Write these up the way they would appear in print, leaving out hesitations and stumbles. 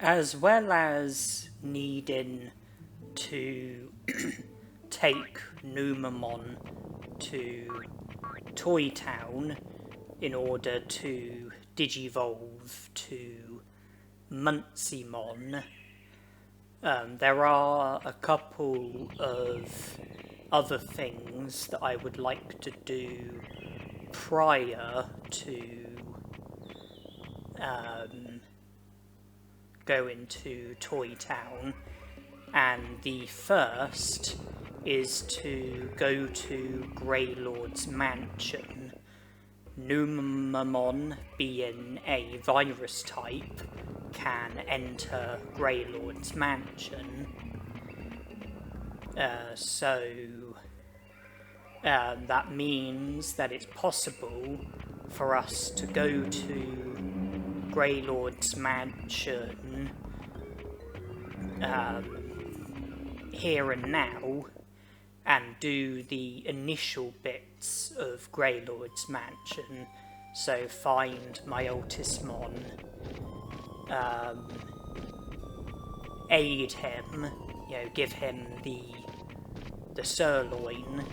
as well as needing to take Numamon to Toy Town in order to digivolve to Muncymon, there are a couple of other things that I would like to do prior to going to Toy Town, and the first is to go to Greylord's mansion. Numamon, being a virus type, can enter Greylord's mansion. That means that it's possible for us to go to Greylord's mansion here and now and do the initial bits of Greylord's mansion. So find my Altismon, aid him, give him the sirloin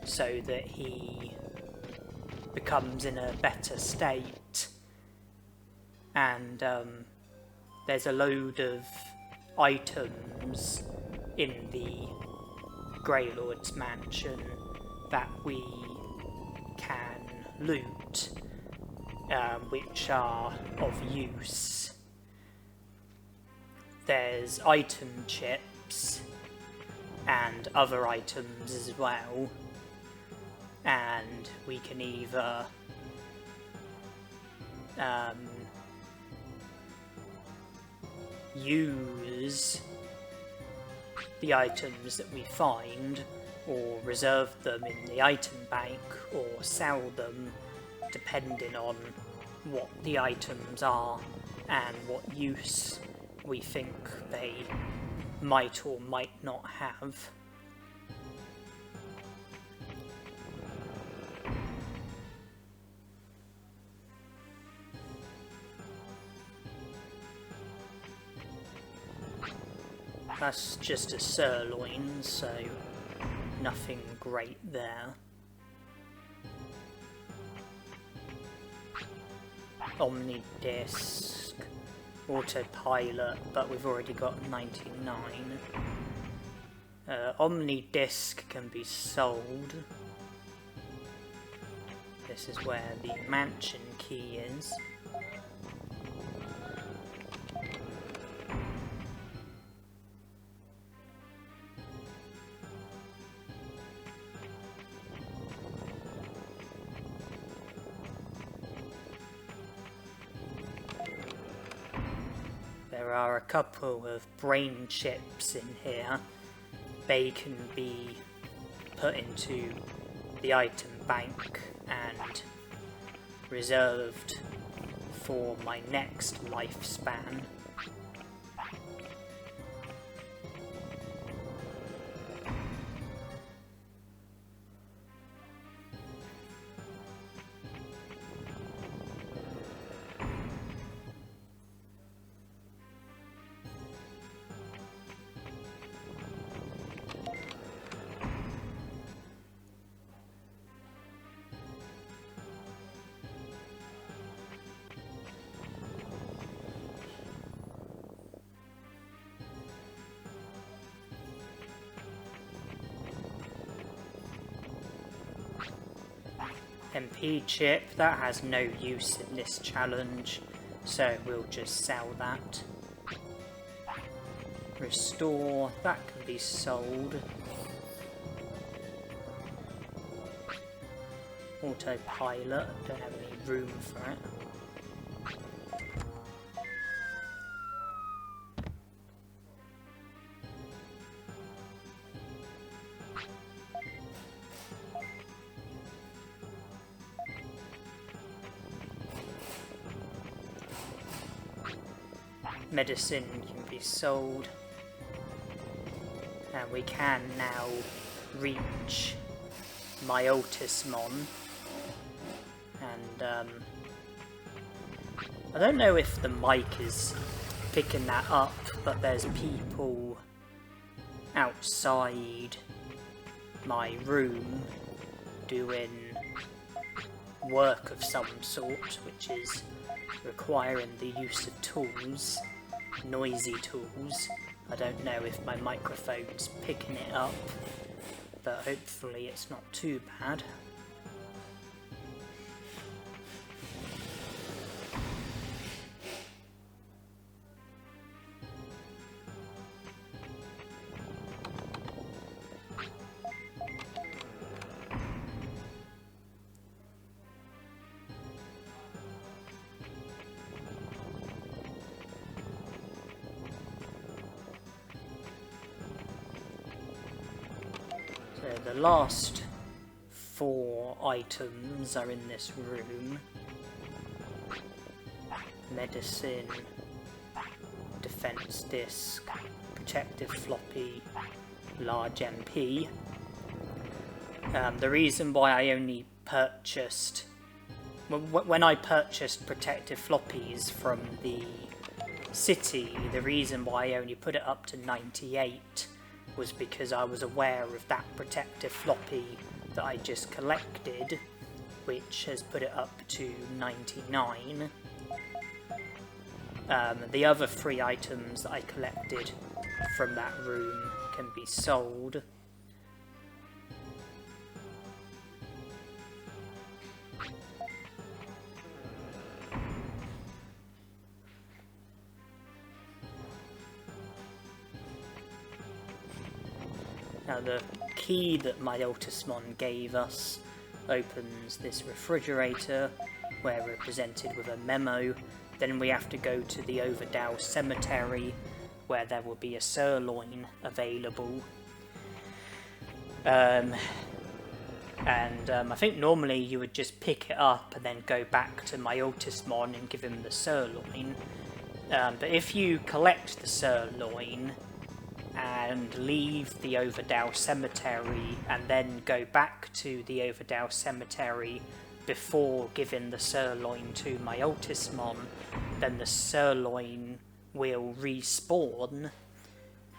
so that he becomes in a better state. And there's a load of items in the Greylord's mansion that we can loot, which are of use. There's item chips and other items as well, and we can either use the items that we find, or reserve them in the item bank, or sell them, depending on what the items are and what use we think they might or might not have. That's just a sirloin, so nothing great there. Omnidisc, autopilot, but we've already got 99. Omnidisc can be sold. This is where the mansion key is. There are a couple of brain chips in here. They can be put into the item bank and reserved for my next lifespan. MP chip, that has no use in this challenge, so we'll just sell that. Restore, that can be sold. Autopilot, don't have any room for it. Medicine can be sold, and we can now reach my Altismon, and I don't know if the mic is picking that up, but there's people outside my room doing work of some sort, which is requiring the use of tools, noisy tools. I don't know if my microphone's picking it up, but hopefully it's not too bad. So the last 4 items are in this room. Medicine, defense disc, protective floppy, large MP. The reason why I only purchased... When I purchased protective floppies from the city, the reason why I only put it up to 98 was because I was aware of that protective floppy that I just collected, which has put it up to 99. The other 3 items that I collected from that room can be sold. Now the key that my Altusmon gave us opens this refrigerator, where we're presented with a memo. Then we have to go to the Overdow Cemetery, where there will be a sirloin available. I think normally you would just pick it up and then go back to my Altusmon and give him the sirloin. But if you collect the sirloin and leave the Overdow Cemetery and then go back to the Overdow Cemetery before giving the sirloin to my Altusmon, then the sirloin will respawn,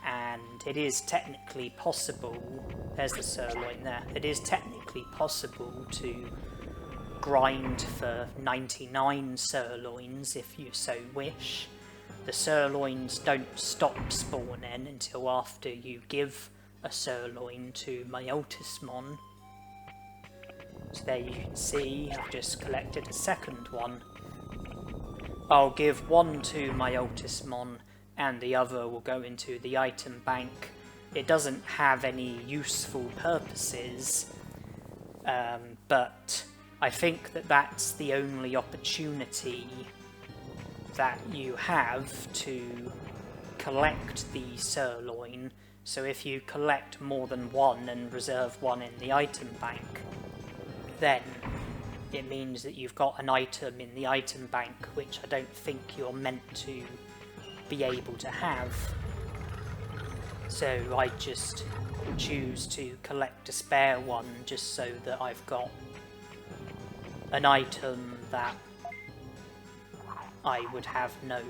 and it is technically possible, there's the sirloin there, it is technically possible to grind for 99 sirloins if you so wish. The sirloins don't stop spawning until after you give a sirloin to my Altusmon. So there you can see, I've just collected a second one. I'll give one to my Altusmon and the other will go into the item bank. It doesn't have any useful purposes, but I think that that's the only opportunity that you have to collect the sirloin. So if you collect more than one and reserve one in the item bank, then it means that you've got an item in the item bank which I don't think you're meant to be able to have. So I just choose to collect a spare one just so that I've got an item that I would have no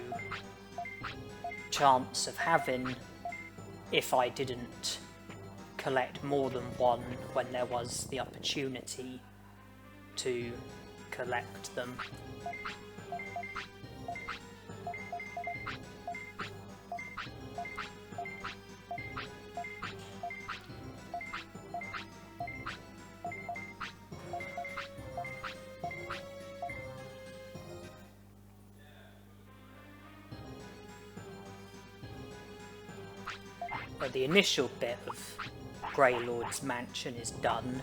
chance of having if I didn't collect more than one when there was the opportunity to collect them. Well, the initial bit of Greylord's mansion is done.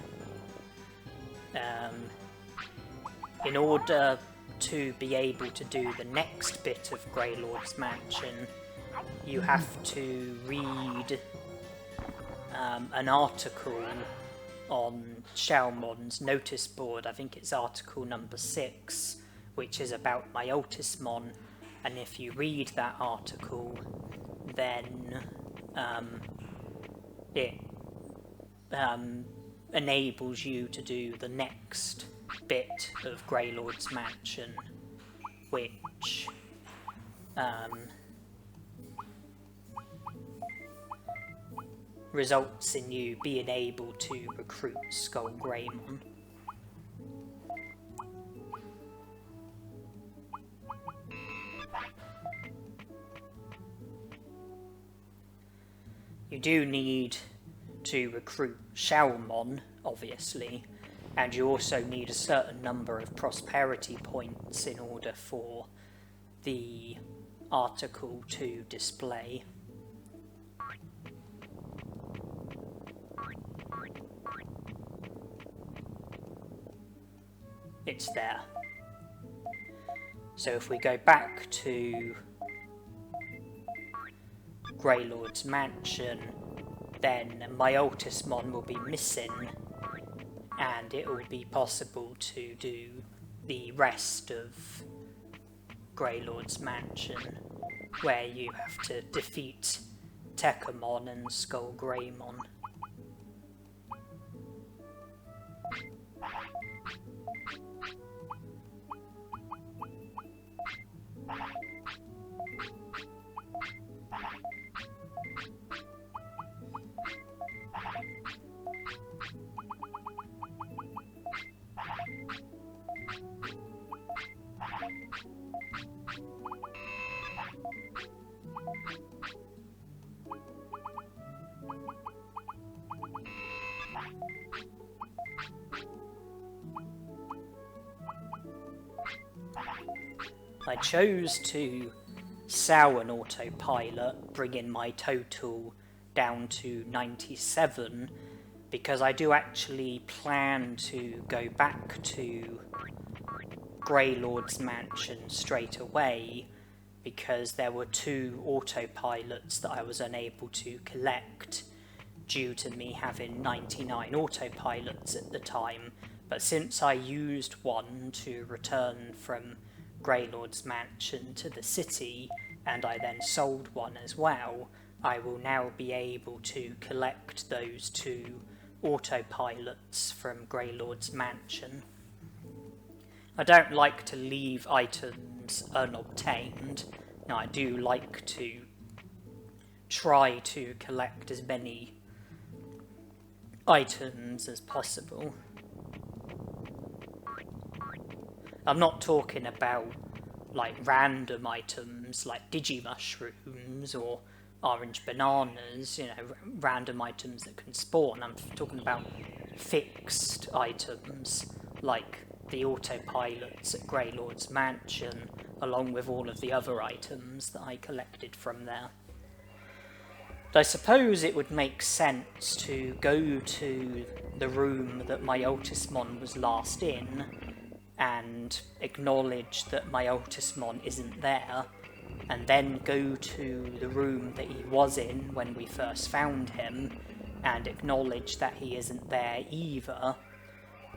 In order to be able to do the next bit of Greylord's mansion, you have to read an article on Shalmon's notice board. I think it's article number 6, which is about my Altusmon, and if you read that article, then it enables you to do the next bit of Greylord's mansion, which results in you being able to recruit Skull Greymon. You do need to recruit Shellmon, obviously, and you also need a certain number of prosperity points in order for the article to display. It's there. So if we go back to Greylord's mansion, then my Altismon will be missing, and it will be possible to do the rest of Greylord's mansion, where you have to defeat Tekamon and Skull Greymon. I chose to sell an autopilot, bringing my total down to 97, because I do actually plan to go back to Greylord's mansion straight away, because there were 2 autopilots that I was unable to collect due to me having 99 autopilots at the time. But since I used one to return from Greylord's mansion to the city, and I then sold one as well, I will now be able to collect those 2 autopilots from Greylord's mansion. I don't like to leave items unobtained. Now, I do like to try to collect as many items as possible. I'm not talking about like random items like Digimushrooms or orange bananas, you know, random items that can spawn. I'm talking about fixed items like the autopilots at Greylord's mansion, along with all of the other items that I collected from there. But I suppose it would make sense to go to the room that my Altismon was last in and acknowledge that my Altismon isn't there, and then go to the room that he was in when we first found him and acknowledge that he isn't there either,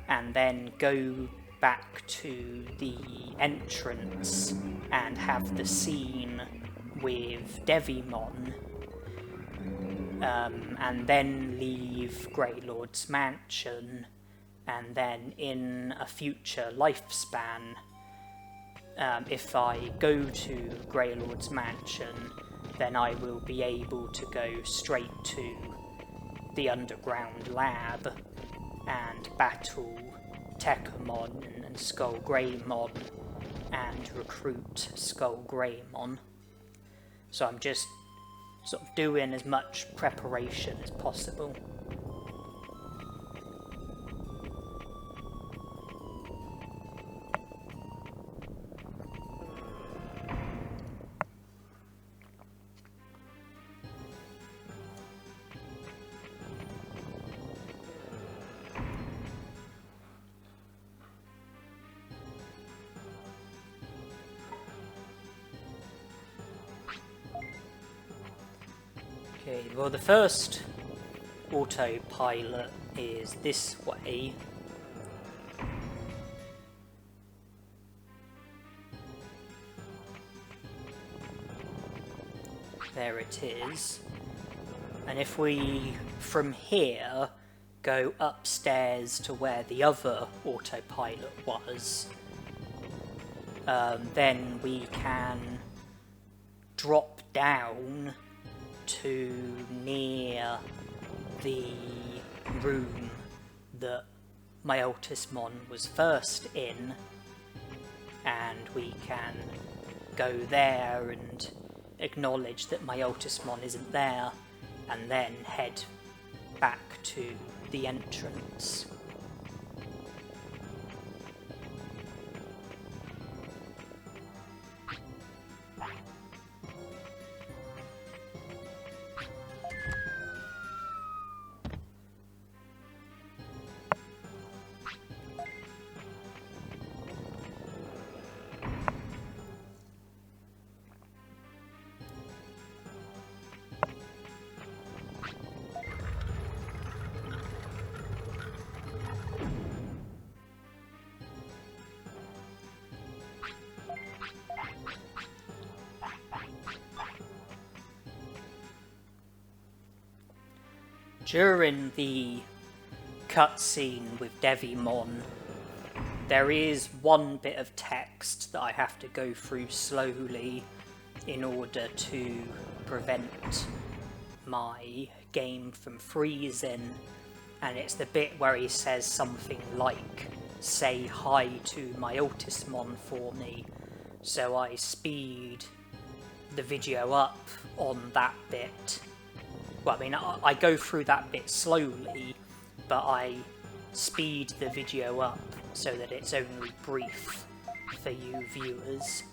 and then go back to the entrance and have the scene with Devimon, and then leave Greylord's mansion, and then in a future lifespan, if I go to Greylord's mansion, then I will be able to go straight to the underground lab and battle Tekamon and Skull Greymon and recruit Skull Greymon. So I'm just sort of doing as much preparation as possible. Okay, well, the first autopilot is this way. There it is. And if we, from here, go upstairs to where the other autopilot was, then we can drop down to near the room that my Altismon was first in, and we can go there and acknowledge that my Altismon isn't there, and then head back to the entrance. During the cutscene with Digimon, there is one bit of text that I have to go through slowly in order to prevent my game from freezing, and it's the bit where he says something like, "Say hi to my Altismon for me," so I speed the video up on that bit. Well, I mean, I go through that bit slowly, but I speed the video up so that it's only brief for you viewers.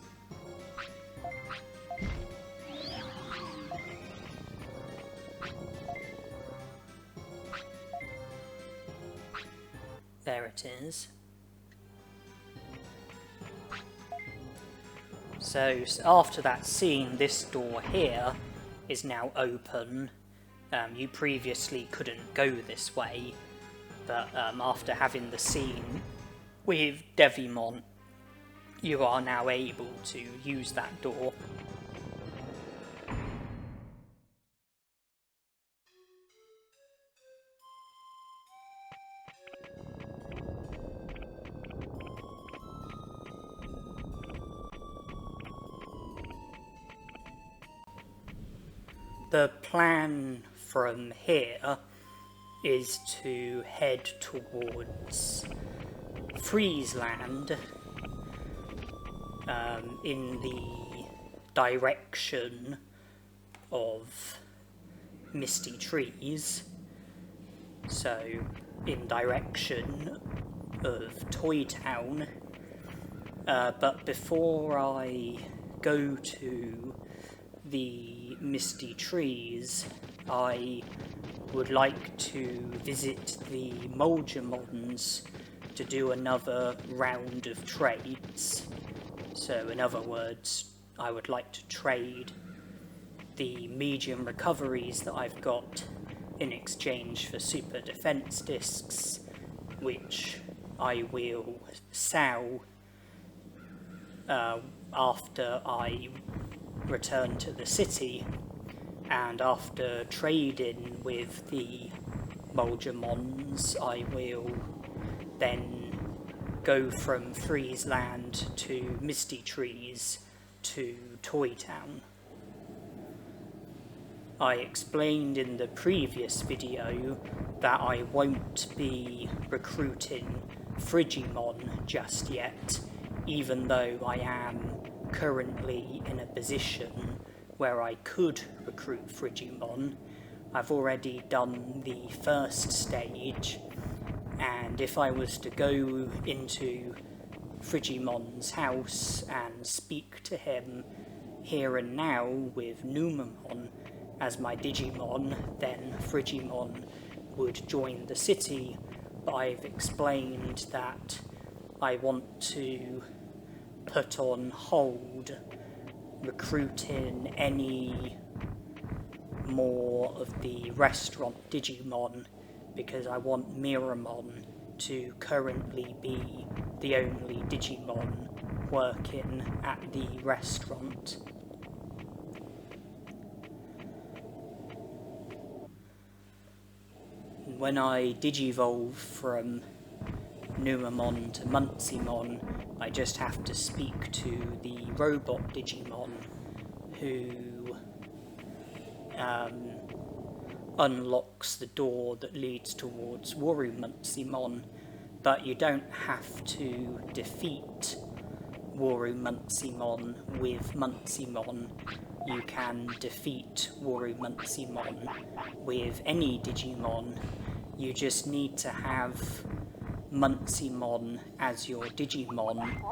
There it is. So after that scene, this door here is now open. You previously couldn't go this way, but after having the scene with Digimon, you are now able to use that door. The plan from here is to head towards Friesland, in the direction of Misty Trees, so in direction of Toy Town, but before I go to the Misty Trees, I would like to visit the Digimons to do another round of trades. So in other words, I would like to trade the medium recoveries that I've got in exchange for super defense discs, which I will sell after I return to the city, and after trading with the Digimons, I will then go from Friesland to Misty Trees to Toy Town. I explained in the previous video that I won't be recruiting Frigimon just yet, even though I am currently in a position where I could recruit Frigimon. I've already done the first stage, and if I was to go into Frigimon's house and speak to him here and now with Numamon as my Digimon, then Frigimon would join the city, but I've explained that I want to put on hold recruiting any more of the restaurant Digimon, because I want Miramon to currently be the only Digimon working at the restaurant. When I digivolve from Numamon to Muncymon, I just have to speak to the robot Digimon, who unlocks the door that leads towards Worumunsimon, but you don't have to defeat Worumunsimon with Munsimon. You can defeat Worumunsimon with any Digimon. You just need to have Munsimon as your Digimon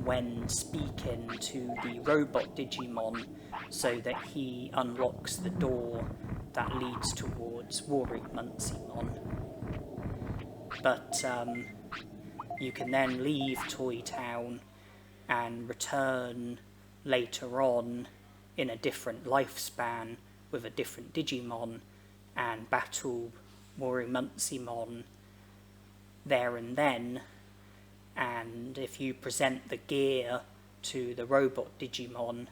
when speaking to the robot Digimon, so that he unlocks the door that leads towards Worumunsimon. But you can then leave Toy Town and return later on in a different lifespan with a different Digimon and battle Worumunsimon there and then. And if you present the gear to the robot Digimon,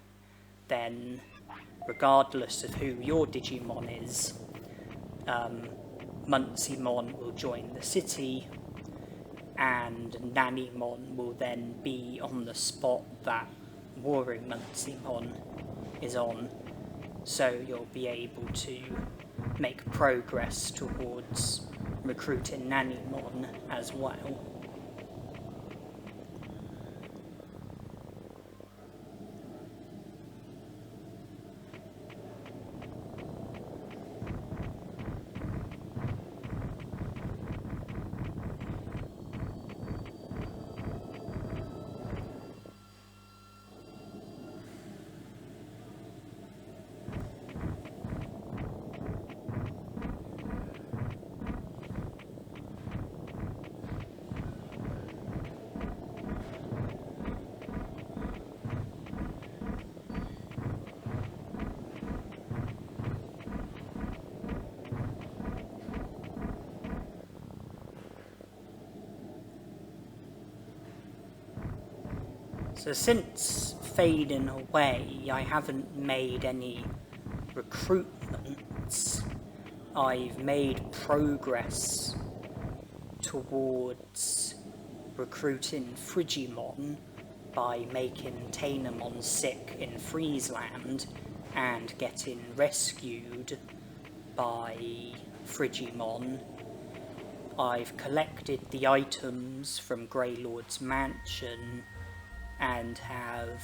then regardless of who your Digimon is, Munsimon will join the city, and Nannymon will then be on the spot that Worumunsimon is on, so you'll be able to make progress towards recruiting Nannymon as well. So since fading away, I haven't made any recruitments. I've made progress towards recruiting Frigimon by making Tainemon sick in Friesland and getting rescued by Frigimon. I've collected the items from Greylord's mansion and have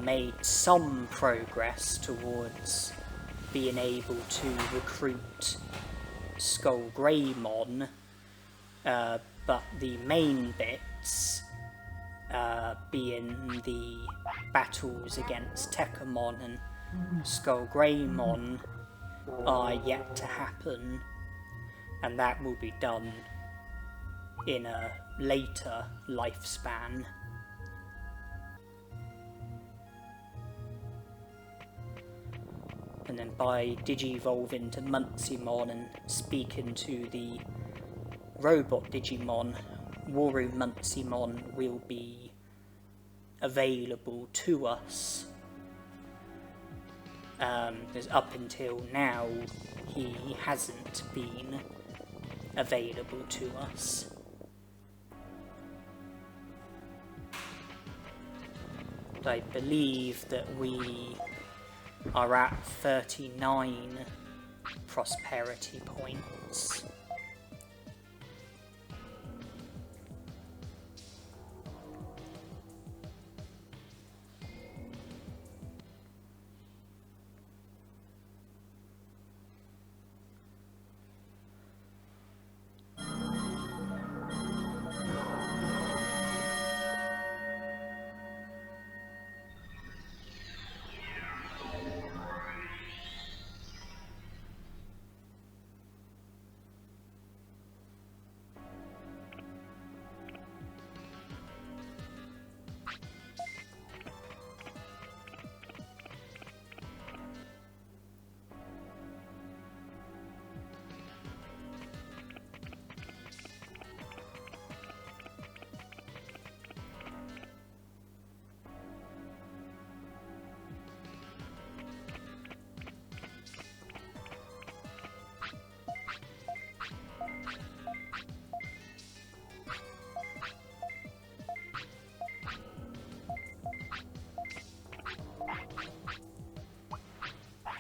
made some progress towards being able to recruit Skullgreymon, but the main bits, being the battles against Tekamon and Skullgreymon, are yet to happen, and that will be done in a later lifespan. And then by digivolving to Munsimon and speaking to the robot Digimon, Worumunsimon will be available to us. Because up until now, he hasn't been available to us. I believe that we are at 39 prosperity points.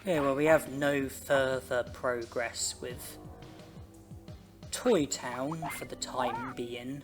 Yeah, well, we have no further progress with Toy Town for the time being.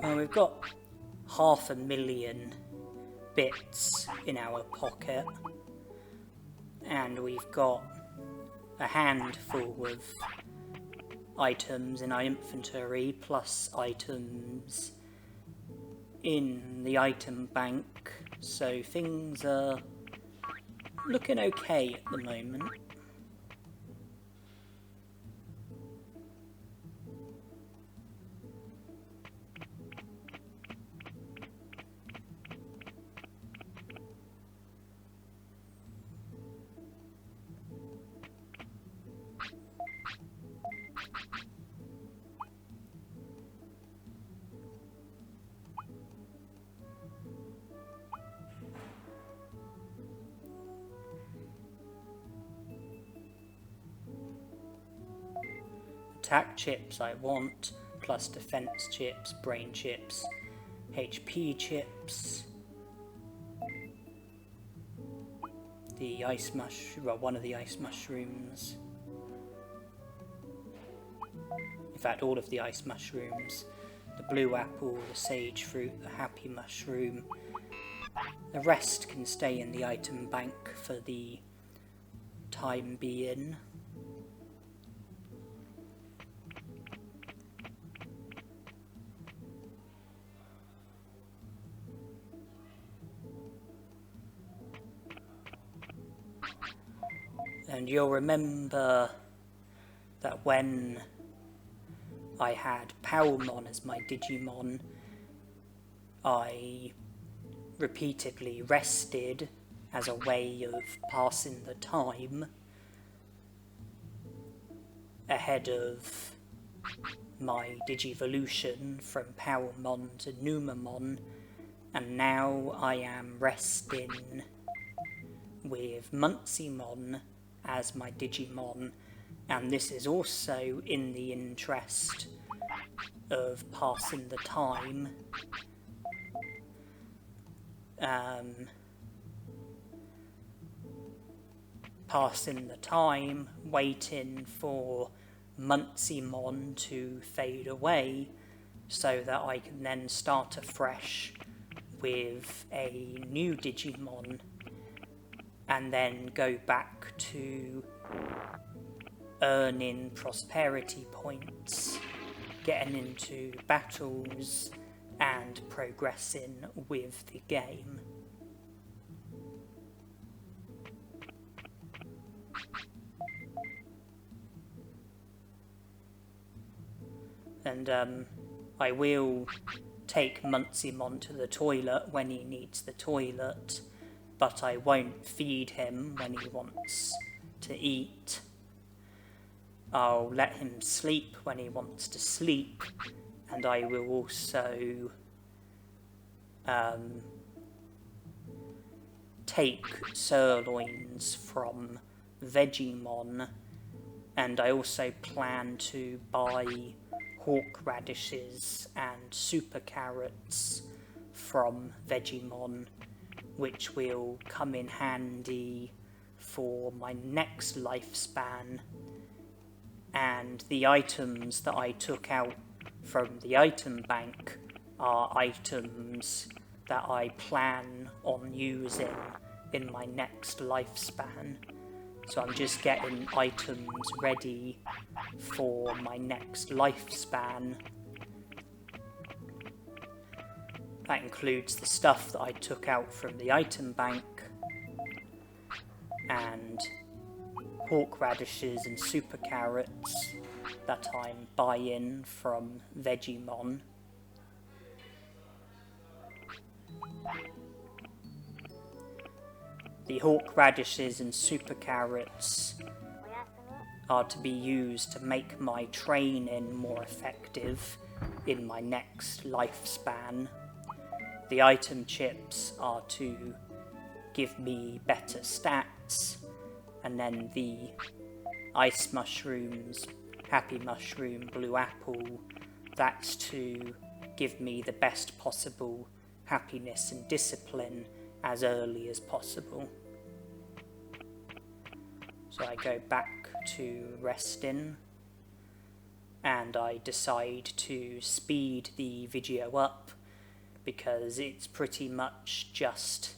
Well, we've got 500,000 bits in our pocket, and we've got a handful of items in our inventory, plus items in the item bank, so things are looking okay at the moment. Attack chips I want, plus defense chips, brain chips, HP chips, the ice mushroom, well, one of the ice mushrooms. In fact, all of the ice mushrooms. The blue apple, the sage fruit, the happy mushroom. The rest can stay in the item bank for the time being. And you'll remember that when I had Palmon as my Digimon, I repeatedly rested as a way of passing the time ahead of my Digivolution from Palmon to Numamon, and now I am resting with Muncymon as my Digimon, and this is also in the interest of passing the time. Passing the time, waiting for Muncymon to fade away so that I can then start afresh with a new Digimon, and then go back to earning prosperity points, getting into battles, and progressing with the game. And I will take Muncymon to the toilet when he needs the toilet, but I won't feed him when he wants to eat. I'll let him sleep when he wants to sleep, and I will also take sirloins from Vegemon, and I also plan to buy hawk radishes and super carrots from Vegemon, which will come in handy for my next lifespan. And the items that I took out from the item bank are items that I plan on using in my next lifespan. So I'm just getting items ready for my next lifespan. That includes the stuff that I took out from the item bank, and hawk radishes and super carrots that I'm buying from Digimon. The hawk radishes and super carrots are to be used to make my training more effective in my next lifespan. The item chips are to give me better stats, and then the ice mushrooms, happy mushroom, blue apple, that's to give me the best possible happiness and discipline as early as possible. So I go back to resting, and I decide to speed the video up because it's pretty much just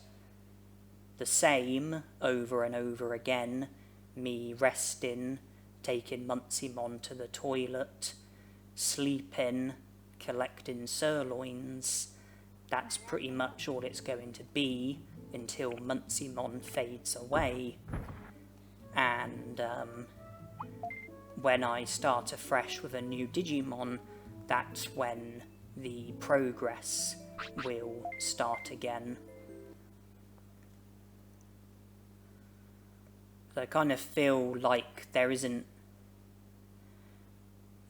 the same over and over again. Me resting, taking Muncymon to the toilet, sleeping, collecting sirloins. That's pretty much all it's going to be until Muncymon fades away. And when I start afresh with a new Digimon, that's when the progress will start again. So I kind of feel like there isn't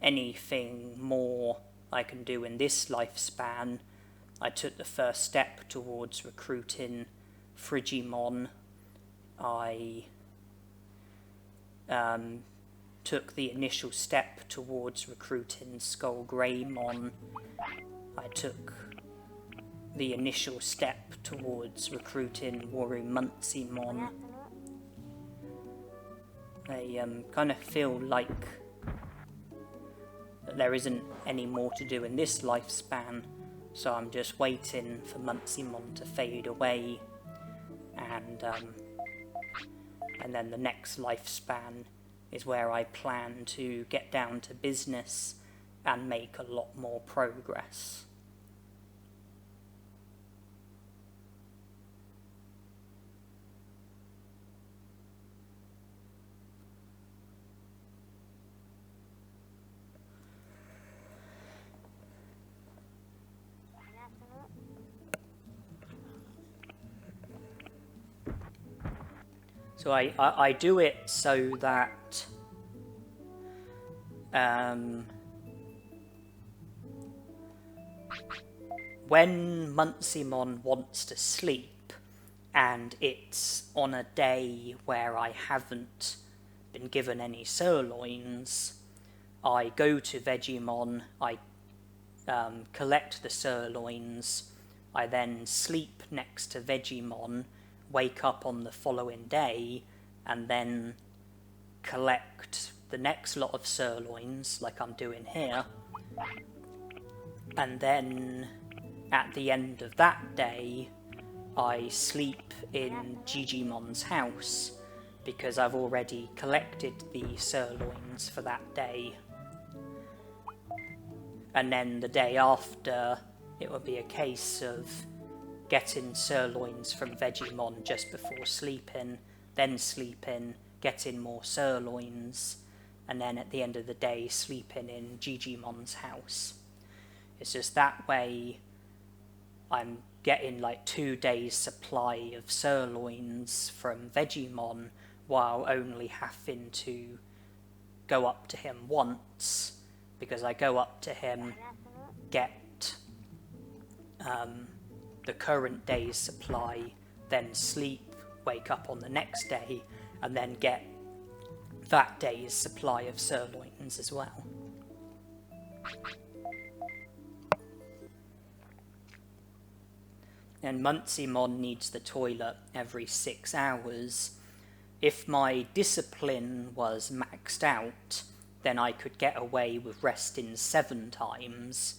anything more I can do in this lifespan. I took the first step towards recruiting Frigimon. I took the initial step towards recruiting Skull Greymon. I took the initial step towards recruiting Waru Muncymon. I kind of feel like that there isn't any more to do in this lifespan, so I'm just waiting for Muncymon to fade away, and then the next lifespan is where I plan to get down to business and make a lot more progress. So I do it so that when Muncymon wants to sleep and it's on a day where I haven't been given any sirloins, I go to Digimon, I collect the sirloins, I then sleep next to Digimon, wake up on the following day, and then collect the next lot of sirloins, like I'm doing here, and then at the end of that day, I sleep in Digimon's house, because I've already collected the sirloins for that day. And then the day after, it will be a case of getting sirloins from Digimon just before sleeping, then sleeping, getting more sirloins, and then at the end of the day sleeping in Digimon's house. It's just that way I'm getting like 2 days supply of sirloins from Digimon while only having to go up to him once, because I go up to him, get the current day's supply, then sleep, wake up on the next day, and then get that day's supply of sirloins as well. And Muncymon needs the toilet every 6 hours. If my discipline was maxed out, then I could get away with resting 7 times,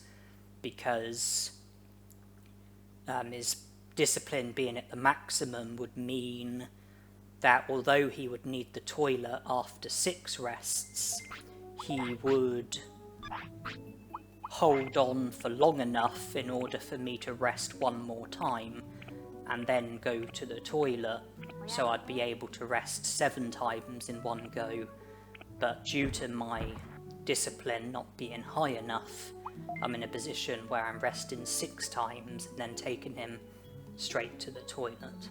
because his discipline being at the maximum would mean that although he would need the toilet after 6 rests, he would hold on for long enough in order for me to rest one more time and then go to the toilet, so I'd be able to rest 7 times in one go. But due to my discipline not being high enough, I'm in a position where I'm resting 6 times and then taking him straight to the toilet.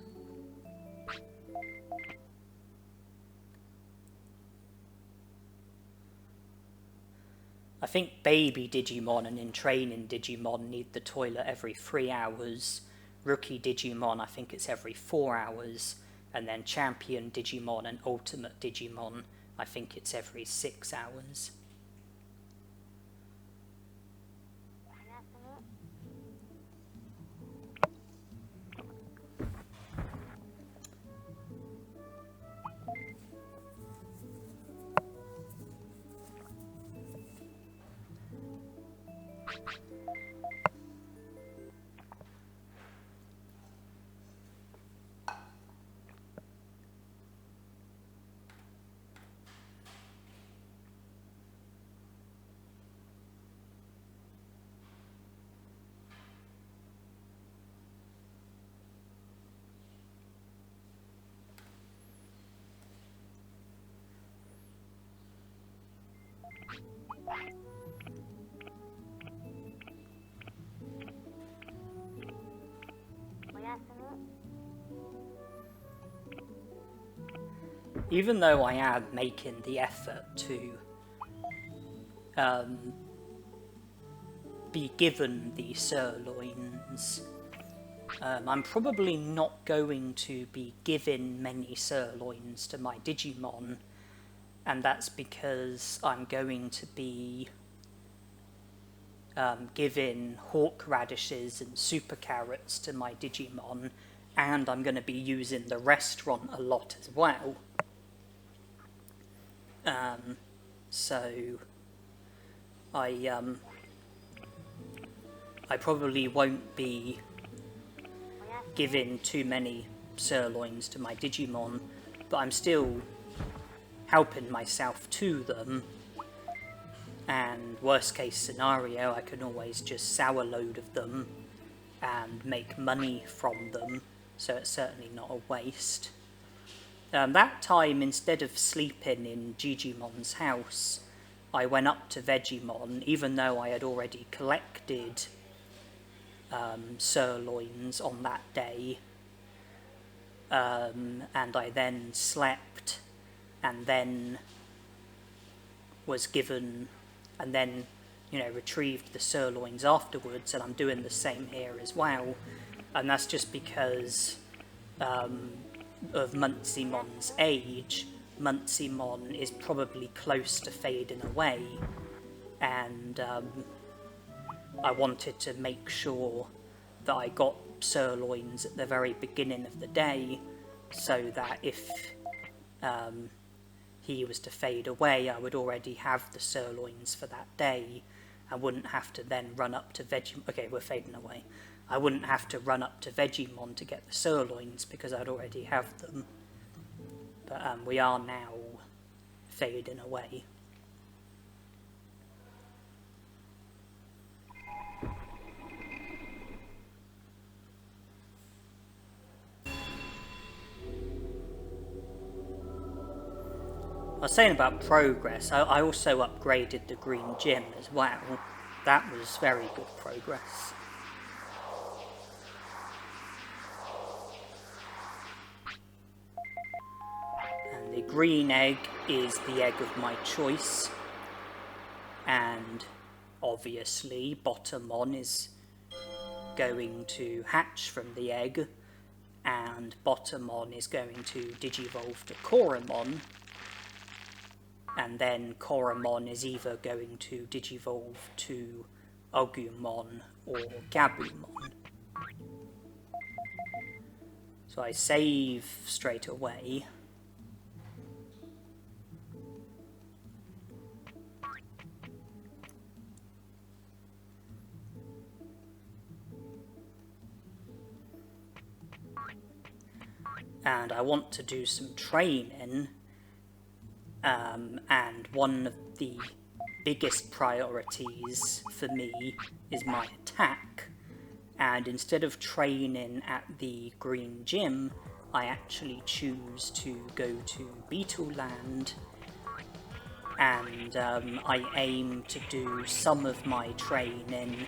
I think baby Digimon and in training Digimon need the toilet every 3 hours. Rookie Digimon, I think it's every 4 hours. And then champion Digimon and ultimate Digimon, I think it's every 6 hours. Even though I am making the effort to be given the sirloins, I'm probably not going to be giving many sirloins to my Digimon, and that's because I'm going to be giving hawk radishes and super carrots to my Digimon, and I'm going to be using the restaurant a lot as well. So I probably won't be giving too many sirloins to my Digimon, but I'm still helping myself to them, and worst case scenario, I can always just sour load of them and make money from them, so it's certainly not a waste. That time, instead of sleeping in Gigimon's house, I went up to Vegemon, even though I had already collected sirloins on that day, and I then slept, and then was given, and then, retrieved the sirloins afterwards, and I'm doing the same here as well, and that's just because of Muntzimon's age. Muntsimon is probably close to fading away, and I wanted to make sure that I got sirloins at the very beginning of the day, so that if he was to fade away, I would already have the sirloins for that day. I wouldn't have to then run up to Vegemon. Okay, we're fading away. I wouldn't have to run up to Vegemon to get the sirloins because I'd already have them. But we are now fading away. I was saying about progress, I also upgraded the green gym as well. That was very good progress. And the green egg is the egg of my choice, and obviously Bottomon is going to hatch from the egg, and Bottomon is going to digivolve to Koromon, and then Koromon is either going to digivolve to Agumon or Gabumon. So I save straight away. and I want to do some training, and one of the biggest priorities for me is my attack, and instead of training at the green gym, I actually choose to go to Beetle Land, and I aim to do some of my training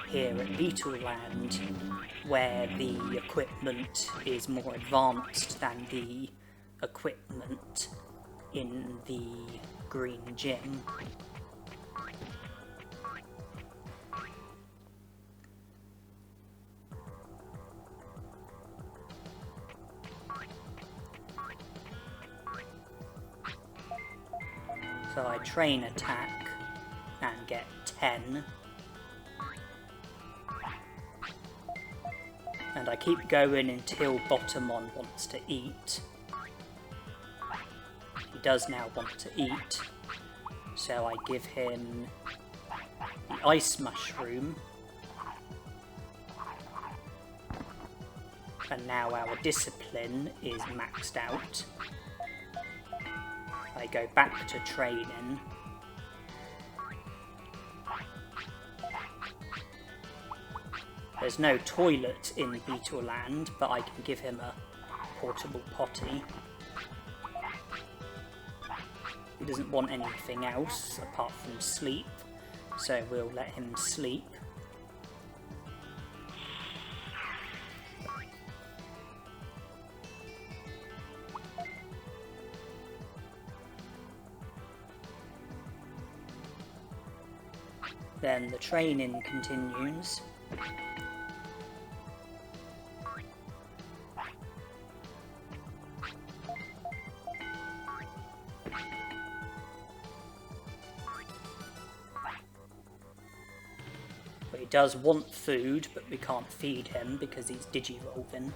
here at Beetle Land, where the equipment is more advanced than the equipment in the green gym. So I train attack and get 10. And I keep going until Bottomon wants to eat. He does now want to eat. So I give him the ice mushroom. And now our discipline is maxed out. I go back to training. There's no toilet in Beetle Land, but I can give him a portable potty. He doesn't want anything else apart from sleep, so we'll let him sleep. Then the training continues. But he does want food, but we can't feed him because he's digivolving.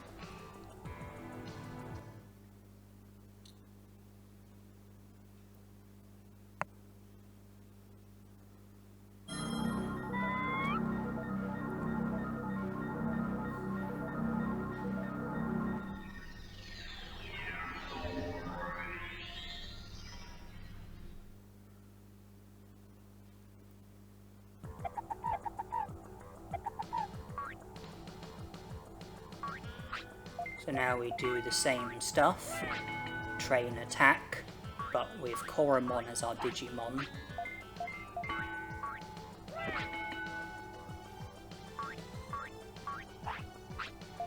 So now we do the same stuff, train attack, but with Koromon as our Digimon.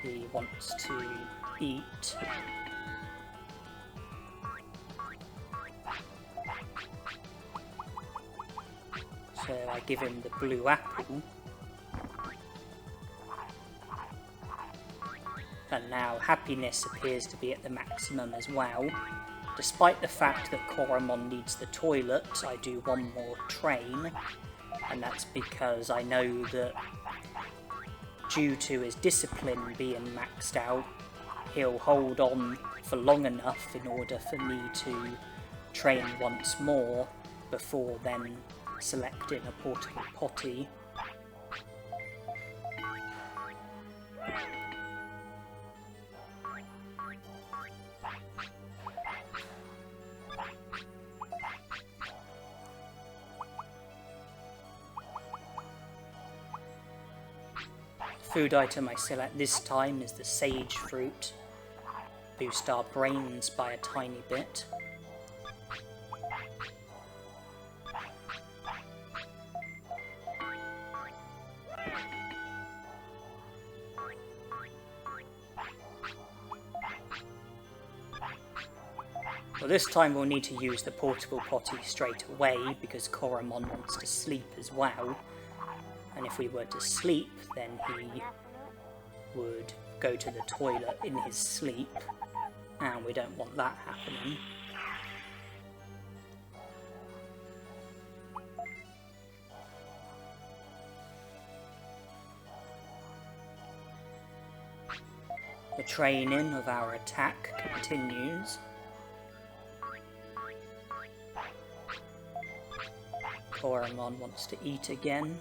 He wants to eat. So I give him the blue apple. And now happiness appears to be at the maximum as well. Despite the fact that Koromon needs the toilet, I do one more train, and that's because I know that due to his discipline being maxed out, he'll hold on for long enough in order for me to train once more before then selecting a portable potty. Food item I select this time is the sage fruit. Boost our brains by a tiny bit. Well, this time we'll need to use the portable potty straight away because Koromon wants to sleep as well. And if we were to sleep, then he would go to the toilet in his sleep, and we don't want that happening. The training of our attack continues. Koromon wants to eat again.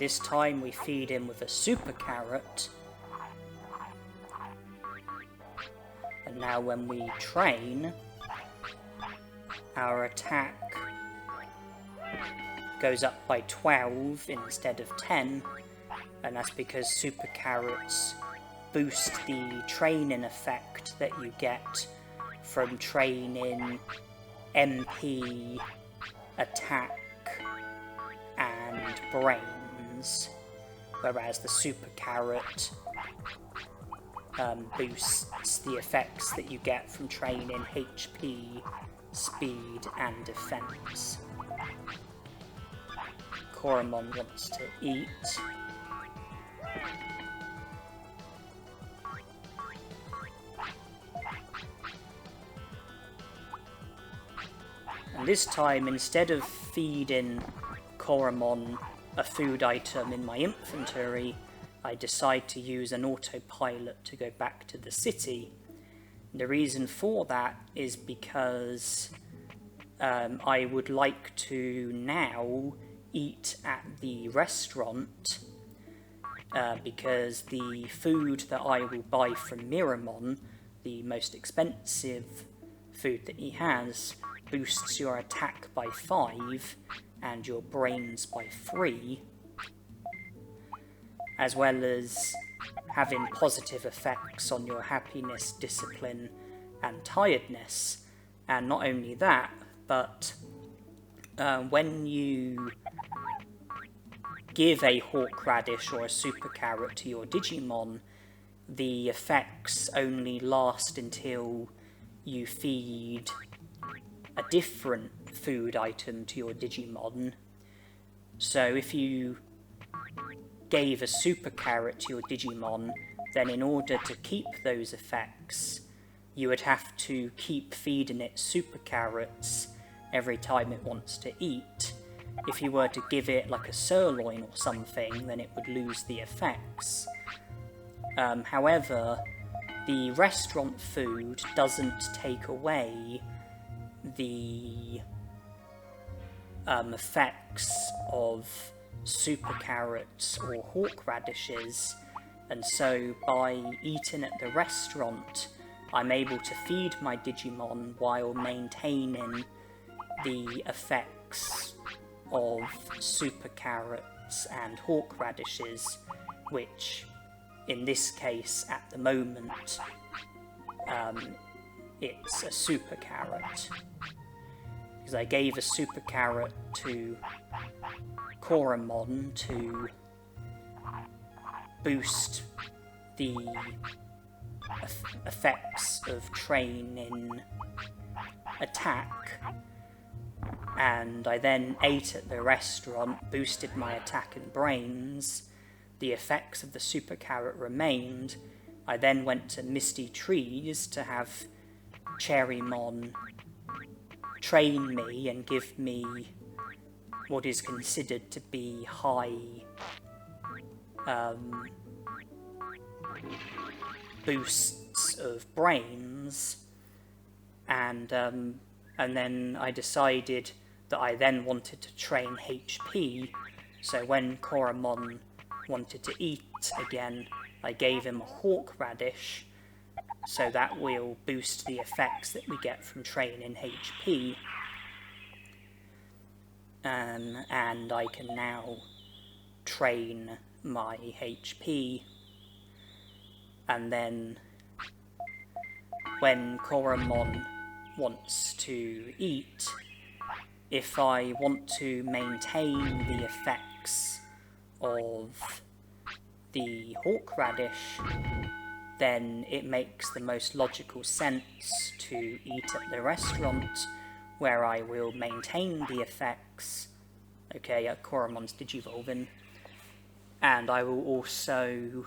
This time we feed him with a super carrot. And now when we train, our attack goes up by 12 instead of 10, and that's because super carrots boost the training effect that you get from training MP, attack, and brains, whereas the super carrot boosts the effects that you get from training HP, speed, and defense. Koromon wants to eat. And this time, instead of feeding Koromon a food item in my inventory, I decide to use an autopilot to go back to the city. And the reason for that is because I would like to now eat at the restaurant, because the food that I will buy from Miramon, the most expensive food that he has, boosts your attack by 5 and your brains by 3, as well as having positive effects on your happiness, discipline, and tiredness. And not only that, but when you give a hawk radish or a super carrot to your Digimon, the effects only last until you feed a different food item to your Digimon. So if you gave a super carrot to your Digimon, then in order to keep those effects, you would have to keep feeding it super carrots every time it wants to eat. If you were to give it like a sirloin or something, then it would lose the effects. However, the restaurant food doesn't take away the effects of super carrots or hawk radishes, and so by eating at the restaurant, I'm able to feed my Digimon while maintaining the effects of super carrots and hawk radishes, which in this case at the moment it's a super carrot, because I gave a super carrot to Koromon to boost the effects of training attack, and I then ate at the restaurant, boosted my attack and brains. The effects of the super carrot remained. I then went to Misty Trees to have Cherrymon train me and give me what is considered to be high boosts of brains, and then I decided that I then wanted to train HP, so when Koromon wanted to eat again, I gave him a hawk radish, so that will boost the effects that we get from training HP, and I can now train my HP, and then when Koromon wants to eat, if I want to maintain the effects of the hawk radish, then it makes the most logical sense to eat at the restaurant, where I will maintain the effects, okay, at Koromon's Digivolving, and I will also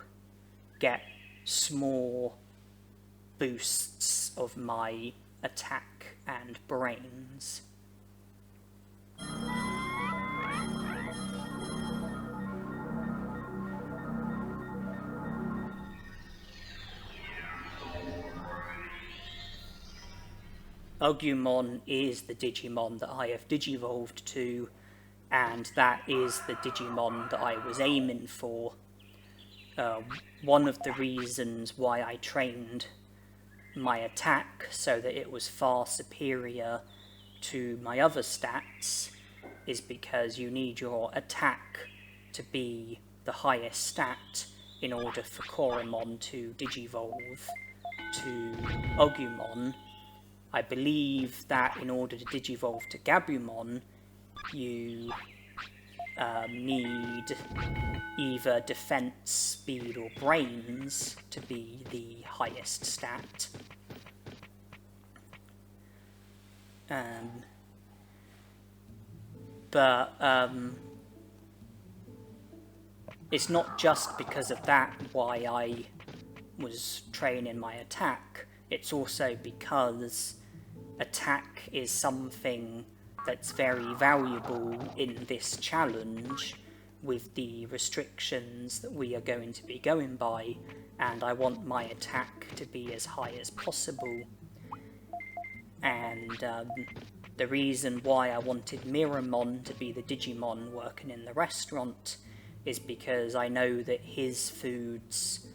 get small boosts of my attack and brains. Agumon is the Digimon that I have digivolved to, and that is the Digimon that I was aiming for. One of the reasons why I trained my attack so that it was far superior to my other stats is because you need your attack to be the highest stat in order for Koromon to digivolve to Agumon. I believe that in order to digivolve to Gabumon, you need either defense, speed, or brains to be the highest stat. But it's not just because of that why I was training my attack. It's also because attack is something that's very valuable in this challenge with the restrictions that we are going to be going by, and I want my attack to be as high as possible. And the reason why I wanted Miramon to be the Digimon working in the restaurant is because I know that his foods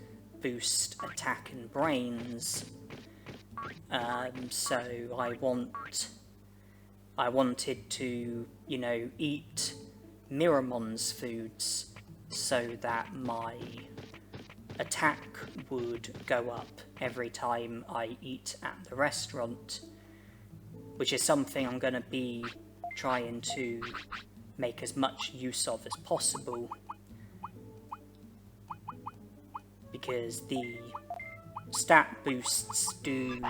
boost attack and brains. So I wanted to, eat Miramon's foods so that my attack would go up every time I eat at the restaurant, which is something I'm going to be trying to make as much use of as possible, because the stat boosts do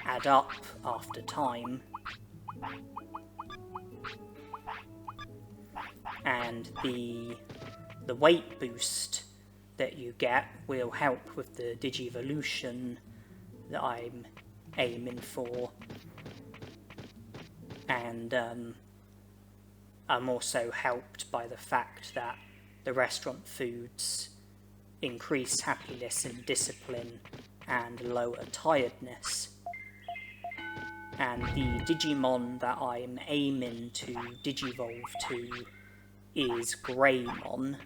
add up after time, and the weight boost that you get will help with the Digivolution that I'm aiming for. And I'm also helped by the fact that the restaurant foods increase happiness and discipline and lower tiredness. And the Digimon that I'm aiming to digivolve to is Greymon.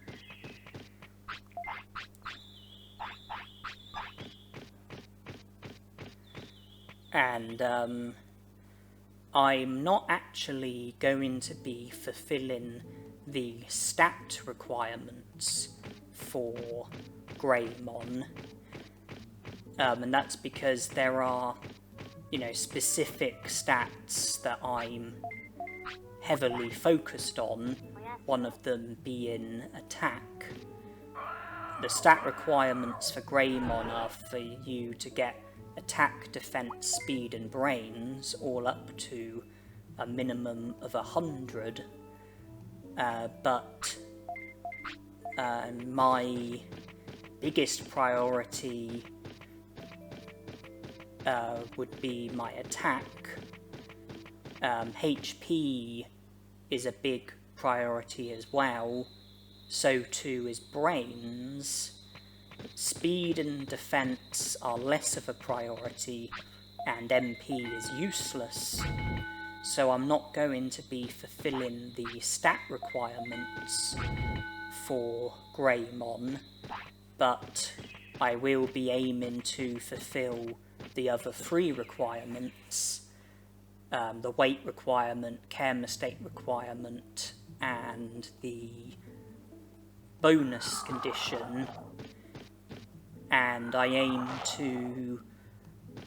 And I'm not actually going to be fulfilling the stat requirements for Greymon, and that's because there are, specific stats that I'm heavily focused on, one of them being attack. The stat requirements for Greymon are for you to get attack, defense, speed, and brains all up to a minimum of 100. But my biggest priority would be my attack. HP is a big priority as well, so too is brains. Speed and defense are less of a priority, and MP is useless, so I'm not going to be fulfilling the stat requirements for Greymon, but I will be aiming to fulfill the other 3 requirements, the weight requirement, Karma state requirement, and the bonus condition. And I aim to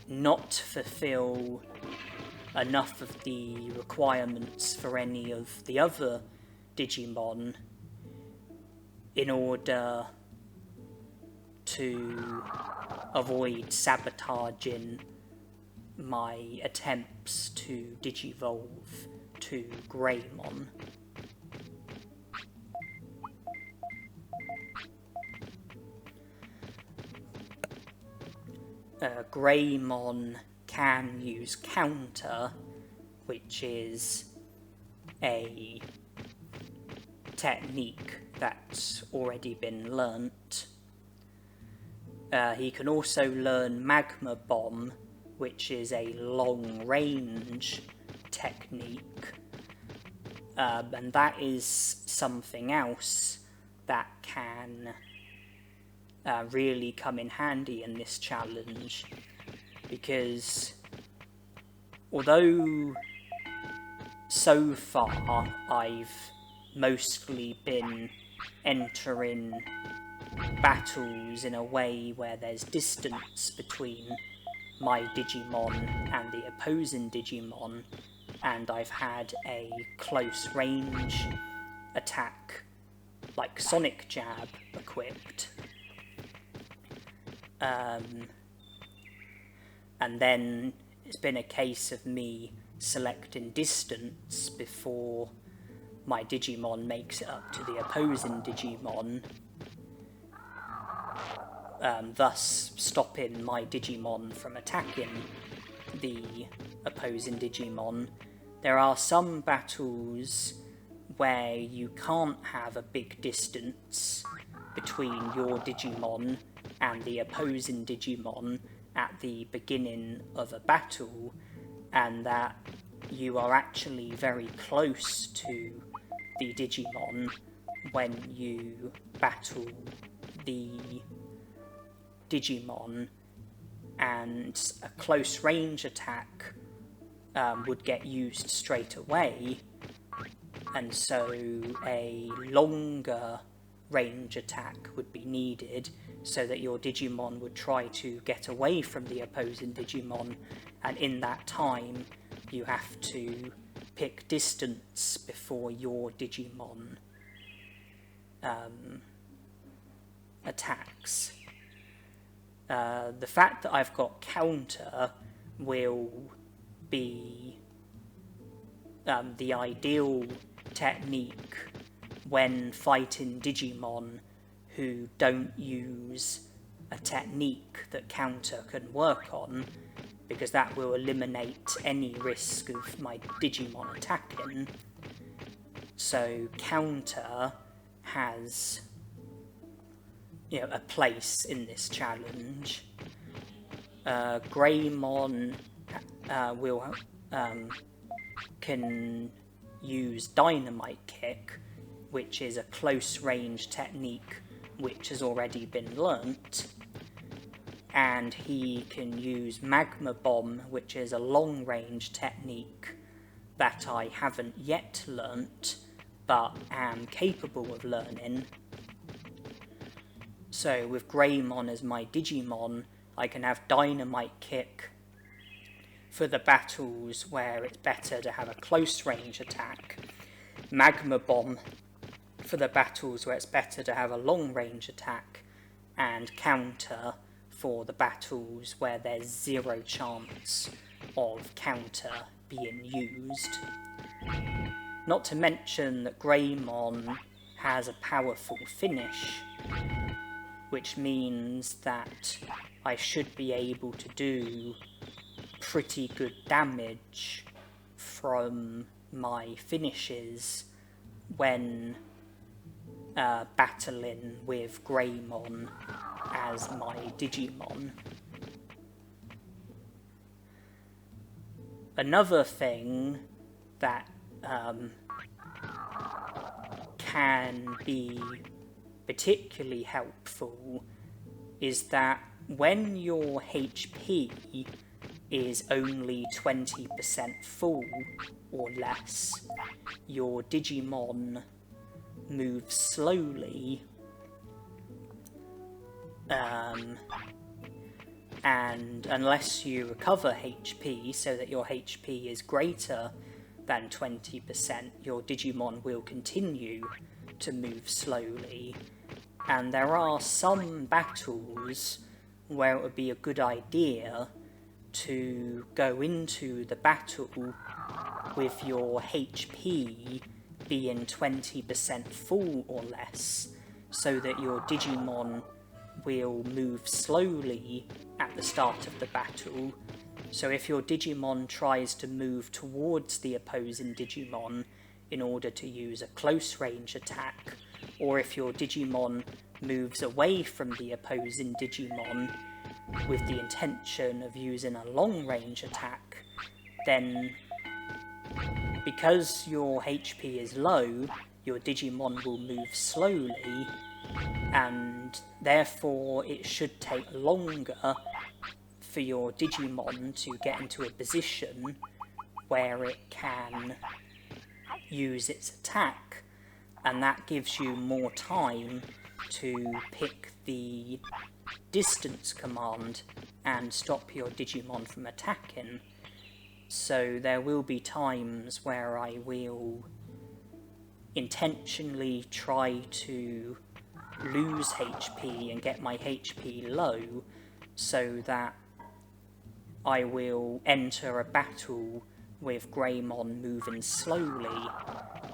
not fulfill enough of the requirements for any of the other Digimon in order to avoid sabotaging my attempts to digivolve to Greymon. Greymon can use counter, which is a technique that's already been learnt. He can also learn Magma Bomb, which is a long-range technique. and that is something else that can really come in handy in this challenge, because although so far I've mostly been entering battles in a way where there's distance between my Digimon and the opposing Digimon, and I've had a close range attack like Sonic Jab equipped, and then it's been a case of me selecting distance before my Digimon makes it up to the opposing Digimon, thus stopping my Digimon from attacking the opposing Digimon. There are some battles where you can't have a big distance between your Digimon and the opposing Digimon at the beginning of a battle, and that you are actually very close to the Digimon when you battle the Digimon, and a close range attack would get used straight away, and so a longer range attack would be needed so that your Digimon would try to get away from the opposing Digimon, and in that time you have to pick distance before your Digimon attacks. The fact that I've got counter will be the ideal technique when fighting Digimon who don't use a technique that counter can work on, because that will eliminate any risk of my Digimon attacking. So counter has, a place in this challenge. Greymon can use Dynamite Kick, which is a close range technique which has already been learnt, and he can use Magma Bomb, which is a long range technique that I haven't yet learnt but am capable of learning. So with Greymon as my Digimon, I can have Dynamite Kick for the battles where it's better to have a close range attack, Magma Bomb for the battles where it's better to have a long range attack, and counter for the battles where there's zero chance of counter being used. Not to mention that Greymon has a powerful finish, which means that I should be able to do pretty good damage from my finishes when battling with Greymon as my Digimon. Another thing that can be particularly helpful is that when your HP is only 20% full or less, your Digimon moves slowly, and unless you recover HP so that your HP is greater than 20%, your Digimon will continue to move slowly. And there are some battles where it would be a good idea to go into the battle with your HP being 20% full or less, so that your Digimon will move slowly at the start of the battle. So if your Digimon tries to move towards the opposing Digimon in order to use a close range attack, or if your Digimon moves away from the opposing Digimon with the intention of using a long range attack, then because your HP is low, your Digimon will move slowly, and therefore it should take longer for your Digimon to get into a position where it can use its attack, and that gives you more time to pick the distance command and stop your Digimon from attacking. So there will be times where I will intentionally try to lose HP and get my HP low so that I will enter a battle with Greymon moving slowly,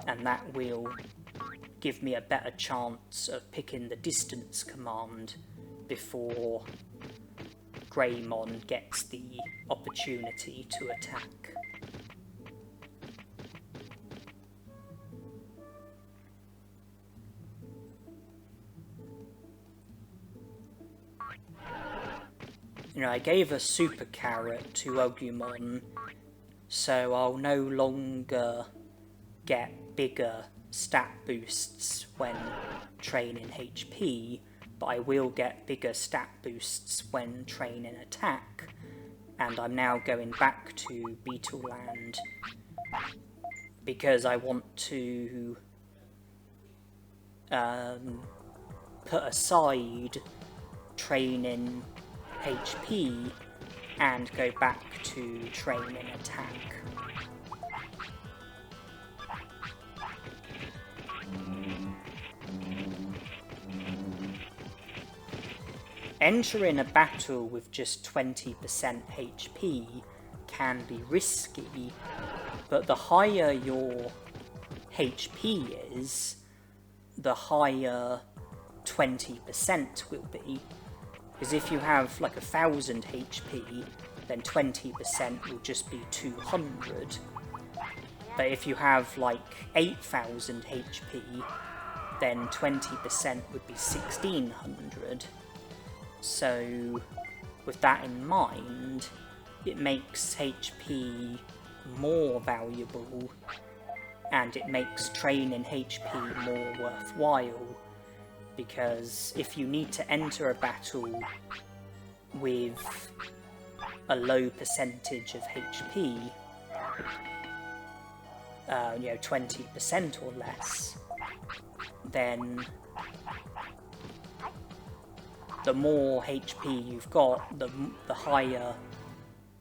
and that will give me a better chance of picking the distance command before Greymon gets the opportunity to attack. You know, I gave a super carrot to Agumon, so I'll no longer get bigger stat boosts when training HP, but I will get bigger stat boosts when training attack, and I'm now going back to Beetleland because I want to put aside training HP and go back to training attack. Entering a battle with just 20% HP can be risky, but the higher your HP is, the higher 20% will be. Because if you have like 1000 HP, then 20% will just be 200. But if you have like 8000 HP, then 20% would be 1600. So with that in mind, it makes HP more valuable, and it makes training HP more worthwhile. Because if you need to enter a battle with a low percentage of HP, 20% or less, then the more HP you've got, the higher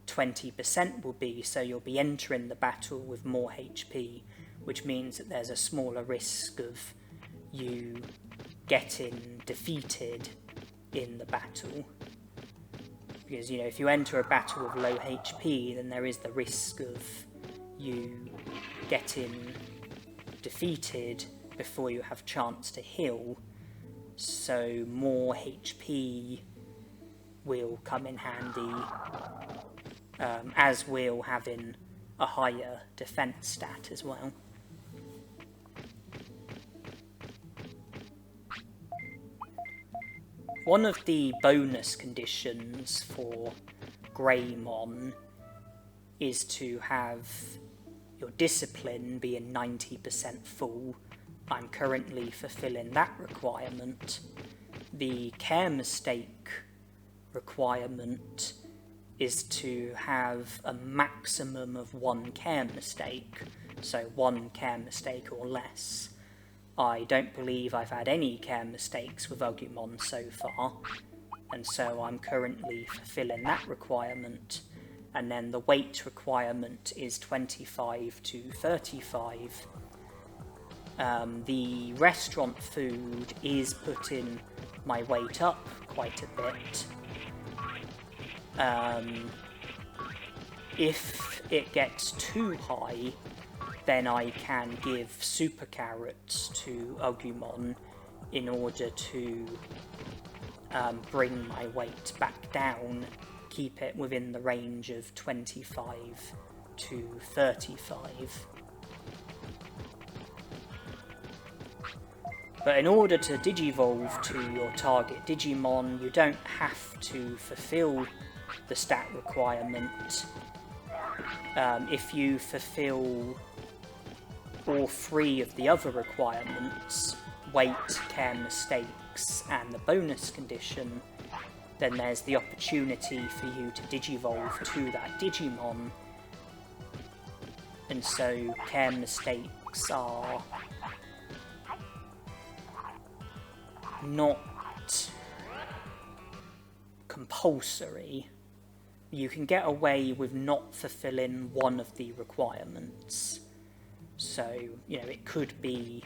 20% will be, so you'll be entering the battle with more HP, which means that there's a smaller risk of you getting defeated in the battle. Because, you know, if you enter a battle with low HP, then there is the risk of you getting defeated before you have chance to heal. So more HP will come in handy, as will having a higher defense stat as well. One of the bonus conditions for Greymon is to have your discipline being 90% full. I'm currently fulfilling that requirement. The care mistake requirement is to have a maximum of 1 care mistake, so 1 care mistake or less. I don't believe I've had any care mistakes with Agumon so far, and so I'm currently fulfilling that requirement. And then the weight requirement is 25 to 35. The restaurant food is putting my weight up quite a bit. If it gets too high, then I can give super carrots to Agumon in order to bring my weight back down, keep it within the range of 25 to 35. But in order to digivolve to your target Digimon, you don't have to fulfill the stat requirement. If you fulfill all three of the other requirements, weight, care mistakes, and the bonus condition, then there's the opportunity for you to digivolve to that Digimon. And so care mistakes are not compulsory. You can get away with not fulfilling one of the requirements. So, you know, it could be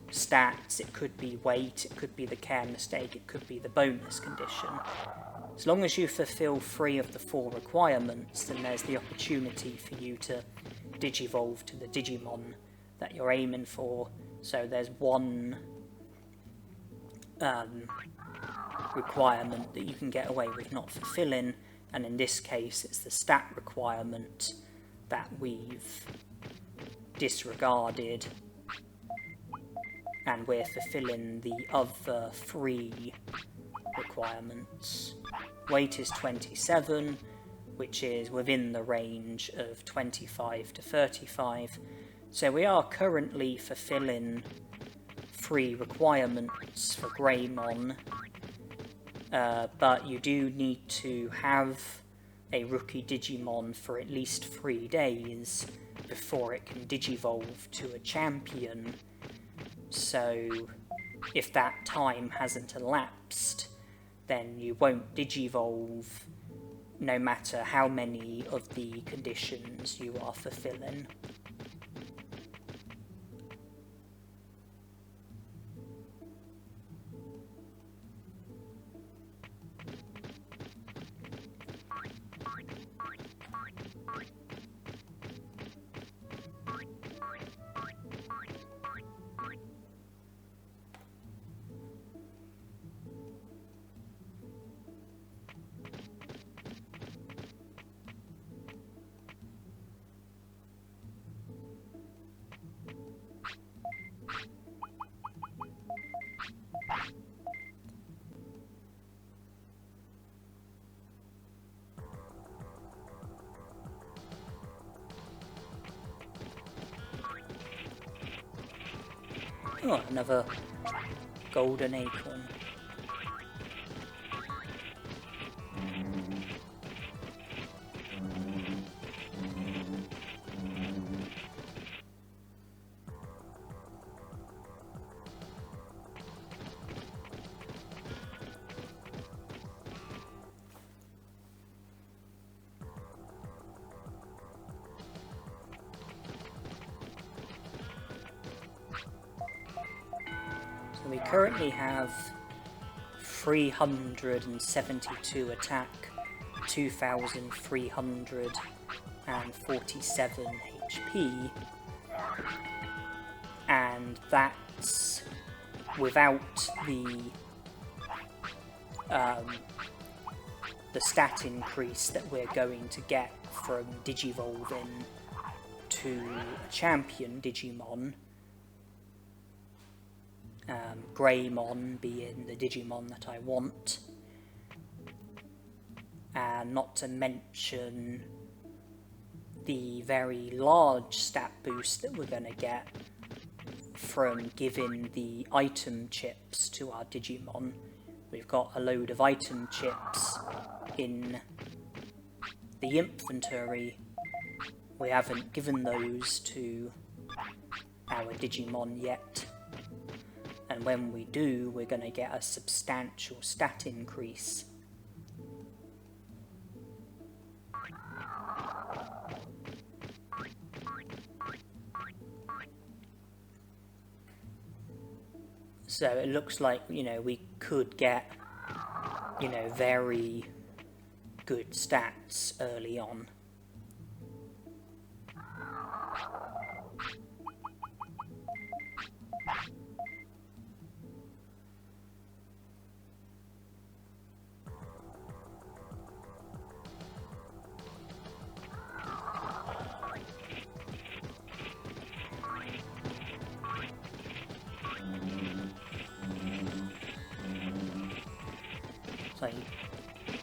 stats, it could be weight, it could be the care mistake, it could be the bonus condition. As long as you fulfill 3 of the 4 requirements, then there's the opportunity for you to digivolve to the Digimon that you're aiming for. So there's one requirement that you can get away with not fulfilling, and in this case it's the stat requirement that we've disregarded, and we're fulfilling the other 3 requirements. Weight is 27, which is within the range of 25 to 35, so we are currently fulfilling 3 requirements for Greymon, but you do need to have a rookie Digimon for at least 3 days before it can digivolve to a champion. So if that time hasn't elapsed, then you won't digivolve no matter how many of the conditions you are fulfilling. Oh, another golden acorn. We currently have 372 attack, 2,347 HP, and that's without the stat increase that we're going to get from digivolving to a champion Digimon. Greymon being the Digimon that I want, and not to mention the very large stat boost that we're going to get from giving the item chips to our Digimon. We've got a load of item chips in the inventory. We haven't given those to our Digimon yet. And when we do, we're going to get a substantial stat increase. So it looks like, you know, we could get, you know, very good stats early on. So,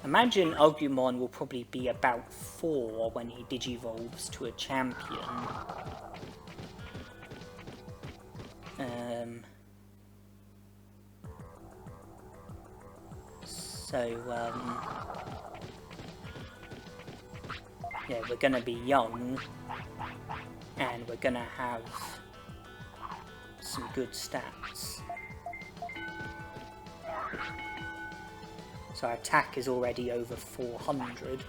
imagine Agumon will probably be about 4 when he digivolves to a champion. Yeah, we're gonna be young, and we're gonna have some good stats. So our attack is already over 400.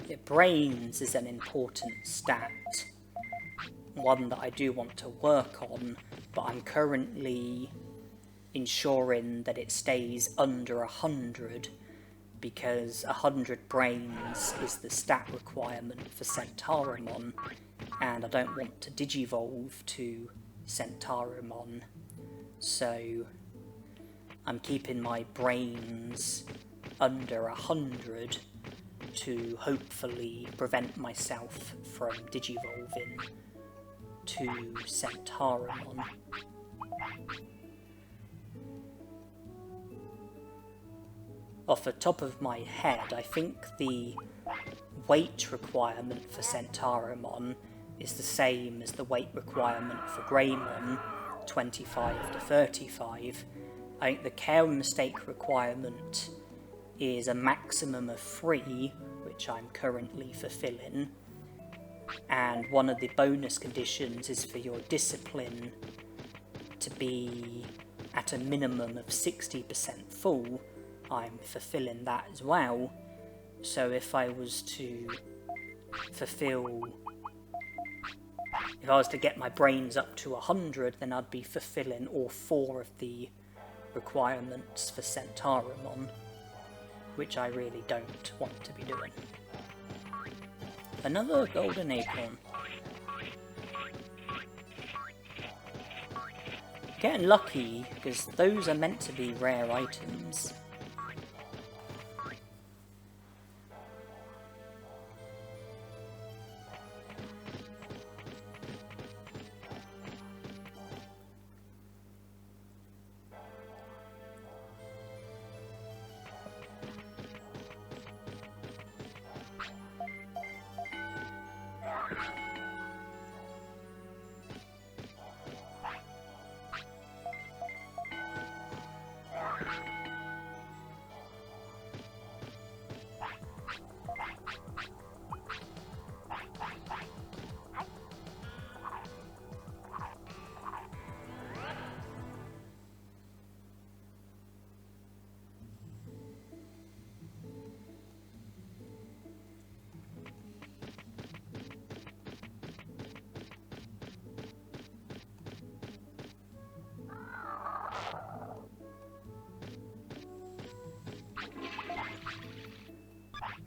Yeah, brains is an important stat, one that I do want to work on, but I'm currently ensuring that it stays under 100, because 100 brains is the stat requirement for Centaurimon, and I don't want to digivolve to Centaurimon, so I'm keeping my brains under 100 to hopefully prevent myself from digivolving to Centaurimon. Off the top of my head, I think the weight requirement for Centaurimon is the same as the weight requirement for Greymon, 25 to 35. I think the care mistake requirement is a maximum of 3, which I'm currently fulfilling, and one of the bonus conditions is for your discipline to be at a minimum of 60% full. I'm fulfilling that as well, so if I was to get my brains up to 100, then I'd be fulfilling all 4 of the requirements for Centaurimon, which I really don't want to be doing. Another golden acorn. Getting lucky, because those are meant to be rare items.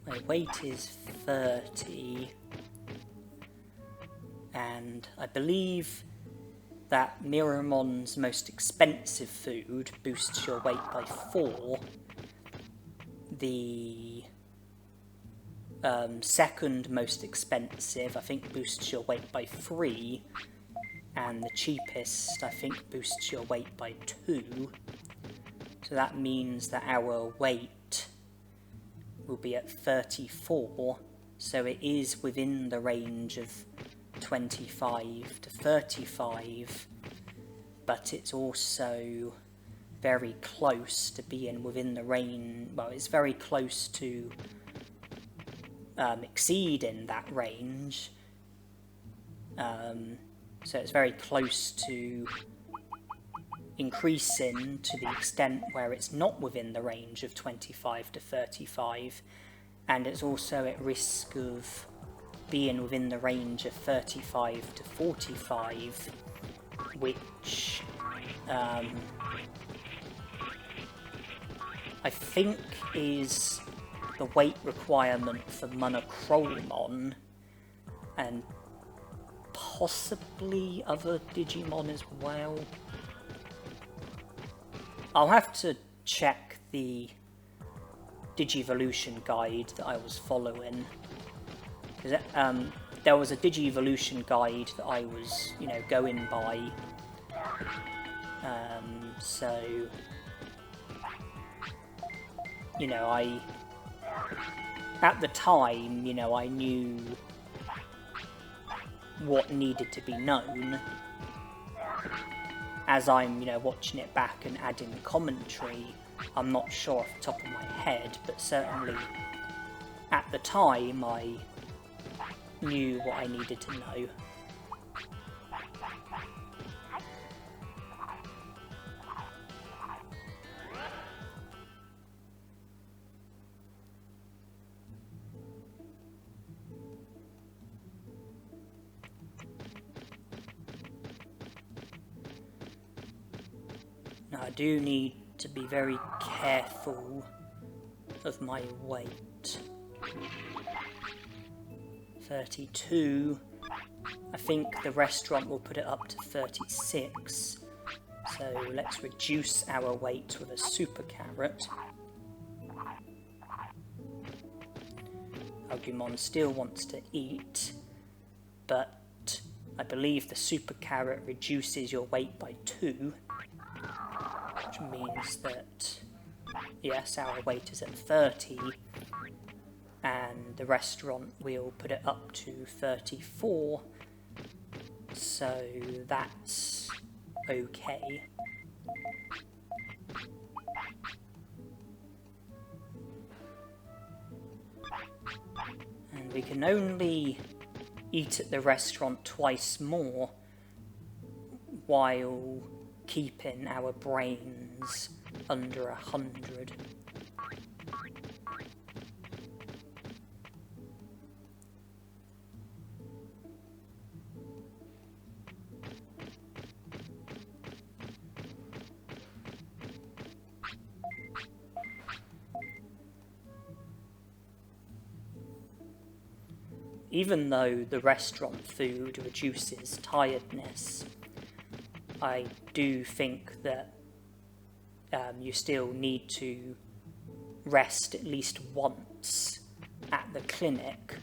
My weight is 30, and I believe that Miramon's most expensive food boosts your weight by 4. The second most expensive, I think, boosts your weight by 3, and the cheapest, I think, boosts your weight by 2. So that means that our weight will be at 34, so it is within the range of 25 to 35, but it's also very close to being within the range. Well, it's very close to exceeding that range, so it's very close to increasing to the extent where it's not within the range of 25 to 35, and it's also at risk of being within the range of 35 to 45, which I think is the weight requirement for Monochromon, and possibly other Digimon as well. I'll have to check the Digivolution guide that I was following. There was a Digivolution guide that I was, going by. So, at the time, I knew what needed to be known. As I'm, watching it back and adding commentary, I'm not sure off the top of my head, but certainly at the time I knew what I needed to know. Now I do need to be very careful of my weight. 32. I think the restaurant will put it up to 36. So let's reduce our weight with a super carrot. Agumon still wants to eat, but I believe the super carrot reduces your weight by 2. Which means that, yes, our weight is at 30, and the restaurant will put it up to 34, so that's okay. And we can only eat at the restaurant twice more while keeping our brains under 100. Even though the restaurant food reduces tiredness, I do think that you still need to rest at least once at the clinic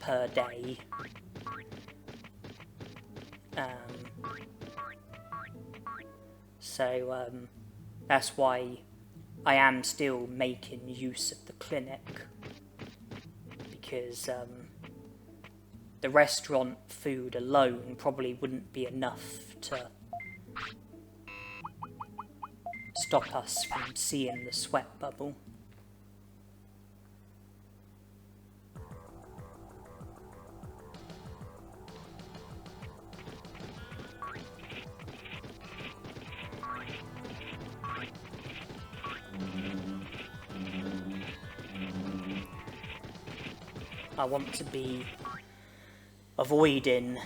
per day. So that's why I am still making use of the clinic, because the restaurant food alone probably wouldn't be enough to stop us from seeing the sweat bubble. I want to be avoiding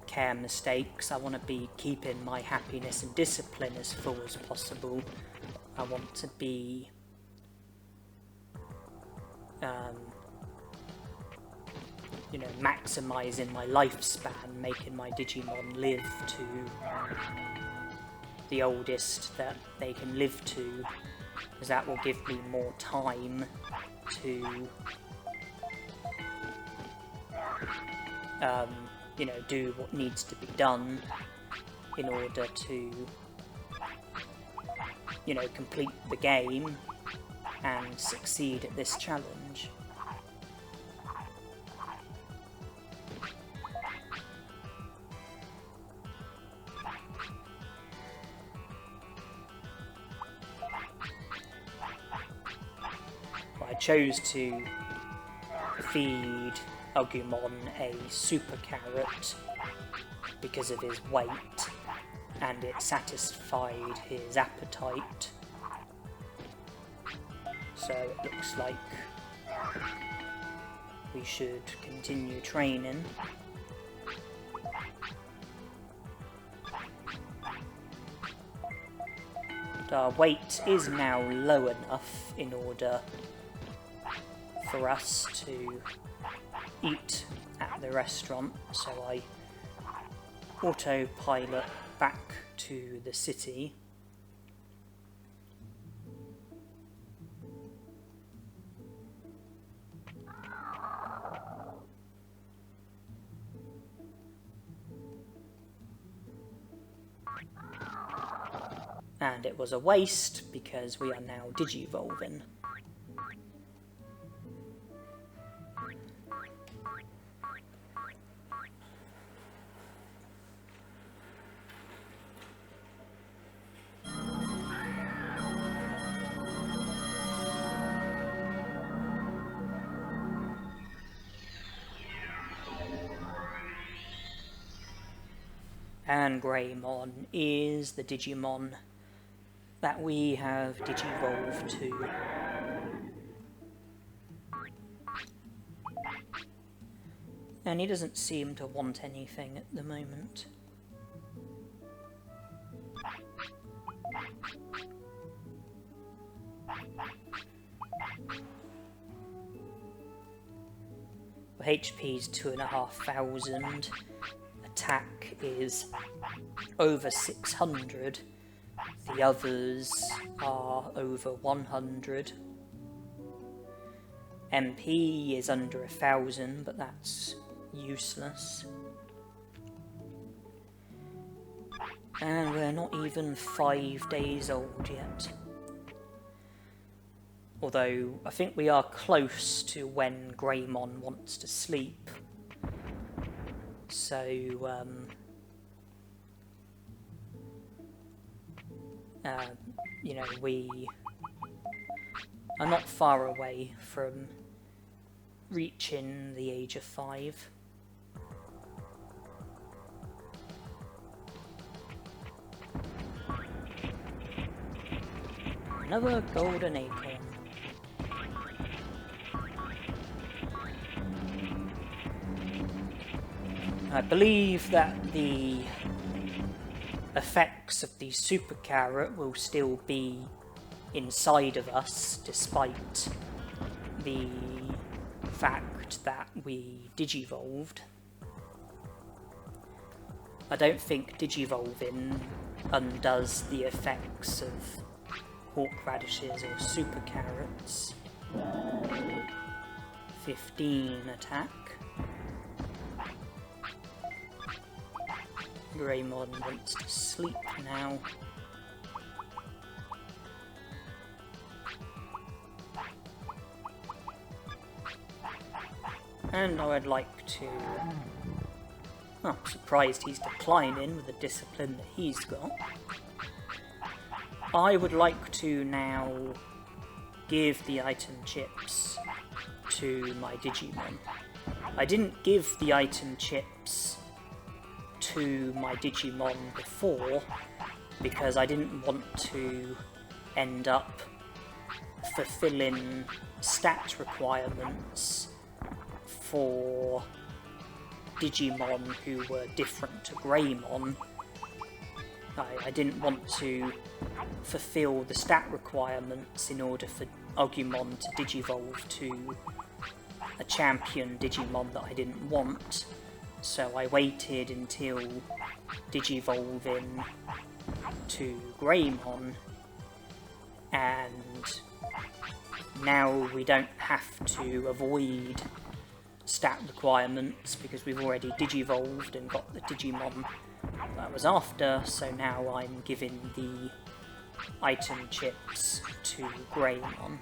care mistakes. I want to be keeping my happiness and discipline as full as possible. I want to be maximizing my lifespan, making my Digimon live to the oldest that they can live to, because that will give me more time to do what needs to be done in order to, complete the game and succeed at this challenge. I chose to feed Agumon a super carrot because of his weight, and it satisfied his appetite. So it looks like we should continue training. But our weight is now low enough in order for us to eat at the restaurant, so I autopilot back to the city. And it was a waste because we are now digivolving. And Greymon is the Digimon that we have digivolved to. And he doesn't seem to want anything at the moment. HP's 2,500. Attack is over 600. The others are over 100. MP is under 1,000, but that's useless. And we're not even 5 days old yet. Although, I think we are close to when Greymon wants to sleep. So, you know, we are not far away from reaching the age of 5. Another golden acorn. I believe that the effects of the super carrot will still be inside of us, despite the fact that we digivolved. I don't think digivolving undoes the effects of hawk radishes or super carrots. 15 attack. Greymon wants to sleep now. And I would like to... Oh, I'm surprised he's declining with the discipline that he's got. I would like to now give the item chips to my Digimon. I didn't give the item chips to my Digimon before because I didn't want to end up fulfilling stat requirements for Digimon who were different to Greymon. I didn't want to fulfill the stat requirements in order for Agumon to digivolve to a champion Digimon that I didn't want. So I waited until digivolving to Greymon, and now we don't have to avoid stat requirements because we've already digivolved and got the Digimon that I was after, so now I'm giving the item chips to Greymon.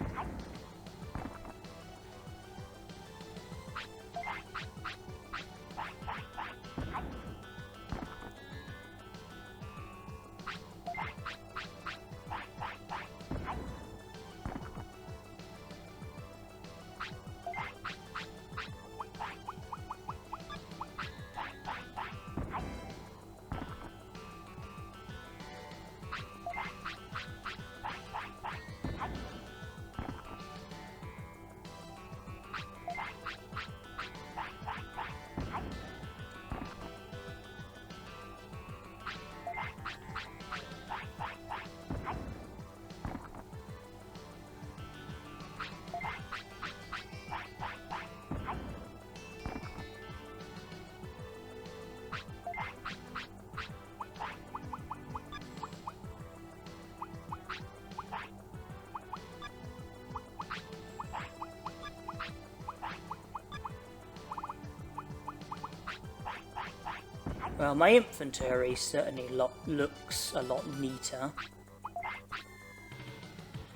Well, my inventory certainly looks a lot neater.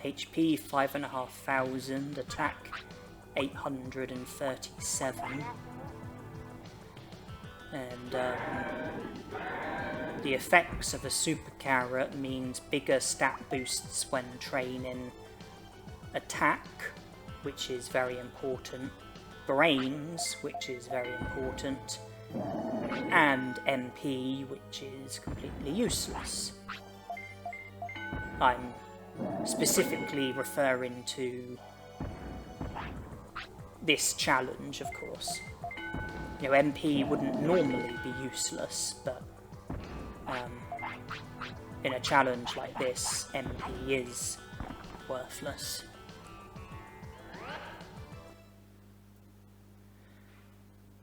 HP 5,500, attack 837. And the effects of a super carrot means bigger stat boosts when training attack, which is very important, brains, which is very important, and MP, which is completely useless. I'm specifically referring to this challenge, of course. You know, MP wouldn't normally be useless, but in a challenge like this, MP is worthless.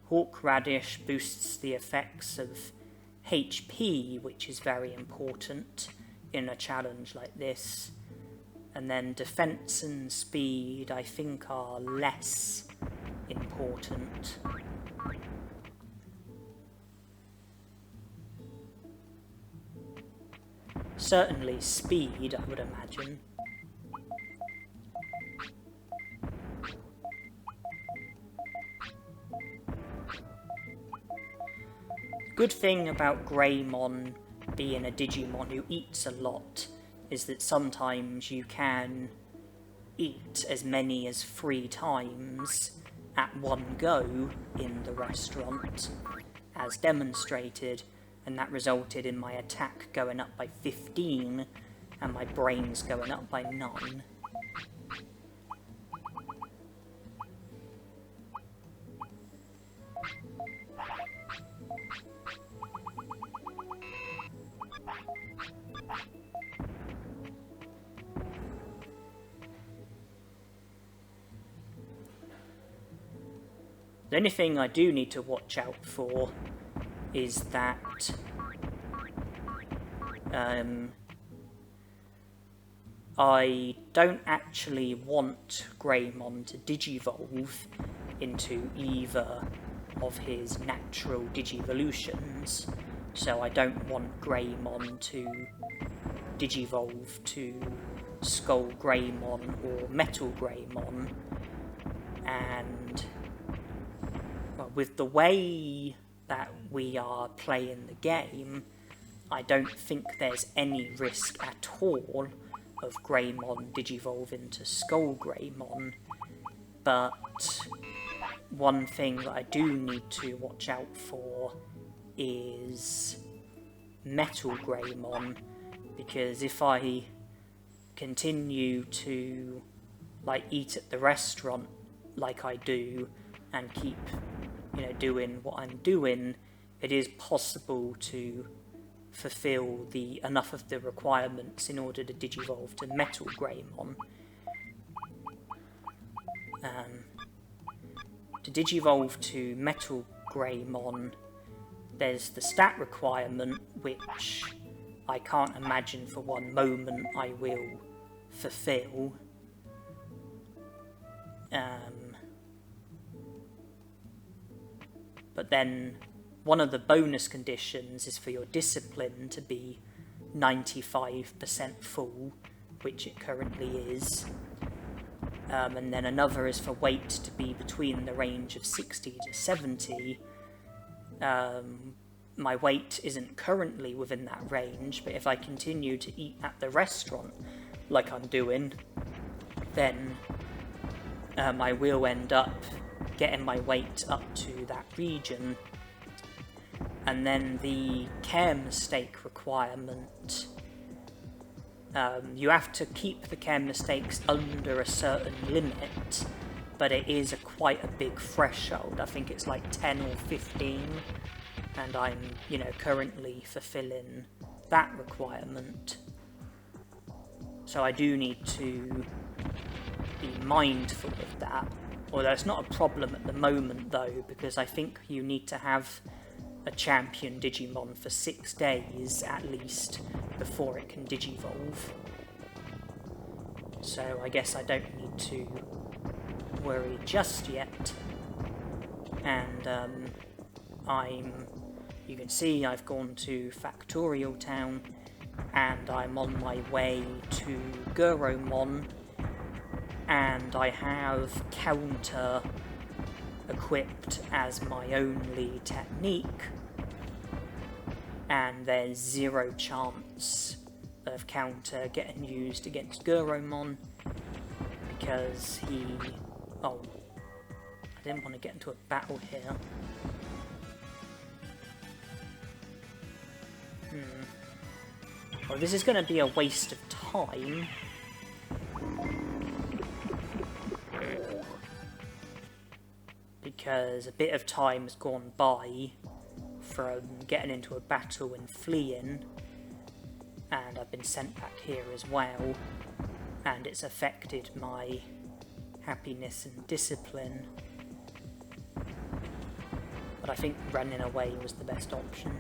Hawkradish boosts the effects of HP, which is very important in a challenge like this. And then defense and speed, I think, are less important. Certainly speed, I would imagine. Good thing about Greymon being a Digimon who eats a lot is that sometimes you can eat as many as 3 times at one go in the restaurant, as demonstrated, and that resulted in my attack going up by 15 and my brains going up by 9. The only thing I do need to watch out for is that I don't actually want Greymon to digivolve into either of his natural digivolutions, so I don't want Greymon to digivolve to Skull Greymon or Metal Greymon, and well, with the way that we are playing the game, I don't think there's any risk at all of Greymon digivolving to Skull Greymon, but one thing that I do need to watch out for is Metal Greymon, because if I continue to eat at the restaurant like I do and keep doing what I'm doing, it is possible to fulfill enough of the requirements in order to digivolve to Metal Greymon. To digivolve to Metal Greymon, there's the stat requirement, which I can't imagine for one moment I will fulfill. But then one of the bonus conditions is for your discipline to be 95% full, which it currently is. And then another is for weight to be between the range of 60 to 70. My weight isn't currently within that range, but if I continue to eat at the restaurant like I'm doing, then I will end up getting my weight up to that region. And then the care mistake requirement, you have to keep the care mistakes under a certain limit, but it is quite a big threshold. I think it's like 10 or 15, and I'm, currently fulfilling that requirement. So I do need to be mindful of that. Although it's not a problem at the moment though, because I think you need to have a champion Digimon for 6 days at least before it can digivolve. So I guess I don't need to worry just yet. And I'm You can see I've gone to Factorial Town, and I'm on my way to Guromon, and I have counter equipped as my only technique, and there's 0 chance of counter getting used against Guromon because he... oh, I didn't want to get into a battle here. Well, this is going to be a waste of time. Because a bit of time has gone by from getting into a battle and fleeing, and I've been sent back here as well, and it's affected my happiness and discipline. But I think running away was the best option.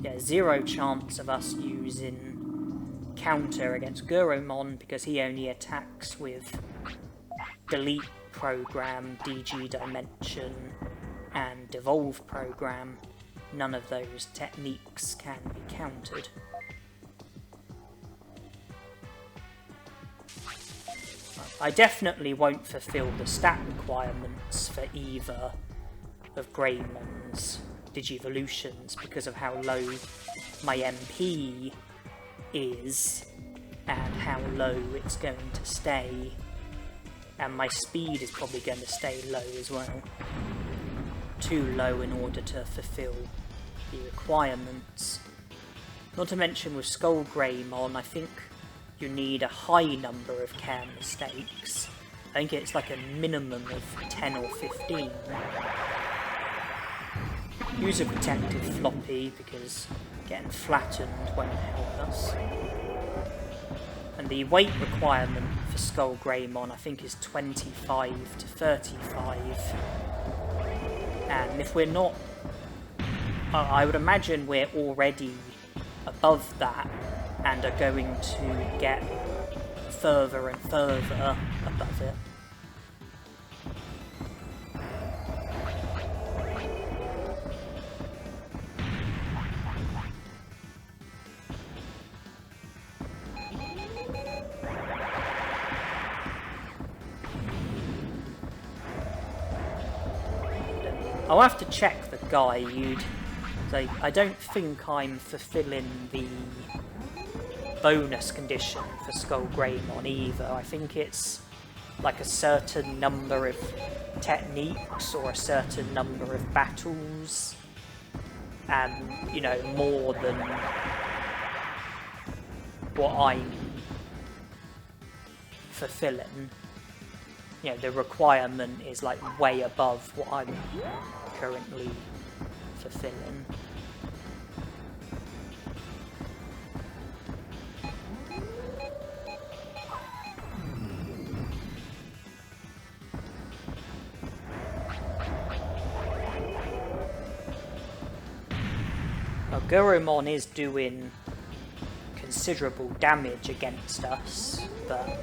Yeah, 0 chance of us using counter against Guromon because he only attacks with delete program, DG dimension, and devolve program. None of those techniques can be countered. I definitely won't fulfill the stat requirements for either of Greymon's Digivolutions because of how low my MP is and how low it's going to stay, and my speed is probably going to stay low as well. Too low in order to fulfill the requirements. Not to mention with Skull Greymon, I think you need a high number of care mistakes. I think it's like a minimum of 10 or 15. Use a protective floppy because getting flattened won't help us. And the weight requirement for Skull Greymon I think is 25 to 35. And if we're not... I would imagine we're already above that and are going to get further and further above it. I'll have to check the guide. I don't think I'm fulfilling the bonus condition for Skull Greymon either. I think it's like a certain number of techniques or a certain number of battles, and, you know, more than what I'm fulfilling. You know, the requirement is like way above what I'm currently fulfilling. Now, Guromon is doing considerable damage against us, but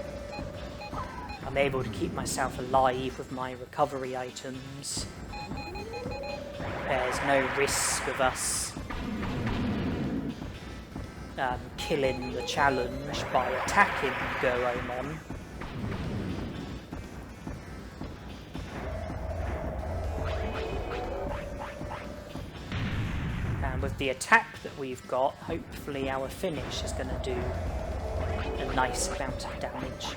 I'm able to keep myself alive with my recovery items. There's no risk of us killing the challenge by attacking Guromon. And with the attack that we've got, hopefully our finish is going to do a nice amount of damage.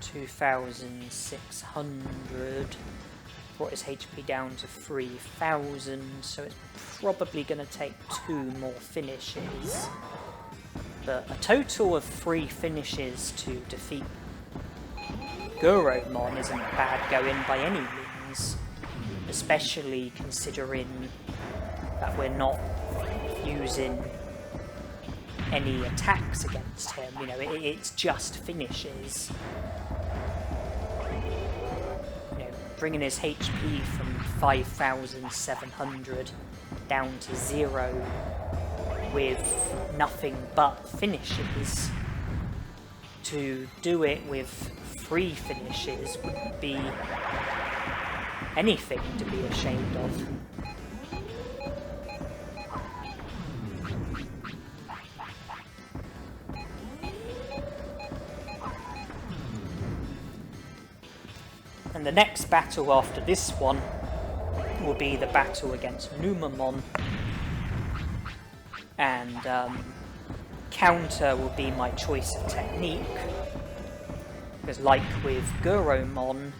$2,600, brought his HP down to 3,000, so it's probably going to take 2 more finishes. But a total of 3 finishes to defeat Guromon isn't bad going by any means, especially considering that we're not using any attacks against him. You know, it's just finishes. You know, bringing his HP from 5,700 down to 0 with nothing but finishes. To do it with 3 finishes wouldn't be anything to be ashamed of. And the next battle after this one will be the battle against Numamon. And counter will be my choice of technique. Because like with Guromon,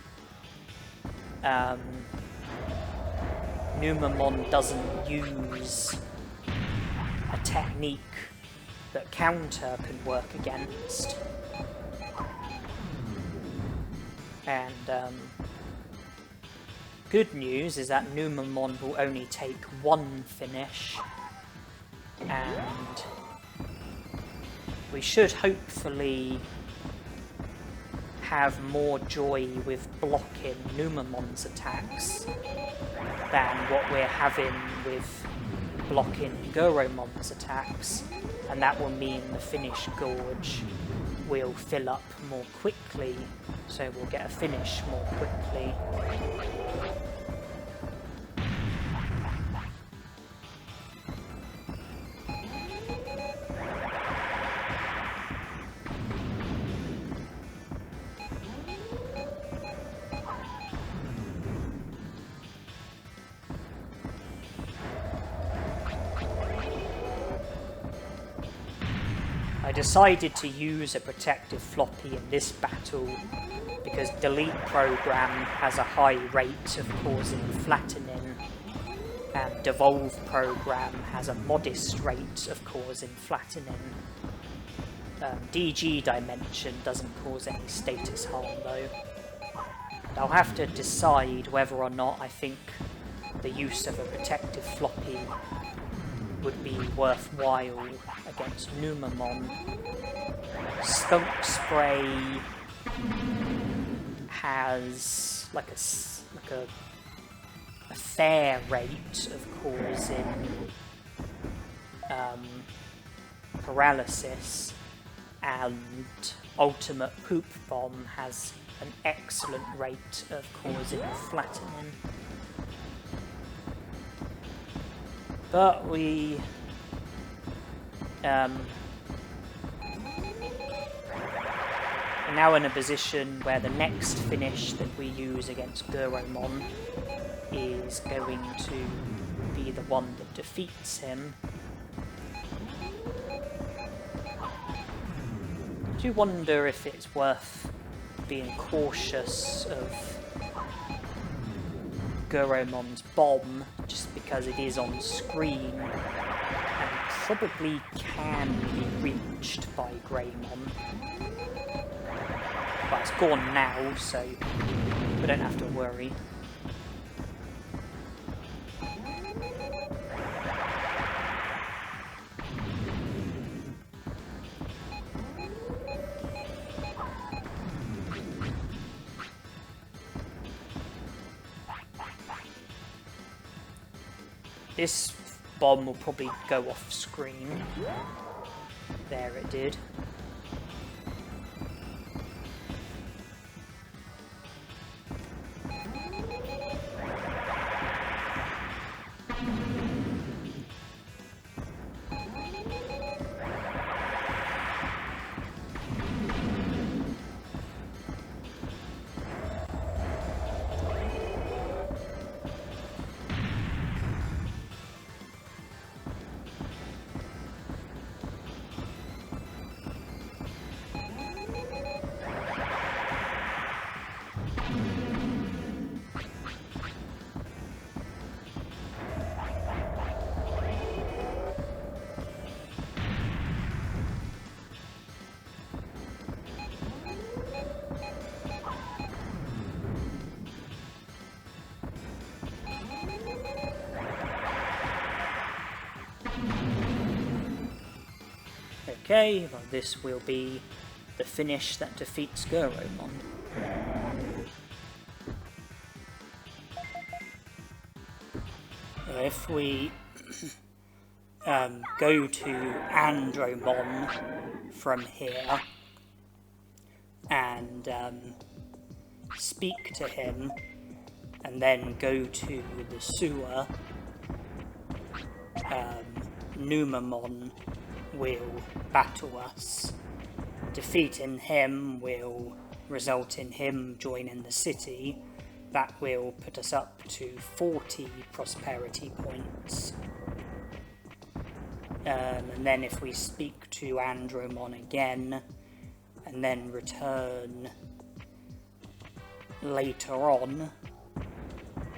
Numamon doesn't use a technique that counter can work against. And good news is that Numamon will only take 1 finish, and we should hopefully have more joy with blocking Numamon's attacks than what we're having with blocking Guromon's attacks, and that will mean the finish gorge will fill up more quickly, so we'll get a finish more quickly. I decided to use a protective floppy in this battle because Delete Program has a high rate of causing flattening, and Devolve Program has a modest rate of causing flattening. DG Dimension doesn't cause any status harm though. And I'll have to decide whether or not I think the use of a protective floppy would be worthwhile against Numamon. Skunk Spray has like a fair rate of causing paralysis, and Ultimate Poop Bomb has an excellent rate of causing flattening. But we are now in a position where the next finish that we use against Guromon is going to be the one that defeats him. I do wonder if it's worth being cautious of Guromon's bomb, just because it is on screen and probably can be reached by Greymon. But it's gone now, so we don't have to worry. This bomb will probably go off screen. There it did. Okay, well this will be the finish that defeats Guromon. If we go to Andromon from here and speak to him, and then go to the sewer, Numamon will battle us. Defeating him will result in him joining the city. That will put us up to 40 prosperity points. And then if we speak to Andromon again, and then return later on,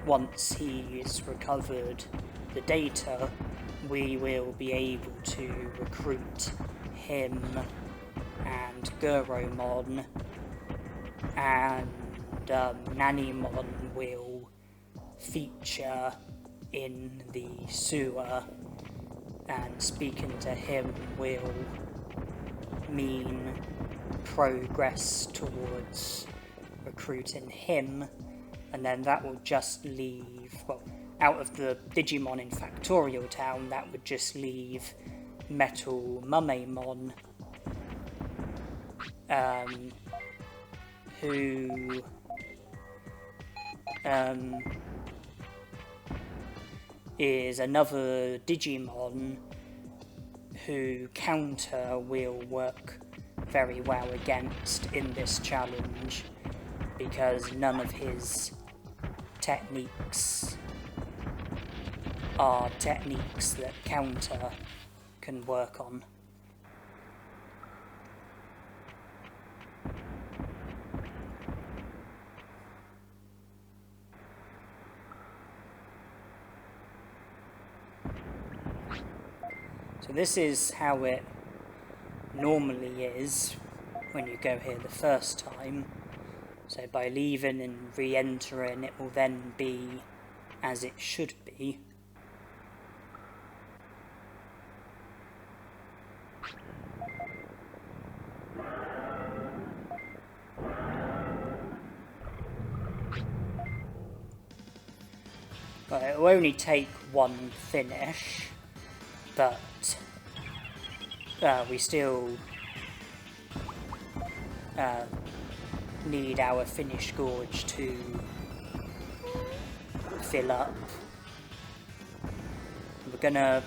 once he's recovered the data, we will be able to recruit him and Guromon, and Nanimon will feature in the sewer, and speaking to him will mean progress towards recruiting him, and then that will just leave, well, out of the Digimon in Factorial Town, that would just leave Metal Mumemon, who is another Digimon who counter will work very well against in this challenge, because none of his techniques are techniques that counter can work on. So this is how it normally is when you go here the first time. So by leaving and re-entering, it will then be as it should be. But it will only take one finish, but we still need our finish gorge to fill up. We're gonna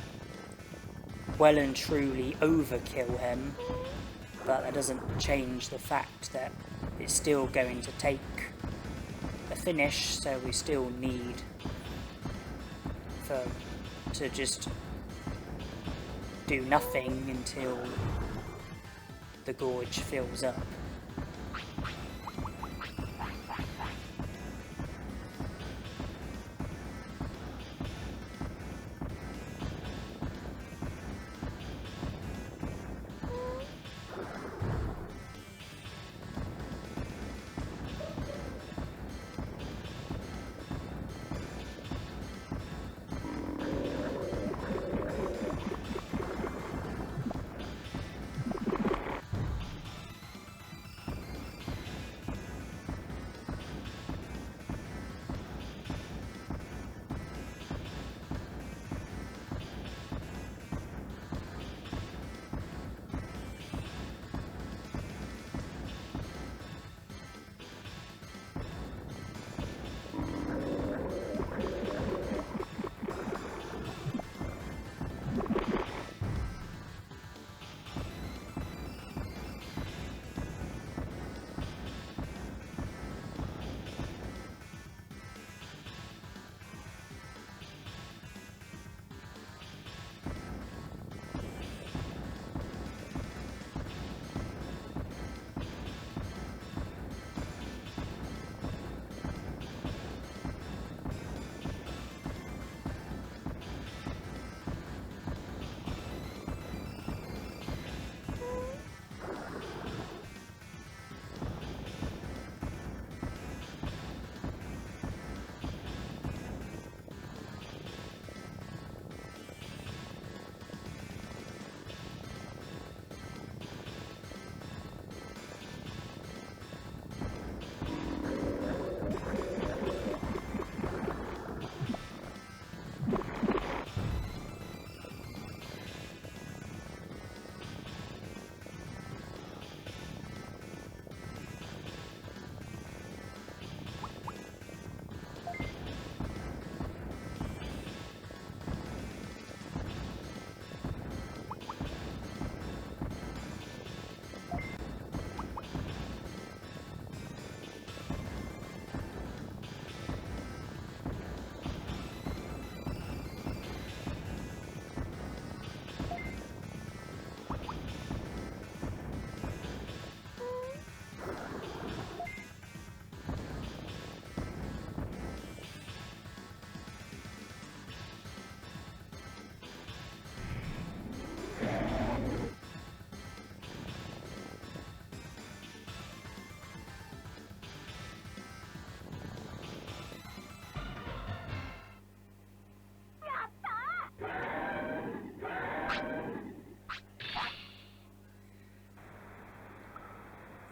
well and truly overkill him, but that doesn't change the fact that it's still going to take a finish, so we still need to just do nothing until the gorge fills up.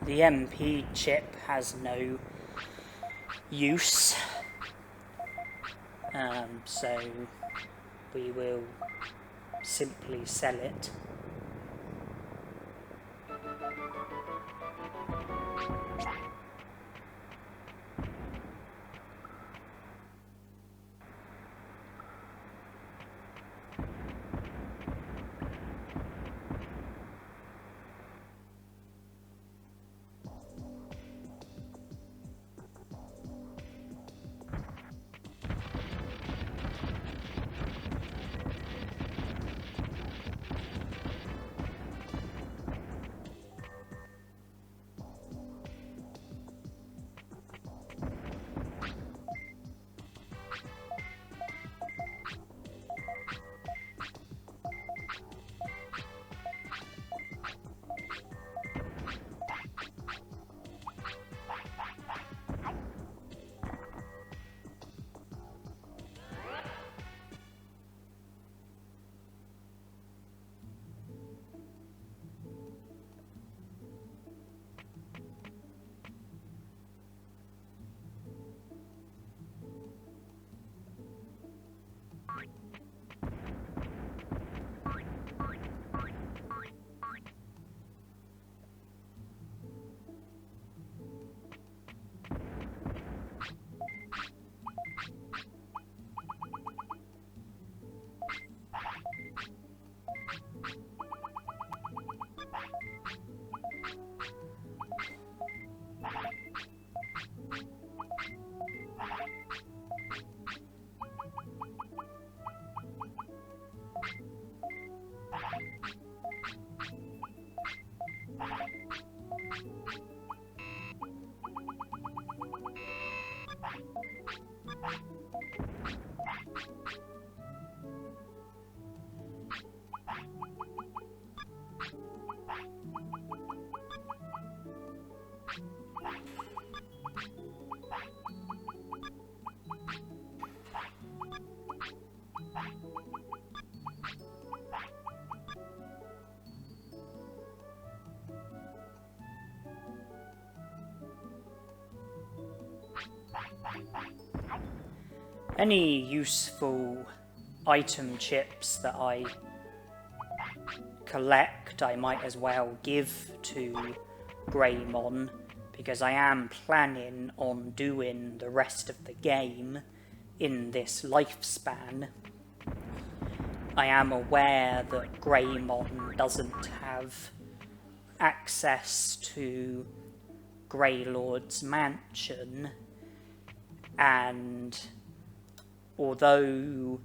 The MP chip has no use, so we will simply sell it. Any useful item chips that I collect, I might as well give to Greymon, because I am planning on doing the rest of the game in this lifespan. I am aware that Greymon doesn't have access to Greylord's mansion, and although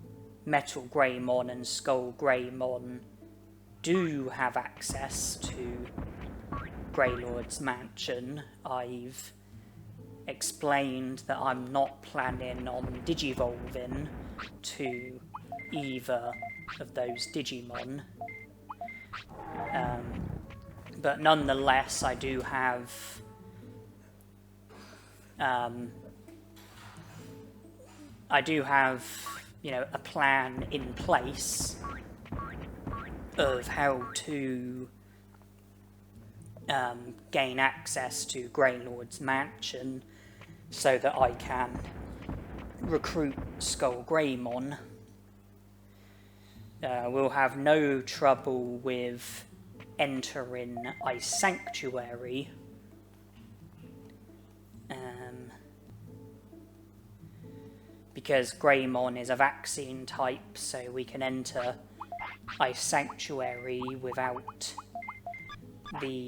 Metal Greymon and Skull Greymon do have access to Greylord's mansion, I've explained that I'm not planning on digivolving to either of those Digimon. But nonetheless, I do have a plan in place of how to gain access to Greylord's mansion so that I can recruit Skull Greymon. We'll have no trouble with entering Ice Sanctuary. Because Greymon is a vaccine type, so we can enter Ice Sanctuary without the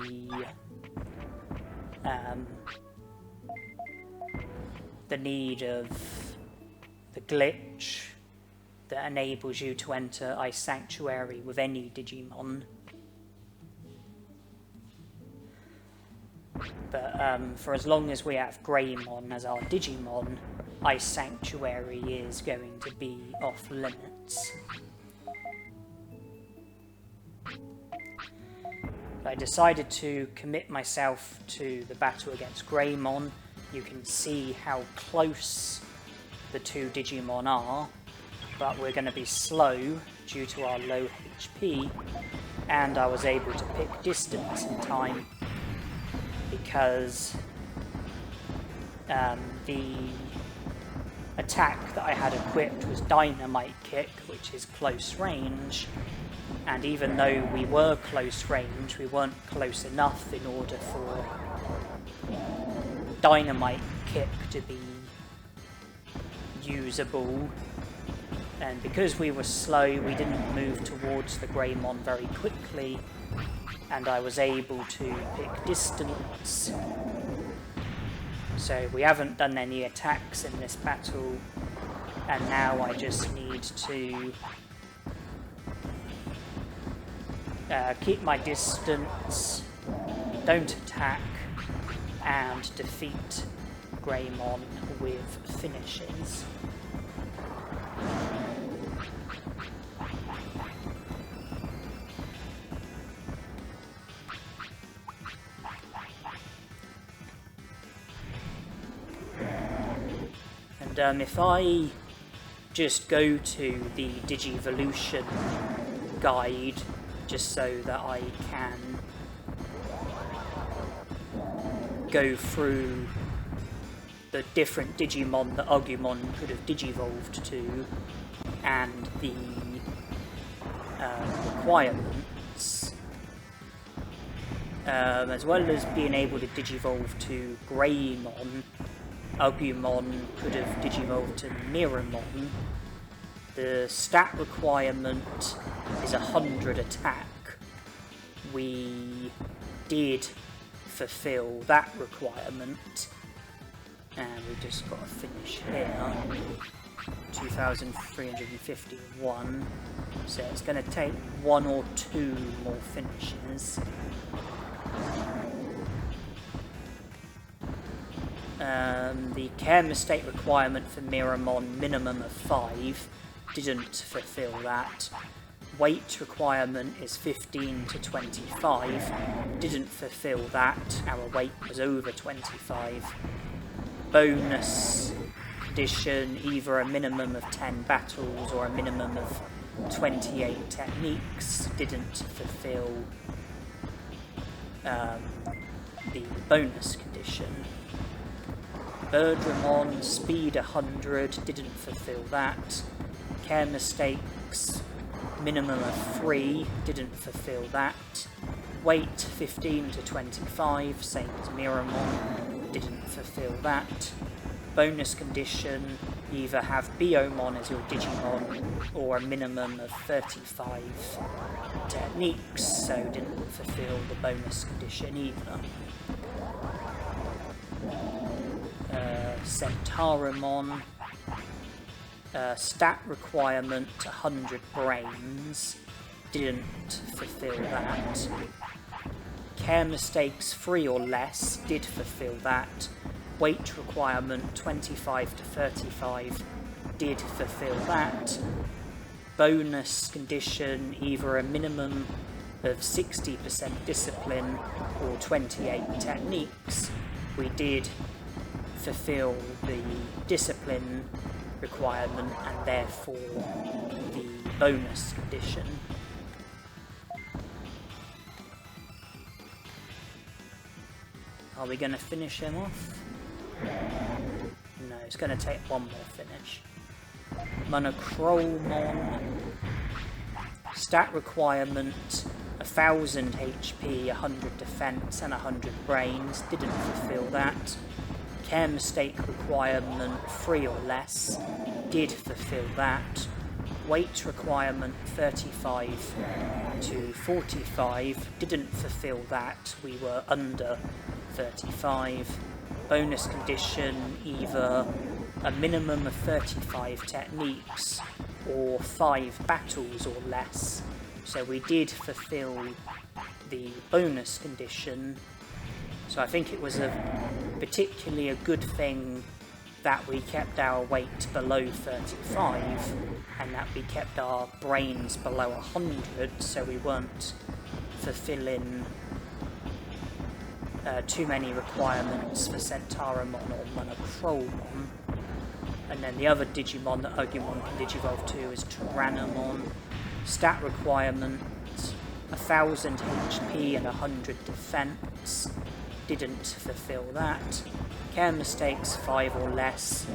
need of the glitch that enables you to enter Ice Sanctuary with any Digimon. But for as long as we have Greymon as our Digimon, Ice Sanctuary is going to be off limits. I decided to commit myself to the battle against Greymon. You can see how close the two Digimon are, but we're going to be slow due to our low HP, and I was able to pick distance in time. because the attack that I had equipped was Dynamite Kick, which is close range, and even though we were close range, we weren't close enough in order for Dynamite Kick to be usable, and because we were slow, we didn't move towards the Greymon very quickly, and I was able to pick distance. So we haven't done any attacks in this battle, and now I just need to keep my distance, don't attack, and defeat Greymon with finishes. And if I just go to the Digivolution guide, just so that I can go through the different Digimon that Agumon could have digivolved to, and the requirements, as well as being able to digivolve to Greymon, Agumon could have digivolved to Miramon. The stat requirement is 100 attack. We did fulfill that requirement, and we just got to finish here. 2,351, so it's going to take 1 or 2 more finishes. The care mistake requirement for Miramon, minimum of 5, didn't fulfill that. Weight requirement is 15 to 25, didn't fulfill that, our weight was over 25. Bonus condition, either a minimum of 10 battles or a minimum of 28 techniques, didn't fulfill the bonus condition. Birdramon, speed 100, didn't fulfill that. Care mistakes, minimum of 3, didn't fulfill that. Weight 15 to 25, same as Miramon, didn't fulfill that. Bonus condition, either have Biomon as your Digimon or a minimum of 35 techniques, so didn't fulfill the bonus condition either. Centauramon, stat requirement 100 brains, didn't fulfill that. Care mistakes 3 or less, did fulfill that. Weight requirement 25 to 35, did fulfill that. Bonus condition, either a minimum of 60% discipline or 28 techniques. We did fulfill the discipline requirement and therefore the bonus condition. Are we going to finish him off? No, it's going to take 1 more finish. Monochromon, stat requirement 1000 HP, 100 defense and 100 brains, didn't fulfill that. Care mistake requirement 3 or less, did fulfill that. Weight requirement 35 to 45, didn't fulfill that, we were under 35. Bonus condition, either a minimum of 35 techniques or 5 battles or less, so we did fulfill the bonus condition. So I think it was particularly a good thing that we kept our weight below 35 and that we kept our brains below 100, so we weren't fulfilling too many requirements for Centauramon or Monochromon. And then the other Digimon that Agumon can digivolve to is Tyrannomon. Stat requirement 1000 HP and 100 defense. didn't fulfill that. Care mistakes 5 or less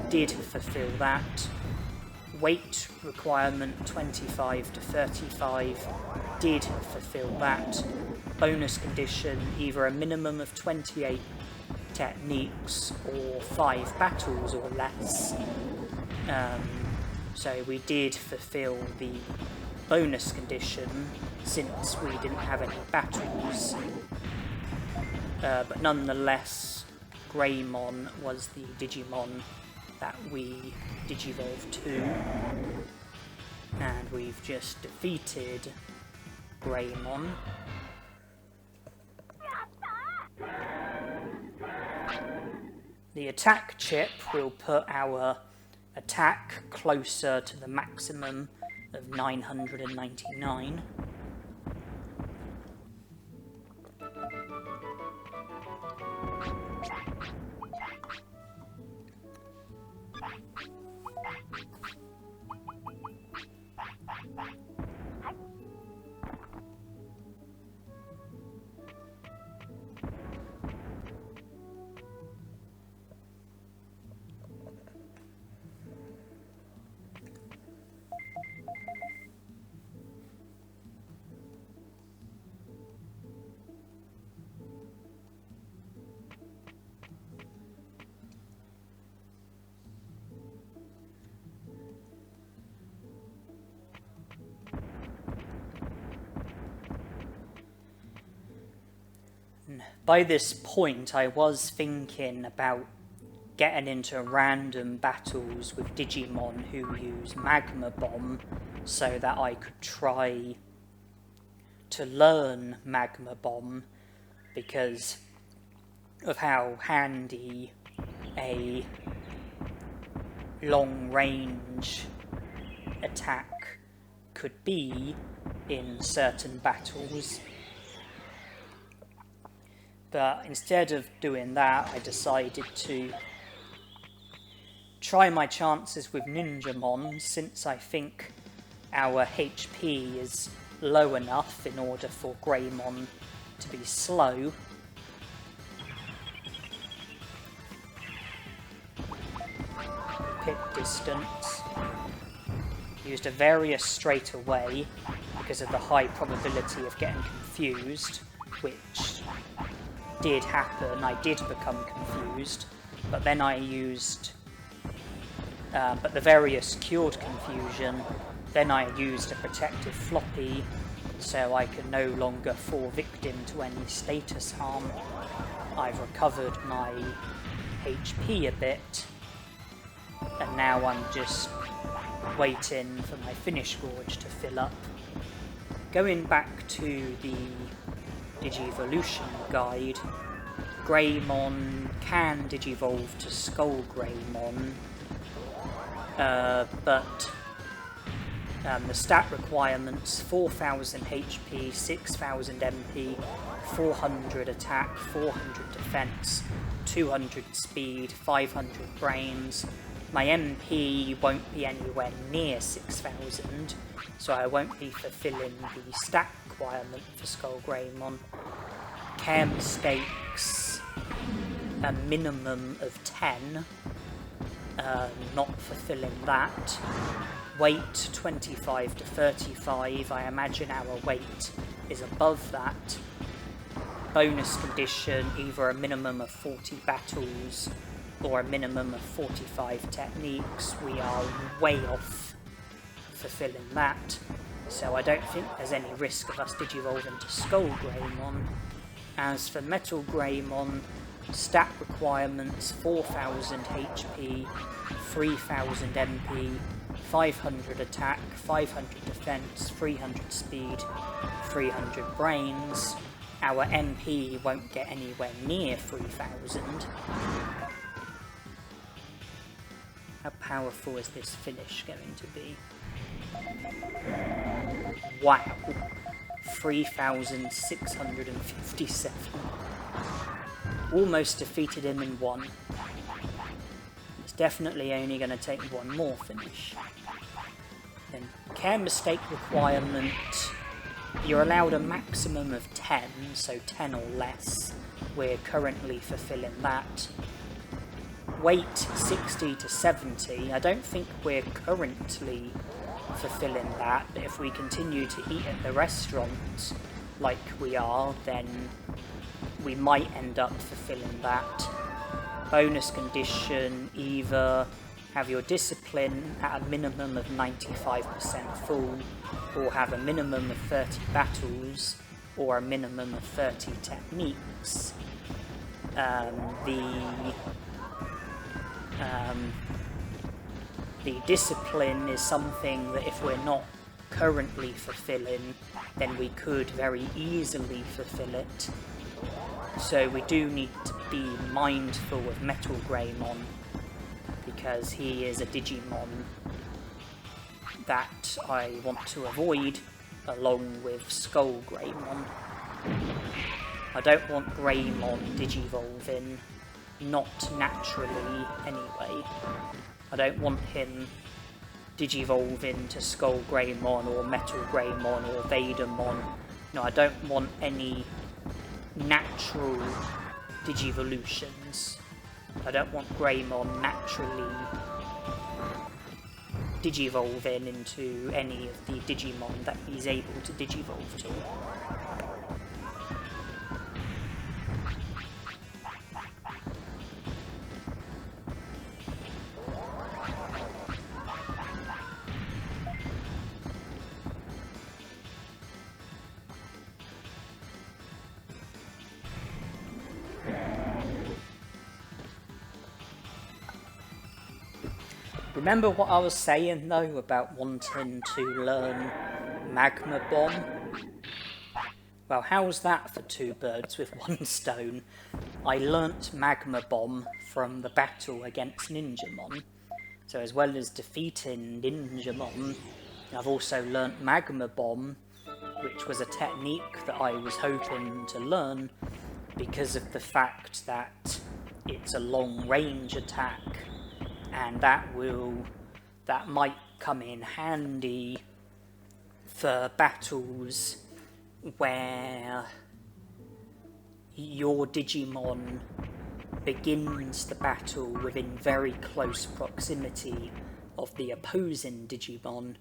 did fulfill that. Weight requirement 25 to 35 did fulfill that. Bonus condition either a minimum of 28 techniques or 5 battles or less. So we did fulfill the bonus condition since we didn't have any battles. But nonetheless, Greymon was the Digimon that we digivolved to, and we've just defeated Greymon. The attack chip will put our attack closer to the maximum of 999. By this point, I was thinking about getting into random battles with Digimon who use Magma Bomb so that I could try to learn Magma Bomb because of how handy a long-range attack could be in certain battles. But instead of doing that, I decided to try my chances with Ninjamon, since I think our HP is low enough in order for Greymon to be slow. Pit distance. Used a Various straight away because of the high probability of getting confused, which did happen. I did become confused, but then I used but the Various cured confusion. Then I used a protective floppy so I could no longer fall victim to any status harm. I've recovered my HP a bit, and now I'm just waiting for my finish gauge to fill up. Going back to the Digivolution guide, Greymon can digivolve to Skull Greymon, but the stat requirements: 4000 HP, 6000 MP, 400 attack, 400 defense, 200 speed, 500 brains. My MP won't be anywhere near 6000, so I won't be fulfilling the stat requirement for Skull Greymon. Care mistakes, a minimum of 10, not fulfilling that. Weight 25 to 35, I imagine our weight is above that. Bonus condition, either a minimum of 40 battles or a minimum of 45 techniques. We are way off fulfilling that, so I don't think there's any risk of us digivolving to Skull Greymon. As for Metal Greymon, stat requirements: 4000 HP, 3000 MP, 500 attack, 500 defense, 300 speed, 300 brains. Our MP won't get anywhere near 3000. How powerful is this finish going to be? Wow! 3657. Almost defeated him in one. It's definitely only going to take one more finish. Then care mistake requirement You're allowed a maximum of 10, so 10 or less. We're currently fulfilling that. Weight 60 to 70. I don't think we're currently fulfilling that, but if we continue to eat at the restaurant like we are, then we might end up fulfilling that. Bonus condition, either have your discipline at a minimum of 95% full, or have a minimum of 30 battles, or a minimum of 30 techniques. The discipline is something that if we're not currently fulfilling, then we could very easily fulfill it. So we do need to be mindful of Metal Greymon, because he is a Digimon that I want to avoid, along with Skull Greymon. I don't want Greymon digivolving, not naturally anyway. I don't want him digivolving to Skull Greymon or Metal Greymon or Vadermon. No, I don't want any natural digivolutions. I don't want Greymon naturally digivolving into any of the Digimon that he's able to digivolve to. Remember what I was saying though about wanting to learn Magma Bomb? Well, how's that for two birds with one stone? I learnt Magma Bomb from the battle against Ninjamon. So as well as defeating Ninjamon, I've also learnt Magma Bomb, which was a technique that I was hoping to learn because of the fact that it's a long range attack, and that might come in handy for battles where your Digimon begins the battle within very close proximity of the opposing Digimon.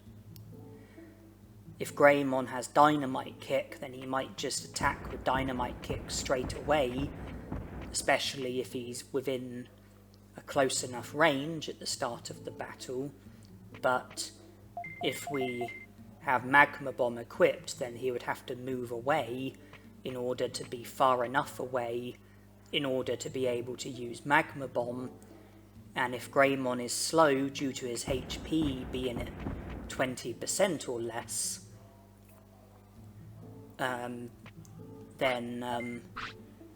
If Greymon has Dynamite Kick, then he might just attack with Dynamite Kick straight away, especially if he's within a close enough range at the start of the battle. But if we have Magma Bomb equipped, then he would have to move away in order to be far enough away in order to be able to use Magma Bomb. And if Greymon is slow due to his HP being at 20% or less, then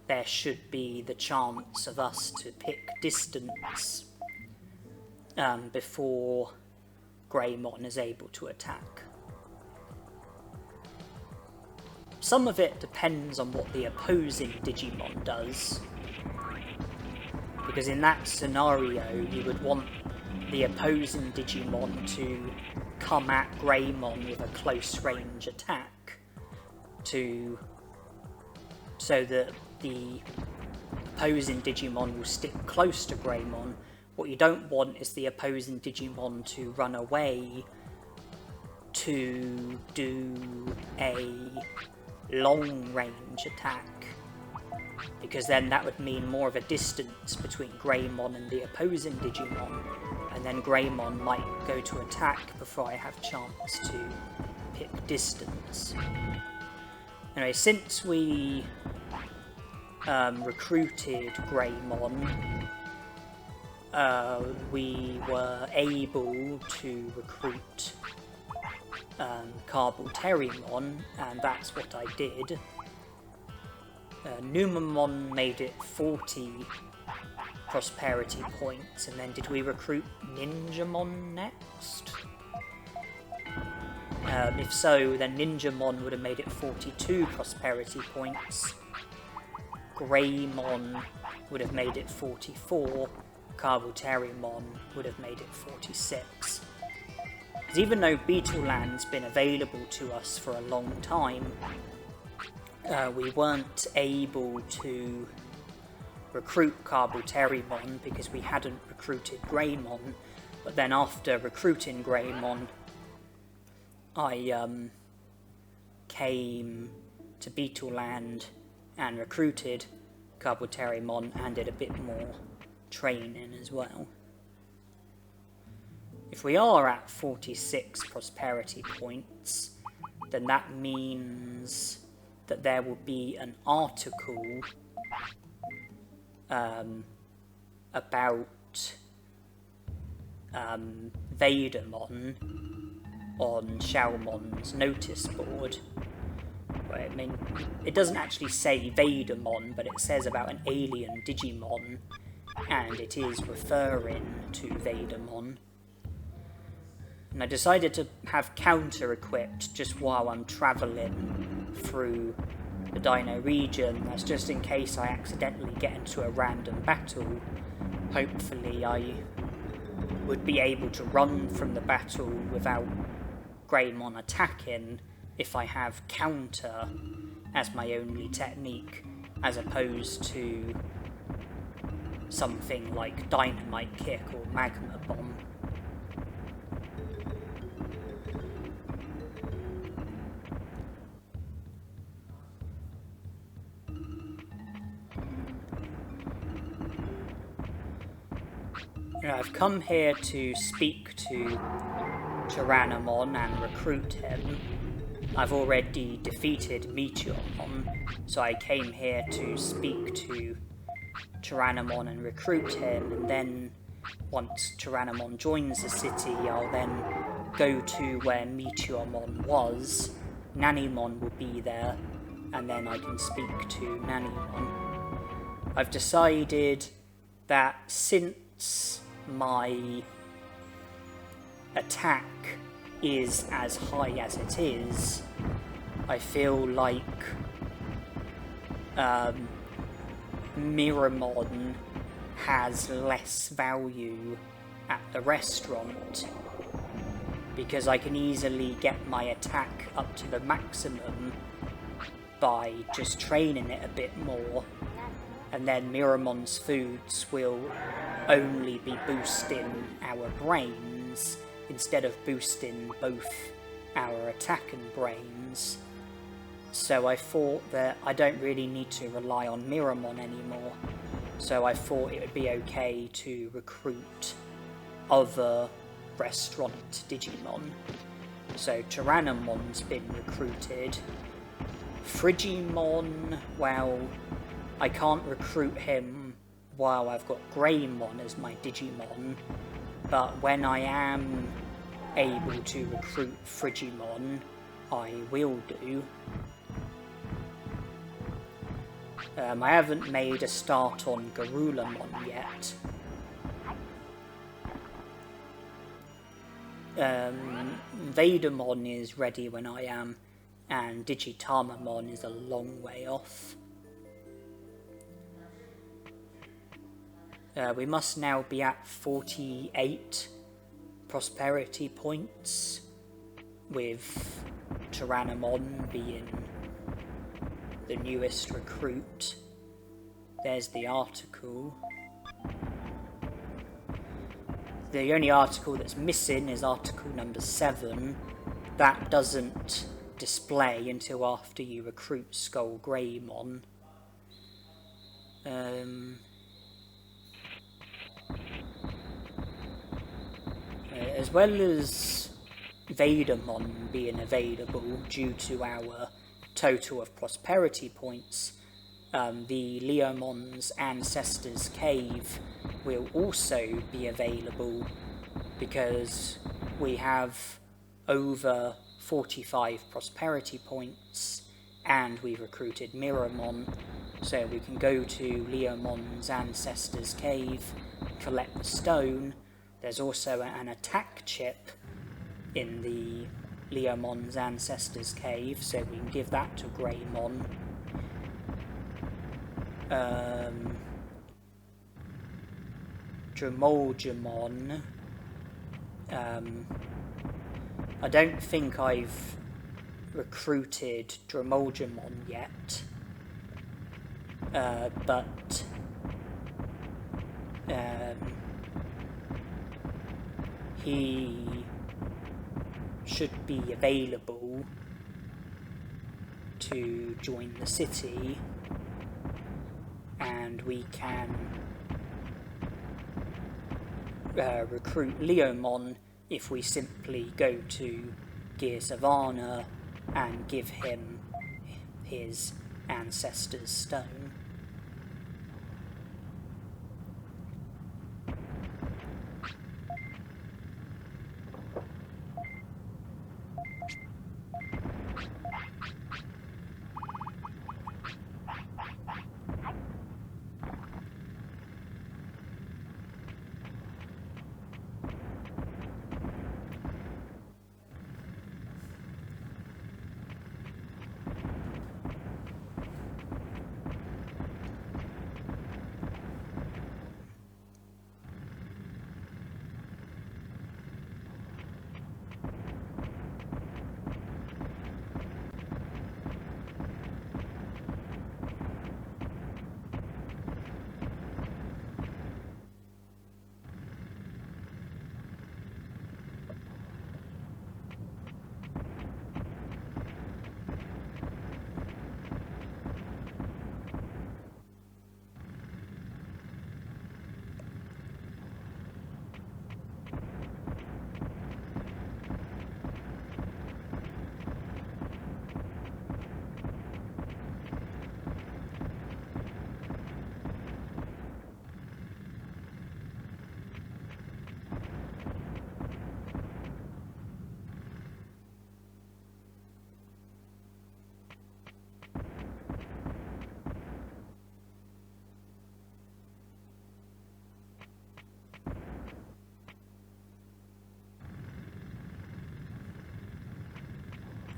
there should be the chance of us to pick distance before Greymon is able to attack. Some of it depends on what the opposing Digimon does, because in that scenario you would want the opposing Digimon to come at Greymon with a close range attack so that the opposing Digimon will stick close to Greymon. What you don't want is the opposing Digimon to run away to do a long range attack, because then that would mean more of a distance between Greymon and the opposing Digimon, and then Greymon might go to attack before I have chance to pick distance. Anyway, since we recruited Greymon, we were able to recruit Carbalterimon, and that's what I did. Numamon made it 40 prosperity points, and then did we recruit Ninjamon next? If so, then Ninjamon would have made it 42 prosperity points. Greymon would have made it 44. Carbalterimon would have made it 46. Because even though Beetle Land's been available to us for a long time, we weren't able to recruit Carbuterimon because we hadn't recruited Greymon. But then after recruiting Greymon, I came to Beetle Land and recruited Carbuterimon and did a bit more training as well. If we are at 46 prosperity points, then that means that there will be an article about Vadermon on Shalmon's notice board. I mean, it doesn't actually say Vadermon, but it says about an alien Digimon, and it is referring to Vadermon. And I decided to have counter-equipped just while I'm travelling through the Dino region. That's just in case I accidentally get into a random battle. Hopefully I would be able to run from the battle without Greymon attacking if I have counter as my only technique, as opposed to something like Dynamite Kick or Magma Bomb. I've come here to speak to Tyrannomon and recruit him. I've already defeated Meteormon, so I came here to speak to Tyrannomon and recruit him, and then once Tyrannomon joins the city, I'll then go to where Meteormon was. Nannymon will be there, and then I can speak to Nannymon. I've decided that since my attack is as high as it is, I feel like Miramon has less value at the restaurant, because I can easily get my attack up to the maximum by just training it a bit more, and then Miramon's foods will only be boosting our brains instead of boosting both our attack and brains. So I thought that I don't really need to rely on Miramon anymore, so I thought it would be okay to recruit other restaurant Digimon. So Tyrannomon's been recruited. Frigimon, well, I can't recruit him while I've got Greymon as my Digimon, but when I am able to recruit Frigimon, I will do. I haven't made a start on Garulamon yet. Vadermon is ready when I am, and Digitamamon is a long way off. We must now be at 48 prosperity points, with Tyrannomon being the newest recruit. There's the article. The only article that's missing is article number 7. That doesn't display until after you recruit Skull Greymon. As well as Vadermon being available due to our total of prosperity points, the Leomon's Ancestors Cave will also be available because we have over 45 prosperity points and we've recruited Miramon, so we can go to Leomon's Ancestors Cave, collect the stone. There's also an attack chip in the Leomon's Ancestors Cave, so we can give that to Greymon. Dramoljamon I don't think I've recruited Dramoljamon yet, but he should be available to join the city, and we can recruit Leomon if we simply go to Gear Savannah and give him his ancestor's stone.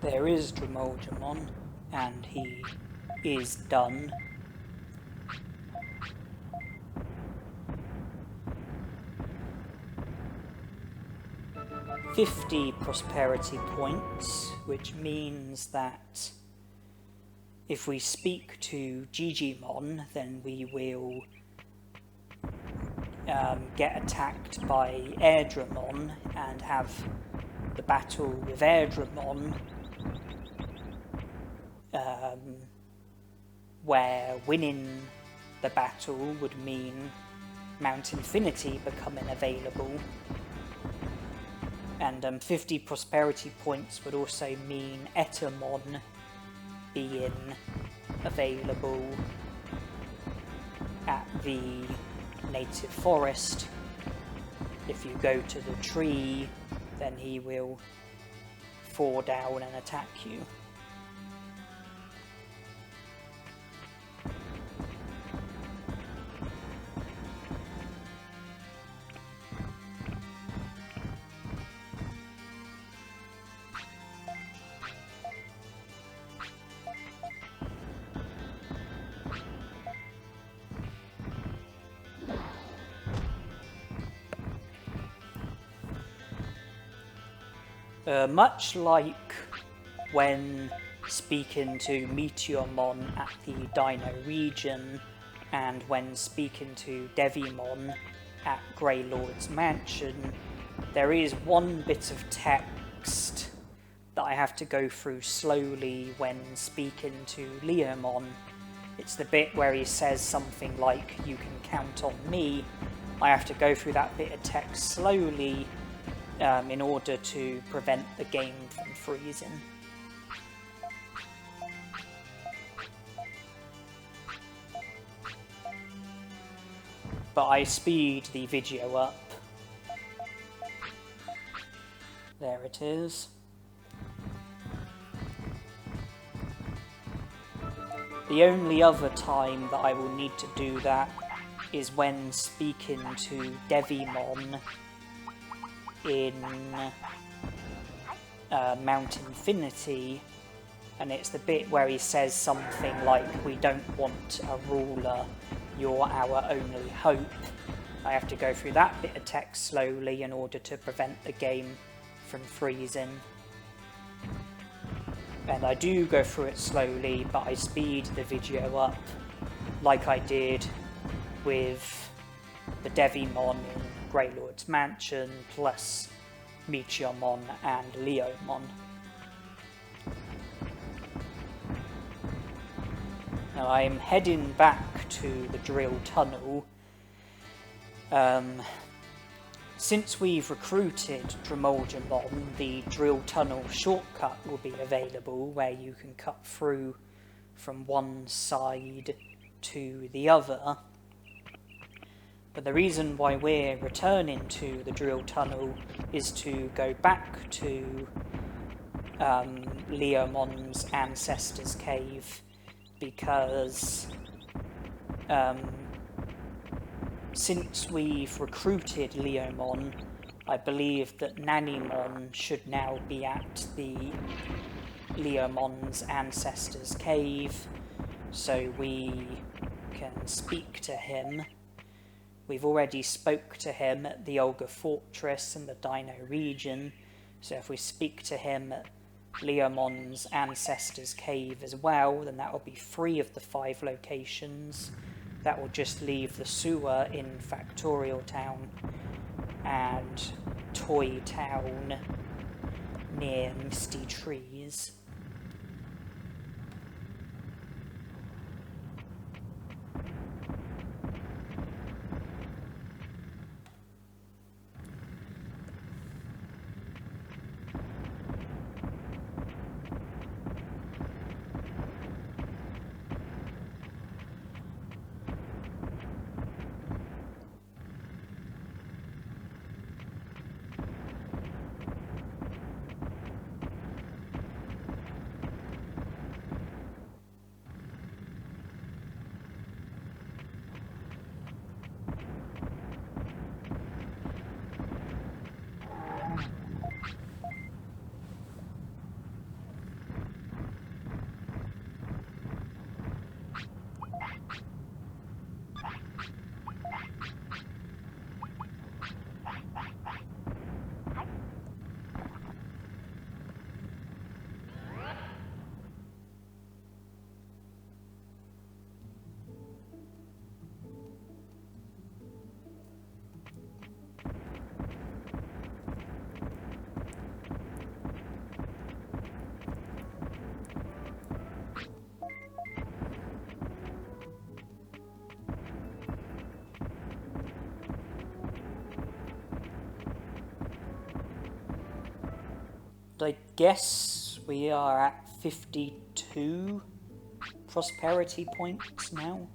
There is Dramoljamon, and he is done. $50 prosperity points, which means that if we speak to Digimon, then we will get attacked by Airdramon and have the battle with Airdramon, where winning the battle would mean Mount Infinity becoming available, and 50 prosperity points would also mean Etamon being available at the native forest. If you go to the tree, then he will fall down and attack you. Much like when speaking to Meteormon at the Dino region, and when speaking to Devimon at Greylord's mansion, there is one bit of text that I have to go through slowly when speaking to Leomon. It's the bit where he says something like, "You can count on me." I have to go through that bit of text slowly in order to prevent the game from freezing. But I speed the video up. There it is. The only other time that I will need to do that is when speaking to Devimon in Mount Infinity, and it's the bit where he says something like, "We don't want a ruler, you're our only hope." I have to go through that bit of text slowly in order to prevent the game from freezing. And I do go through it slowly, but I speed the video up like I did with the Devimon in Greylord's Mansion, plus Meteormon and Leomon. Now I'm heading back to the drill tunnel. Since we've recruited Dremoljamon, the drill tunnel shortcut will be available where you can cut through from one side to the other. But the reason why we're returning to the drill tunnel is to go back to Leomon's ancestor's cave, because since we've recruited Leomon, I believe that Nanimon should now be at the Leomon's ancestor's cave, so we can speak to him. We've already spoke to him at the Olga Fortress in the Dino region, so if we speak to him at Leomon's ancestor's cave as well, then that will be 3 of the 5 locations. That will just leave the sewer in Factorial Town and Toy Town near Misty Trees. I guess we are at 52 prosperity points now.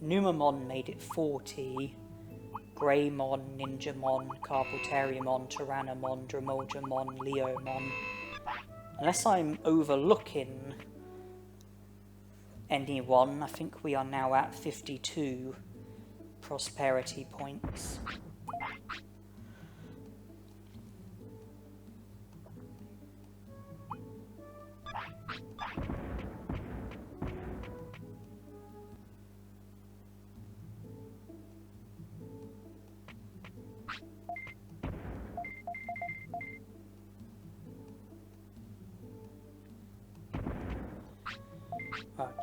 Numamon made it 40, Greymon, Ninjamon, Carpelteriumon, Tyrannomon, Dremoljamon, Leomon. Unless I'm overlooking anyone, I think we are now at 52 prosperity points.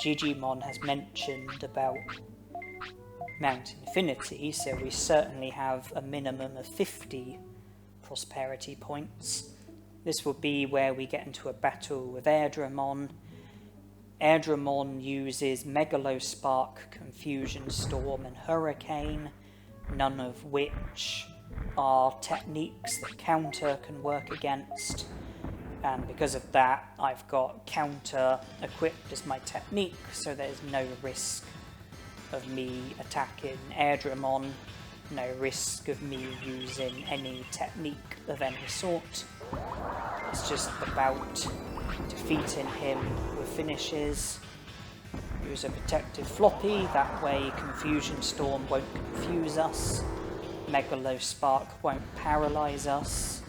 Digimon has mentioned about Mount Infinity, so we certainly have a minimum of 50 prosperity points. This will be where we get into a battle with Airdramon. Airdramon uses Megalospark, Confusion Storm and Hurricane, none of which are techniques that Counter can work against. And because of that, I've got Counter equipped as my technique, so there's no risk of me attacking Airdramon, no risk of me using any technique of any sort. It's just about defeating him with finishes. Use a protective floppy, that way Confusion Storm won't confuse us, Megalospark won't paralyze us.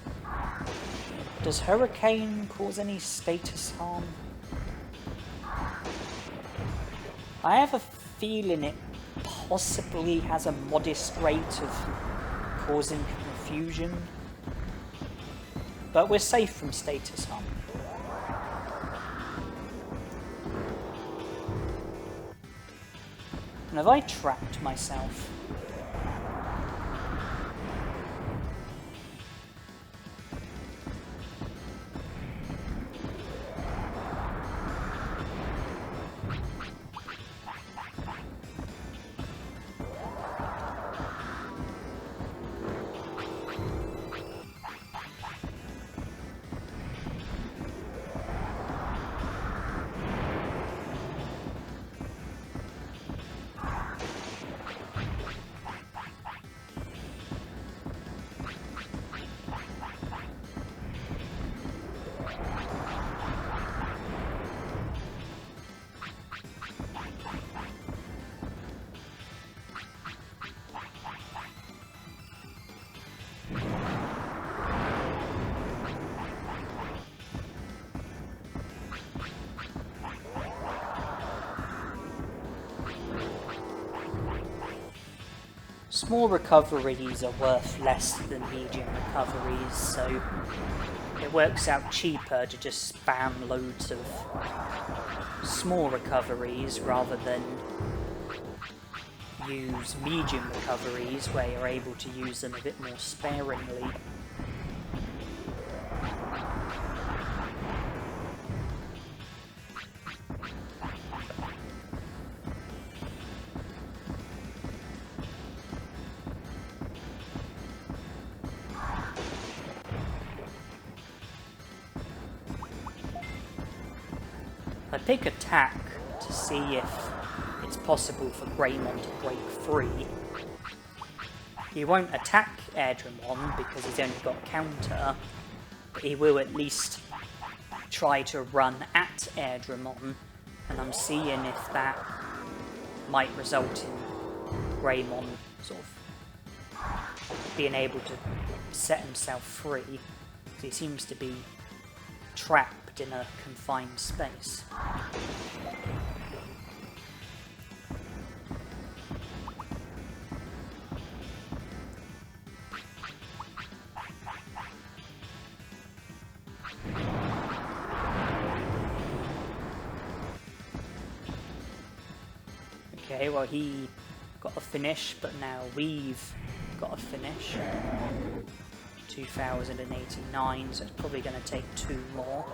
Does Hurricane cause any status harm? I have a feeling it possibly has a modest rate of causing confusion. But we're safe from status harm. And have I trapped myself? Small recoveries are worth less than medium recoveries, so it works out cheaper to just spam loads of small recoveries rather than use medium recoveries where you're able to use them a bit more sparingly. I pick attack to see if it's possible for Greymon to break free. He won't attack Airdramon because he's only got counter, but he will at least try to run at Airdramon, and I'm seeing if that might result in Greymon sort of being able to set himself free, because he seems to be trapped in a confined space. Okay, well he got a finish, but now we've got a finish. 2089, so it's probably going to take 2 more.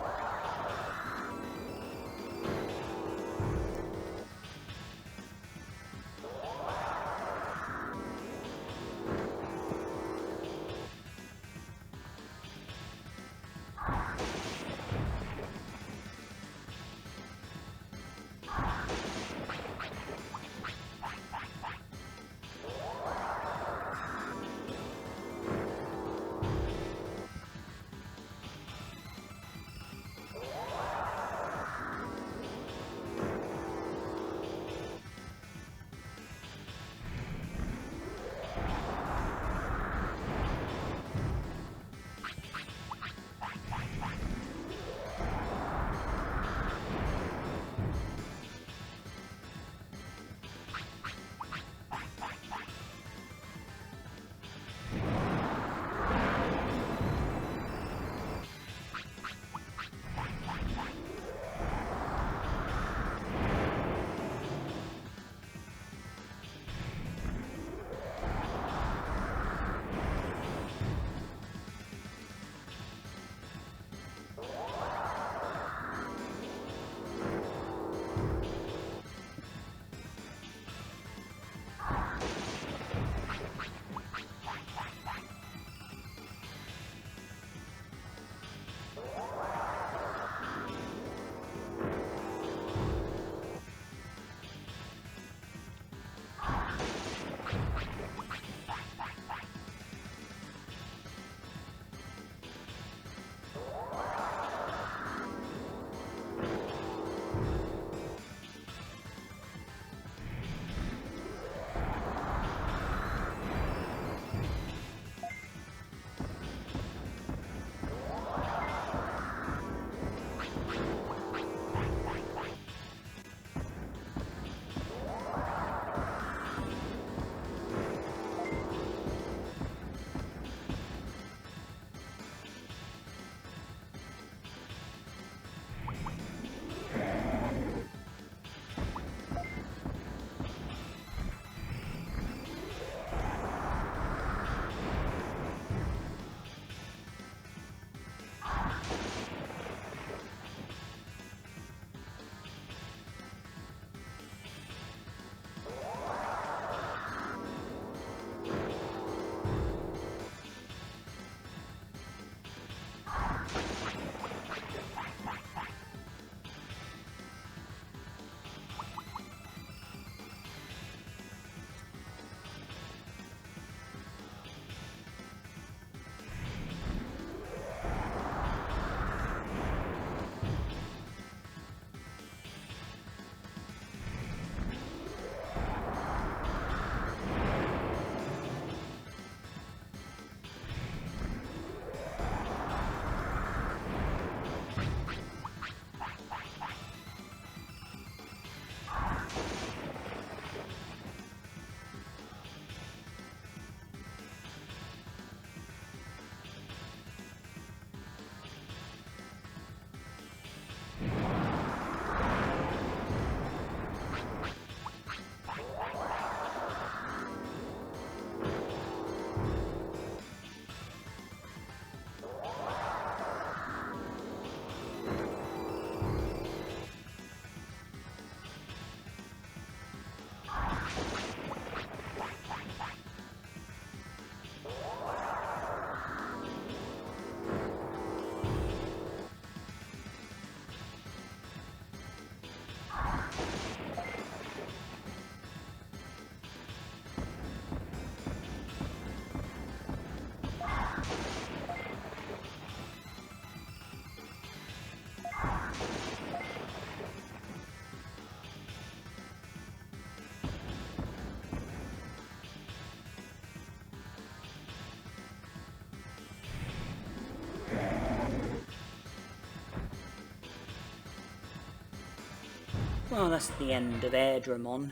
Well, that's the end of Airdramon.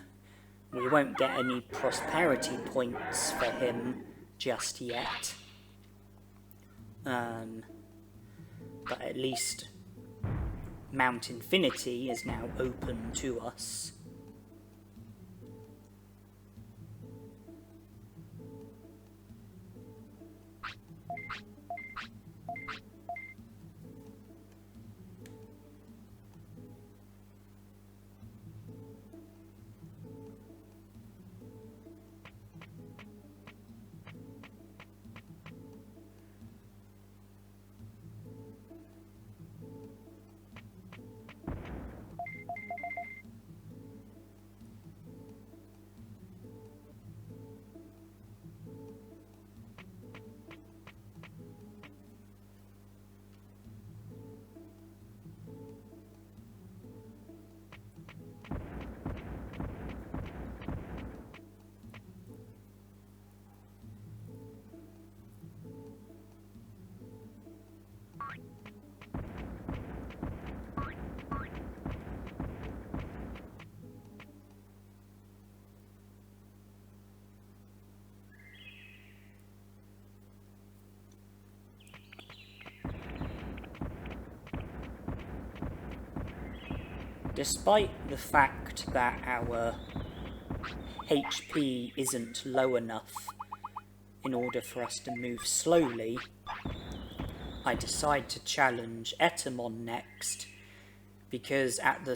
We won't get any prosperity points for him just yet. But at least Mount Infinity is now open to us. Despite the fact that our HP isn't low enough in order for us to move slowly, I decide to challenge Etamon next, because at the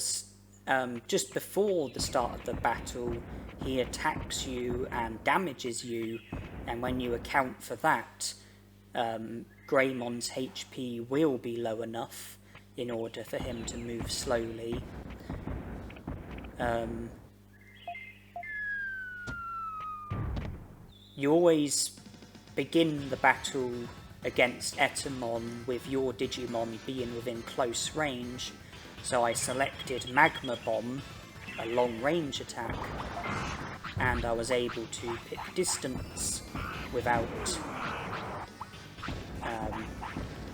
just before the start of the battle, he attacks you and damages you, and when you account for that, Greymon's HP will be low enough in order for him to move slowly. You always begin the battle against Etamon with your Digimon being within close range, so I selected Magma Bomb, a long range attack, and I was able to pick distance without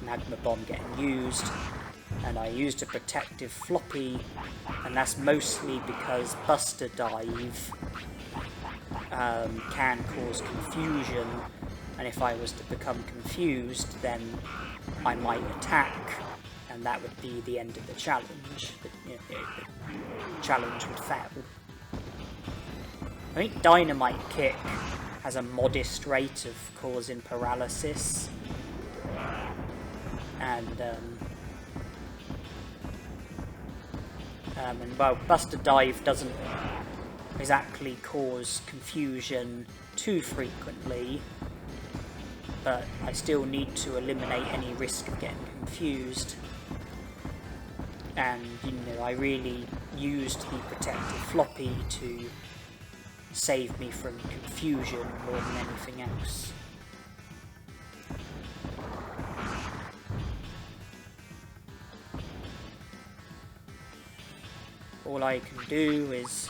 Magma Bomb getting used, and I used a protective floppy, and that's mostly because Buster Dive can cause confusion, and if I was to become confused, then I might attack, and that would be the end of the challenge. The challenge would fail. I think Dynamite Kick has a modest rate of causing paralysis, and well, Buster Dive doesn't exactly cause confusion too frequently, but I still need to eliminate any risk of getting confused. And, I really used the protective floppy to save me from confusion more than anything else. All I can do is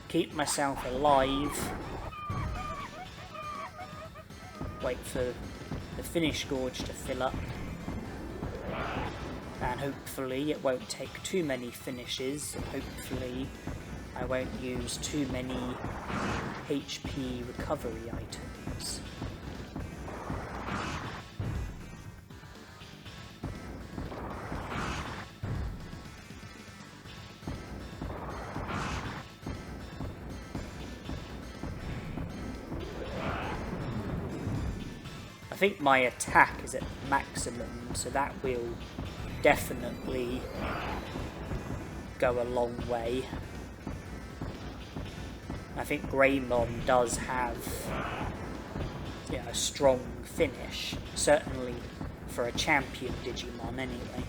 keep myself alive, wait for the finish gorge to fill up, and hopefully it won't take too many finishes, and hopefully I won't use too many HP recovery items. I think my attack is at maximum, so that will definitely go a long way. I think Greymon does have a strong finish, certainly for a champion Digimon anyway.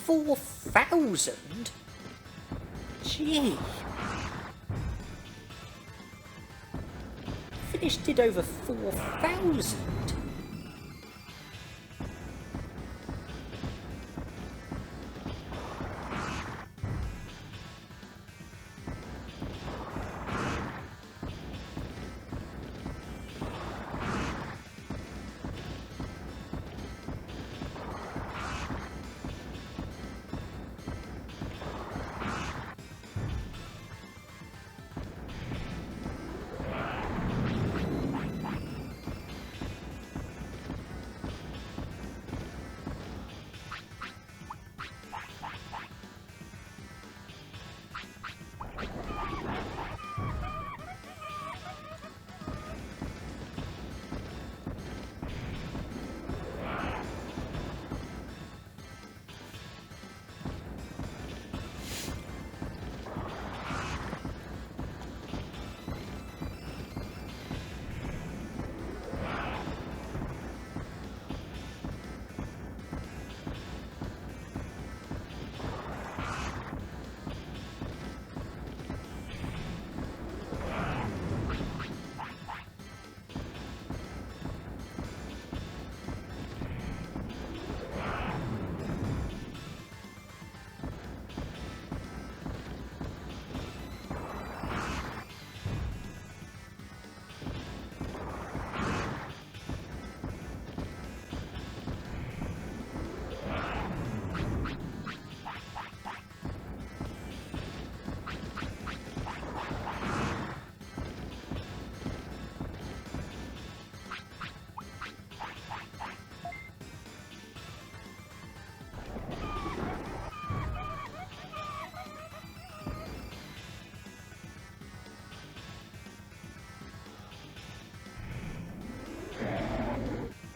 $4,000? Gee. Finish did over 4,000.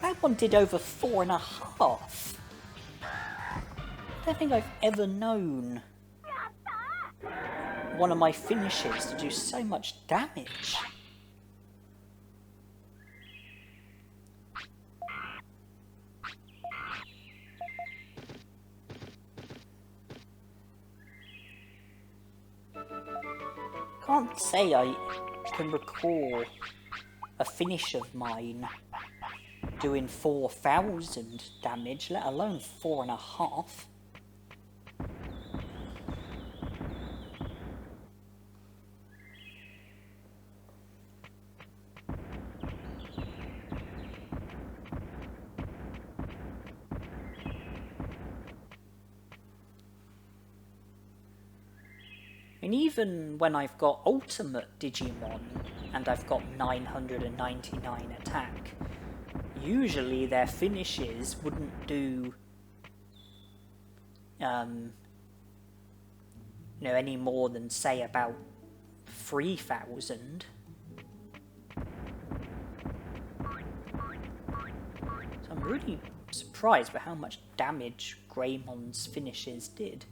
That one did over 4.5. I don't think I've ever known one of my finishes to do so much damage. Can't say I can recall a finish of mine doing 4,000 damage, let alone 4.5. And even when I've got Ultimate Digimon and I've got 999 attack, usually their finishes wouldn't do any more than, say, about 3,000. So I'm really surprised by how much damage Greymon's finishes did.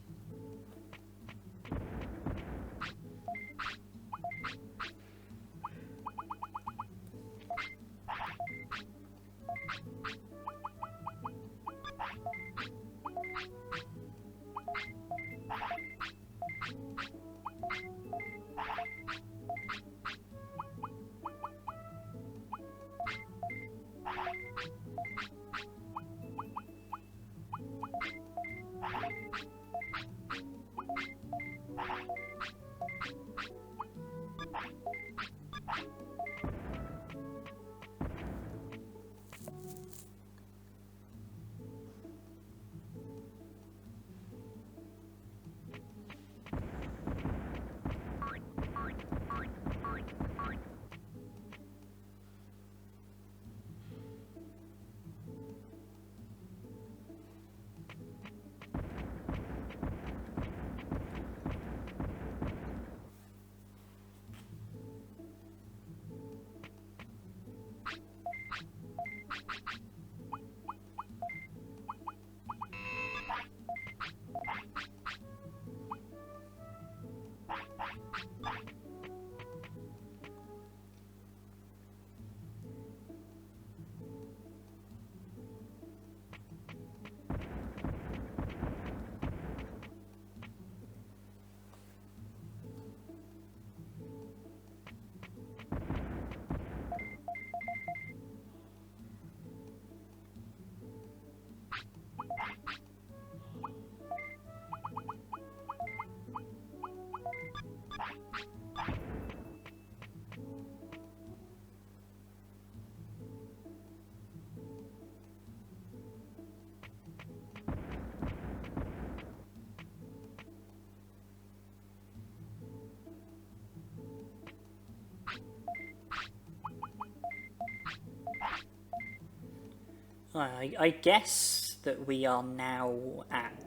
I guess that we are now at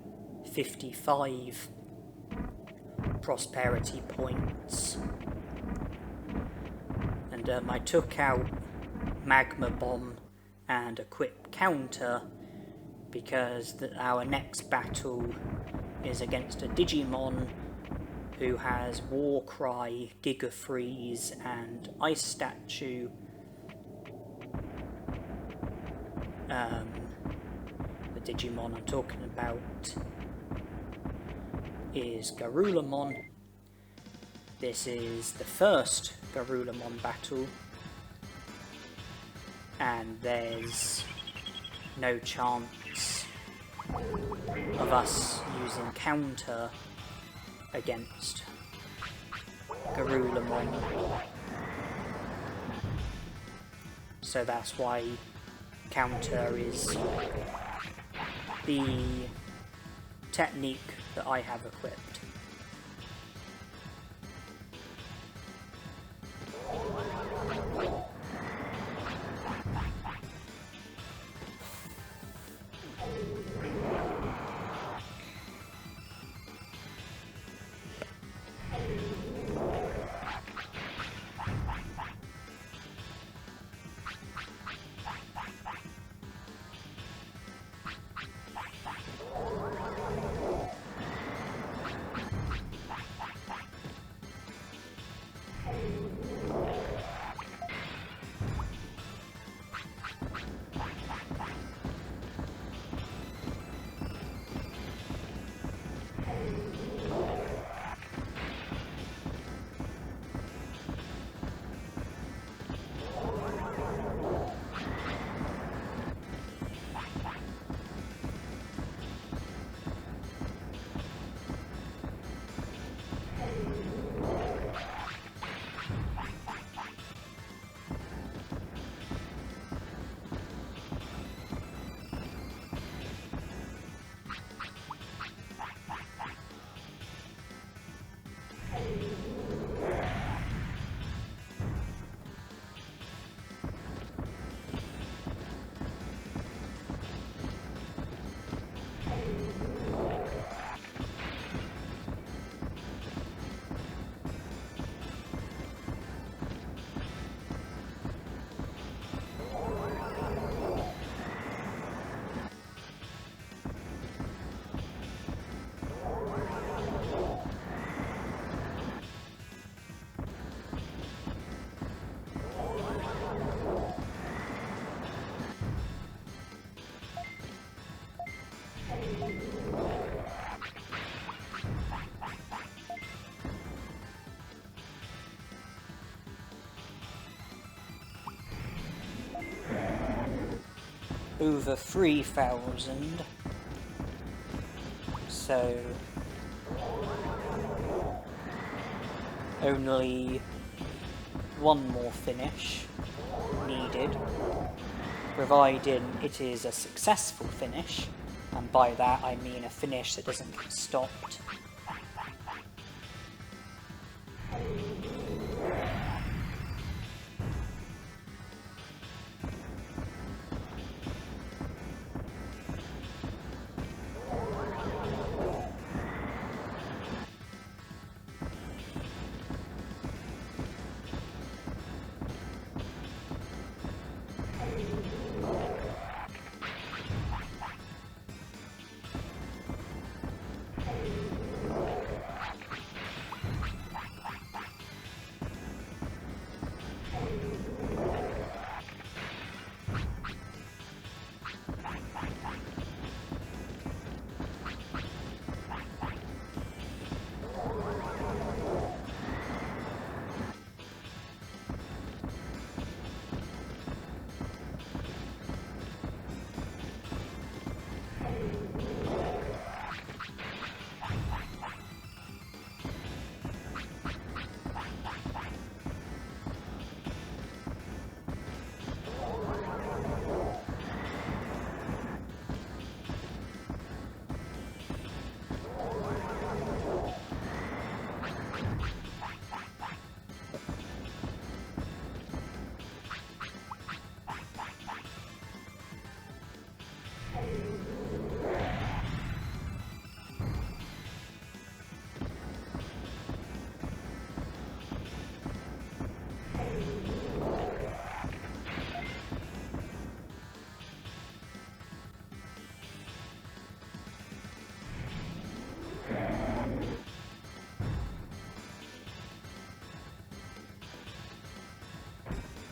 55 prosperity points. And I took out Magma Bomb and Equip Counter because our next battle is against a Digimon who has Warcry, Giga Freeze and Ice Statue. The Digimon I'm talking about is Garulamon. This is the first Garulamon battle, and there's no chance of us using counter against Garulamon. So that's why counter is the technique that I have equipped. Over 3,000, so only one more finish needed, providing it is a successful finish, and by that I mean a finish that doesn't get stopped.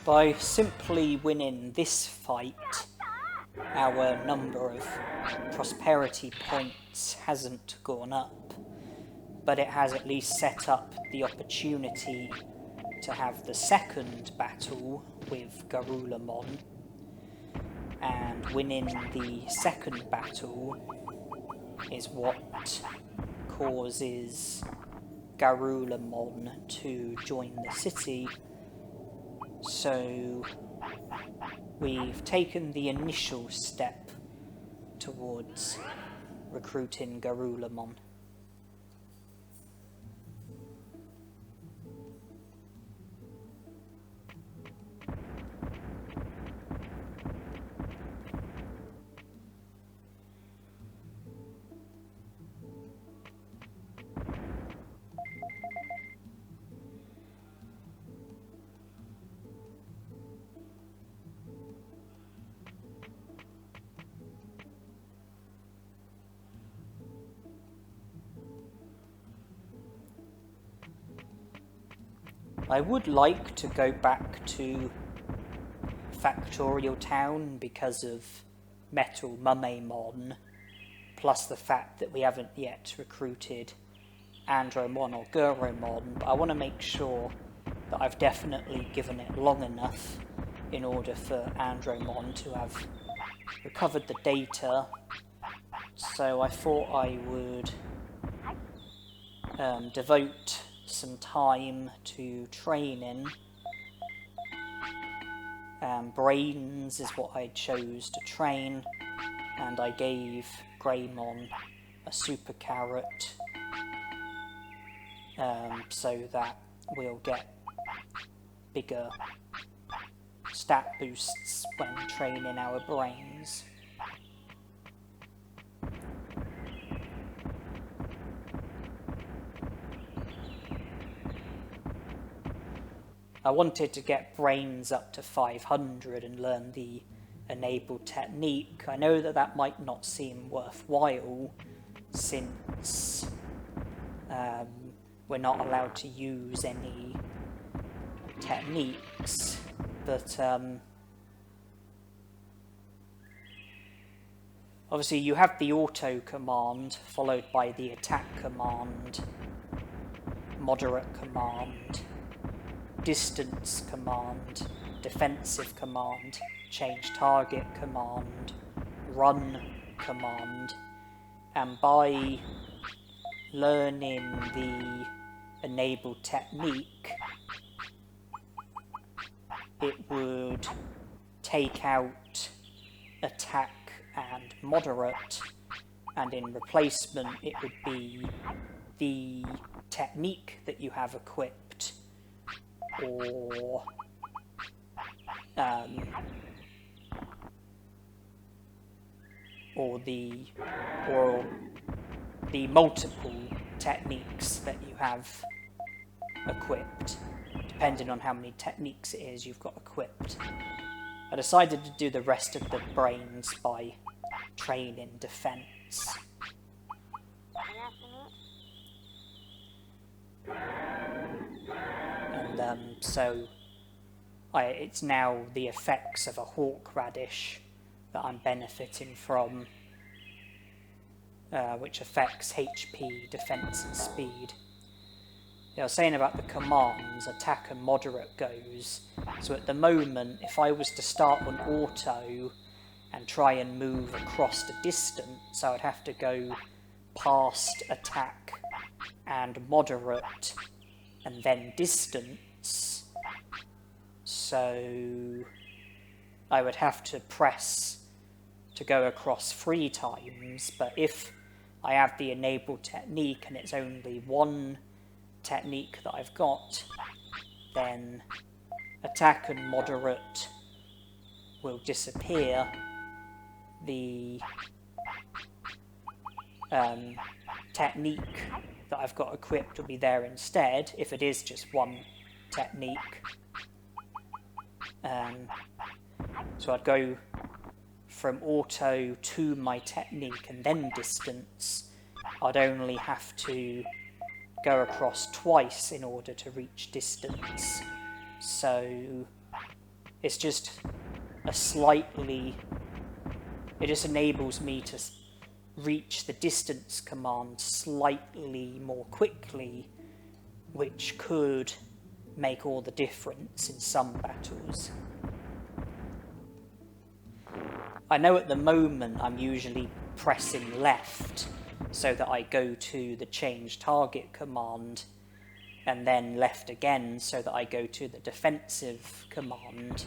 By simply winning this fight, our number of prosperity points hasn't gone up, but it has at least set up the opportunity to have the second battle with Garulamon, and winning the second battle is what causes Garulamon to join the city. So we've taken the initial step towards recruiting Garulamon. I would like to go back to Factorial Town because of Metal Mumemon, plus the fact that we haven't yet recruited Andromon or Guromon, but I want to make sure that I've definitely given it long enough in order for Andromon to have recovered the data. So I thought I would devote some time to training. Brains is what I chose to train, and I gave Greymon a super carrot so that we'll get bigger stat boosts when training our brains. I wanted to get brains up to 500 and learn the enable technique. I know that that might not seem worthwhile since we're not allowed to use any techniques, but obviously you have the auto command followed by the attack command, moderate command, distance command, defensive command, change target command, run command, and by learning the enable technique, it would take out attack and moderate, and in replacement it would be the technique that you have equipped, or the multiple techniques that you have equipped, depending on how many techniques it is you've got equipped. I decided to do the rest of the brains by training defense. And so it's now the effects of a hawk radish that I'm benefiting from, which affects HP, defense and speed. I was saying about the commands, attack and moderate goes. So at the moment, if I was to start on auto and try and move across the distance, I would have to go past attack and moderate and then distance. So I would have to press to go across 3 times, but if I have the enable technique and it's only one technique that I've got, then attack and moderate will disappear. The technique that I've got equipped will be there instead, if it is just one technique. So I'd go from auto to my technique and then distance. I'd only have to go across twice in order to reach distance. So It's just a slightly... It just enables me to reach the distance command slightly more quickly, which could make all the difference in some battles. I know at the moment I'm usually pressing left so that I go to the change target command, and then left again so that I go to the defensive command.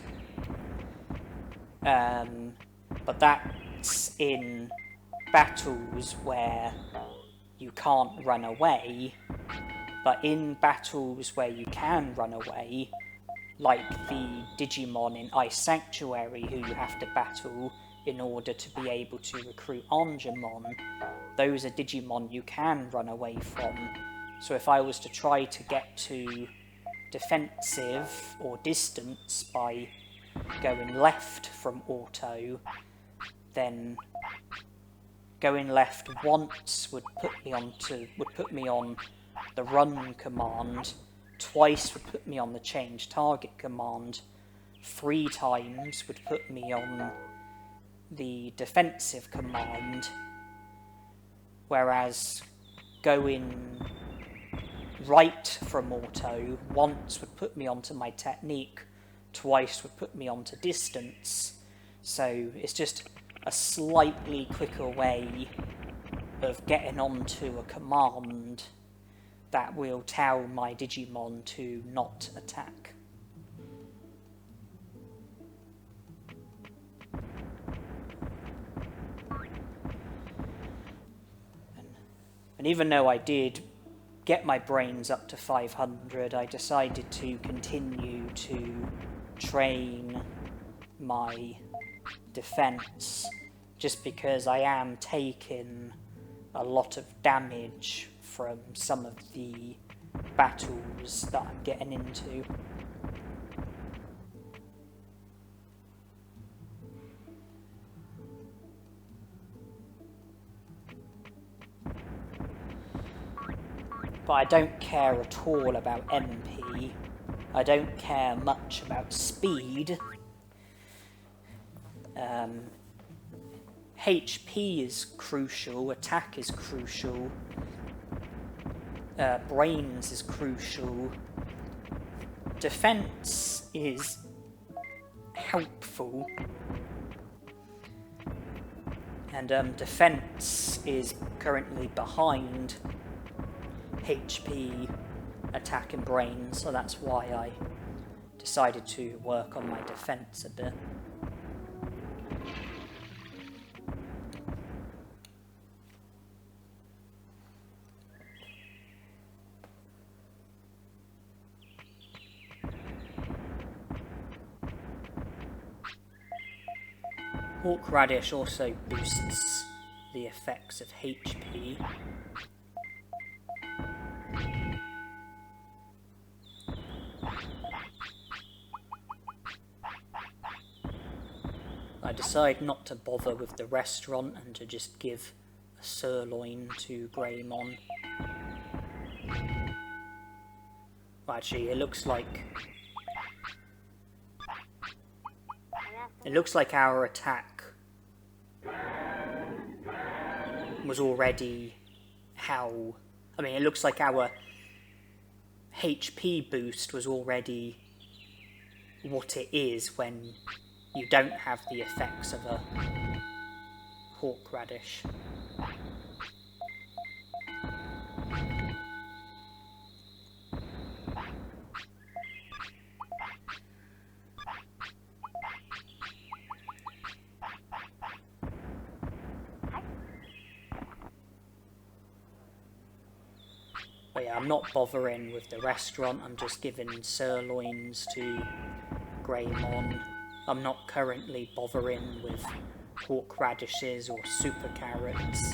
But that's in battles where you can't run away. But in battles where you can run away, like the Digimon in Ice Sanctuary who you have to battle in order to be able to recruit Angemon, those are Digimon you can run away from. So if I was to try to get to defensive or distance by going left from auto, then going left once would put me on the run command, twice would put me on the change target command, 3 times would put me on the defensive command, whereas going right from auto once would put me onto my technique, twice would put me onto distance. So it's just a slightly quicker way of getting onto a command that will tell my Digimon to not attack. And even though I did get my brains up to 500, I decided to continue to train my defense, just because I am taking a lot of damage from some of the battles that I'm getting into. But I don't care at all about MP. I don't care much about speed. HP is crucial, attack is crucial, brains is crucial, defense is helpful, and defense is currently behind HP, attack and brains, so that's why I decided to work on my defense a bit. Horseradish also boosts the effects of HP. I decide not to bother with the restaurant and to just give a sirloin to Greymon. Well, actually, it looks like our attack was already it looks like our HP boost was already what it is when you don't have the effects of a horseradish. But yeah, I'm not bothering with the restaurant, I'm just giving sirloins to Greymon. I'm not currently bothering with horseradishes or super carrots.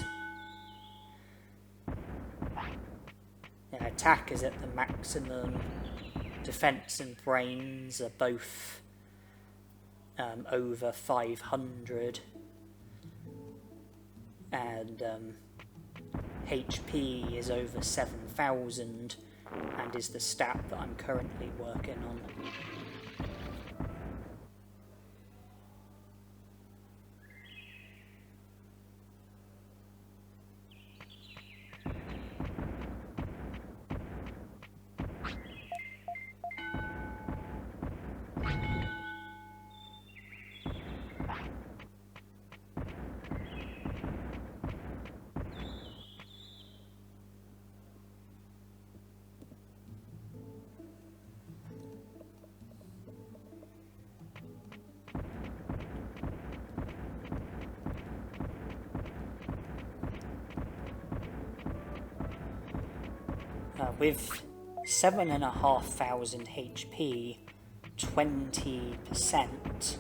Yeah, attack is at the maximum, defense and brains are both over 500, and HP is over 7,000 and is the stat that I'm currently working on. With 7,500 HP, 20%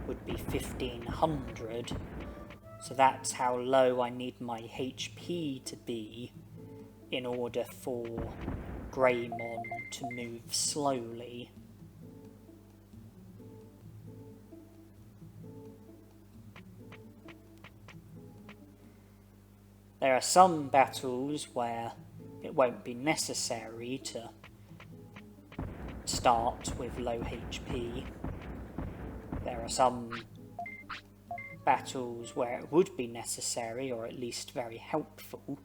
would be 1,500. So that's how low I need my HP to be in order for Greymon to move slowly. There are some battles where it won't be necessary to start with low HP. There are some battles where it would be necessary, or at least very helpful.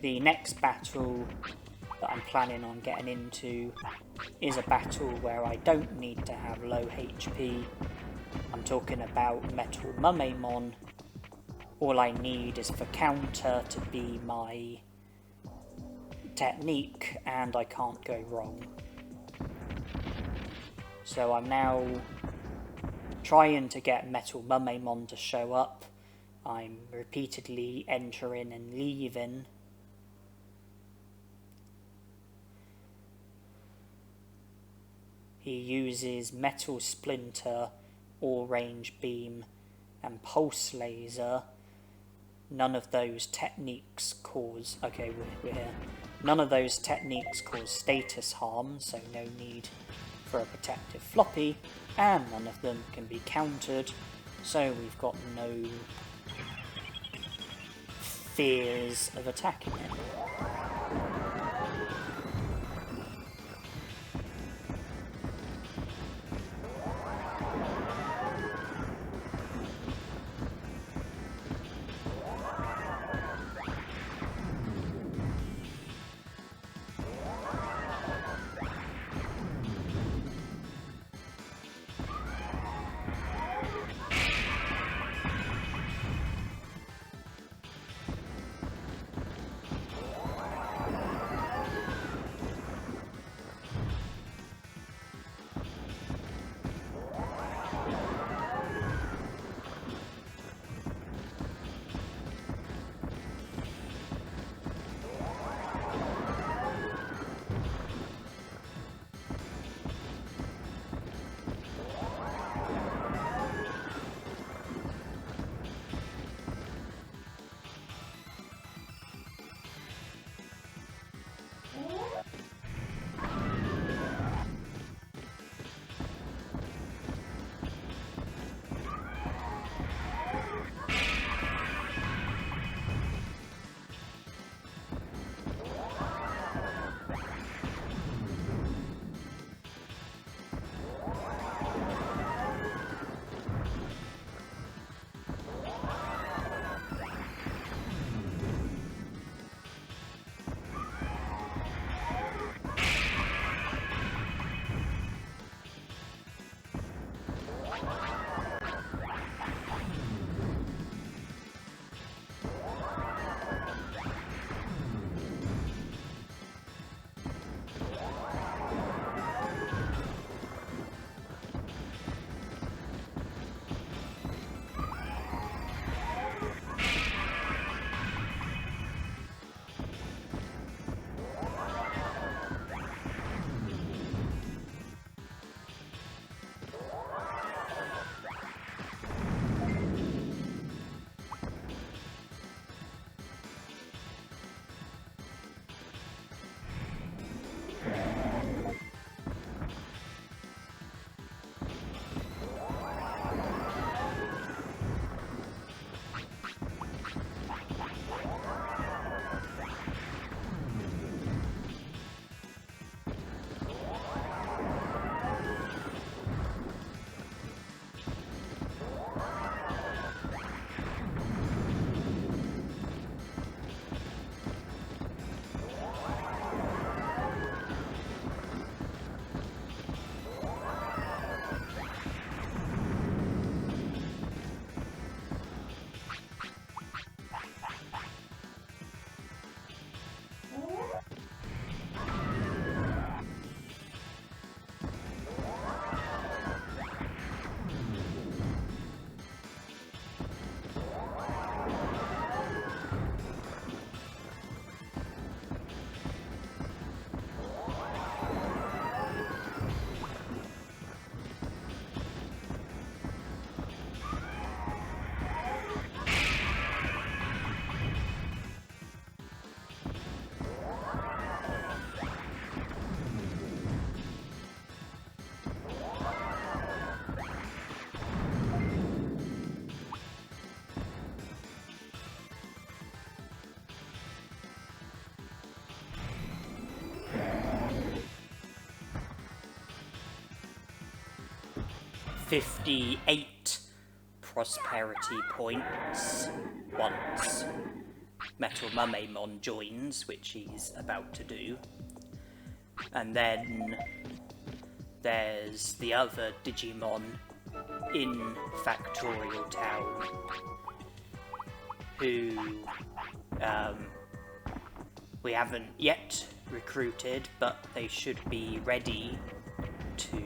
The next battle that I'm planning on getting into is a battle where I don't need to have low HP. I'm talking about Metal Mummemon. All I need is for counter to be my technique, and I can't go wrong. So I'm now trying to get Metal Mummemon to show up. I'm repeatedly entering and leaving. He uses Metal Splinter, All-Range Beam, and Pulse Laser. None of those techniques cause... Okay, we're here. None of those techniques cause status harm, so no need for a protective floppy, and none of them can be countered, so we've got no fears of attacking it. 58 prosperity points once Metal Mumemon joins, which he's about to do. And then there's the other Digimon in Factorial Town who we haven't yet recruited, but they should be ready to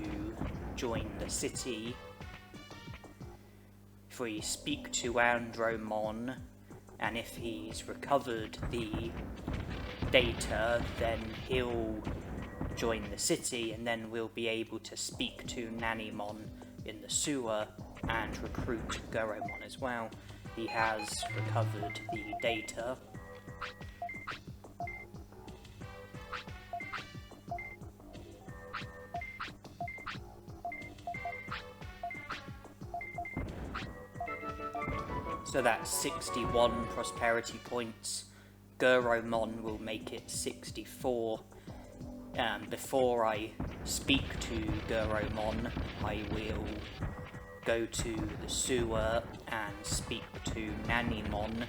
join the city. If we speak to Andromon, and if he's recovered the data, then he'll join the city, and then we'll be able to speak to Nanimon in the sewer and recruit Goromon as well. He has recovered the data. So that's 61 prosperity points. Goromon will make it 64. Before I speak to Goromon, I will go to the sewer and speak to Nanimon.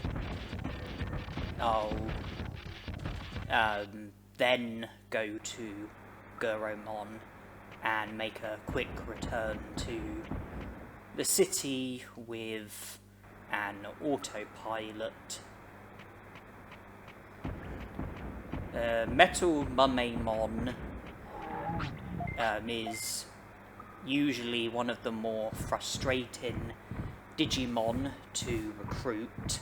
I'll then go to Goromon and make a quick return to the city with an autopilot. Metal Mumemon is usually one of the more frustrating Digimon to recruit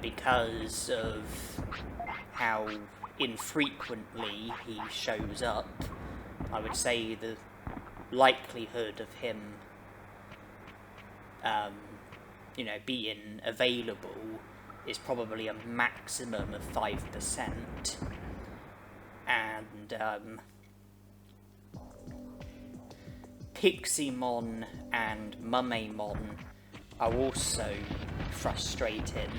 because of how infrequently he shows up. I would say the likelihood of him being available is probably a maximum of 5%, and Piximon and Mumemon are also frustrating,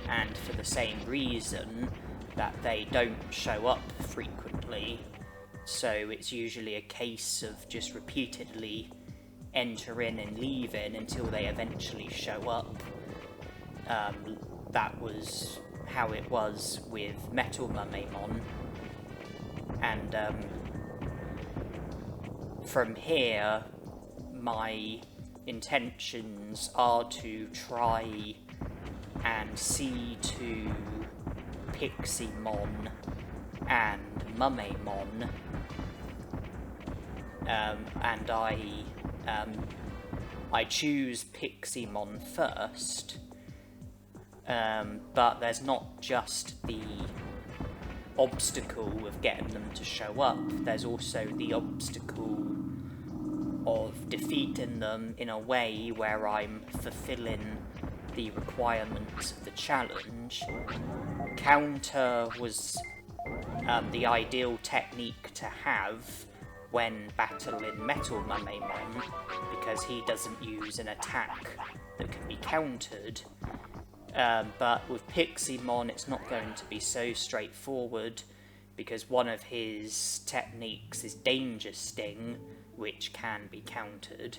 and for the same reason, that they don't show up frequently, so it's usually a case of just repeatedly entering and leaving until they eventually show up. That was how it was with Metal Mumemon, and from here my intentions are to try and see to Piximon and Mumemon, and I choose Piximon first, but there's not just the obstacle of getting them to show up, there's also the obstacle of defeating them in a way where I'm fulfilling the requirements of the challenge. Counter was the ideal technique to have when battling Metal Mumemon, because he doesn't use an attack that can be countered. But with Piximon it's not going to be so straightforward, because one of his techniques is Danger Sting, which can be countered.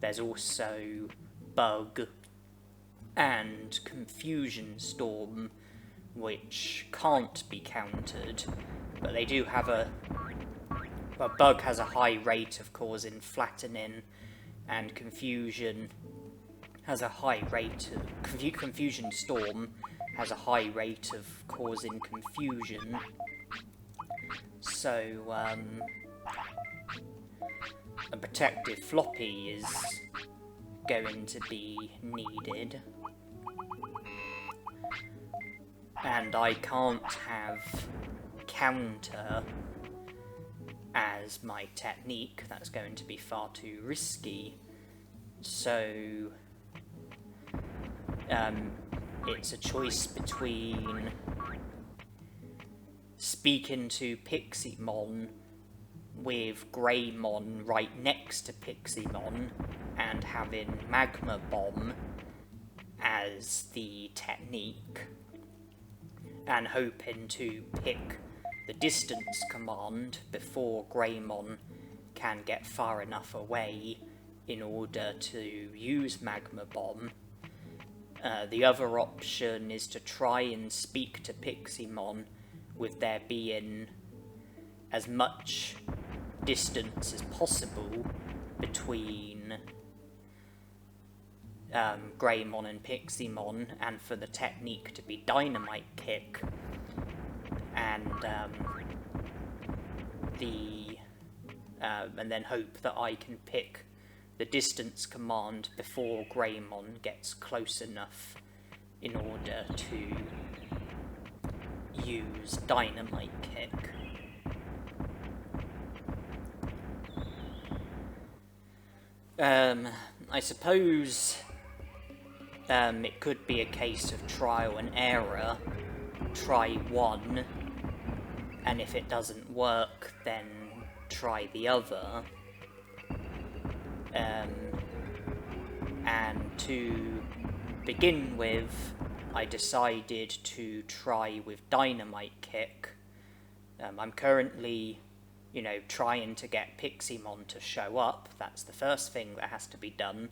There's also Bug and Confusion Storm, which can't be countered, but they do have Bug has a high rate of causing flattening, and Confusion has a high rate of... Confusion Storm has a high rate of causing confusion. So, a protective floppy is going to be needed. And I can't have counter as my technique, that's going to be far too risky. So it's a choice between speaking to Piximon with Greymon right next to Piximon and having Magma Bomb as the technique, and hoping to pick the distance command before Greymon can get far enough away in order to use Magma Bomb. The other option is to try and speak to Piximon with there being as much distance as possible between Greymon and Piximon, and for the technique to be Dynamite Kick, and then hope that I can pick the distance command before Greymon gets close enough in order to use Dynamite Kick. I suppose it could be a case of trial and error. Try one, and if it doesn't work, then try the other. And to begin with, I decided to try with Dynamite Kick. I'm currently, trying to get Piximon to show up. That's the first thing that has to be done.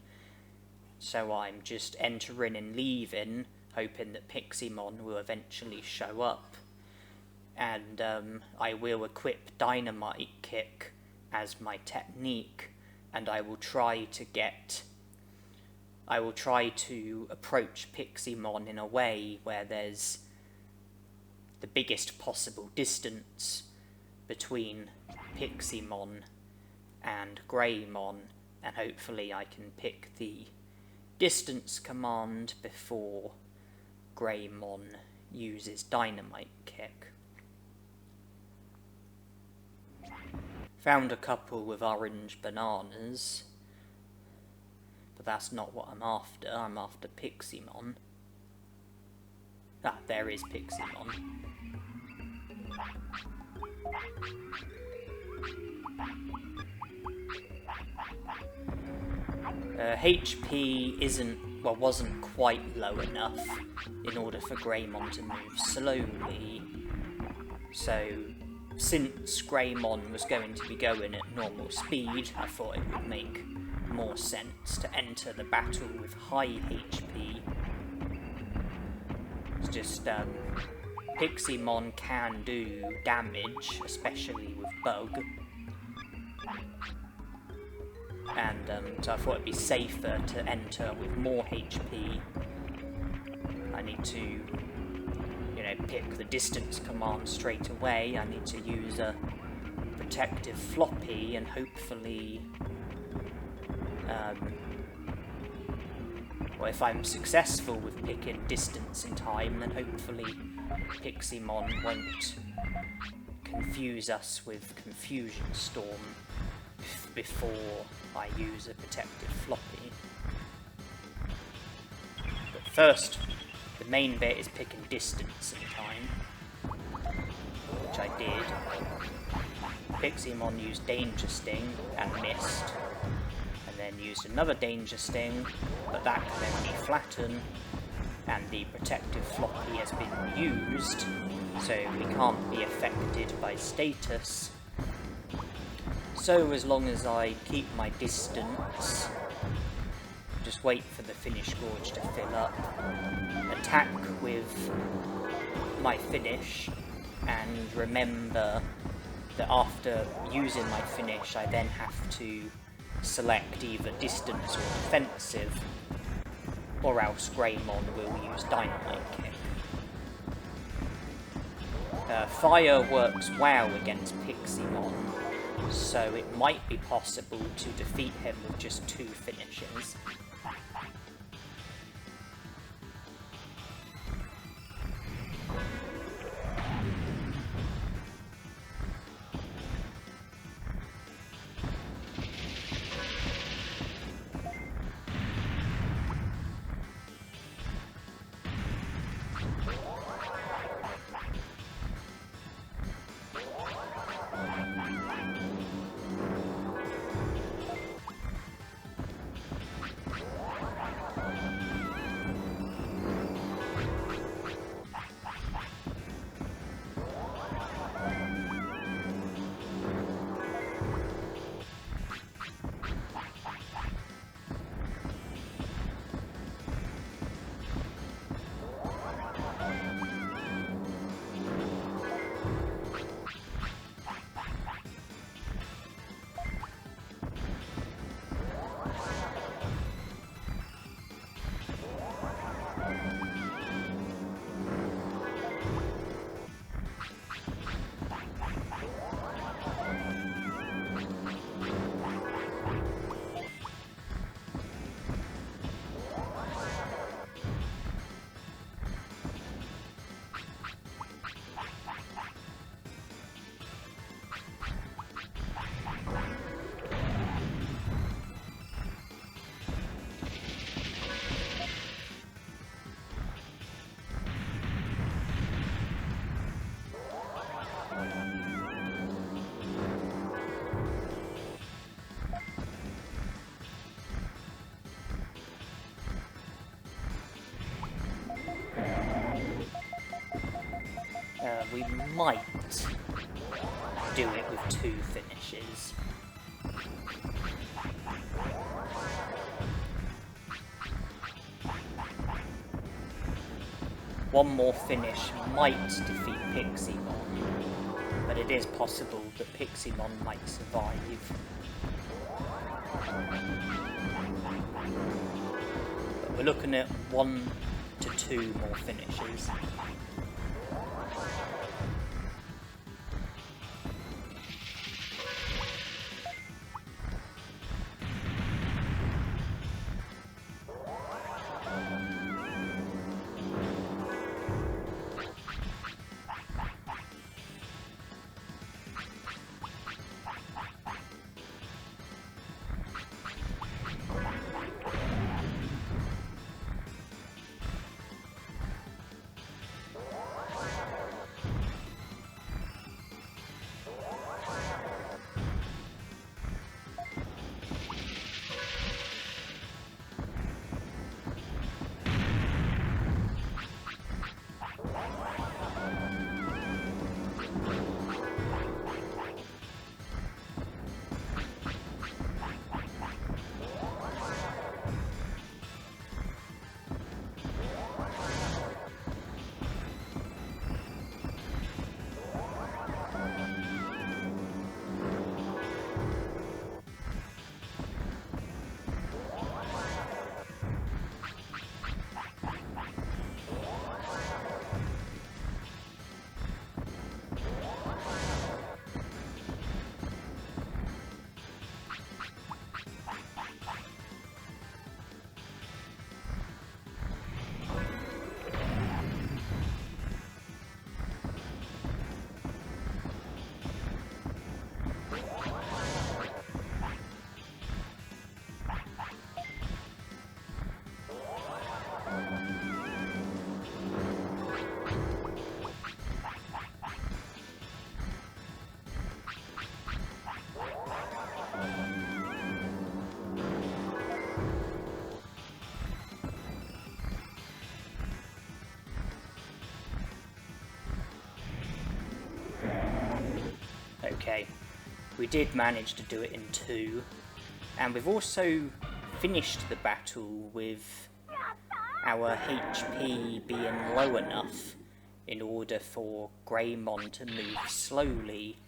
So I'm just entering and leaving, hoping that Piximon will eventually show up. And I will equip Dynamite Kick as my technique, and I will try to approach Piximon in a way where there's the biggest possible distance between Piximon and Greymon, and hopefully I can pick the distance command before Greymon uses Dynamite Kick. Found a couple with orange bananas, but that's not what I'm after. I'm after Piximon. Ah, there is Piximon. HP wasn't quite low enough in order for Greymon to move slowly. So, since Greymon was going to be going at normal speed, I thought it would make more sense to enter the battle with high HP. It's just, Piximon can do damage, especially with Bug. And so I thought it'd be safer to enter with more HP. I need to, pick the distance command straight away. I need to use a protective floppy, and hopefully, if I'm successful with picking distance in time, then hopefully Piximon won't confuse us with Confusion Storm before I use a protective floppy. But first, the main bit is picking distance in time, which I did. Piximon used Danger Sting and missed, and then used another Danger Sting, but that can only flatten, and the protective floppy has been used, so we can't be affected by status. So as long as I keep my distance, just wait for the finish gorge to fill up, attack with my finish, and remember that after using my finish I then have to select either distance or defensive, or else Greymon will use Dynamite Kick. Fire works well against Piximon, so it might be possible to defeat him with just 2 finishes. we might do it with 2 finishes. One more finish might defeat Piximon, but it is possible that Piximon might survive. But we're looking at 1 to 2 more finishes. Okay, we did manage to do it in 2, and we've also finished the battle with our HP being low enough in order for Greymon to move slowly,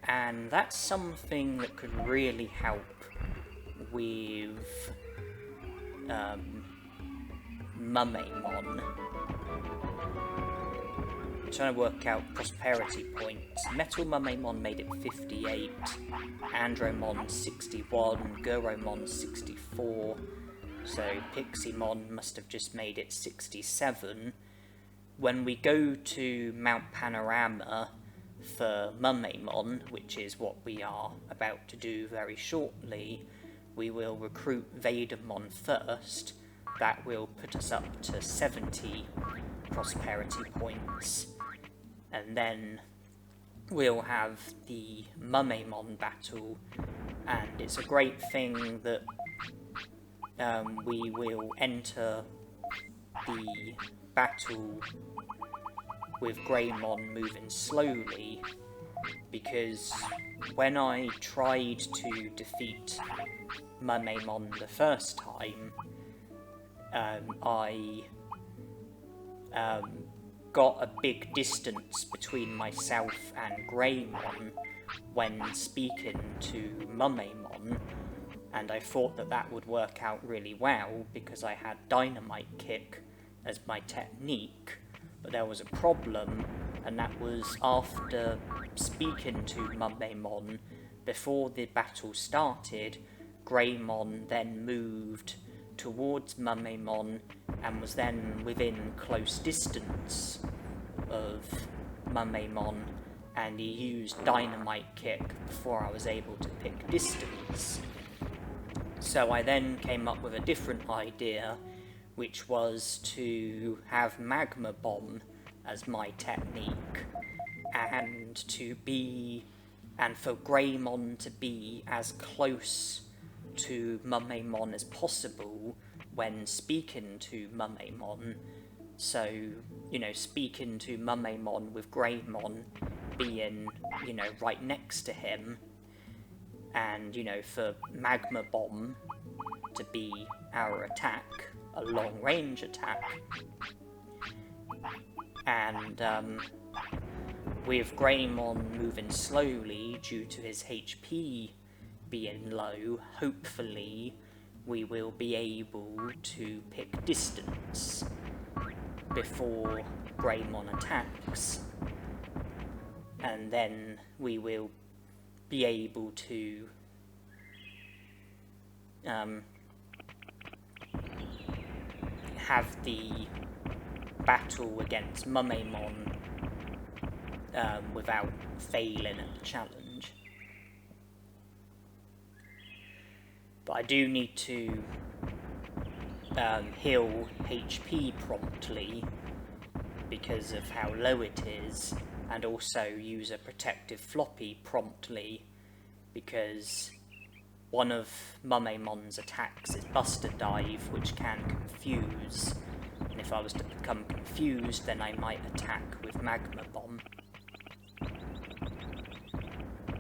and that's something that could really help with Mummemon. I'm trying to work out prosperity points. Metal Mummemon made it 58, Andromon 61, Guromon 64, so Piximon must have just made it 67. When we go to Mount Panorama for Mummemon, which is what we are about to do very shortly, we will recruit Vadermon first. That will put us up to 70 prosperity points, and then we'll have the Mummemon battle, and it's a great thing that we will enter the battle with Greymon moving slowly, because when I tried to defeat Mummemon the first time, I got a big distance between myself and Greymon when speaking to Mummemon, and I thought that that would work out really well because I had Dynamite Kick as my technique, but there was a problem, and that was after speaking to Mummemon before the battle started, Greymon then moved towards Mummemon and was then within close distance of Mummemon, and he used Dynamite Kick before I was able to pick distance. So I then came up with a different idea, which was to have Magma Bomb as my technique, and for Greymon to be as close to Mummemon as possible when speaking to Mummemon, So, you know, speaking to Mumemon with Greymon being, you know, right next to him, and, you know, for Magma Bomb to be our attack, a long-range attack, and with Greymon moving slowly due to his HP being low, hopefully we will be able to pick distance before Greymon attacks, and then we will be able to have the battle against Mumemon without failing at the challenge. But I do need to heal HP promptly because of how low it is, and also use a protective floppy promptly because one of Mumemon's attacks is Buster Dive, which can confuse, and if I was to become confused then I might attack with Magma Bomb.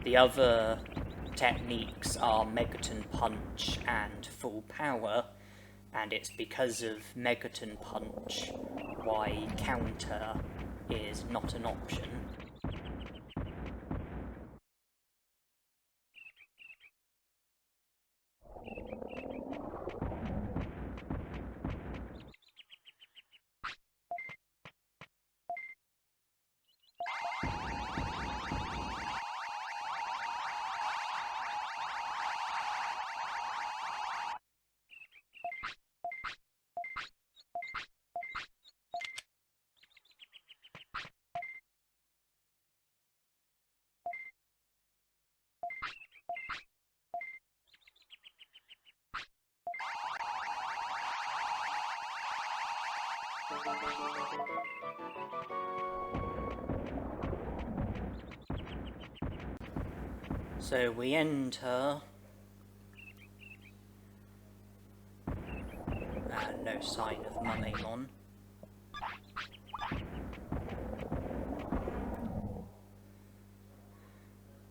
The other techniques are Megaton Punch and Full Power, and it's because of Megaton Punch why counter is not an option. So we enter, no sign of Mumemon.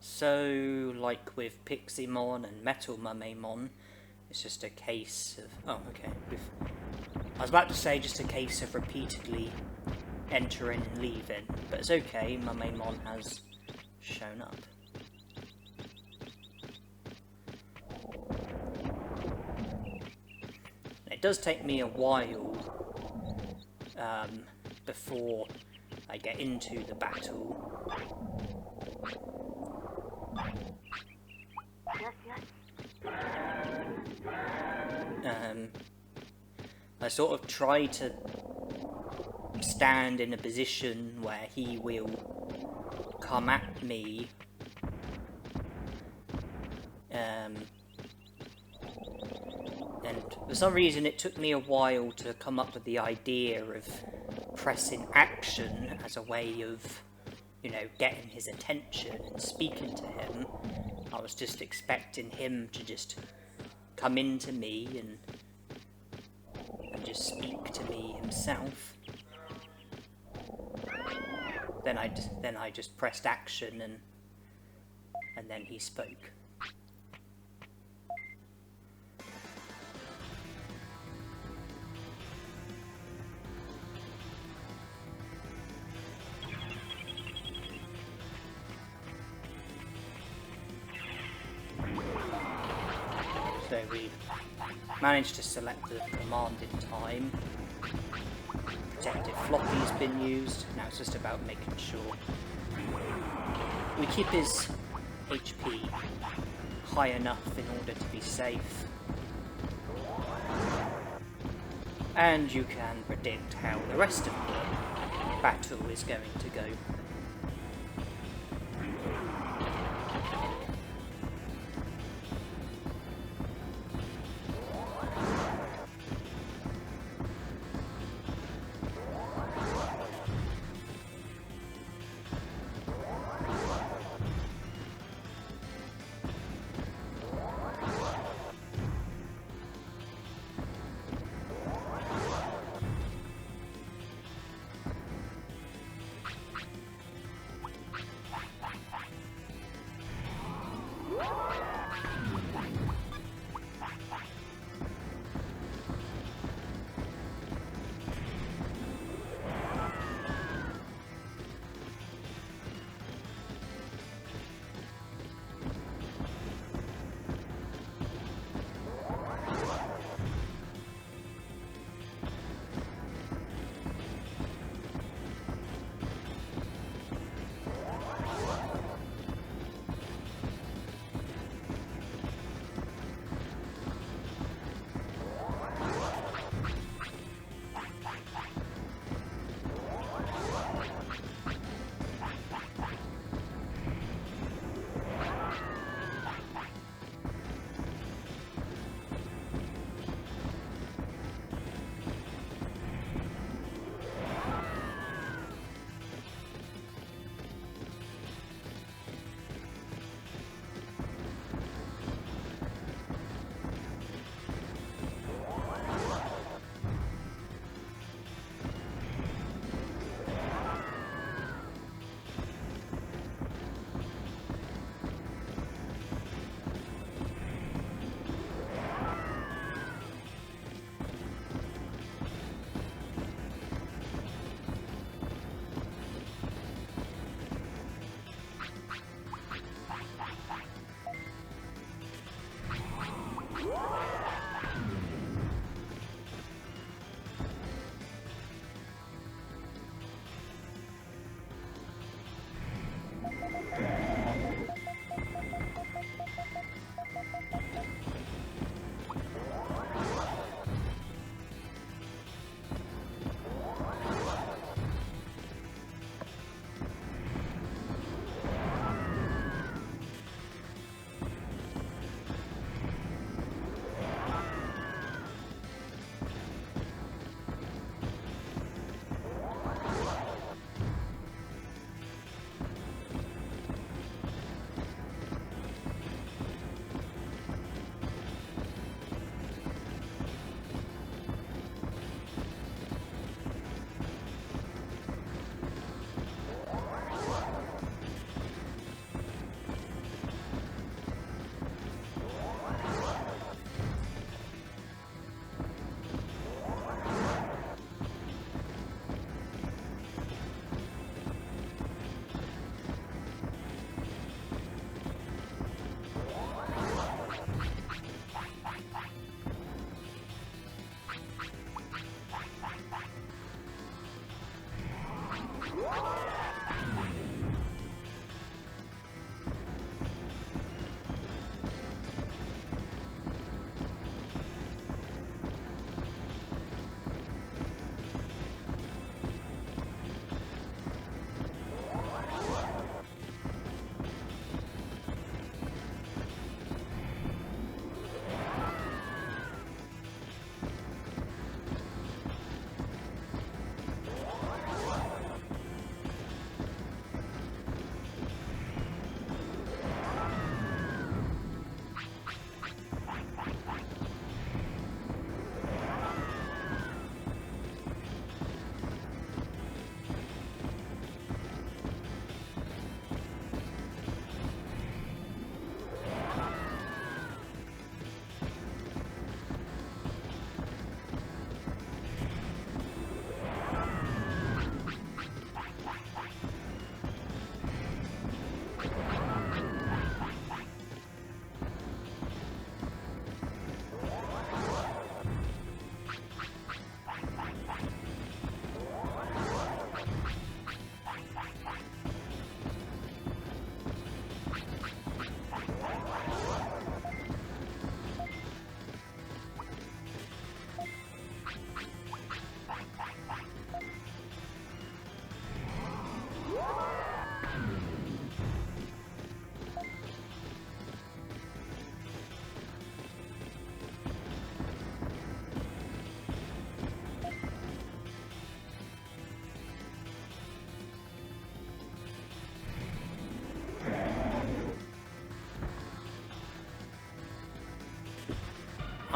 So, like with Piximon and Metal Mumemon, it's just a case of... oh, okay. I was about to say just a case of repeatedly entering and leaving, but it's okay, Mumemon has shown up. It does take me a while before I get into the battle. I sort of try to stand in a position where he will come at me and for some reason it took me a while to come up with the idea of pressing action as a way of, you know, getting his attention and speaking to him. I was just expecting him to just come into me and just speak to me himself. Then I just pressed action and then he spoke. So we managed to select the command in time. Protective floppy's been used. Now it's just about making sure we keep his HP high enough in order to be safe. And you can predict how the rest of the battle is going to go.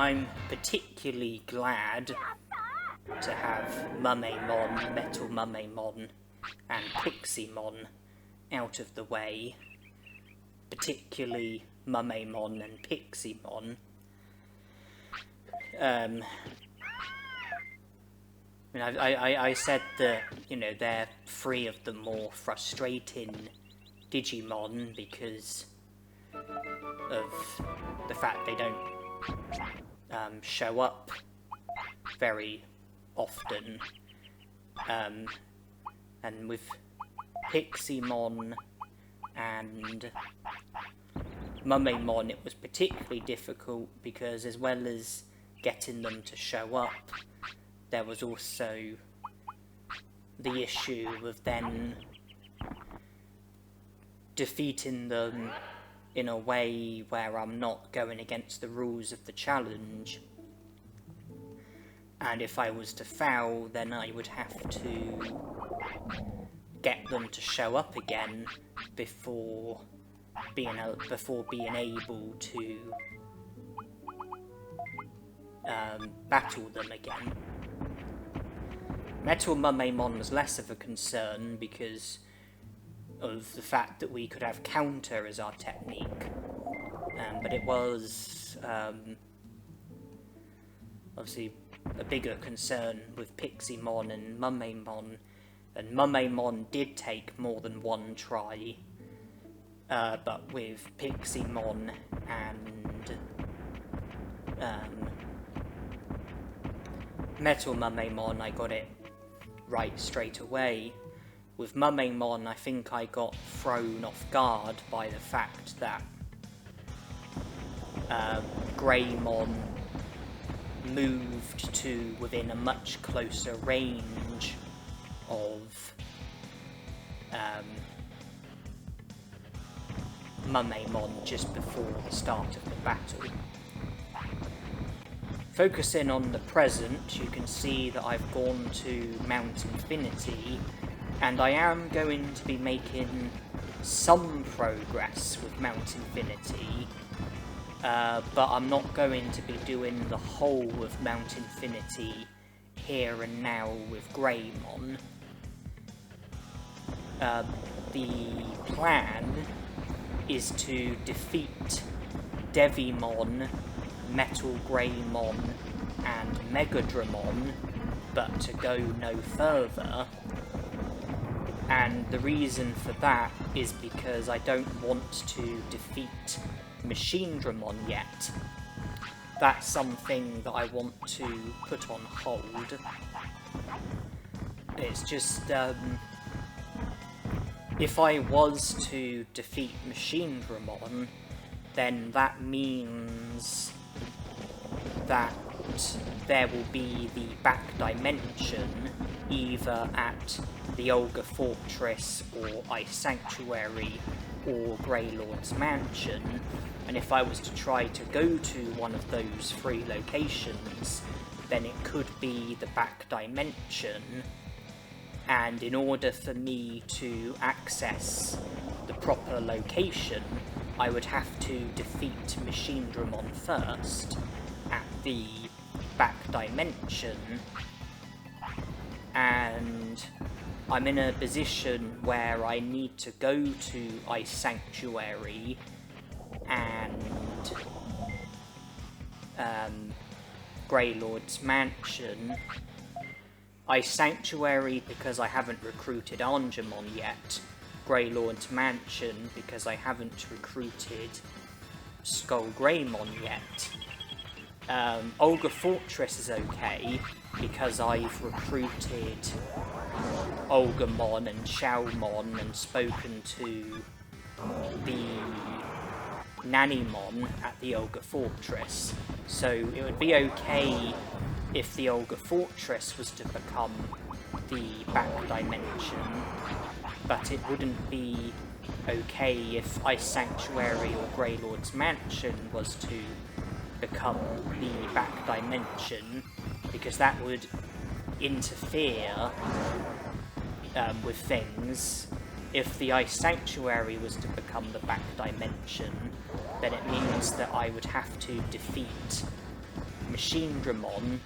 I'm particularly glad to have Mumemon, Metal Mumemon, and Piximon out of the way, particularly Mumemon and Piximon. I said that, you know, they're three of the more frustrating Digimon because of the fact they don't show up very often. And with Piximon and Mumemon, it was particularly difficult because, as well as getting them to show up, there was also the issue of then defeating them in a way where I'm not going against the rules of the challenge. And if I was to foul, then I would have to get them to show up again before being able to battle them again. Metal Mumemon was less of a concern because of the fact that we could have counter as our technique, but it was obviously a bigger concern with Piximon and Mumemon, and Mumemon did take more than one try, but with Piximon and Metal Mumemon I got it right straight away. With Mumemon, I think I got thrown off guard by the fact that Greymon moved to within a much closer range of Mumemon just before the start of the battle. Focusing on the present, you can see that I've gone to Mount Infinity, and I am going to be making some progress with Mount Infinity, but I'm not going to be doing the whole of Mount Infinity here and now with Greymon. The plan is to defeat Devimon, Metal Greymon, and Megadramon, but to go no further. And the reason for that is because I don't want to defeat Machinedramon yet. That's something that I want to put on hold. It's just, if I was to defeat Machinedramon, then that means that there will be the back dimension either at the Olga Fortress or Ice Sanctuary or Greylord's Mansion, and if I was to try to go to one of those three locations, then it could be the back dimension, and in order for me to access the proper location, I would have to defeat Machinedramon first at the back dimension, and I'm in a position where I need to go to Ice Sanctuary and Greylord's Mansion. Ice Sanctuary because I haven't recruited Angemon yet, Greylord's Mansion because I haven't recruited Skull Greymon yet. Olga Fortress is okay because I've recruited Olgamon and Xiaomon and spoken to the Nannymon at the Olga Fortress, so it would be okay if the Olga Fortress was to become the back dimension, but it wouldn't be okay if Ice Sanctuary or Greylord's Mansion was to become the back dimension, because that would interfere with things. If the Ice Sanctuary was to become the back dimension, then it means that I would have to defeat Machinedramon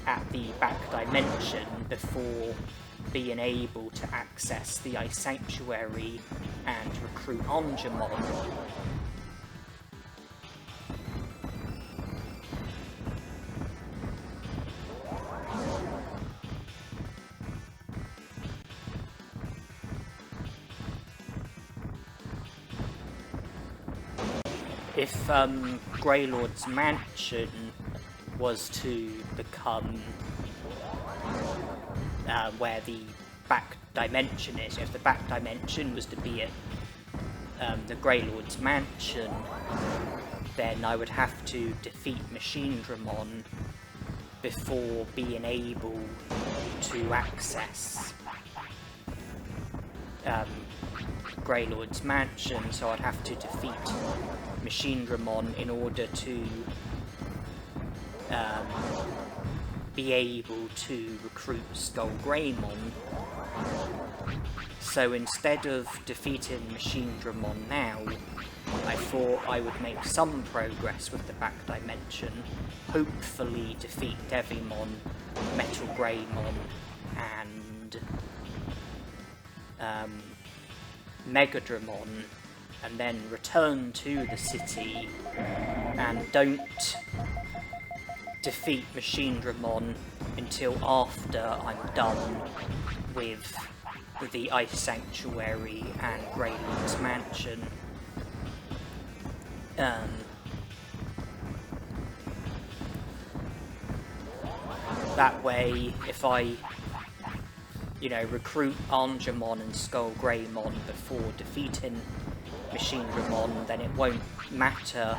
at the back dimension before being able to access the Ice Sanctuary and recruit Angemon. If Greylord's Mansion was to become where the back dimension is, if the back dimension was to be at the Greylord's Mansion, then I would have to defeat Machinedramon before being able to access Greylord's Mansion, so I'd have to defeat Machinedramon in order to be able to recruit Skullgreymon. So instead of defeating Machinedramon now, I thought I would make some progress with the back dimension, hopefully defeat Devimon, Metal Greymon, and Megadramon, and then return to the city and don't defeat Machinedramon until after I'm done with the Ice Sanctuary and Greylord's Mansion. That way, if I, recruit Angemon and Skullgreymon before defeating Machinedramon, then it won't matter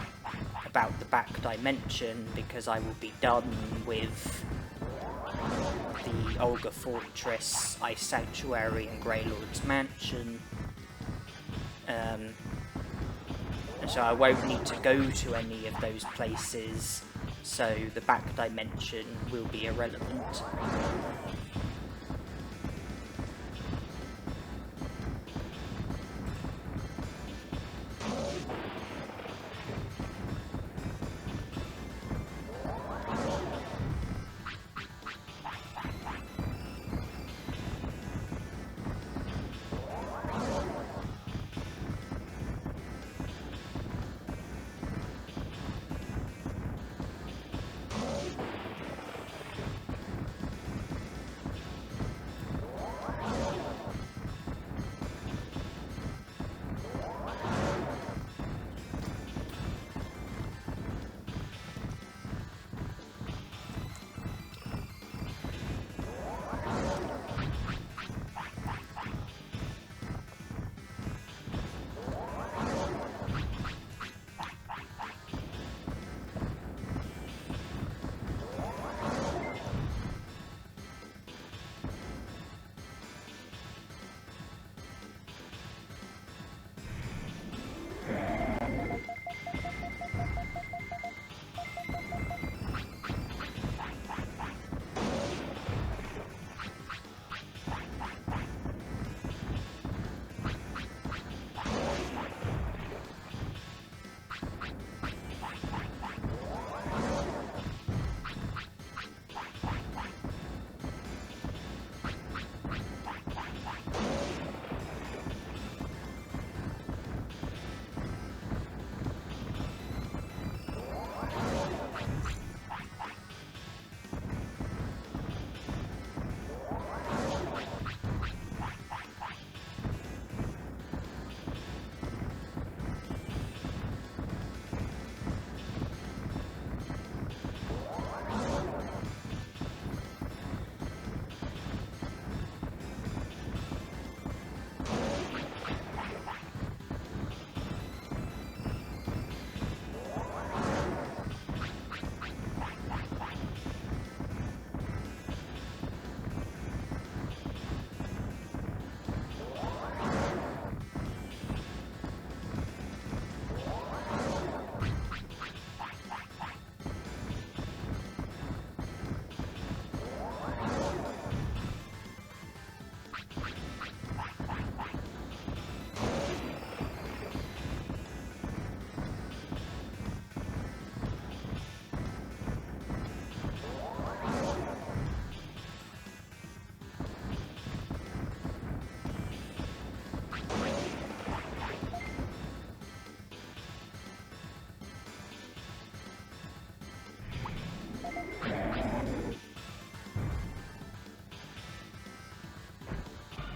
about the back dimension, because I will be done with the Olga Fortress, Ice Sanctuary and Greylord's Mansion. And so I won't need to go to any of those places, so the back dimension will be irrelevant.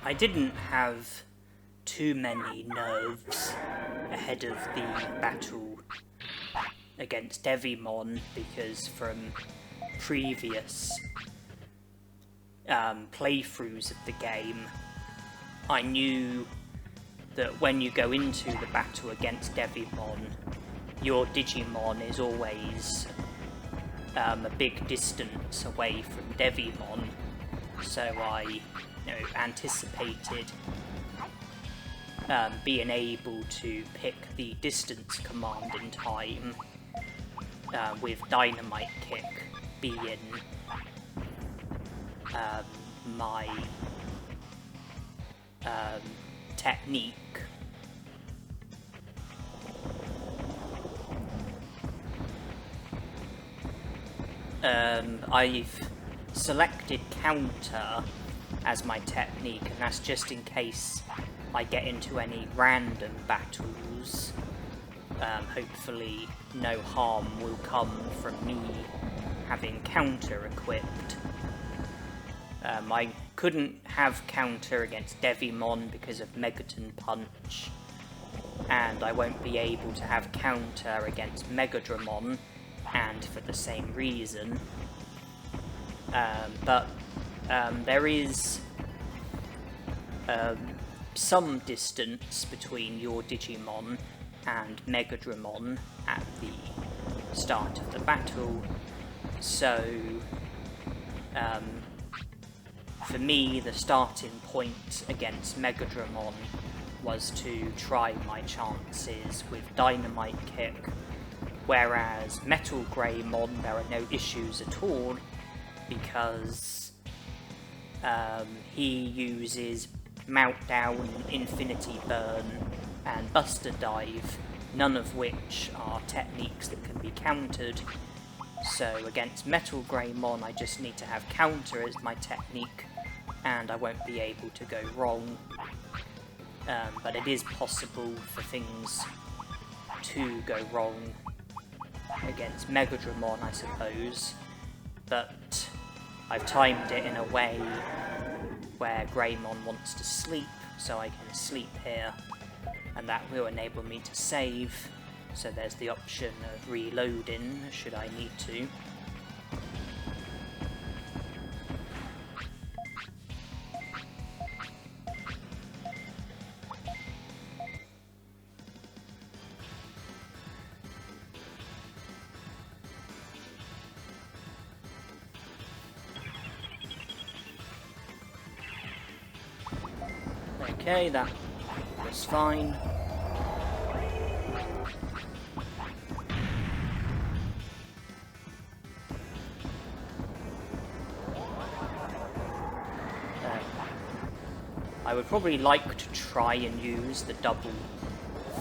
I didn't have too many nerves ahead of the battle against Digimon, because from previous playthroughs of the game, I knew that when you go into the battle against Digimon, your Digimon is always a big distance away from Digimon, so I anticipated being able to pick the distance command in time, with Dynamite Kick being my technique. I've selected counter as my technique, and that's just in case I get into any random battles. Hopefully no harm will come from me having counter equipped. I couldn't have counter against Digimon because of Megaton Punch, and I won't be able to have counter against Megadramon, and for the same reason. But there is some distance between your Digimon and Megadramon at the start of the battle, so for me the starting point against Megadramon was to try my chances with Dynamite Kick, whereas Metal Greymon there are no issues at all, because he uses Meltdown, Infinity Burn and Buster Dive, none of which are techniques that can be countered. So against Metal Greymon I just need to have counter as my technique, and I won't be able to go wrong. But it is possible for things to go wrong against Megadramon, I suppose, but I've timed it in a way where Greymon wants to sleep, so I can sleep here, and that will enable me to save, so there's the option of reloading should I need to. Okay, that was fine. I would probably like to try and use the double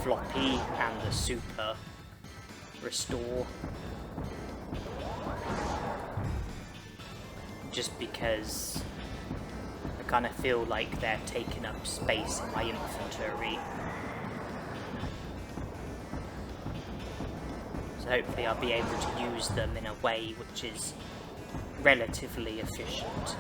floppy and the super restore, just because I kind of feel like they're taking up space in my inventory. So hopefully I'll be able to use them in a way which is relatively efficient.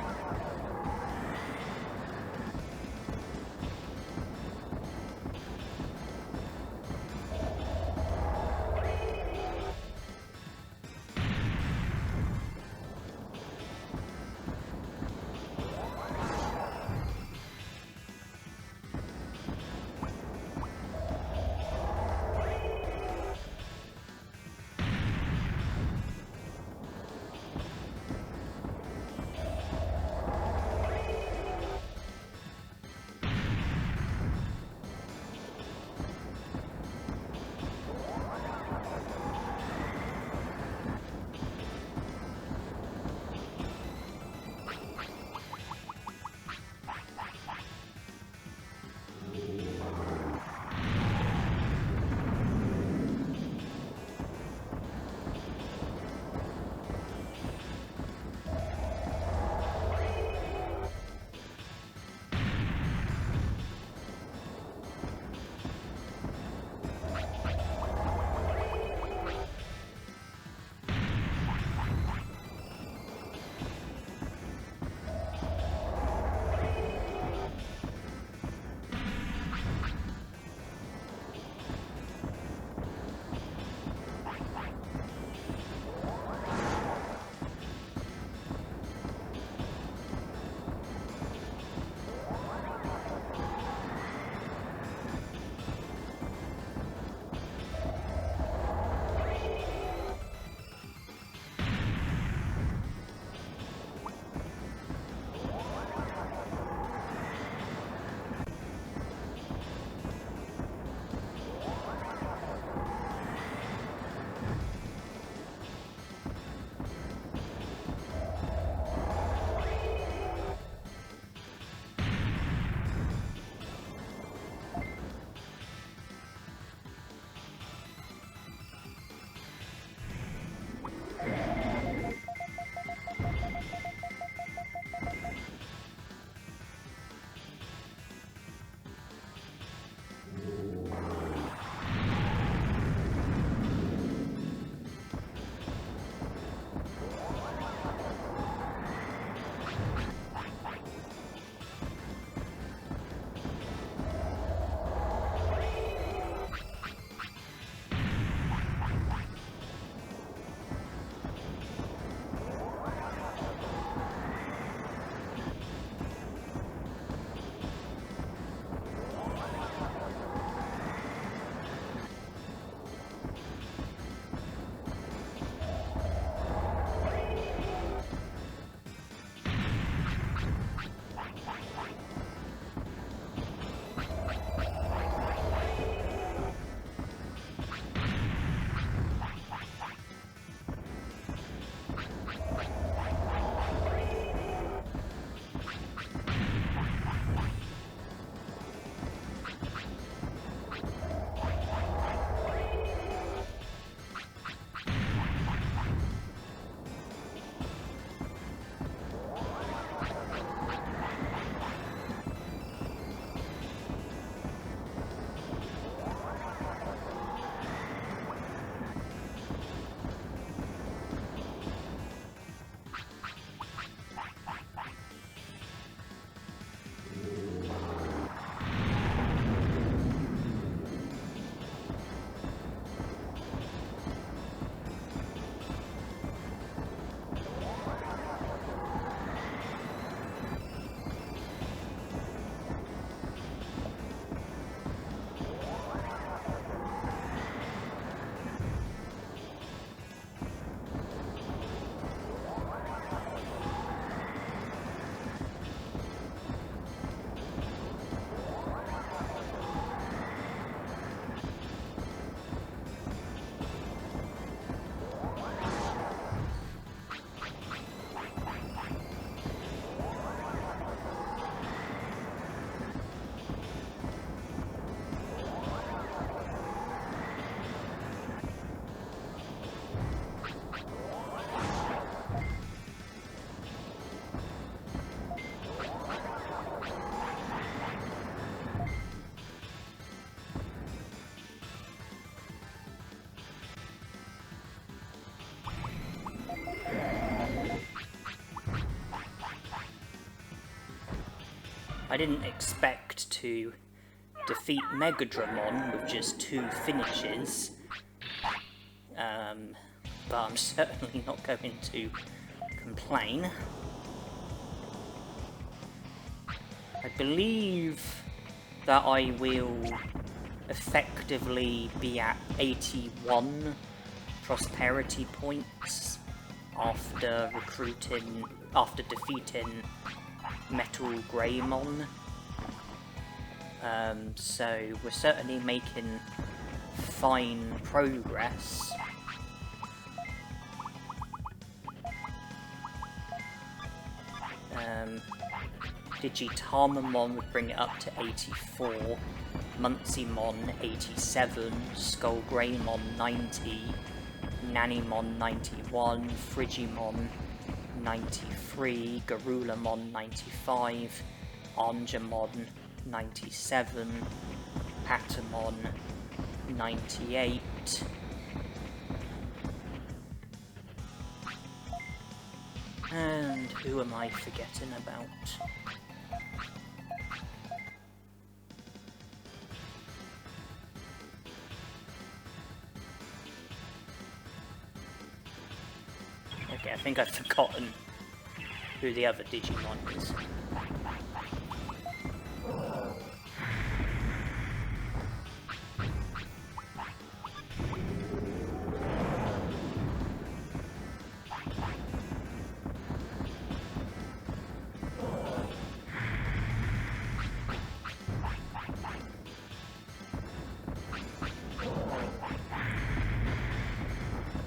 I didn't expect to defeat Megadramon with just 2 finishes, but I'm certainly not going to complain. I believe that I will effectively be at 81 prosperity points after defeating Metal Greymon. So we're certainly making fine progress. Digitamamon would bring it up to 84, Muncymon 87, Skull Greymon 90, Nanimon 91, Frigimon 93, Garulamon 95, Angemon 97, Patamon 98, and who am I forgetting about? Okay, I think I've forgotten who the other Digimon is.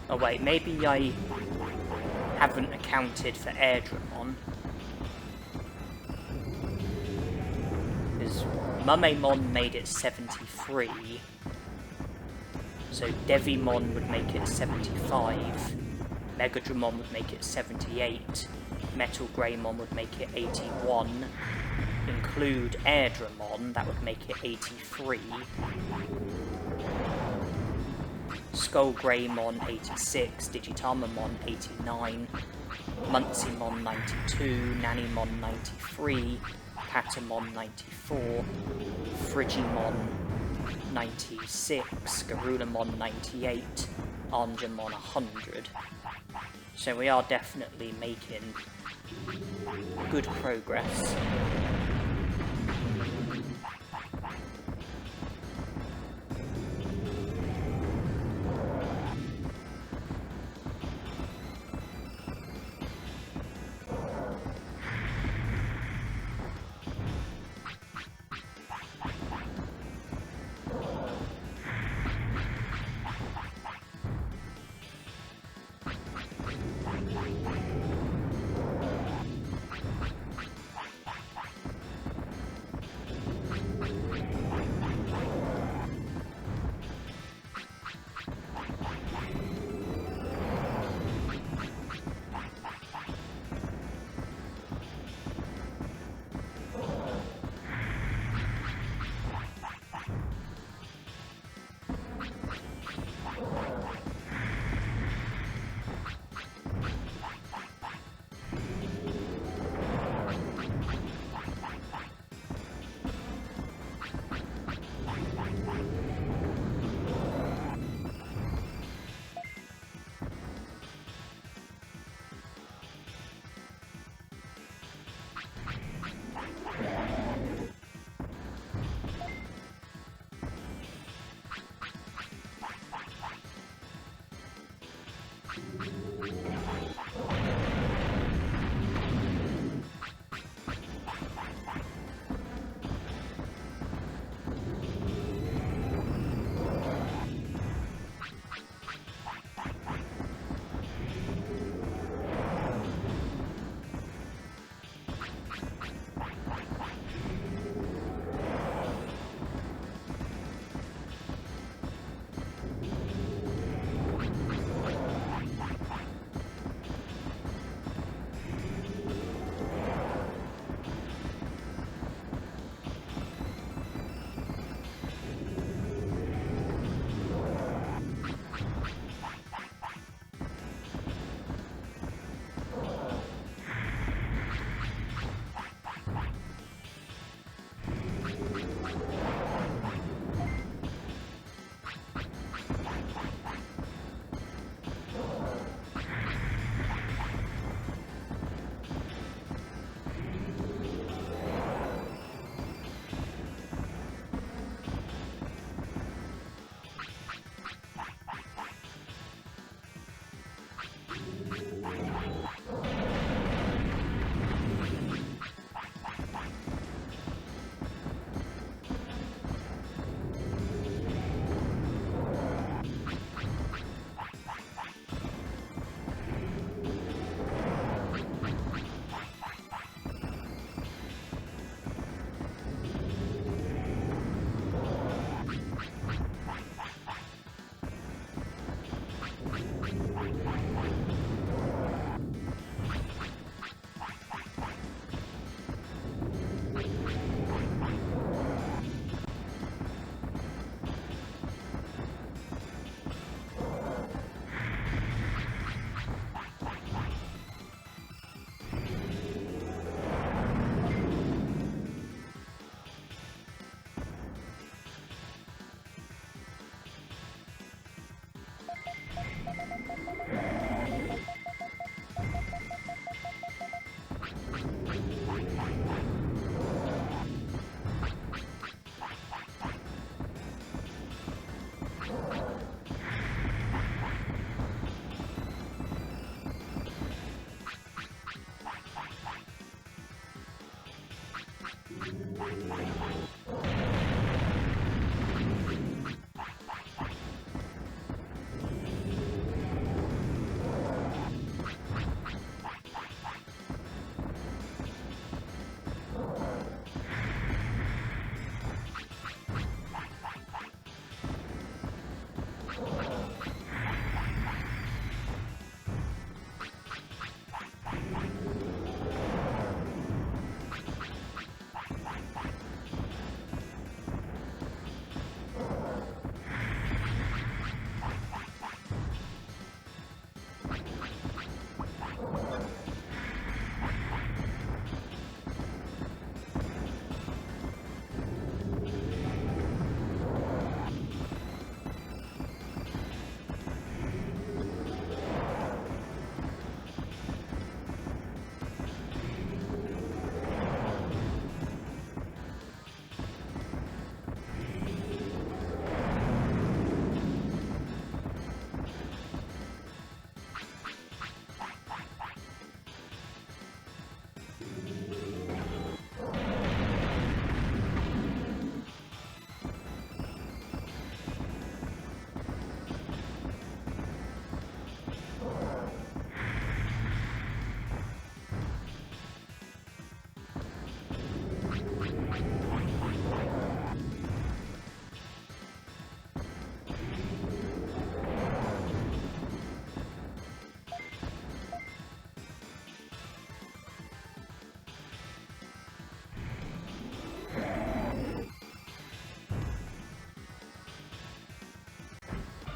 Oh wait, maybe I haven't accounted for Airdramon. Because Mumemon made it 73. So Devimon would make it 75. Megadramon would make it 78. Metal Greymon would make it 81. Include Airdramon, that would make it 83. Skull Greymon 86, Digitamamon 89, Muncymon 92, Nanimon 93, Patamon 94, Frigimon 96, Garulamon 98, Angemon 100. So we are definitely making good progress.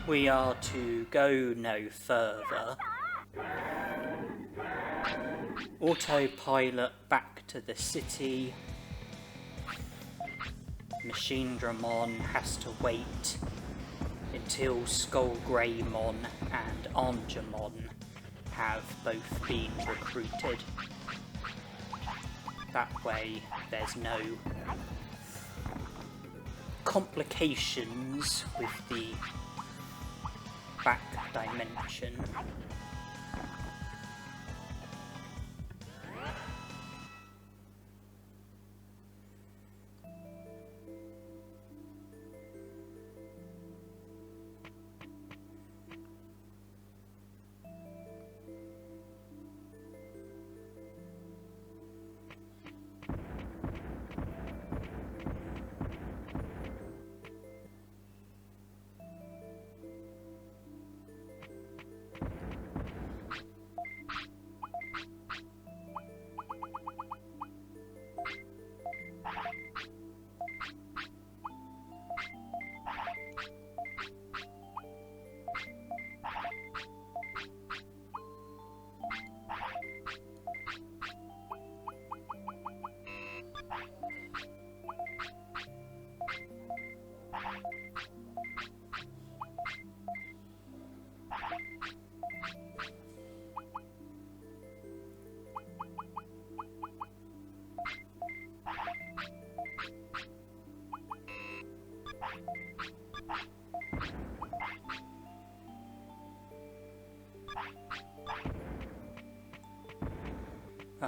We are to go no further. Autopilot back to the city. Machine Dramon has to wait until Skullgreymon and Angemon have both been recruited. That way there's no complications with the back dimension.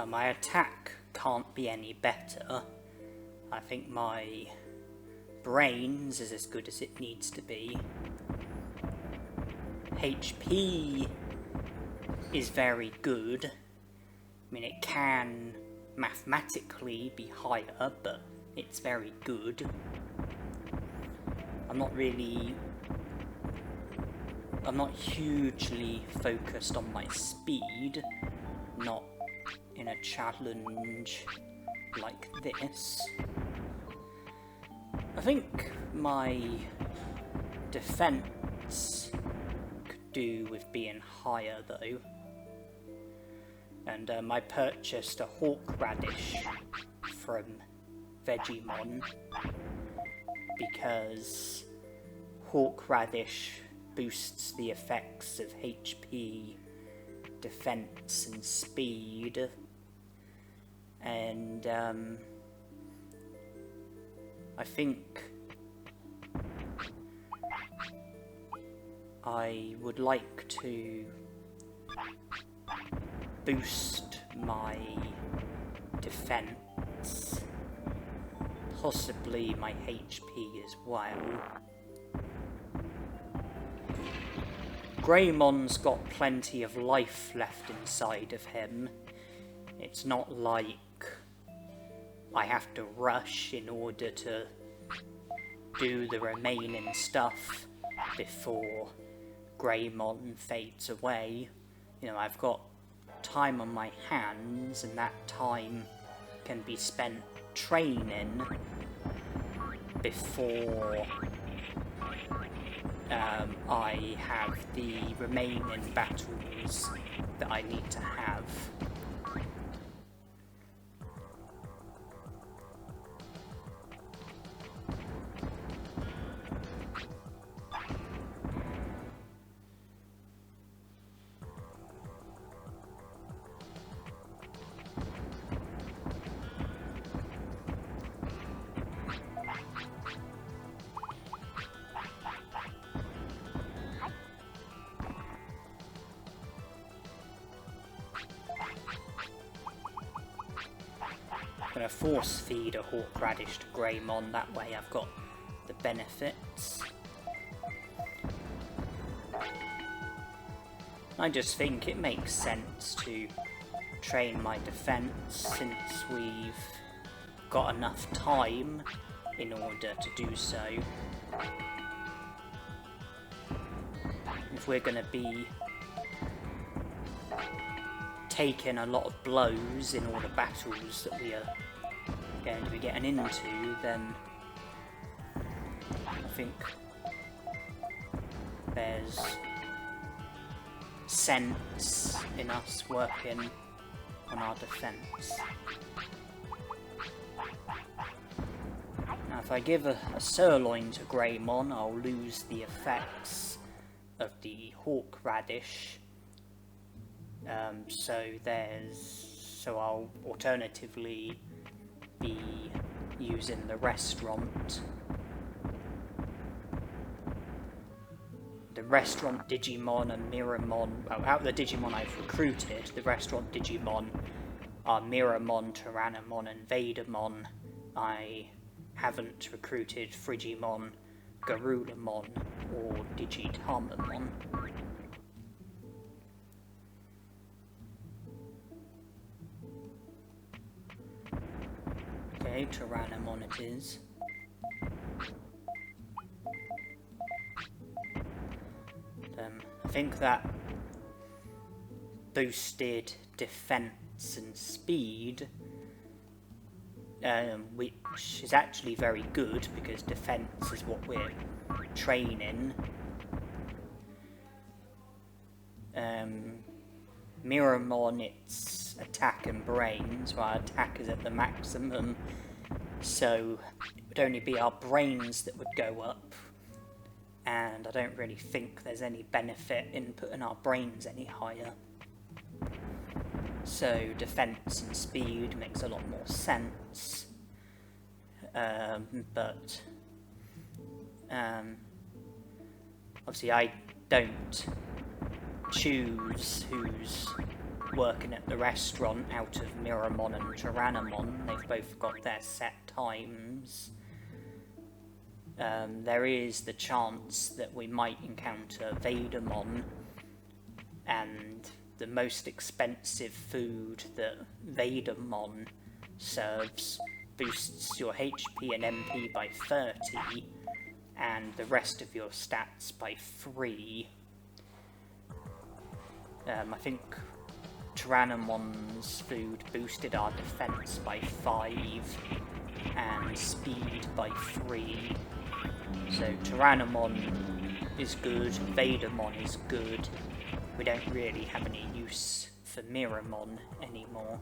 My attack can't be any better. I think my brains is as good as it needs to be. HP is very good. I mean, it can mathematically be higher, but it's very good. I'm not hugely focused on my speed, not in a challenge like this. I think my defense could do with being higher though. And I purchased a Horseradish from Digimon because Horseradish boosts the effects of HP, defense and speed, and I think I would like to boost my defense possibly my HP as well. Greymon's got plenty of life left inside of him. It's not like I have to rush in order to do the remaining stuff before Greymon fades away. You know, I've got time on my hands, and that time can be spent training before I have the remaining battles that I need to have. I'm going to force feed a Horseradish to Greymon, that way I've got the benefits. I just think it makes sense to train my defense since we've got enough time in order to do so. If we're going to be taking a lot of blows in all the battles that we are going to be getting into, then I think there's sense in us working on our defense. Now if I give a sirloin to Greymon, I'll lose the effects of the Horseradish. So I'll alternatively be using the restaurant. The restaurant Digimon and Miramon, well, out of the Digimon I've recruited, the restaurant Digimon are Miramon, Tyrannomon and Vadermon. I haven't recruited Frigimon, Garudamon or Digitamamon. Okay, Tyrannomon it is. I think that boosted defense and speed, which is actually very good because defense is what we're training. Miramon, it's attack and brains, while attack is at the maximum, so it would only be our brains that would go up, and I don't really think there's any benefit in putting our brains any higher. So defense and speed makes a lot more sense, but obviously I don't choose who's working at the restaurant out of Miramon and Tyrannomon. They've both got their set times. There is the chance that we might encounter Vadermon, and the most expensive food that Vadermon serves boosts your HP and MP by 30 and the rest of your stats by 3. I think Tyrannomon's food boosted our defense by 5 and speed by 3. So Tyrannomon is good, Vadermon is good. We don't really have any use for Miramon anymore.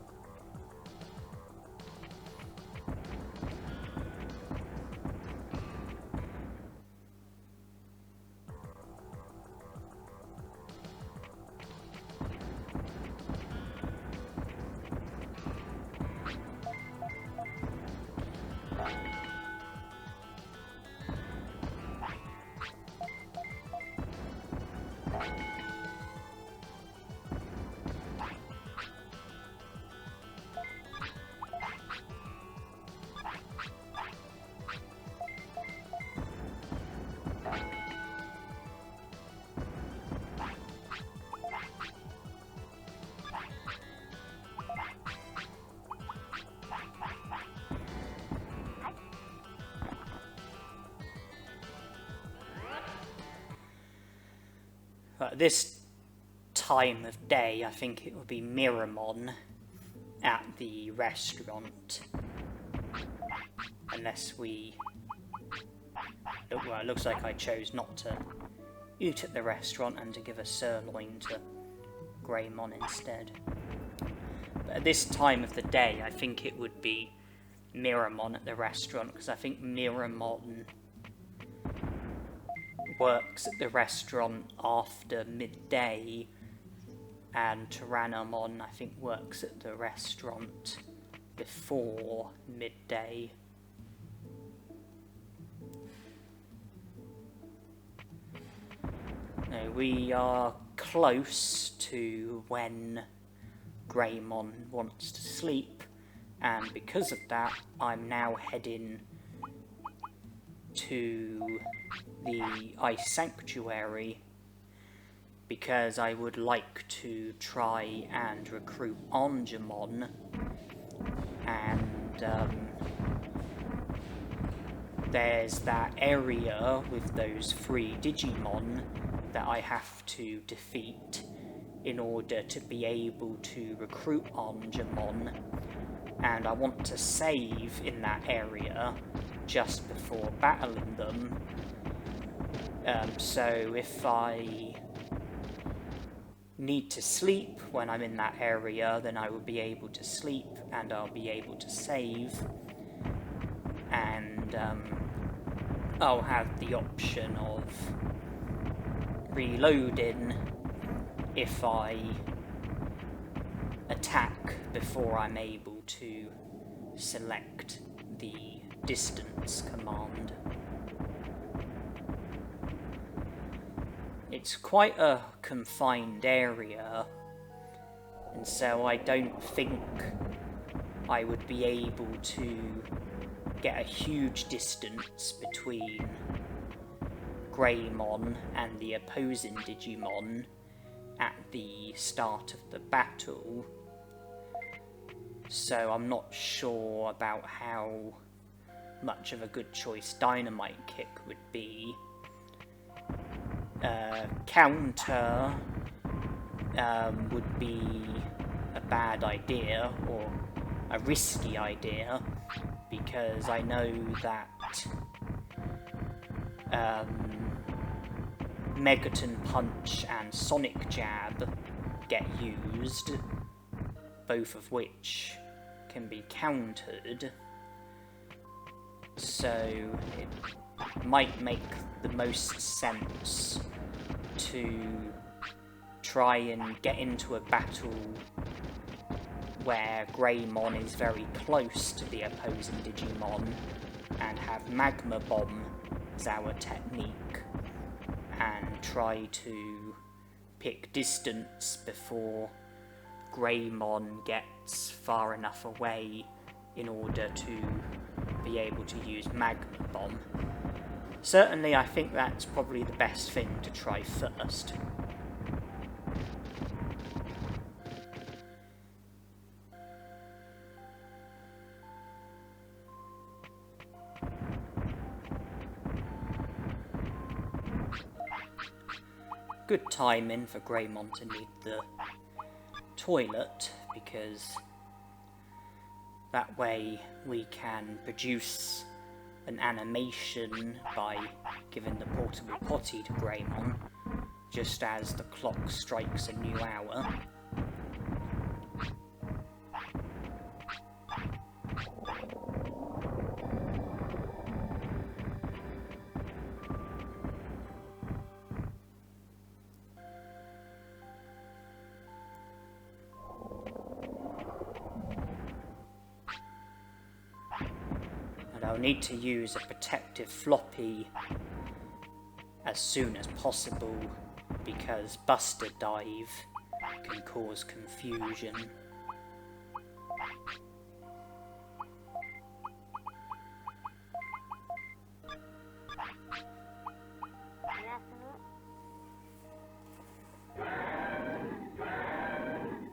But this time of day, I think it would be Miramon at the restaurant. Unless we... Well, it looks like I chose not to eat at the restaurant and to give a sirloin to Greymon instead. But at this time of the day, I think it would be Miramon at the restaurant, because I think Miramon works at the restaurant after midday, and Tyrannomon, I think, works at the restaurant before midday. No, we are close to when Greymon wants to sleep, and because of that, I'm now heading to the Ice Sanctuary, because I would like to try and recruit Angemon, and there's that area with those 3 Digimon that I have to defeat in order to be able to recruit Angemon, and I want to save in that area just before battling them. So if I need to sleep when I'm in that area, then I will be able to sleep and I'll be able to save, and I'll have the option of reloading if I attack before I'm able to select the distance command. It's quite a confined area, and so I don't think I would be able to get a huge distance between Greymon and the opposing Digimon at the start of the battle, so I'm not sure about how much of a good choice Dynamite Kick would be. Counter would be a bad idea, or a risky idea, because I know that Megaton Punch and Sonic Jab get used, both of which can be countered, so it might make the most sense to try and get into a battle where Greymon is very close to the opposing Digimon and have Magma Bomb as our technique, and try to pick distance before Greymon gets far enough away in order to be able to use Magma Bomb. Certainly, I think that's probably the best thing to try first. Good timing for Greymon to need the toilet, because that way we can produce an animation by giving the portable potty to Greymon just as the clock strikes a new hour. I'll need to use a protective floppy as soon as possible, because Buster Dive can cause confusion.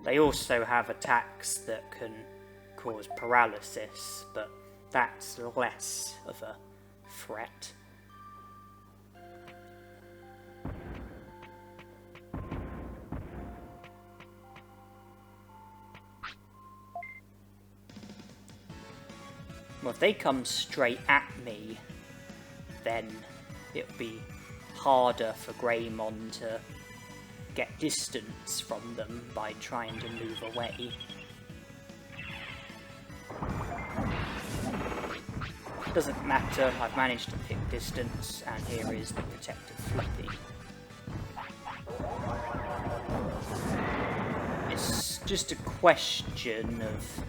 They also have attacks that can cause paralysis, but that's less of a threat. Well, if they come straight at me, then it'll be harder for Greymon to get distance from them by trying to move away. Doesn't matter, I've managed to pick distance, and here is the protective Fluffy. It's just a question of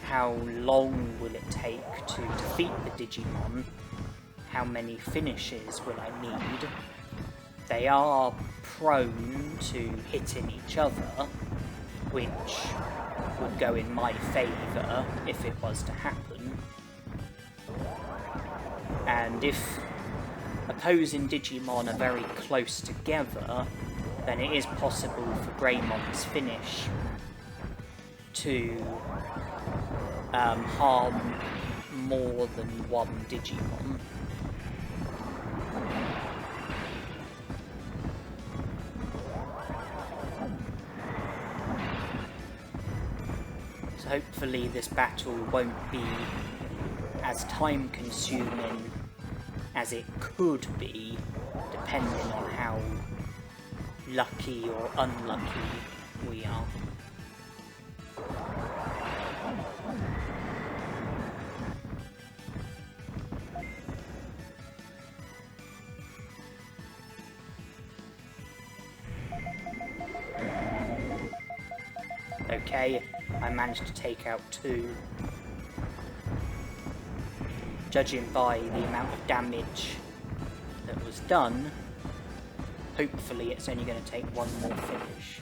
how long will it take to defeat the Digimon, how many finishes will I need. They are prone to hitting each other, which would go in my favour if it was to happen. And if opposing Digimon are very close together, then it is possible for Greymon's finish to harm more than one Digimon. So hopefully this battle won't be as time consuming as it could be, depending on how lucky or unlucky we are. Okay, I managed to take out 2. Judging by the amount of damage that was done, hopefully it's only going to take 1 more finish.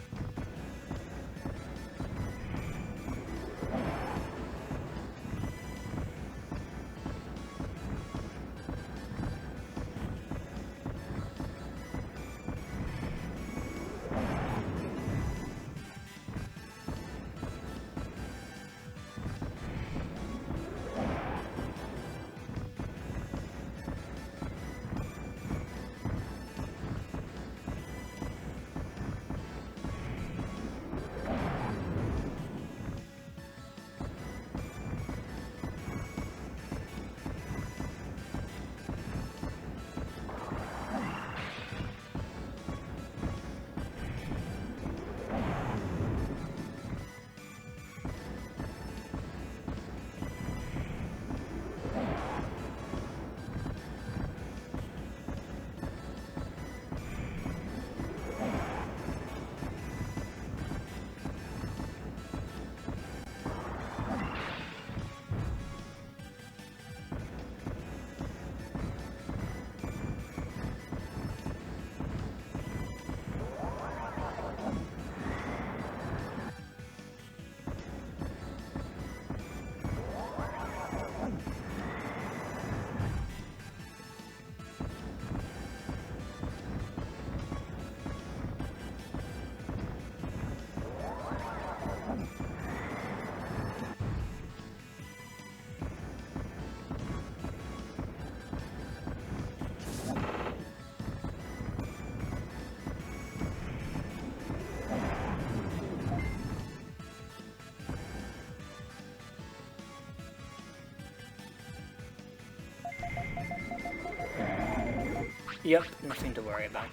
Yep, nothing to worry about.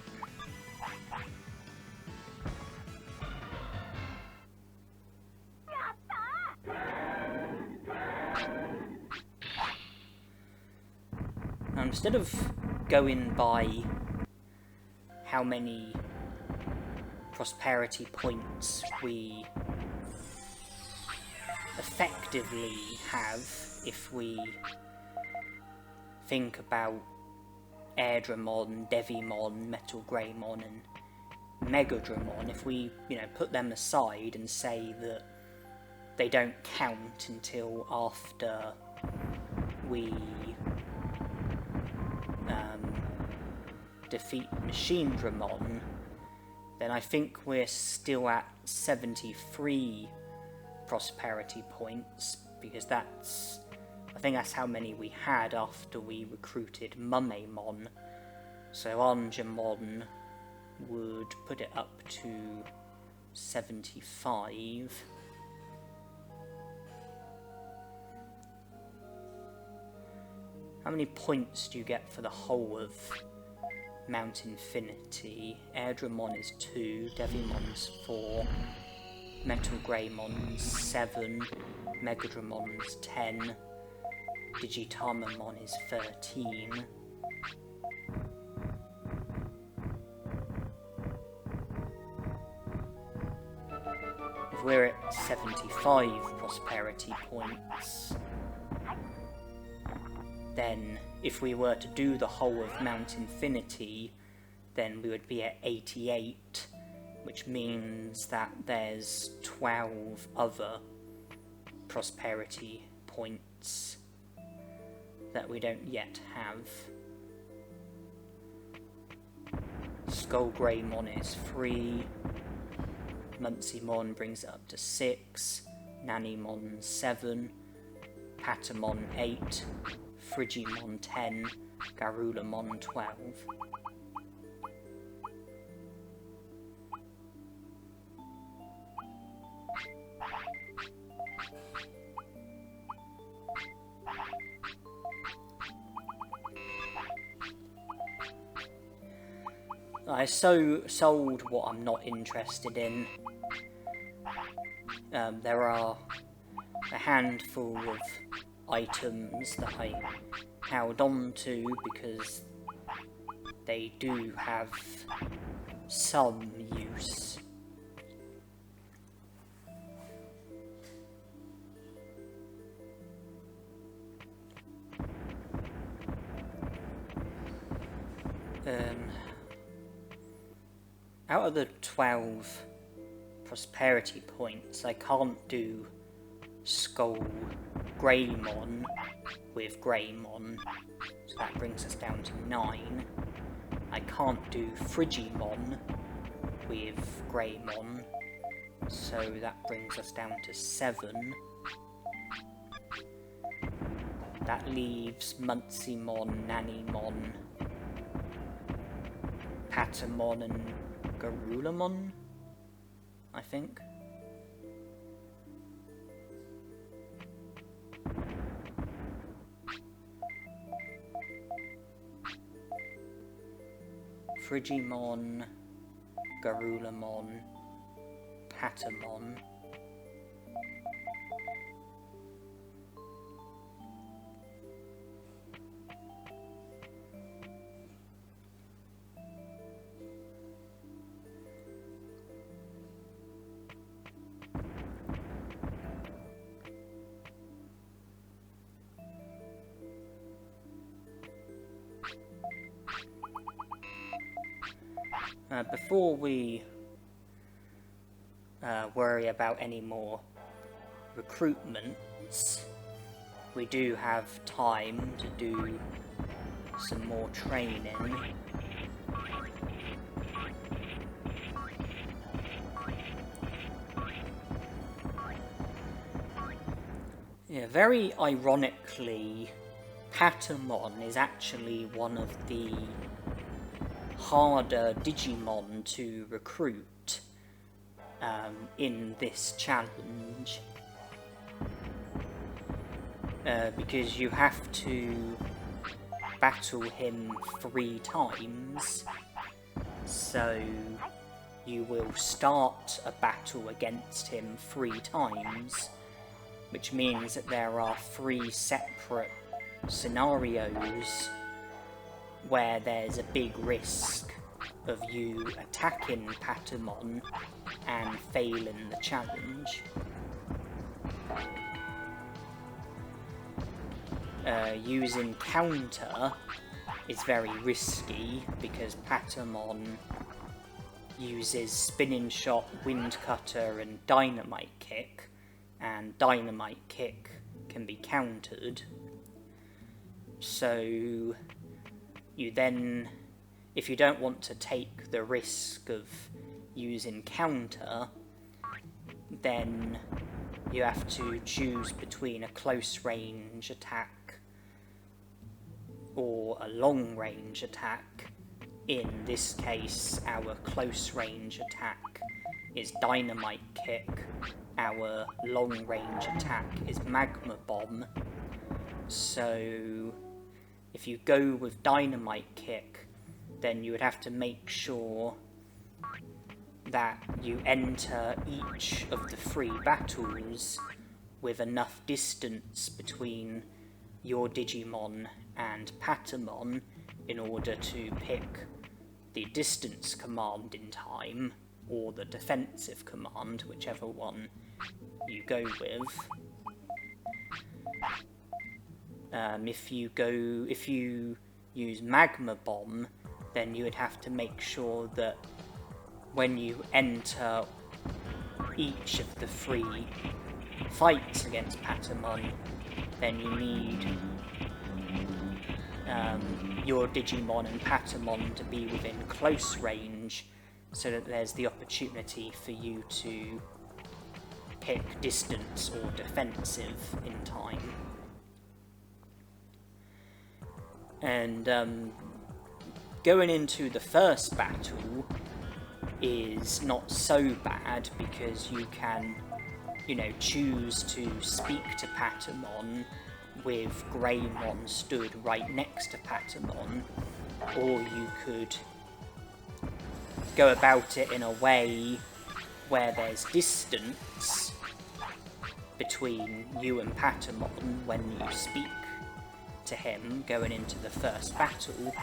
Now, instead of going by how many prosperity points we effectively have if we think about Airdramon, Devimon, Metal Greymon and Megadramon, if we, put them aside and say that they don't count until after we defeat Machinedramon, then I think we're still at 73 prosperity points, because I think that's how many we had after we recruited Mumemon. So Angemon would put it up to 75. How many points do you get for the whole of Mount Infinity? Airdramon is 2, Devimon's 4, Metal Greymon's 7, Megadramon's 10, Digitamamon is 13. If we're at 75 prosperity points, then if we were to do the whole of Mount Infinity, then we would be at 88, which means that there's 12 other prosperity points that we don't yet have. Skullgreymon is 3, Munceymon brings it up to 6, Nanimon 7, Patamon 8, Frigimon 10, Garulamon 12. I sold what I'm not interested in. There are a handful of items that I held on to because they do have some use. Out of the 12 prosperity points, I can't do Skullgreymon with Greymon, so that brings us down to 9. I can't do Frigimon with Greymon, so that brings us down to 7. That leaves Munceymon, Nanimon, Patamon and Garulamon, I think. Frigimon, Garulamon, Patamon. Before we worry about any more recruitments, we do have time to do some more training. Yeah, very ironically, Patamon is actually one of the harder Digimon to recruit in this challenge, because you have to battle him 3 times, so you will start a battle against him 3 times, which means that there are 3 separate scenarios where there's a big risk of you attacking Patamon and failing the challenge. Using counter is very risky because Patamon uses Spinning Shot, Wind Cutter and Dynamite Kick, and Dynamite Kick can be countered. So you then, if you don't want to take the risk of using counter, then you have to choose between a close range attack or a long range attack. In this case, our close range attack is Dynamite Kick, our long range attack is Magma Bomb, so if you go with Dynamite Kick, then you would have to make sure that you enter each of the 3 battles with enough distance between your Digimon and Patamon in order to pick the distance command in time, or the defensive command, whichever one you go with. If you use Magma Bomb, then you would have to make sure that when you enter each of the 3 fights against Patamon, then you need your Digimon and Patamon to be within close range, so that there's the opportunity for you to pick distance or defensive in time. And going into the first battle is not so bad, because you can, choose to speak to Patamon with Greymon stood right next to Patamon, or you could go about it in a way where there's distance between you and Patamon when you speak to him going into the first battle.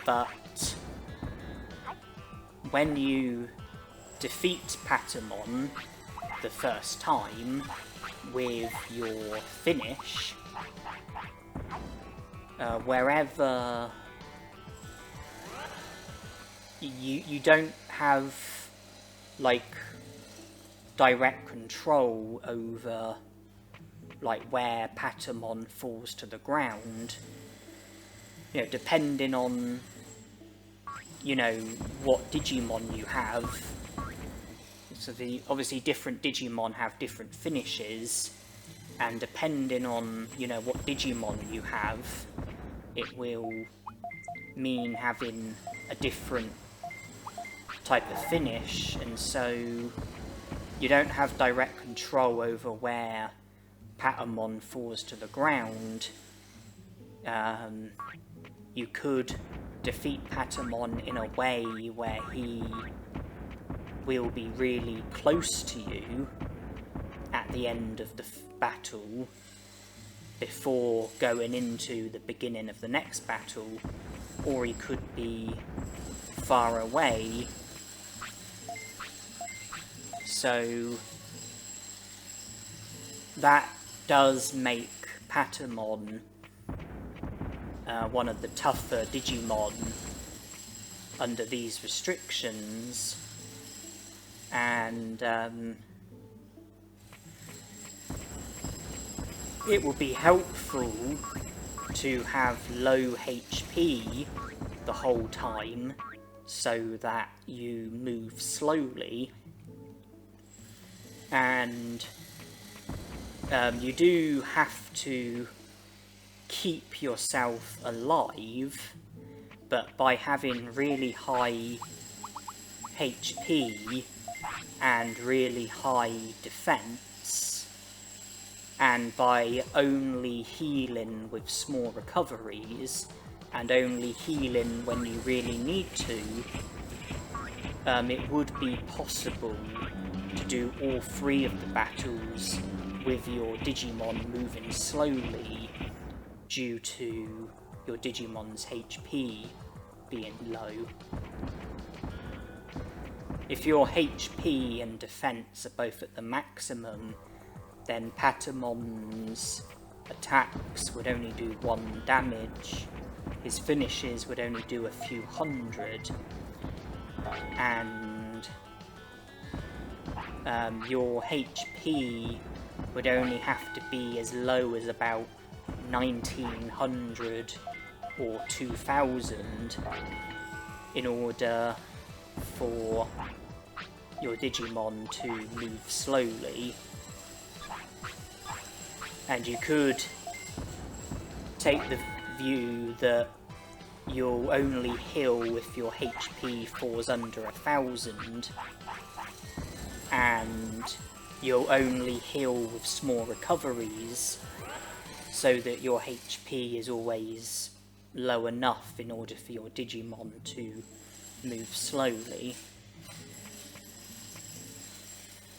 But when you defeat Patamon the first time with your finish, wherever you don't have direct control over where Patamon falls to the ground, depending on what Digimon you have. So obviously different Digimon have different finishes, and depending on what Digimon you have, it will mean having a different type of finish, and so you don't have direct control over where Patamon falls to the ground. You could defeat Patamon in a way where he will be really close to you at the end of the battle before going into the beginning of the next battle, or he could be far away. So that does make Patamon one of the tougher Digimon under these restrictions, and it will be helpful to have low HP the whole time so that you move slowly, and you do have to keep yourself alive, but by having really high HP and really high defense, and by only healing with small recoveries and only healing when you really need to, it would be possible to do all 3 of the battles with your Digimon moving slowly due to your Digimon's HP being low. If your HP and defense are both at the maximum, then Patamon's attacks would only do 1 damage, his finishes would only do a few hundred, and your HP would only have to be as low as about 1900 or 2000 in order for your Digimon to move slowly. And you could take the view that you'll only heal if your HP falls under 1000, and you'll only heal with small recoveries, so that your HP is always low enough in order for your Digimon to move slowly.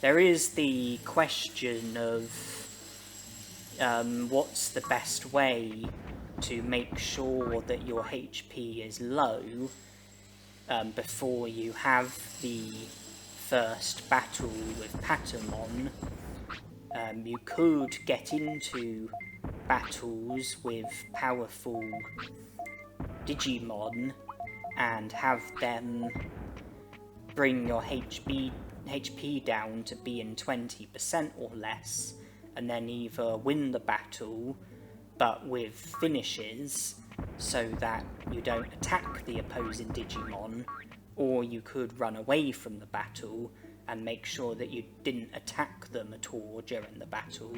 There is the question of what's the best way to make sure that your HP is low before you have the first battle with Patamon. You could get into battles with powerful Digimon and have them bring your HP down to being 20% or less, and then either win the battle but with finishes so that you don't attack the opposing Digimon, or you could run away from the battle and make sure that you didn't attack them at all during the battle.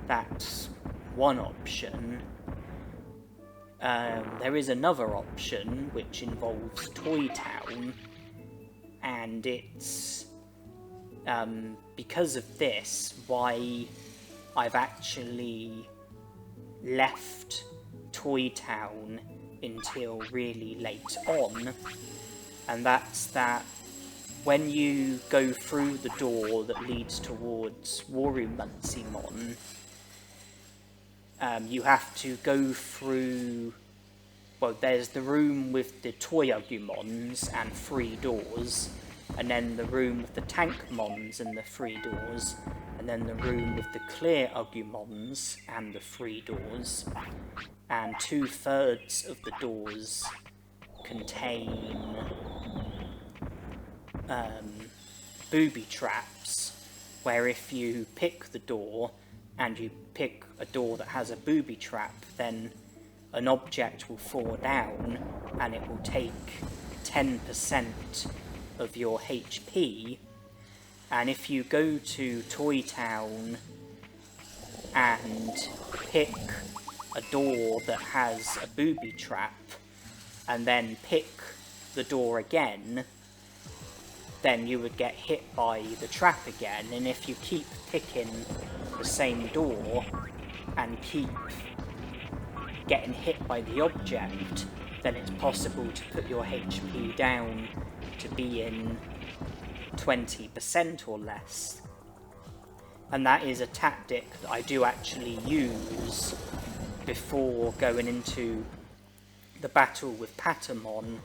That's one option. There is another option which involves Toy Town, and it's because of this why I've actually left Toy Town until really late on, and that's that when you go through the door that leads towards Warumunsimon, you have to go through, well, there's the room with the toy Agumons and 3 doors, and then the room with the Tankmons and the 3 doors, and then the room with the clear Agumons and the 3 doors, and 2/3 of the doors contain booby traps, where if you pick the door and you pick a door that has a booby trap, then an object will fall down and it will take 10% of your HP. And if you go to Toy Town and pick a door that has a booby trap and then pick the door again, then you would get hit by the trap again. And if you keep picking the same door and keep getting hit by the object, then it's possible to put your HP down to being 20% or less. And that is a tactic that I do actually use before going into the battle with Patamon.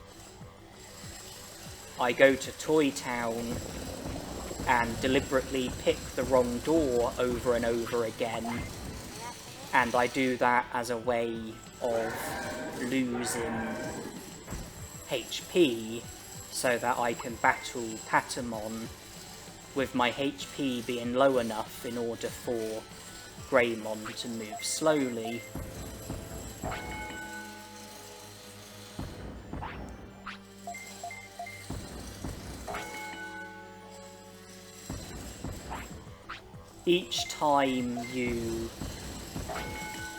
I go to Toy Town and deliberately pick the wrong door over and over again, and I do that as a way of losing HP so that I can battle Patamon with my HP being low enough in order for Greymon to move slowly. Each time you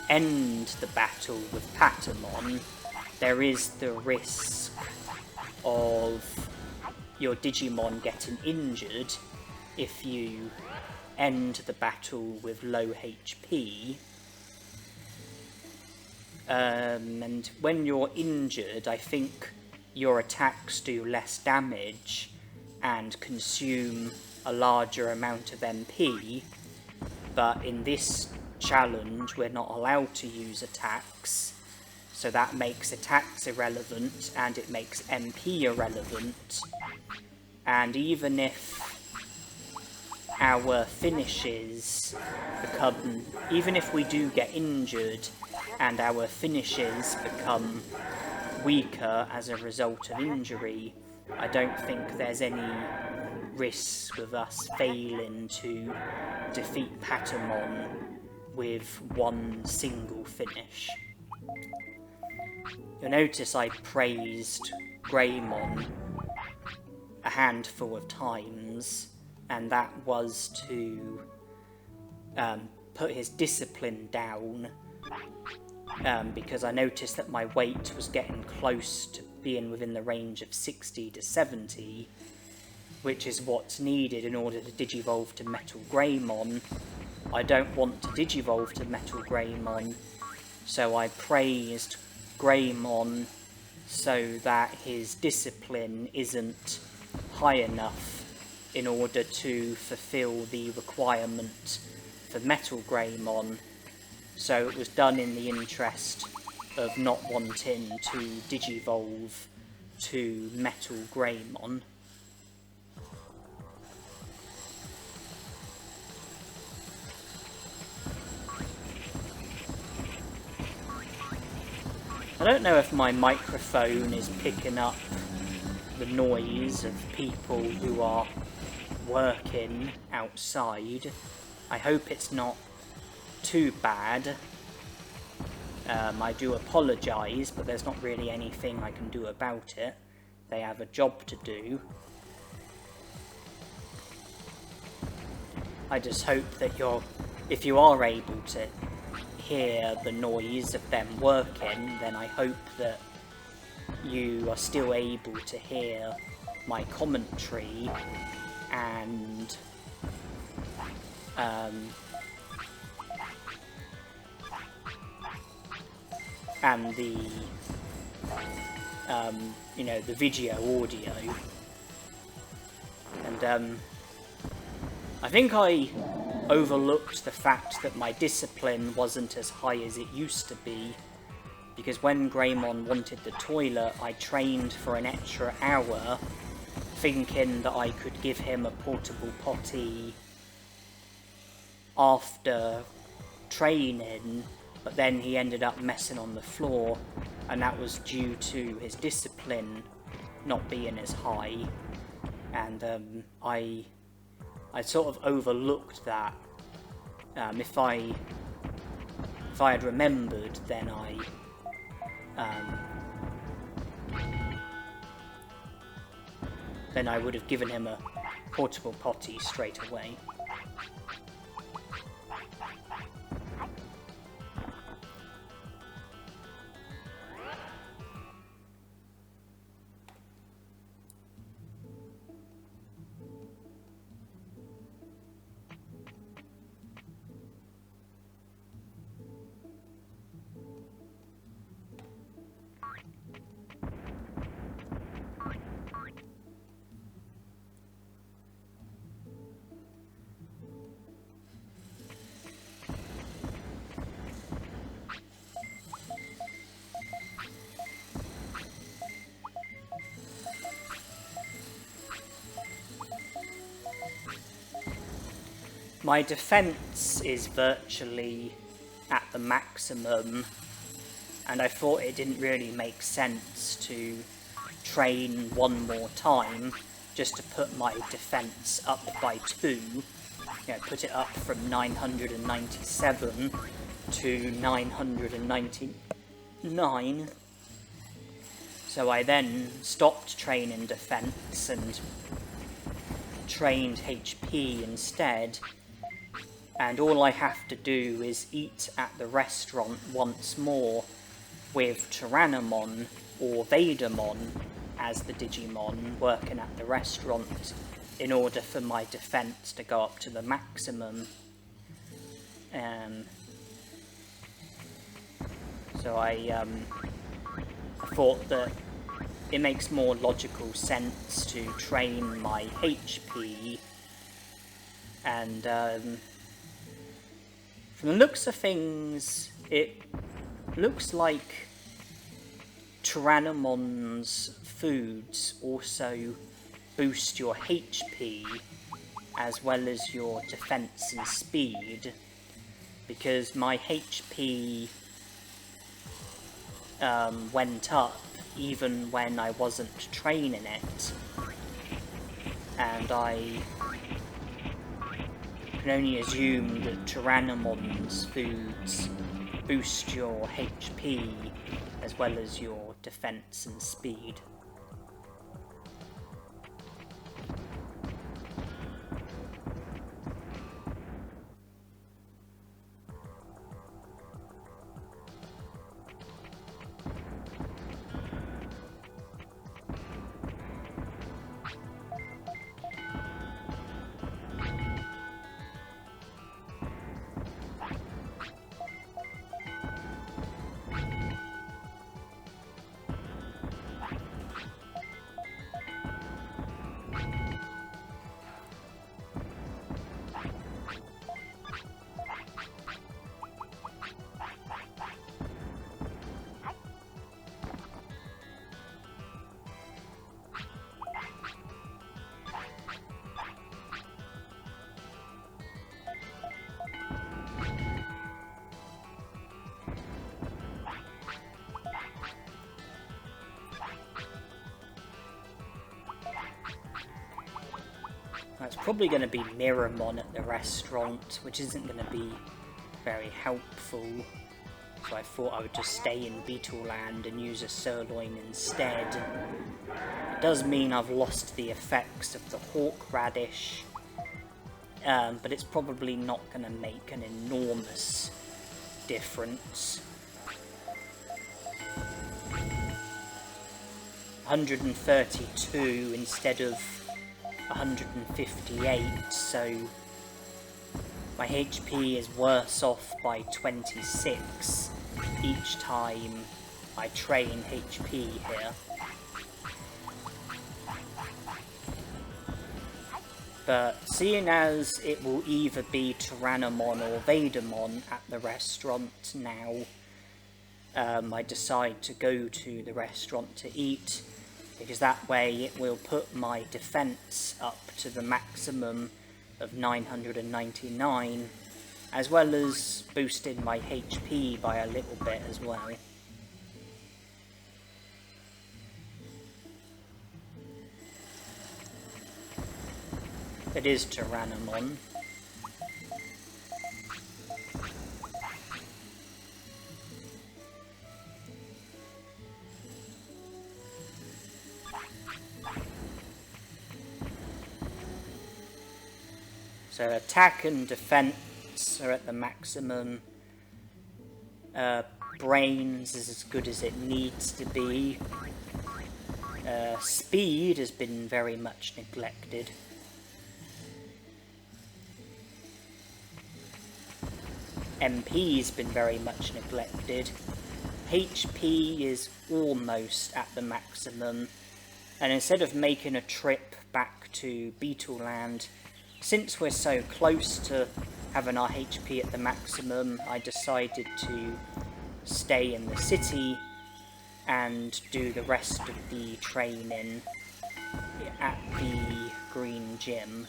end the battle with Patamon, there is the risk of your Digimon getting injured if you end the battle with low HP. And when you're injured, I think your attacks do less damage and consume a larger amount of MP, but in this challenge we're not allowed to use attacks, so that makes attacks irrelevant and it makes MP irrelevant. And even if our finishes become, even if we do get injured and our finishes become weaker as a result of injury, I don't think there's any risk of us failing to defeat Patamon with one single finish. You'll notice I praised Greymon a handful of times, and that was to put his discipline down, because I noticed that my weight was getting close to being within the range of 60 to 70, which is what's needed in order to digivolve to Metal Greymon. I don't want to digivolve to Metal Greymon, so I praised Greymon so that his discipline isn't high enough in order to fulfill the requirement for Metal Greymon. So it was done in the interest of not wanting to digivolve to Metal Greymon. I don't know if my microphone is picking up the noise of people who are working outside. I hope it's not too bad. I do apologise, but there's not really anything I can do about it. They have a job to do. I just hope that if you are able to hear the noise of them working, then I hope that you are still able to hear my commentary and the you know, the video audio. And I think I overlooked the fact that my discipline wasn't as high as it used to be, because when Greymon wanted the toilet, I trained for an extra hour thinking that I could give him a portable potty after training, but then he ended up messing on the floor, and that was due to his discipline not being as high. And I sort of overlooked that. If I had remembered, then I would have given him a portable potty straight away. My defense is virtually at the maximum, and I thought it didn't really make sense to train one more time just to put my defense up by 2, you know, put it up from 997 to 999. So I then stopped training defense and trained HP instead. And all I have to do is eat at the restaurant once more with Tyrannomon or Vadermon as the Digimon working at the restaurant in order for my defense to go up to the maximum. So I thought that it makes more logical sense to train my HP, and from the looks of things, it looks like Tyrannomon's foods also boost your HP as well as your defense and speed, because my HP went up even when I wasn't training it, and I can only assume that Tyrannomon's foods boost your HP as well as your defense and speed. probably going to be Miramon at the restaurant, which isn't going to be very helpful. So I thought I would just stay in Beetleland and use a sirloin instead. It does mean I've lost the effects of the hawk radish, but it's probably not going to make an enormous difference. 132 instead of 158, so my HP is worse off by 26 each time I train HP here. But seeing as it will either be Tyrannomon or Vadermon at the restaurant now, I decide to go to the restaurant to eat, because that way it will put my defense up to the maximum of 999, as well as boosting my HP by a little bit as well. It is Tyrannomon. So attack and defense are at the maximum. Brains is as good as it needs to be. Speed has been very much neglected. MP's been very much neglected. HP is almost at the maximum. And instead of making a trip back to Beetleland, since we're so close to having our HP at the maximum, I decided to stay in the city and do the rest of the training at the Green Gym.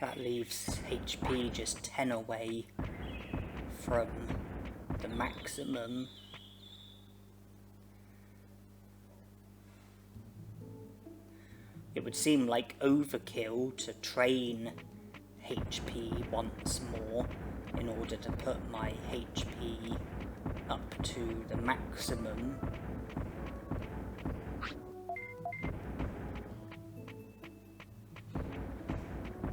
That leaves HP just 10 away from the maximum. It would seem like overkill to train HP once more in order to put my HP up to the maximum.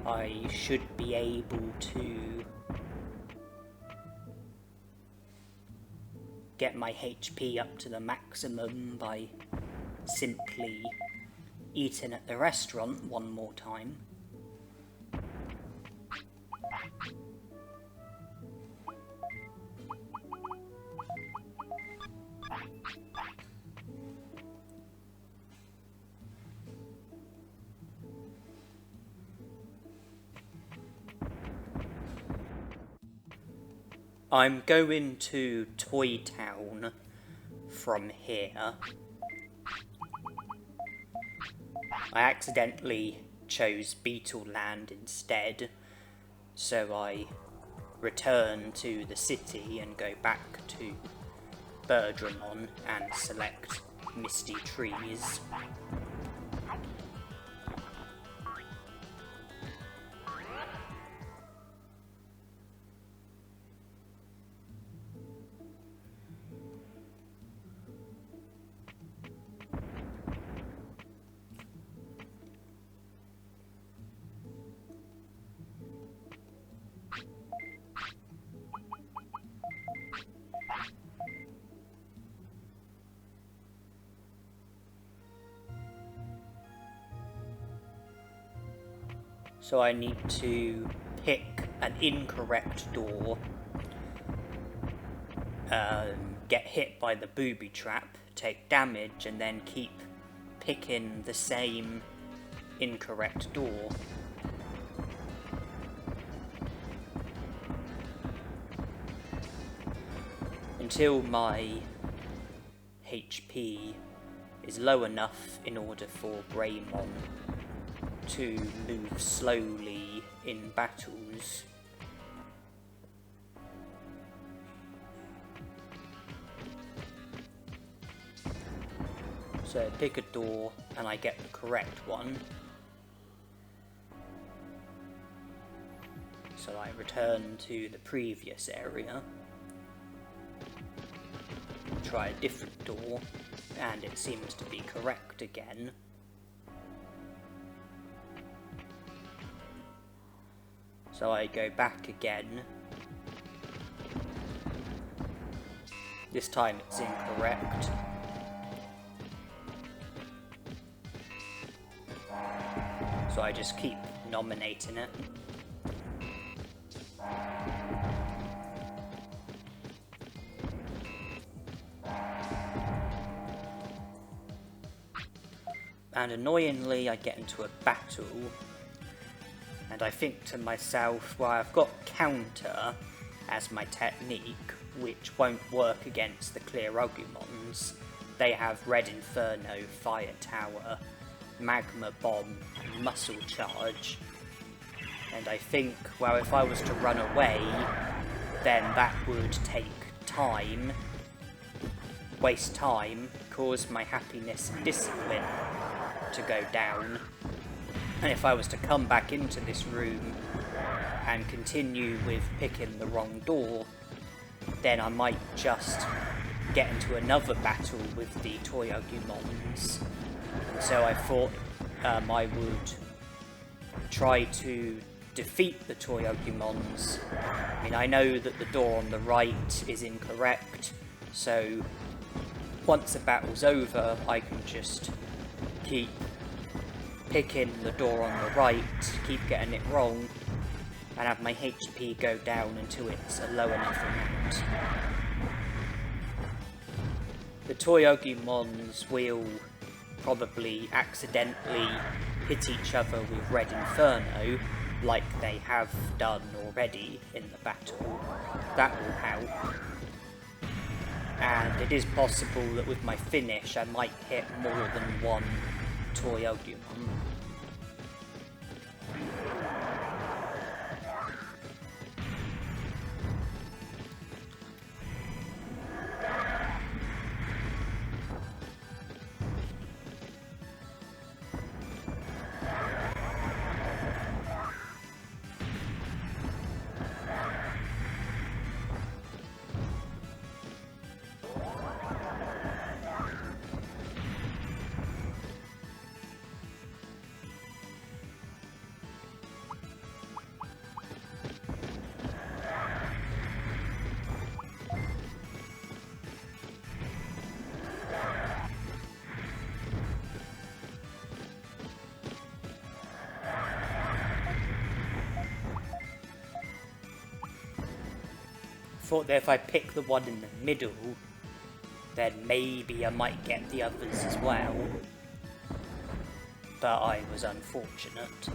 I should be able to get my HP up to the maximum by simply eating at the restaurant one more time. I'm going to Toy Town from here. I accidentally chose Beetleland instead, so I return to the city and go back to Birdramon and select Misty Trees. So I need to pick an incorrect door get hit by the booby trap, take damage, and then keep picking the same incorrect door. Until my HP is low enough in order for Greymon to move slowly in battles. So pick a door and I get the correct one. So I return to the previous area, try a different door, and it seems to be correct again. So I go back again. This time it's incorrect. So I just keep nominating it. And annoyingly I get into a battle, and I think to myself, well, I've got counter as my technique, which won't work against the clear Agumons. They have Red Inferno, Fire Tower, Magma Bomb, and Muscle Charge. And I think, well, if I was to run away, then that would take time, waste time, cause my happiness and discipline to go down. And if I was to come back into this room and continue with picking the wrong door, then I might just get into another battle with the Toy Agumons. So I thought I would try to defeat the Toy Agumons. I mean, I know that the door on the right is incorrect, so once the battle's over, I can just keep picking the door on the right, keep getting it wrong, and have my HP go down until it's a low enough amount. The Toy Agumons will probably accidentally hit each other with Red Inferno, like they have done already in the battle. That will help. And it is possible that with my finish I might hit more than one Toy Agumon. Thought that if I pick the one in the middle, then maybe I might get the others as well. But I was unfortunate.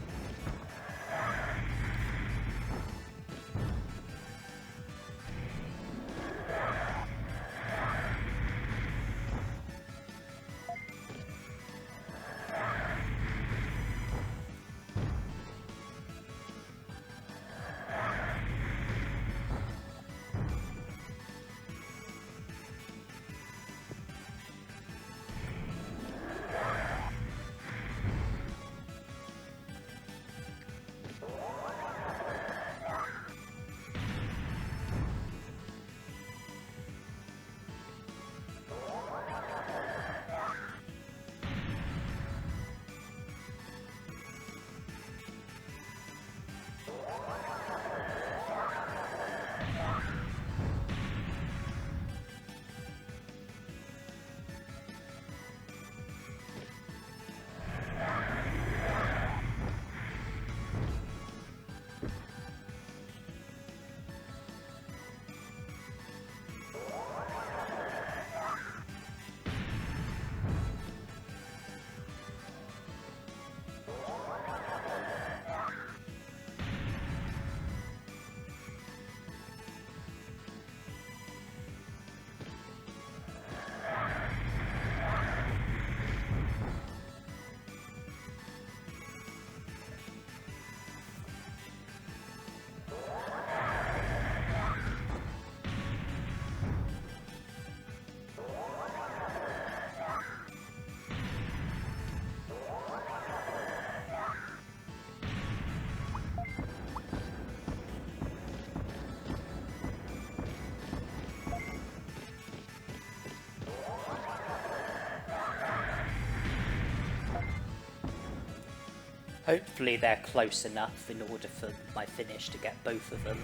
Hopefully they're close enough in order for my finish to get both of them.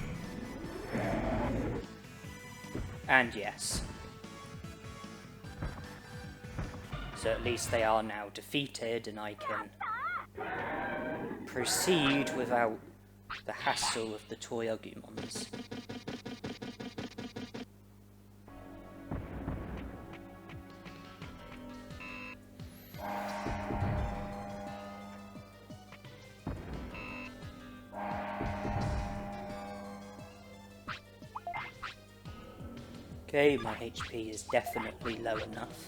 And yes. So at least they are now defeated and I can proceed without the hassle of the toy Agumons. Okay, my HP is definitely low enough.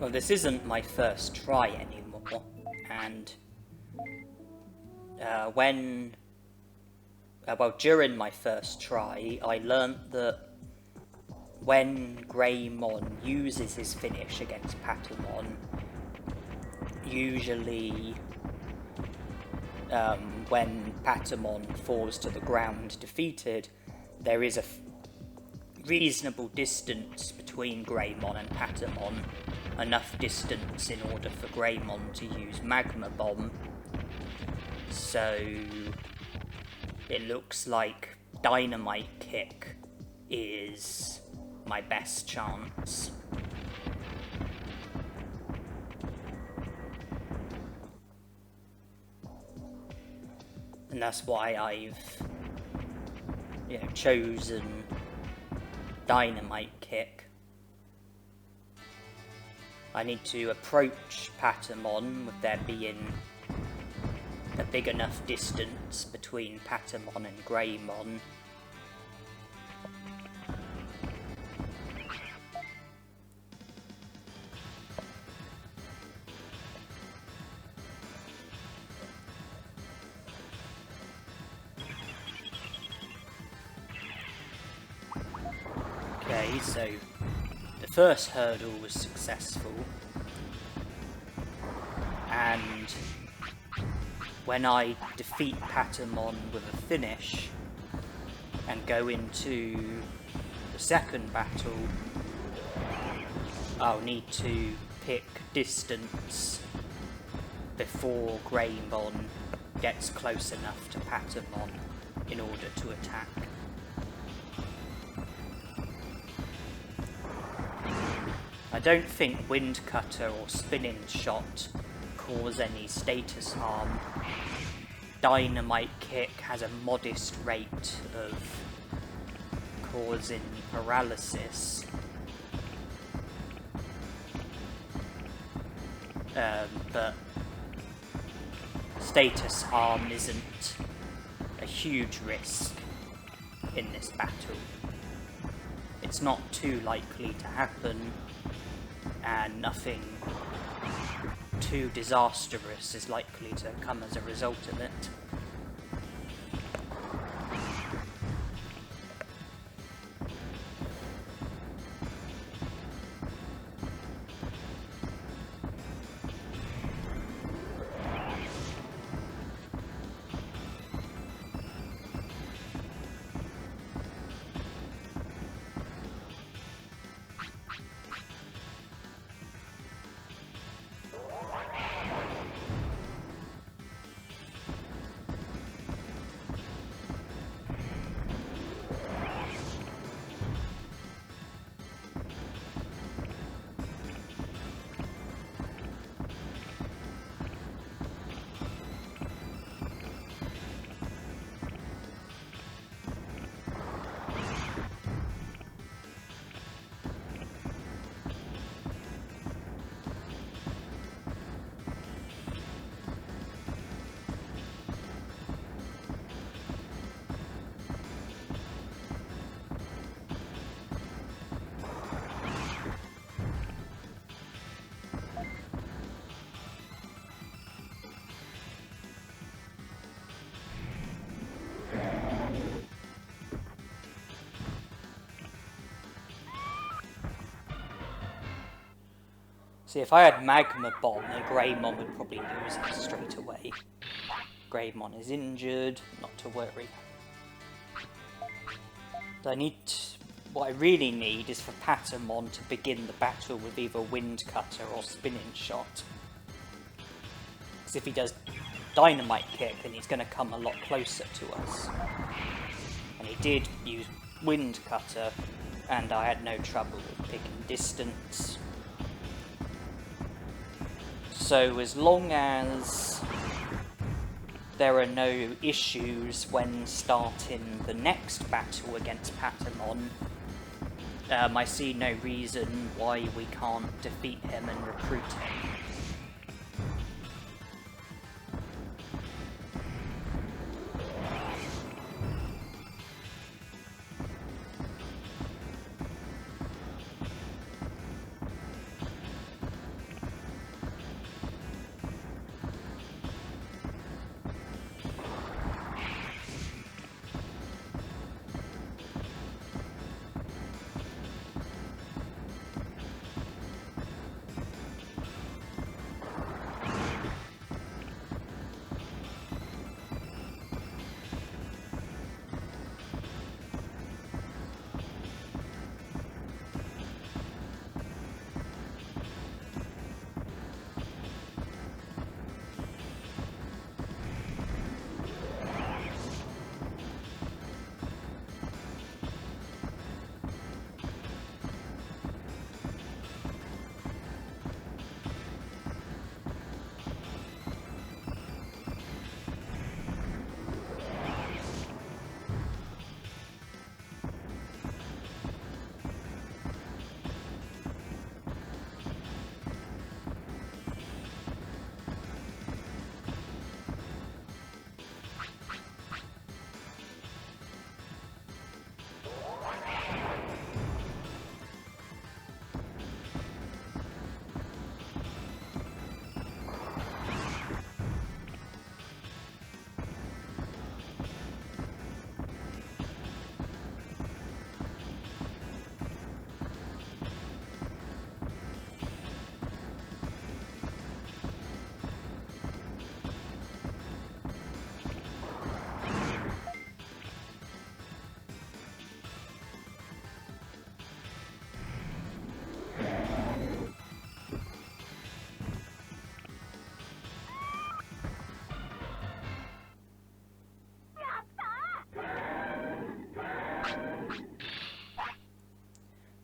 Well, this isn't my first try anymore, and during my first try, I learnt that when Greymon uses his finish against Patamon, usually when Patamon falls to the ground defeated, there is a reasonable distance between Greymon and Patamon, enough distance in order for Greymon to use Magma Bomb. So it looks like Dynamite Kick is my best chance. And that's why I've chosen Dynamite Kick. I need to approach Patamon with there being a big enough distance between Patamon and Greymon. Okay, so the first hurdle was successful, and when I defeat Patamon with a finish and go into the second battle, I'll need to pick distance before Greymon gets close enough to Patamon in order to attack. I don't think Wind Cutter or Spinning Shot cause any status harm. Dynamite Kick has a modest rate of causing paralysis. But status harm isn't a huge risk in this battle. It's not too likely to happen, and nothing too disastrous is likely to come as a result of it. See, if I had Magma Bomb, the Greymon would probably lose it straight away. Greymon is injured, not to worry. What I really need is for Patamon to begin the battle with either Wind Cutter or Spinning Shot. Because if he does Dynamite Kick, then he's going to come a lot closer to us. And he did use Wind Cutter, and I had no trouble with picking distance. So as long as there are no issues when starting the next battle against Patamon, I see no reason why we can't defeat him and recruit him.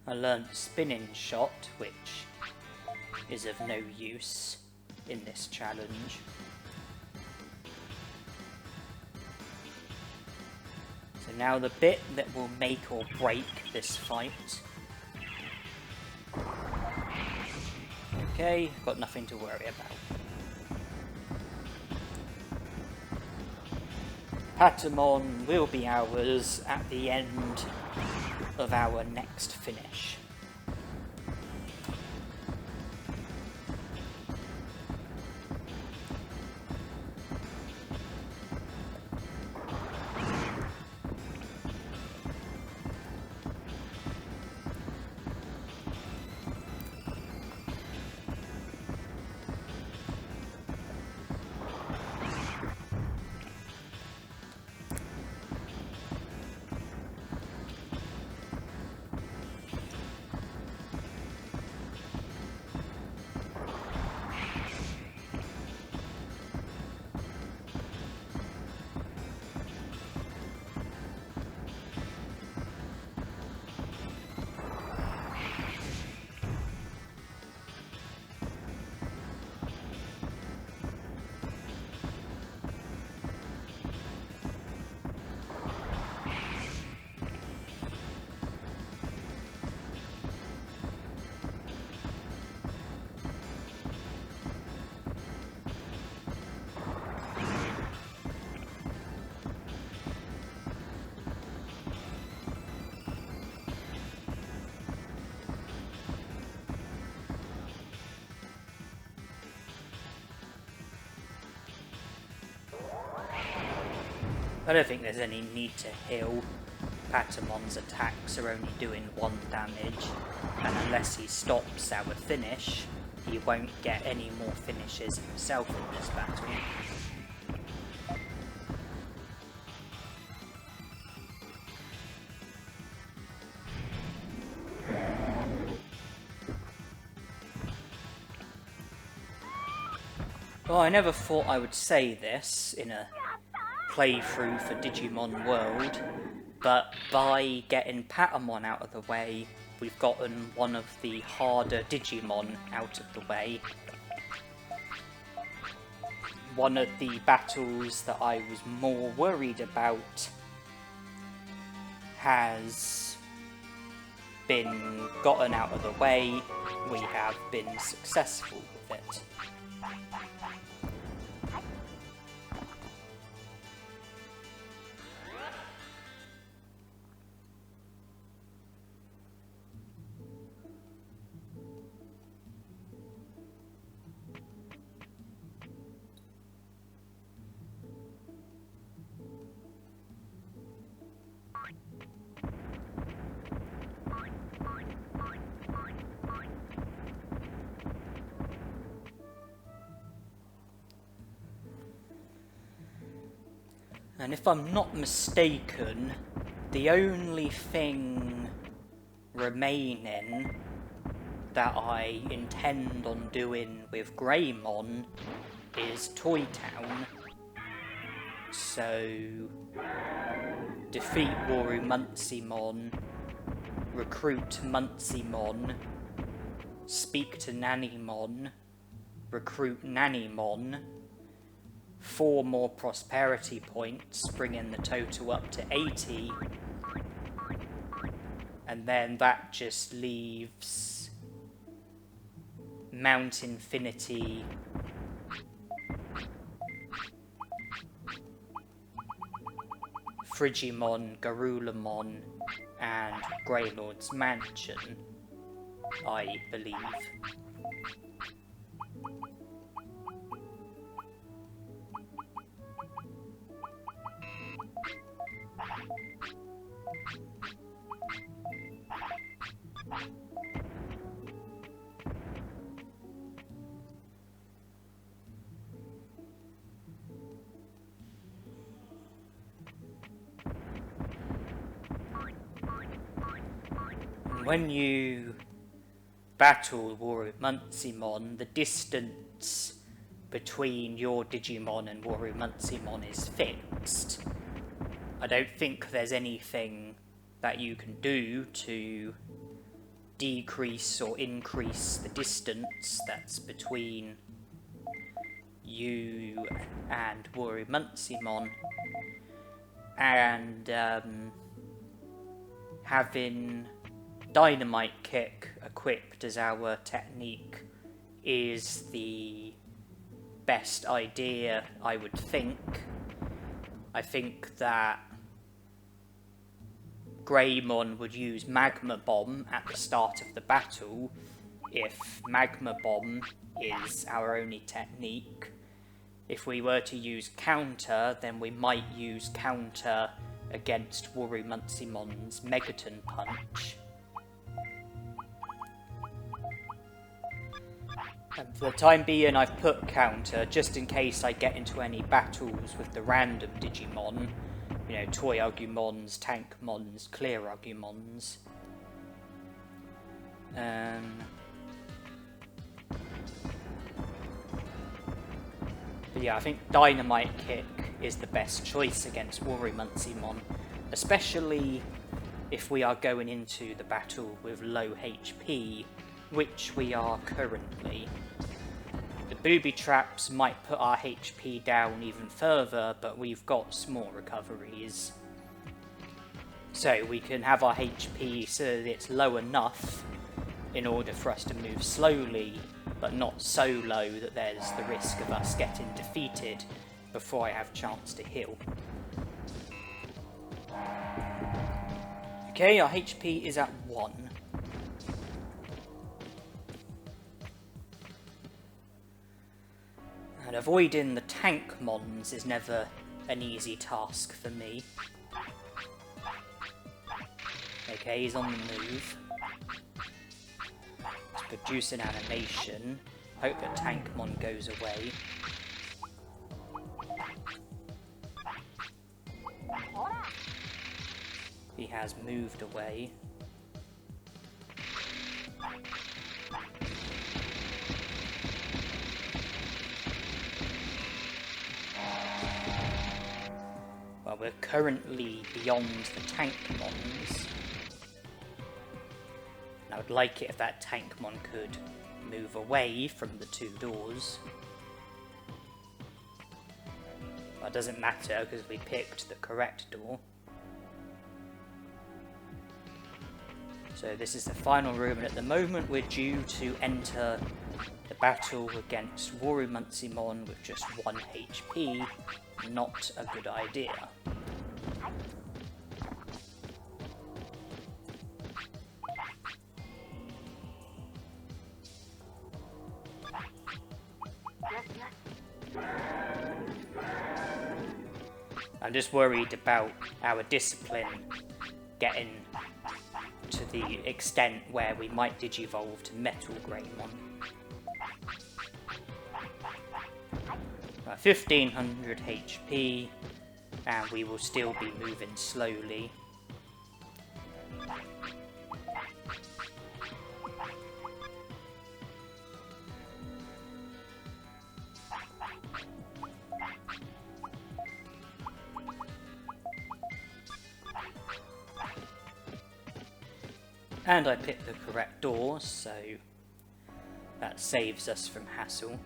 I learned Spinning Shot, which is of no use in this challenge. So now the bit that will make or break this fight. Okay, got nothing to worry about. Patamon will be ours at the end of our next finish. I don't think there's any need to heal. Patamon's attacks are only doing 1 damage, and unless he stops our finish, he won't get any more finishes himself in this battle. Well, I never thought I would say this in a playthrough for Digimon World, but by getting Patamon out of the way, we've gotten one of the harder Digimon out of the way. One of the battles that I was more worried about has been gotten out of the way. We have been successful with it. And if I'm not mistaken, the only thing remaining that I intend on doing with Greymon is Toy Town. So, defeat Woru Muncymon, recruit Muncymon, speak to Nannymon, recruit Nannymon, 4 more prosperity points, bringing the total up to 80, and then that just leaves Mount Infinity, Frigimon, Garulamon, and Greylord's Mansion, I believe. When you battle Woru Muncymon, the distance between your Digimon and Woru Muncymon is fixed. I don't think there's anything that you can do to decrease or increase the distance that's between you and Woru Muncymon. And having Dynamite Kick equipped as our technique is the best idea, I would think. I think that Greymon would use Magma Bomb at the start of the battle if Magma Bomb is our only technique. If we were to use Counter, then we might use Counter against Woru Muncymon's Megaton Punch. And for the time being, I've put Counter just in case I get into any battles with the random Digimon. You know, Toy Agumons, Tankmons, Clear Agumons. But yeah, I think Dynamite Kick is the best choice against Woru Muncymon, especially if we are going into the battle with low HP, which we are currently. The booby traps might put our HP down even further, but we've got small recoveries. So we can have our HP so that it's low enough in order for us to move slowly, but not so low that there's the risk of us getting defeated before I have a chance to heal. Okay, our HP is at 1. And avoiding the Tankmons is never an easy task for me. Okay, he's on the move. Let's produce an animation. Hope that Tankmon goes away. He has moved away. Well, we're currently beyond the Tankmons. I would like it if that Tankmon could move away from the two doors. Well, it doesn't matter because we picked the correct door. So this is the final room, and at the moment we're due to enter the battle against Worumantsimon with just 1 HP. Not a good idea. I'm just worried about our discipline getting to the extent where we might digivolve to Metal Greymon. 1500 HP, and we will still be moving slowly. And I picked the correct door, so that saves us from hassle.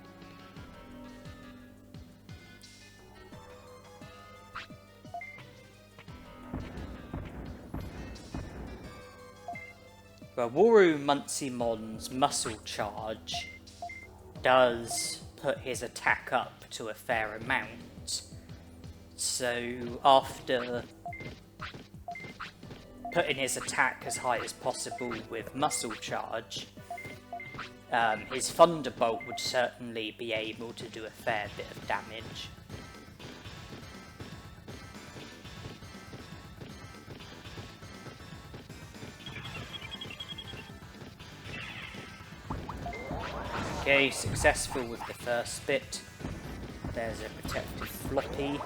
Well, Worumantzimon's muscle charge does put his attack up to a fair amount, so after putting his attack as high as possible with muscle charge, his Thunderbolt would certainly be able to do a fair bit of damage. Okay, successful with the first bit. There's a protective floppy.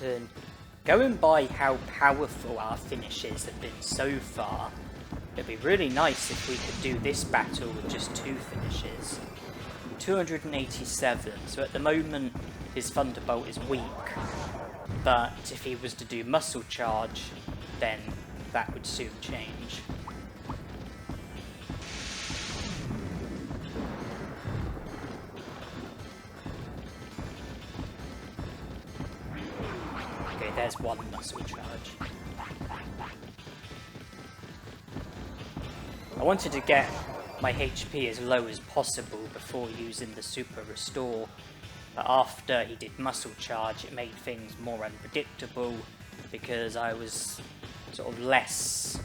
And going by how powerful our finishes have been so far, it'd be really nice if we could do this battle with just 2 finishes. 287, so at the moment his Thunderbolt is weak, but if he was to do muscle charge, then that would soon change. Okay, there's 1 muscle charge. I wanted to get my HP as low as possible before using the Super Restore, but after he did muscle charge it made things more unpredictable because I was sort of less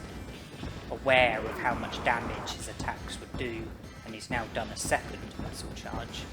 aware of how much damage his attacks would do, and he's now done a 2nd muscle charge.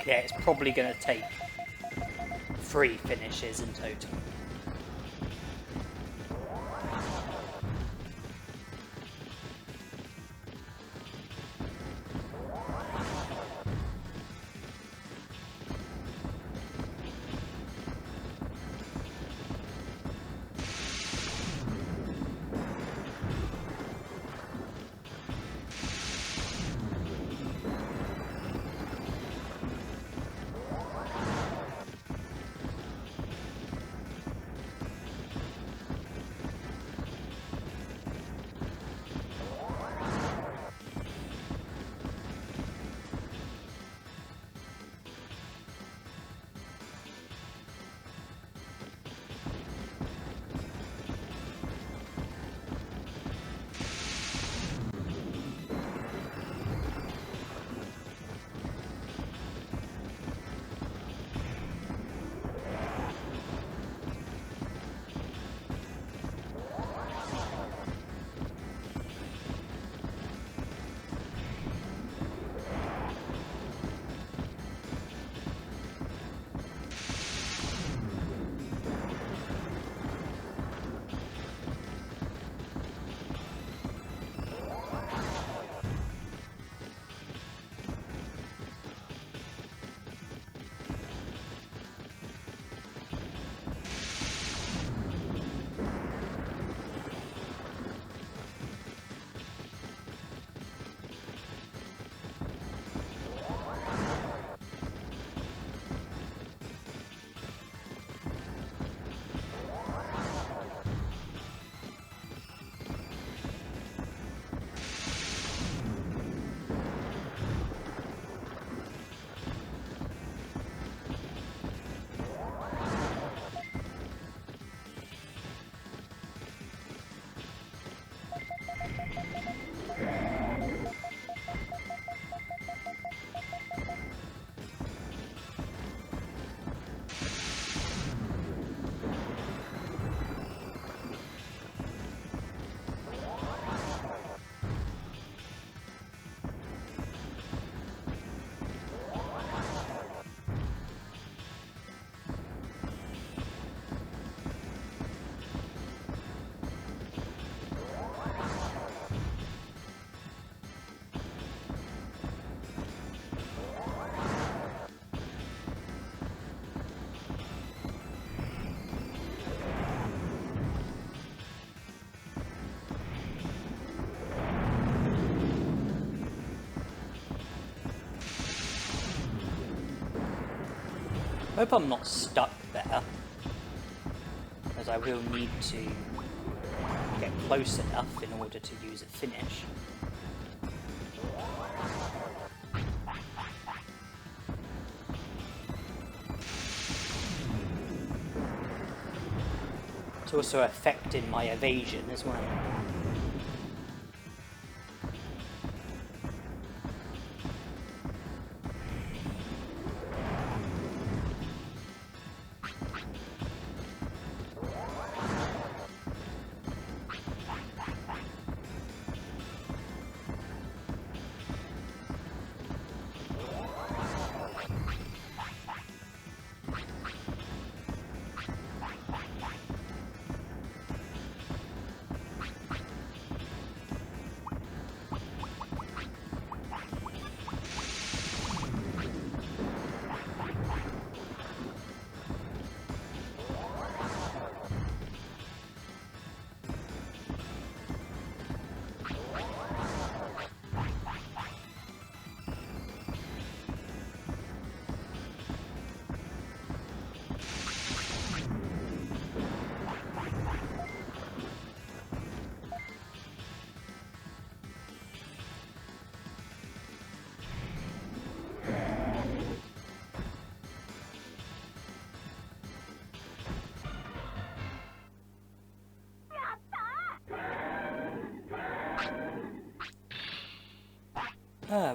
Yeah, it's probably going to take 3 finishes in total. hope I'm not stuck there, as I will need to get close enough in order to use a finish. It's also affecting my evasion as well.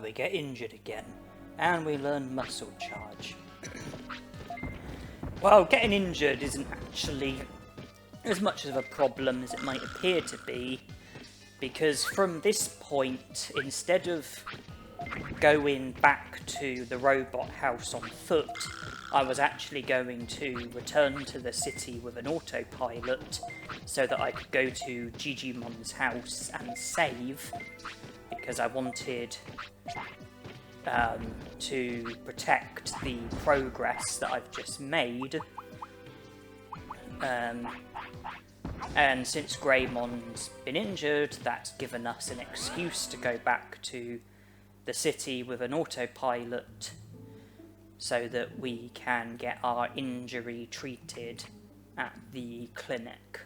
We get injured again, and we learn muscle charge. Well, getting injured isn't actually as much of a problem as it might appear to be, because from this point, instead of going back to the robot house on foot, I was actually going to return to the city with an autopilot so that I could go to Digimon's house and save, because I wanted to protect the progress that I've just made. And since Greymon's been injured, that's given us an excuse to go back to the city with an autopilot so that we can get our injury treated at the clinic.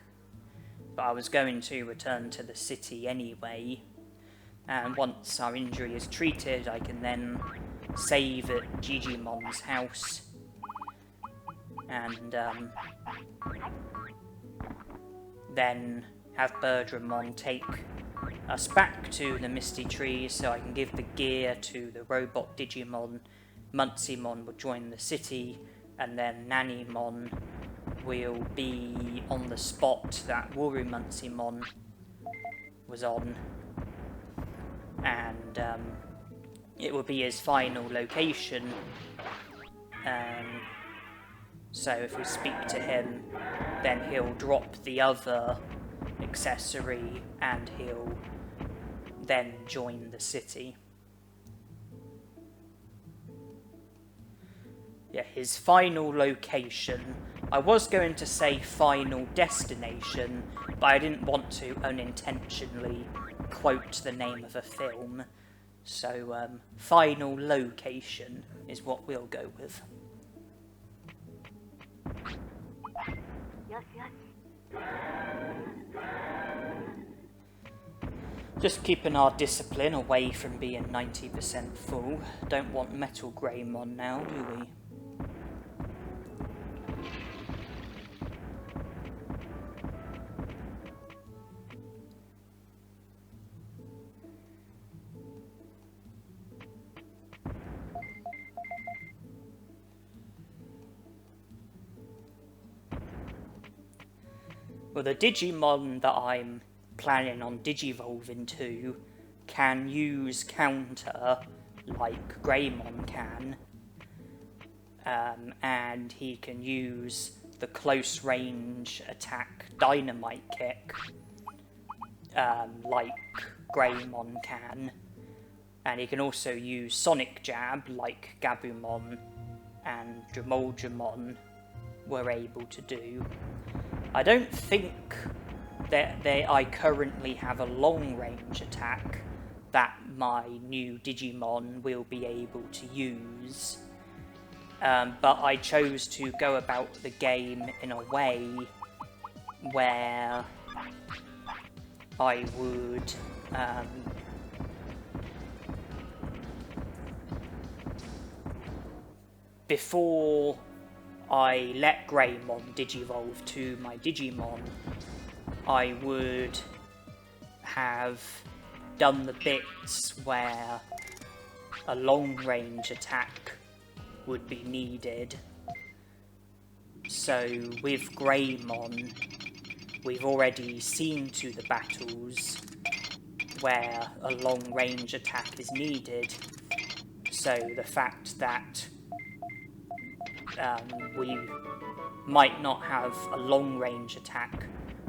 But I was going to return to the city anyway, and once our injury is treated, I can then save at Digimon's house and then have Birdramon take us back to the Misty Trees so I can give the gear to the robot Digimon. Muntzymon will join the city, and then Nannymon will be on the spot that Wuru Muntzymon was on, and it will be his final location. So if we speak to him, then he'll drop the other accessory and he'll then join the city. Yeah, his final location. I was going to say final destination, but I didn't want to unintentionally quote the name of a film. So, final location is what we'll go with. Just keeping our discipline away from being 90% full. Don't want Metal Greymon now, do we? Well, the Digimon that I'm planning on digivolving to can use counter like Greymon can, and he can use the close range attack Dynamite Kick like Greymon can, and he can also use Sonic Jab like Gabumon and Dramoldramon were able to do. I don't think that I currently have a long-range attack that my new Digimon will be able to use. but I chose to go about the game in a way where I would before I let Greymon digivolve to my Digimon, I would have done the bits where a long-range attack would be needed. So with Greymon, we've already seen to the battles where a long-range attack is needed. So the fact that we might not have a long-range attack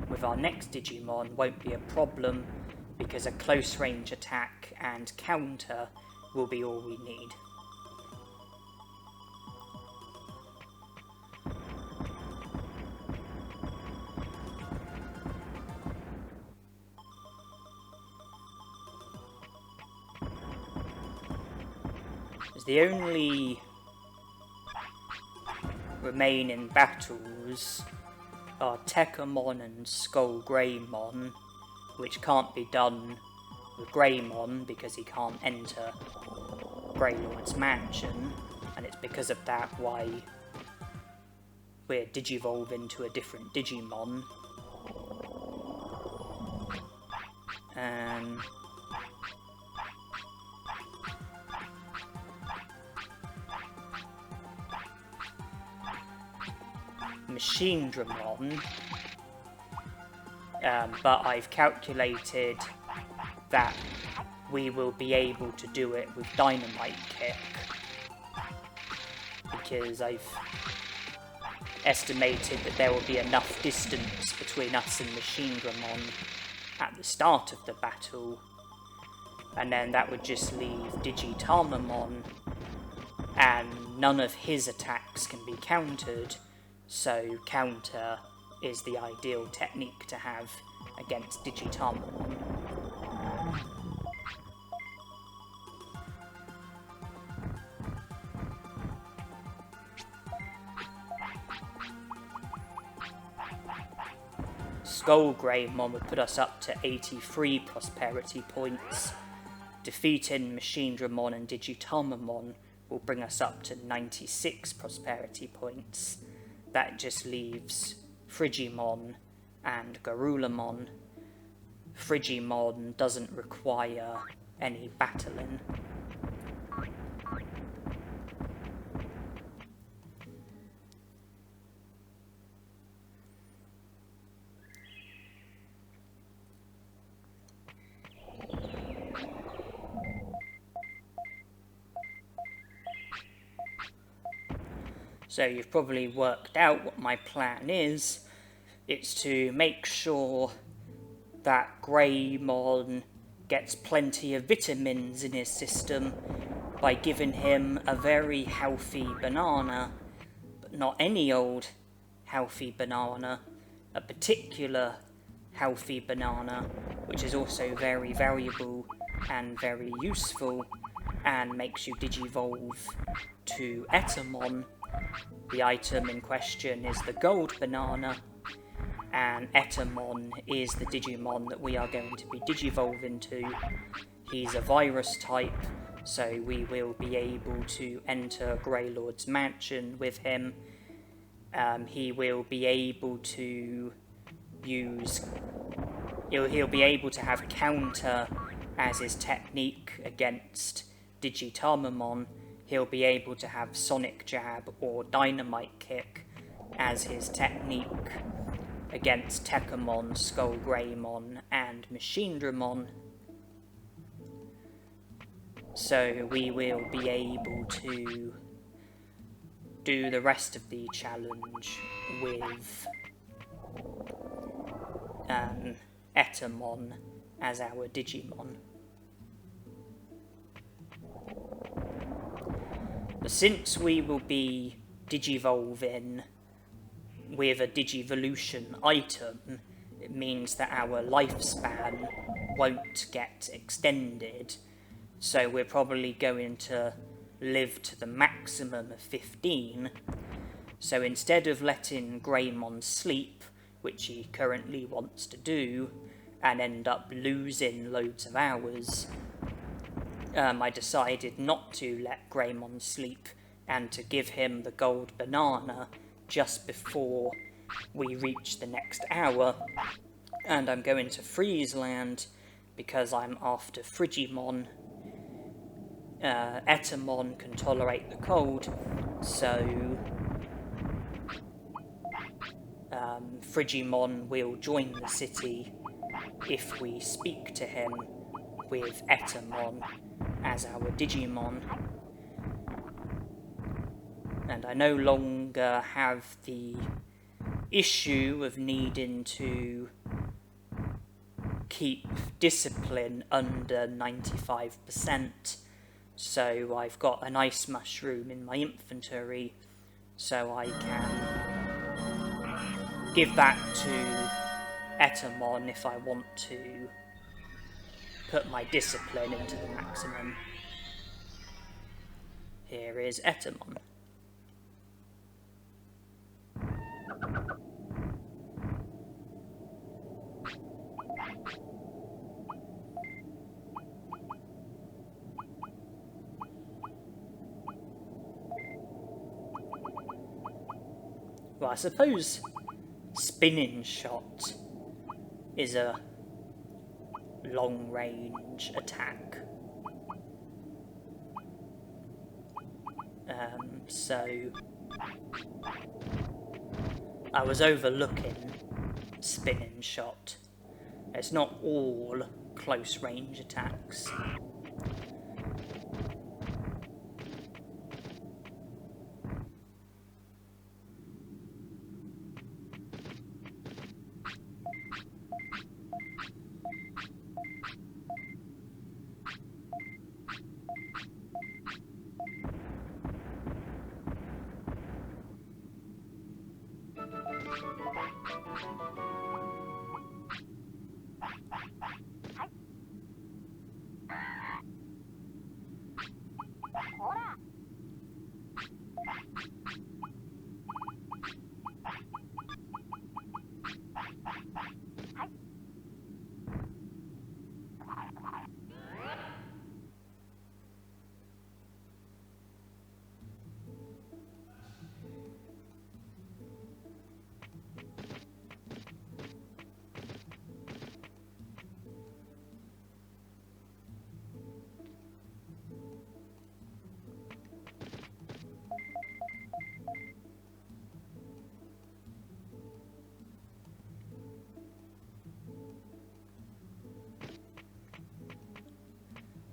with our next Digimon won't be a problem, because a close-range attack and counter will be all we need. The only remaining battles are Tekamon and Skull Greymon, which can't be done with Greymon because he can't enter Greylord's mansion, and it's because of that why we're digivolving to a different Digimon. Machine Dramon, but I've calculated that we will be able to do it with Dynamite Kick, because I've estimated that there will be enough distance between us and Machine Dramon at the start of the battle, and then that would just leave Digitamamon, and none of his attacks can be countered. So counter is the ideal technique to have against Digitamamon. Skull Greymon would put us up to 83 prosperity points. Defeating Machine Dramon and Digitamamon will bring us up to 96 prosperity points. That just leaves Frigimon and Garulamon. Frigimon doesn't require any battling. So you've probably worked out what my plan is. It's to make sure that Greymon gets plenty of vitamins in his system by giving him a very healthy banana, but not any old healthy banana, a particular healthy banana, which is also very valuable and very useful, and makes you digivolve to Etamon. The item in question is the gold banana, and Etamon is the Digimon that we are going to be digivolving to. He's a virus type, so we will be able to enter Greylord's mansion with him. He will be able to use... He'll be able to have counter as his technique against Digitamamon. He'll be able to have Sonic Jab or Dynamite Kick as his technique against Tekamon, Skull Greymon, and Machine Dramon. So we will be able to do the rest of the challenge with Etamon as our Digimon. But since we will be digivolving with a Digivolution item, it means that our lifespan won't get extended. So we're probably going to live to the maximum of 15, so instead of letting Greymon sleep, which he currently wants to do, and end up losing loads of hours, I decided not to let Greymon sleep and to give him the gold banana just before we reach the next hour. And I'm going to Freezeland because I'm after Frigimon. Etamon can tolerate the cold, so Frigimon will join the city if we speak to him with Etamon as our Digimon. And I no longer have the issue of needing to keep discipline under 95%, so I've got an ice mushroom in my inventory, so I can give that to Etamon if I want to put my discipline into the maximum. Here is Etamon. Well, I suppose Spinning Shot is a long-range attack. So I was overlooking Spinning Shot. It's not all close-range attacks.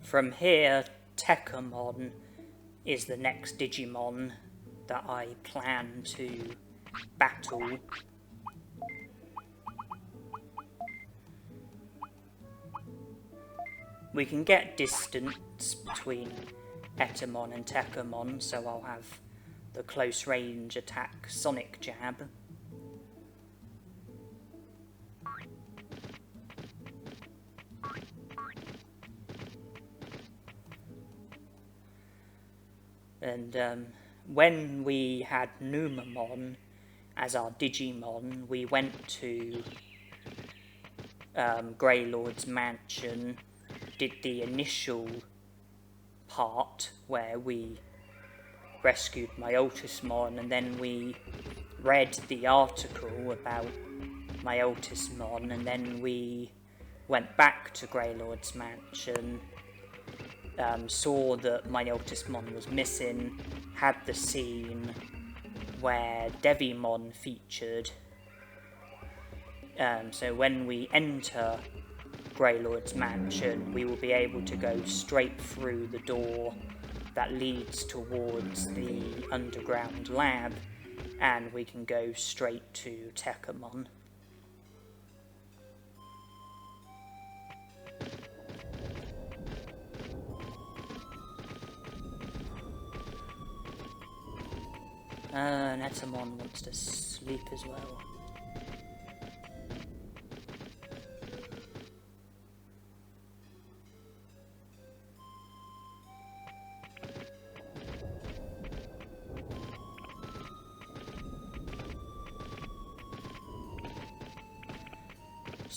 From here, Tekamon is the next Digimon that I plan to battle. We can get distance between Etamon and Tekamon, so I'll have the close range attack Sonic Jab. And when we had Numamon as our Digimon, we went to Greylord's mansion, did the initial part where we rescued Myotismon, and then we read the article about Myotismon, and then we went back to Greylord's mansion, saw that Myotismon was missing, had the scene where Devimon featured. So when we enter Greylord's mansion, we will be able to go straight through the door that leads towards the underground lab, and we can go straight to Tekamon. And Etamon wants to sleep as well.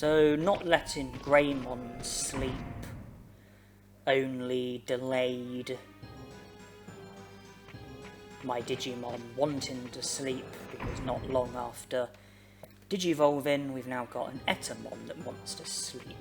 So not letting Greymon sleep only delayed my Digimon wanting to sleep, because not long after Digivolving we've now got an Etamon that wants to sleep.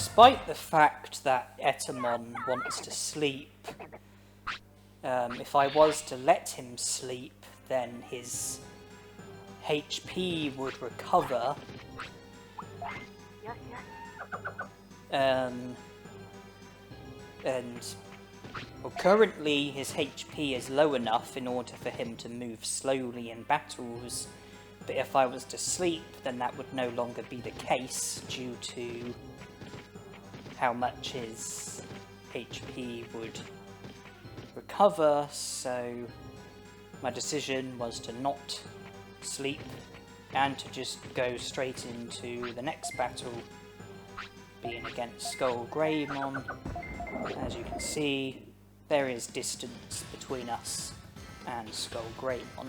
despite the fact that Etamon wants to sleep, if I was to let him sleep, then his HP would recover. And well, currently his HP is low enough in order for him to move slowly in battles, but if I was to sleep, then that would no longer be the case due to how much his HP would recover. So my decision was to not sleep and to just go straight into the next battle, being against Skull Greymon. As you can see, there is distance between us and Skull Greymon.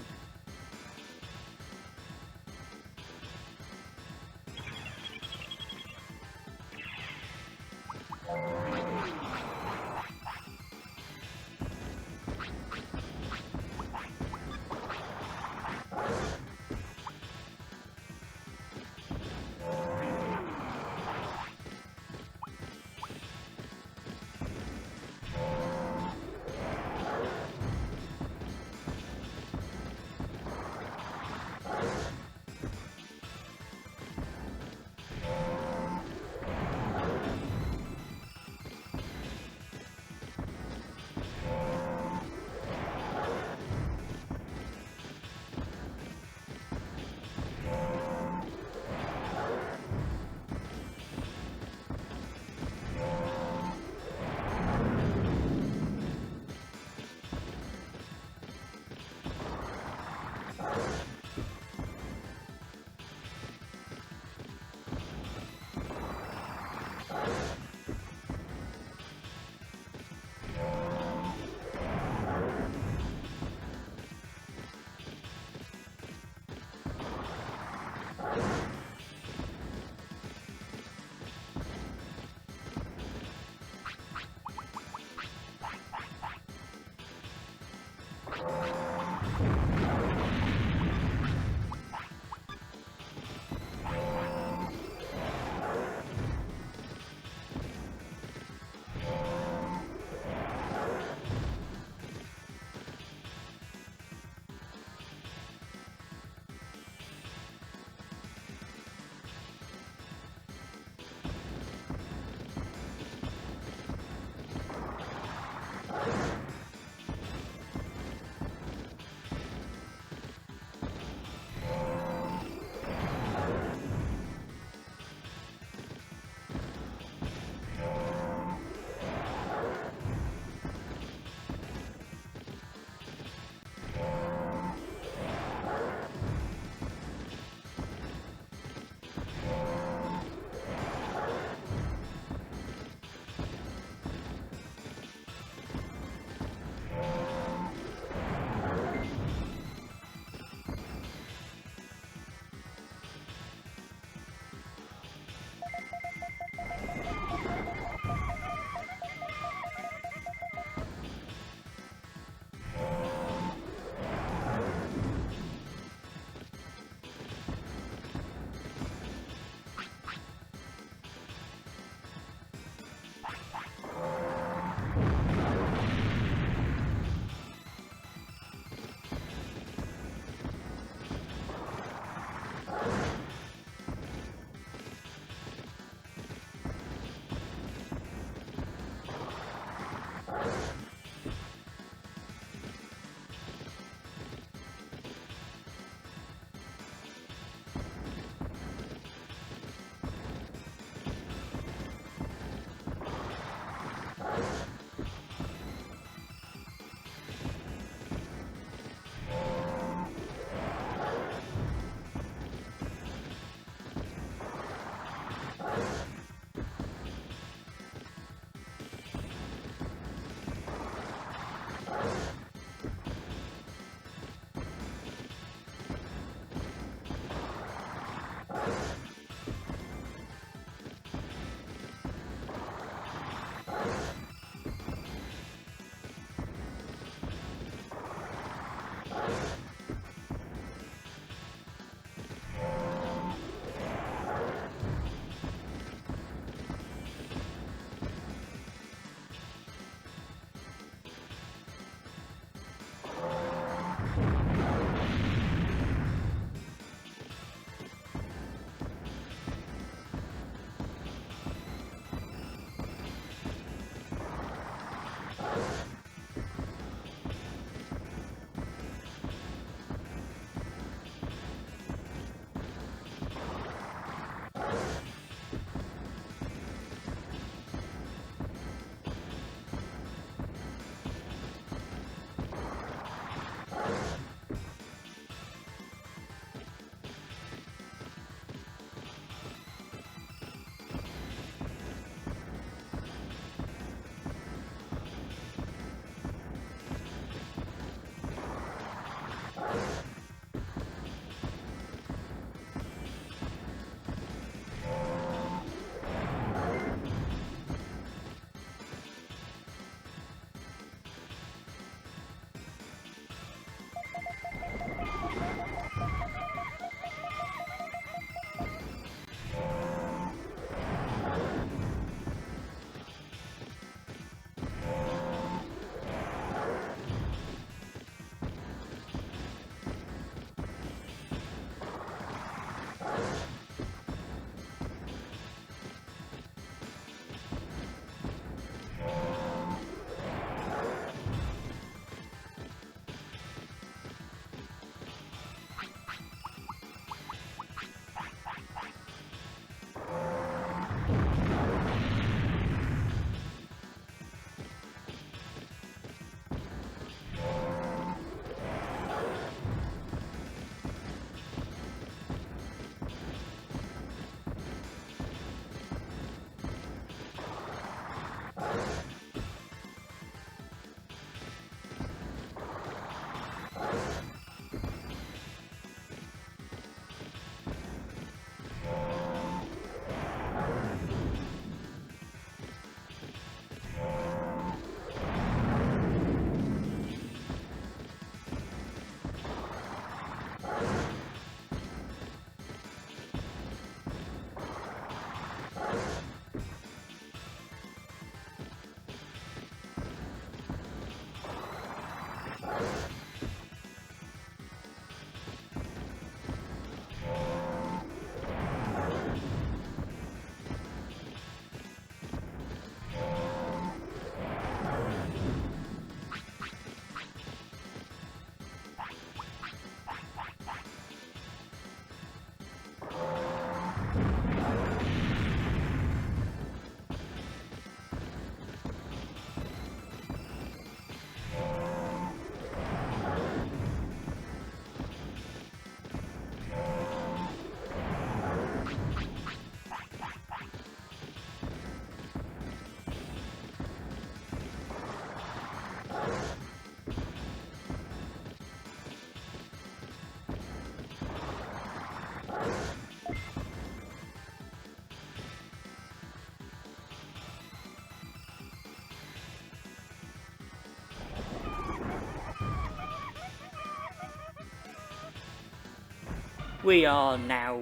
we are now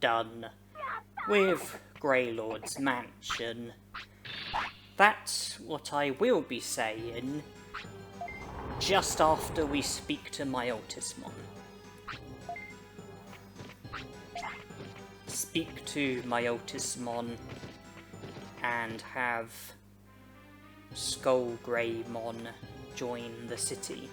done with Greylord's mansion. That's what I will be saying just after we speak to my Altismon. Speak to my Altismon and have Skullgreymon join the city.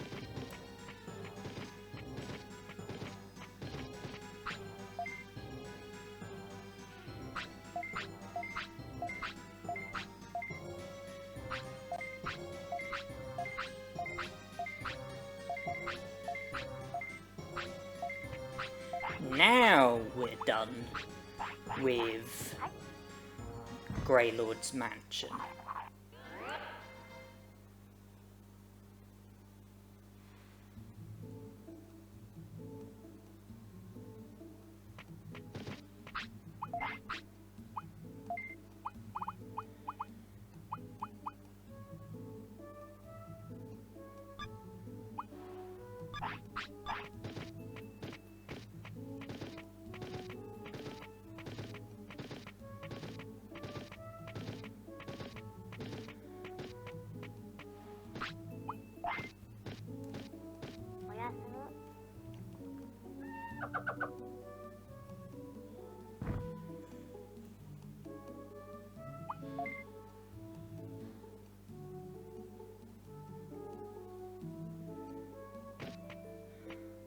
Now we're done with Greylord's mansion.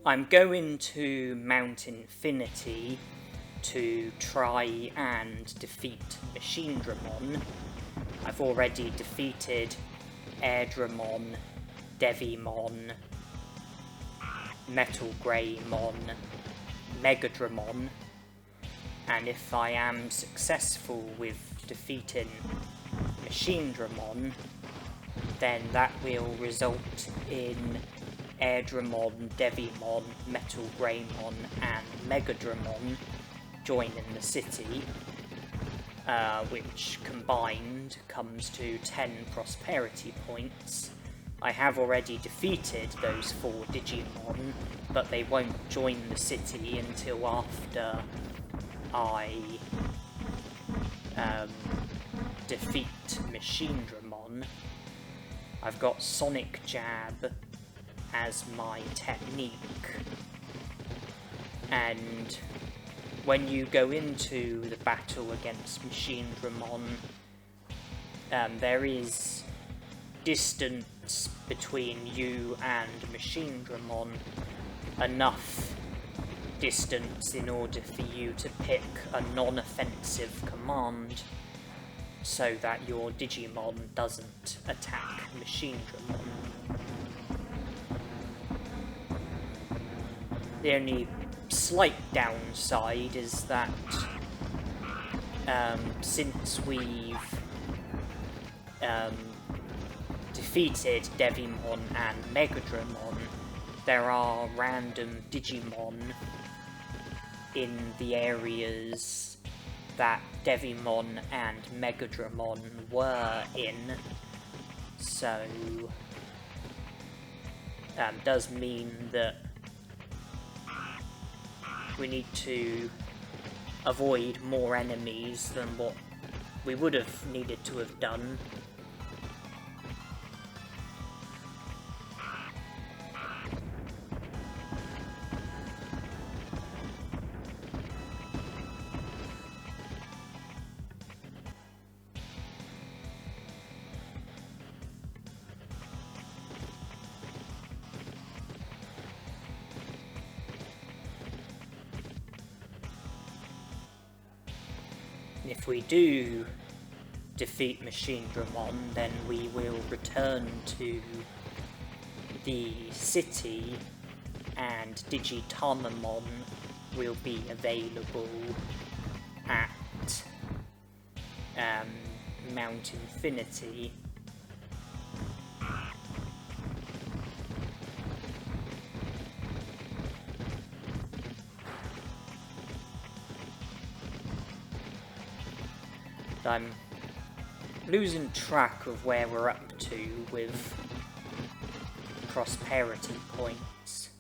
I'm going to Mount Infinity to try and defeat Machinedramon. I've already defeated Airdramon, Devimon, Metal Greymon, Megadramon, and if I am successful with defeating Machinedramon, then that will result in Airdramon, Devimon, Metal Greymon and Megadramon joining the city, which combined comes to 10 prosperity points. I have already defeated those 4 Digimon, but they won't join the city until after I defeat Machinedramon. I've got Sonic Jab as my technique, and when you go into the battle against Machinedramon, there is distance between you and Machinedramon, enough distance in order for you to pick a non-offensive command so that your Digimon doesn't attack Machinedramon. The only slight downside is that since we've defeated Devimon and Megadramon, there are random Digimon in the areas that Devimon and Megadramon were in, so does mean that we need to avoid more enemies than what we would have needed to have done. If we do defeat Machinedramon, then we will return to the city and Digitamamon will be available at Mount Infinity. I'm losing track of where we're up to with prosperity points.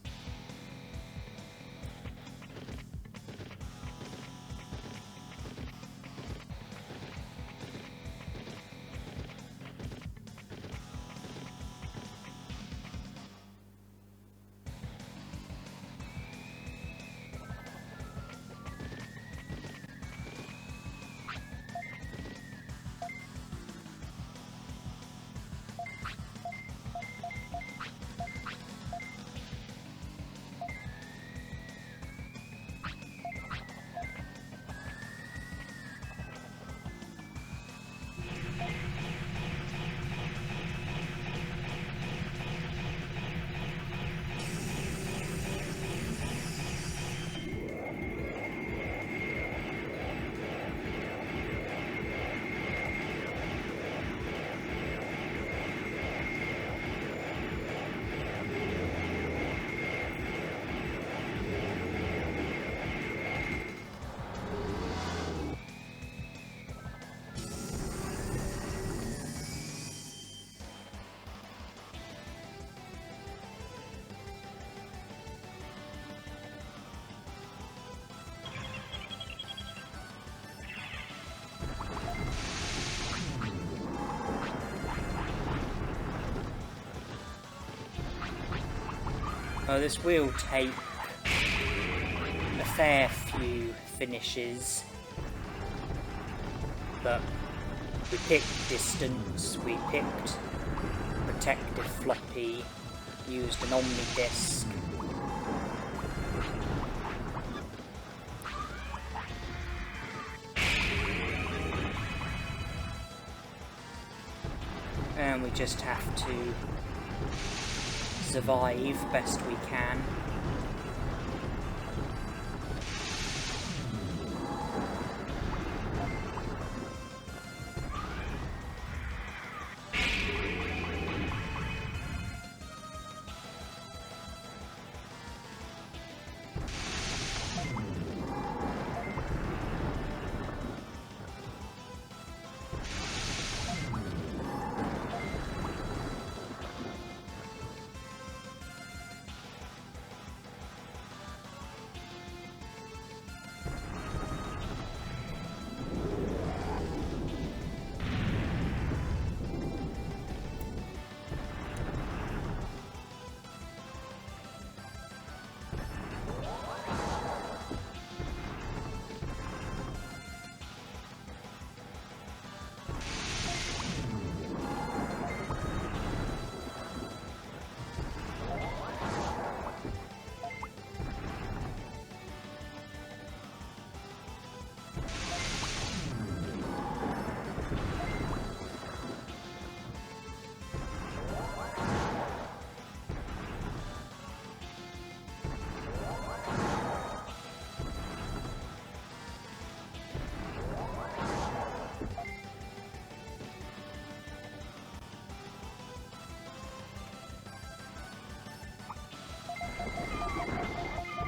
Oh, this will take a fair few finishes, but we picked distance, we picked protective floppy, used an omni-disc. And we just have to survive best we can.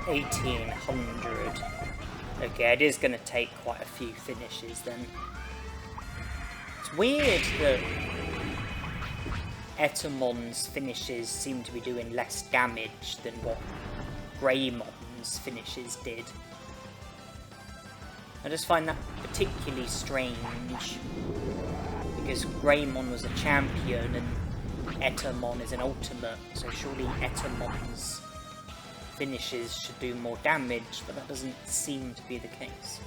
$1,800. Okay, it is going to take quite a few finishes then. It's weird that Etamon's finishes seem to be doing less damage than what Greymon's finishes did. I just find that particularly strange, because Greymon was a champion and Etamon is an ultimate, so surely Etamon's finishes should do more damage, but that doesn't seem to be the case.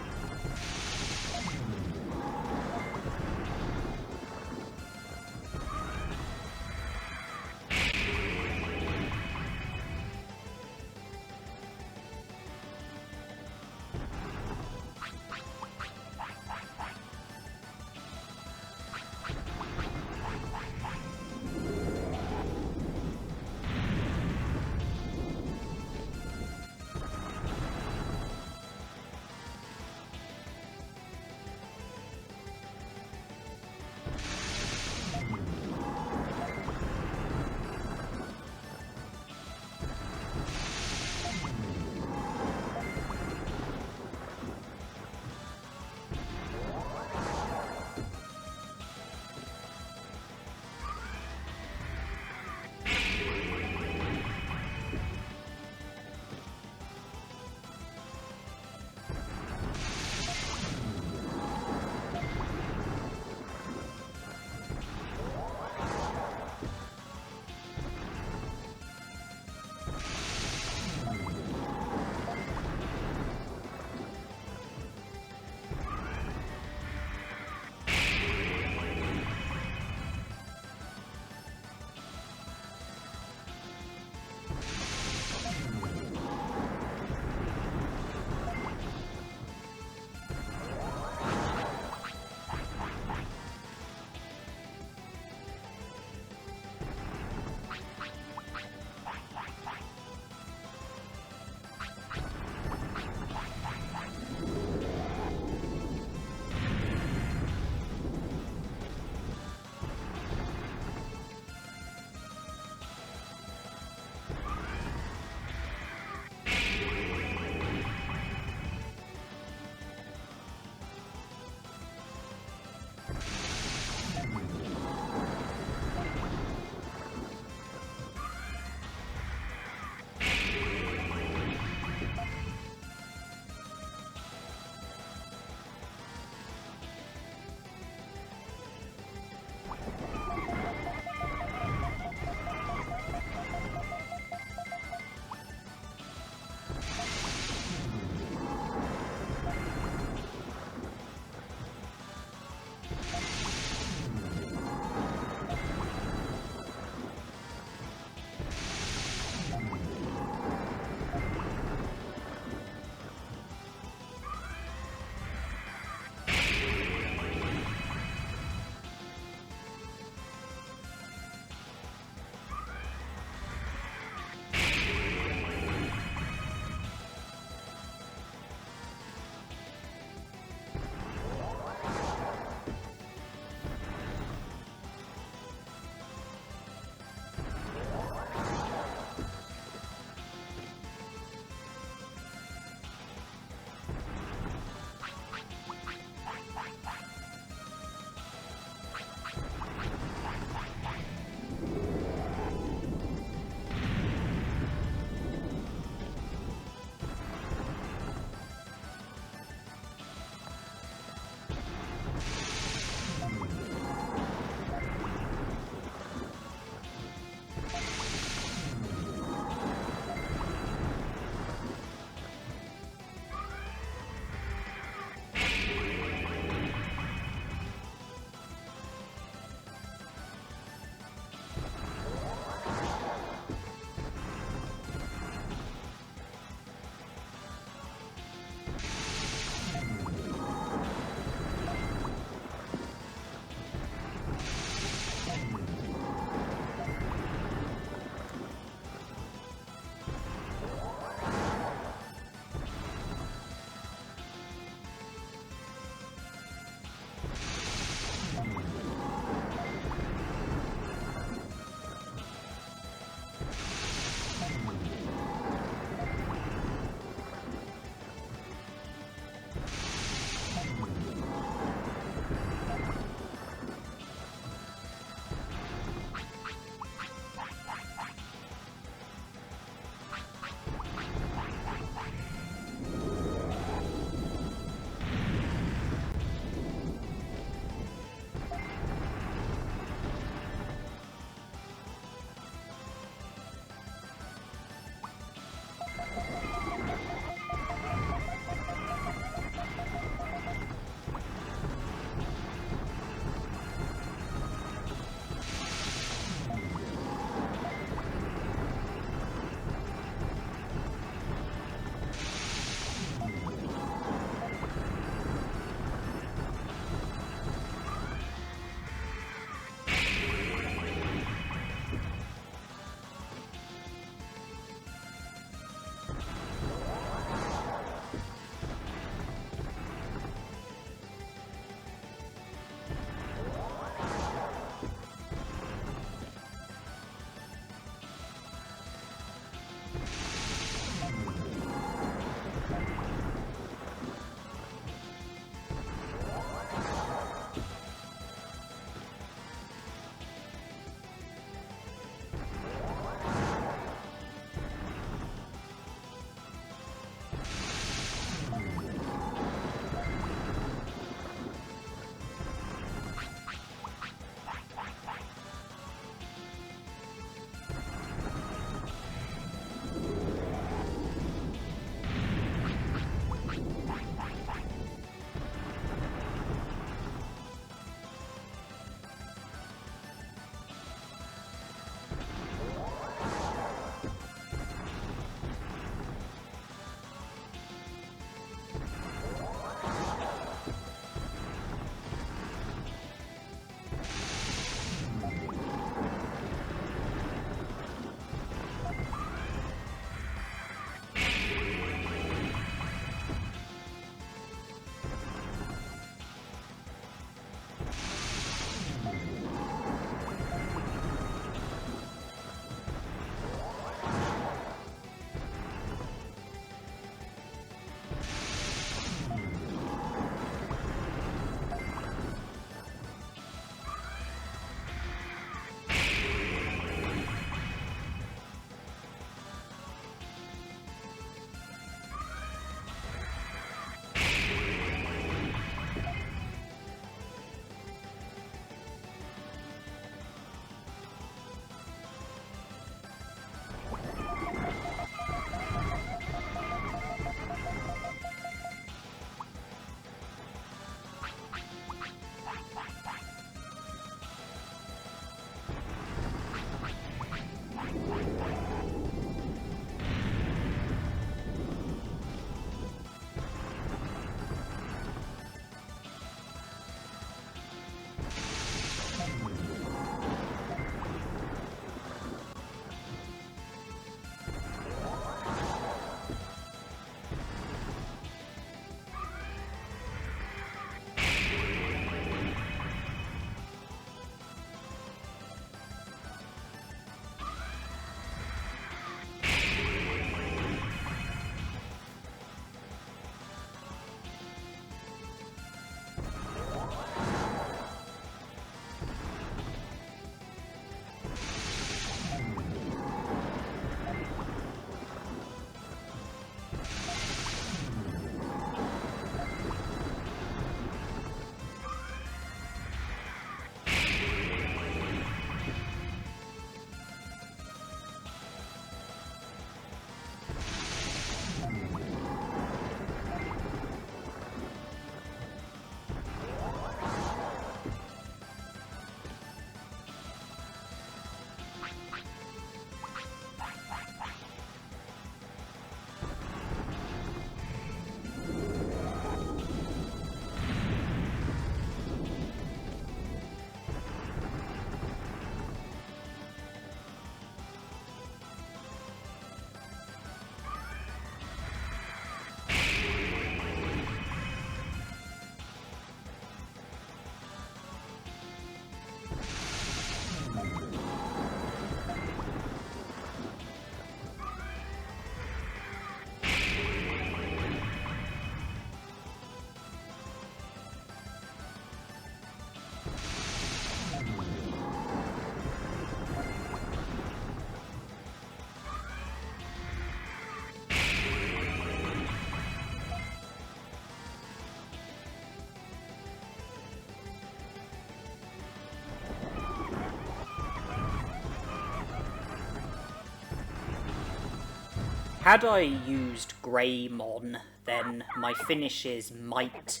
had I used Greymon, then my finishes might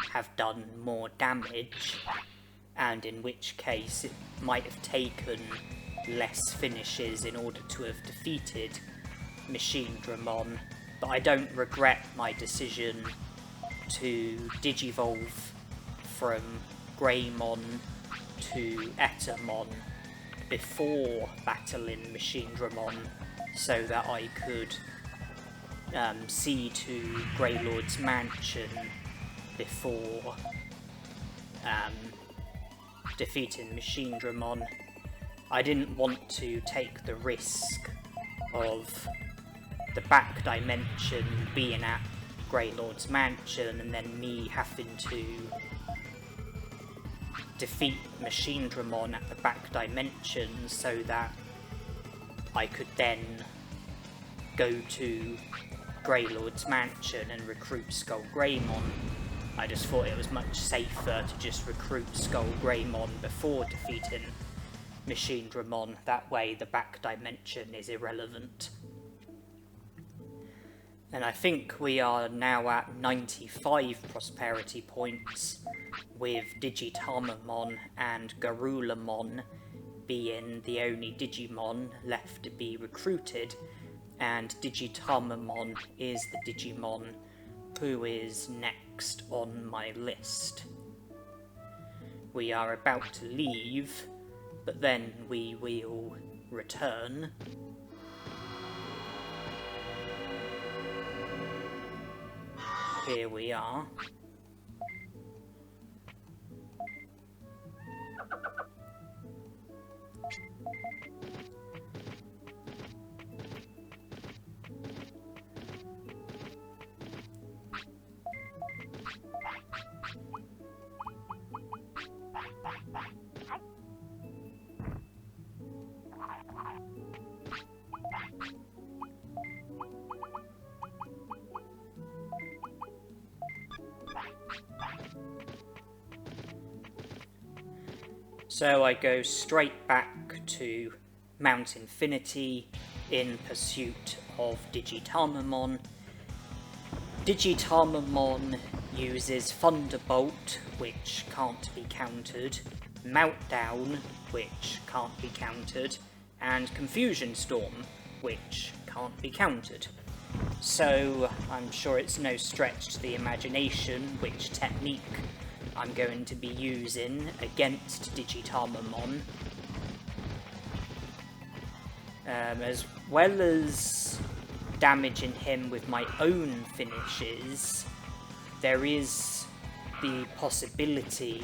have done more damage, and in which case it might have taken less finishes in order to have defeated Machinedramon, but I don't regret my decision to digivolve from Greymon to Etamon before battling Machinedramon, so that I could see to Greylord's mansion before defeating Machinedramon. I didn't want to take the risk of the back dimension being at Greylord's mansion and then me having to defeat Machinedramon at the back dimension so that I could then go to Greylord's mansion and recruit Skull Greymon. I just thought it was much safer to just recruit Skull Greymon before defeating Machinedramon. That way the back dimension is irrelevant. And I think we are now at 95 prosperity points, with Digitamamon and Garulamon being the only Digimon left to be recruited, and Digitamamon is the Digimon who is next on my list. We are about to leave, but then we will return. Here we are. So I go straight back to Mount Infinity in pursuit of Digitamamon. Digitamamon uses Thunderbolt, which can't be countered, Meltdown, which can't be countered, and Confusion Storm, which can't be countered. So I'm sure it's no stretch to the imagination which technique I'm going to be using against Digitamamon. As well as damaging him with my own finishes, there is the possibility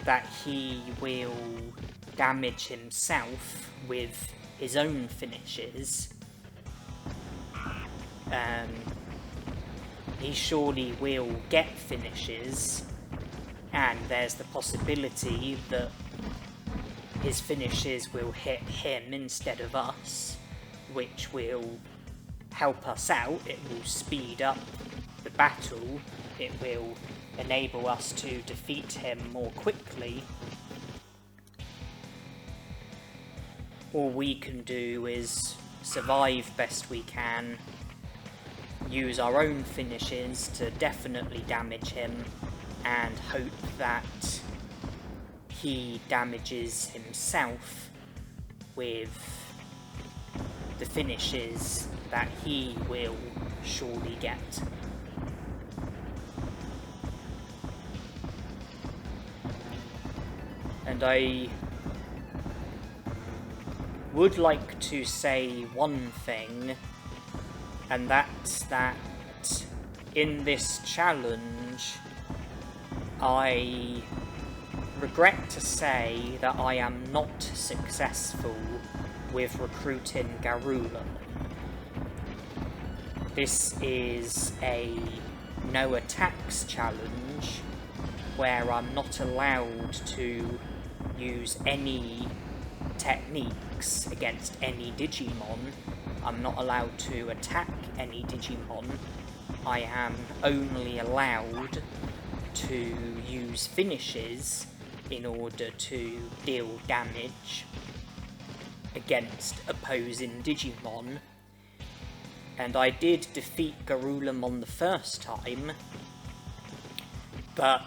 that he will damage himself with his own finishes. He surely will get finishes, and there's the possibility that his finishes will hit him instead of us, which will help us out. It will speed up the battle, it will enable us to defeat him more quickly. All we can do is survive best we can, use our own finishes to definitely damage him, and hope that he damages himself with the finishes that he will surely get. And I would like to say one thing, and that's that in this challenge I regret to say that I am not successful with recruiting Garulamon. This is a no attacks challenge where I'm not allowed to use any techniques against any Digimon. I'm not allowed to attack any Digimon. I am only allowed to use finishes in order to deal damage against opposing Digimon, And I did defeat Garulamon the first time, but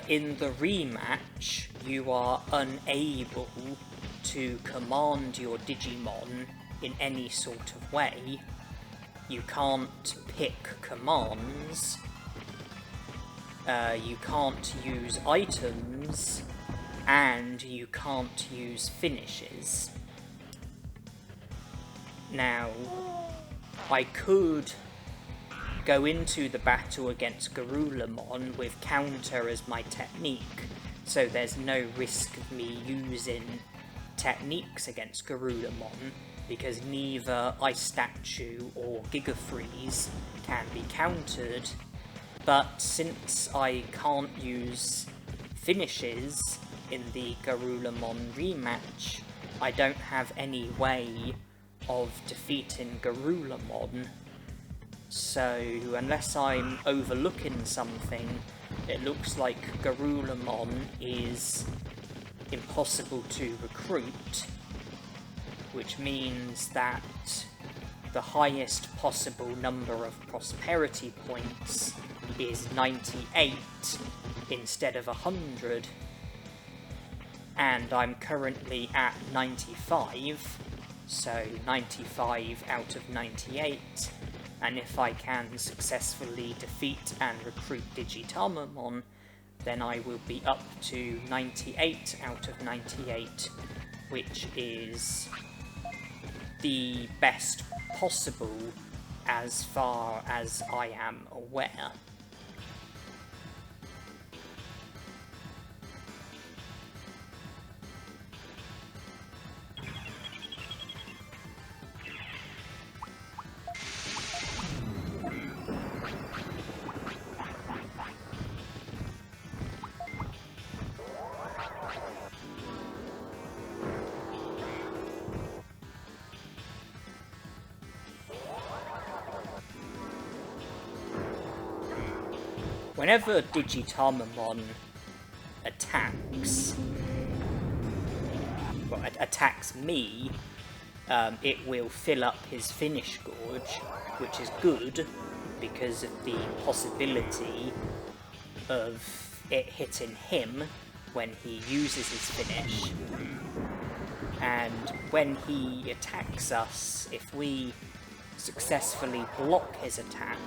in the rematch, you are unable to command your Digimon in any sort of way. You can't pick commands, you can't use items, and you can't use finishes. Now, I could go into the battle against Garulamon with counter as my technique, so there's no risk of me using techniques against Garulamon, because neither Ice Statue or Giga Freeze can be countered. But since I can't use finishes in the Garulamon rematch, I don't have any way of defeating Garulamon. So, unless I'm overlooking something, it looks like Garulamon is impossible to recruit, which means that the highest possible number of prosperity points is 98 instead of 100, and I'm currently at 95, so 95 out of 98, and if I can successfully defeat and recruit Digitamamon, then I will be up to 98 out of 98, which is the best possible as far as I am aware. Whenever Digitamamon attacks me, it will fill up his finish gorge, which is good because of the possibility of it hitting him when he uses his finish. And when he attacks us, if we successfully block his attack,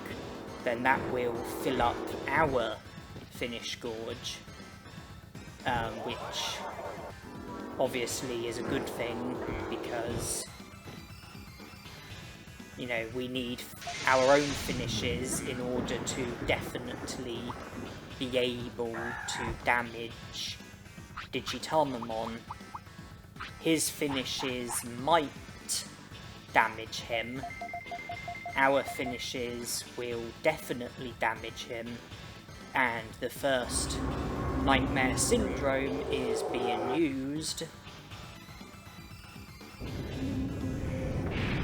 then that will fill up our finish gorge, which obviously is a good thing because, you know, we need our own finishes in order to definitely be able to damage Digitamamon. His finishes might damage him. Our finishes will definitely damage him, and the first Nightmare Syndrome is being used,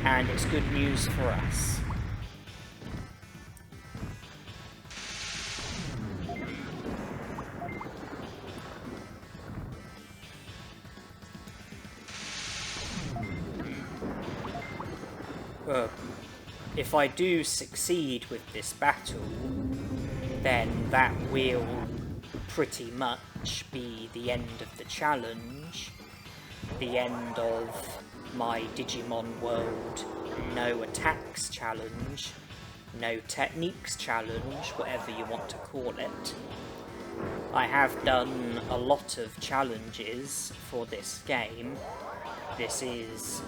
and it's good news for us. If I do succeed with this battle, then that will pretty much be the end of the challenge, the end of my Digimon World no attacks challenge, no techniques challenge, whatever you want to call it. I have done a lot of challenges for this game. This is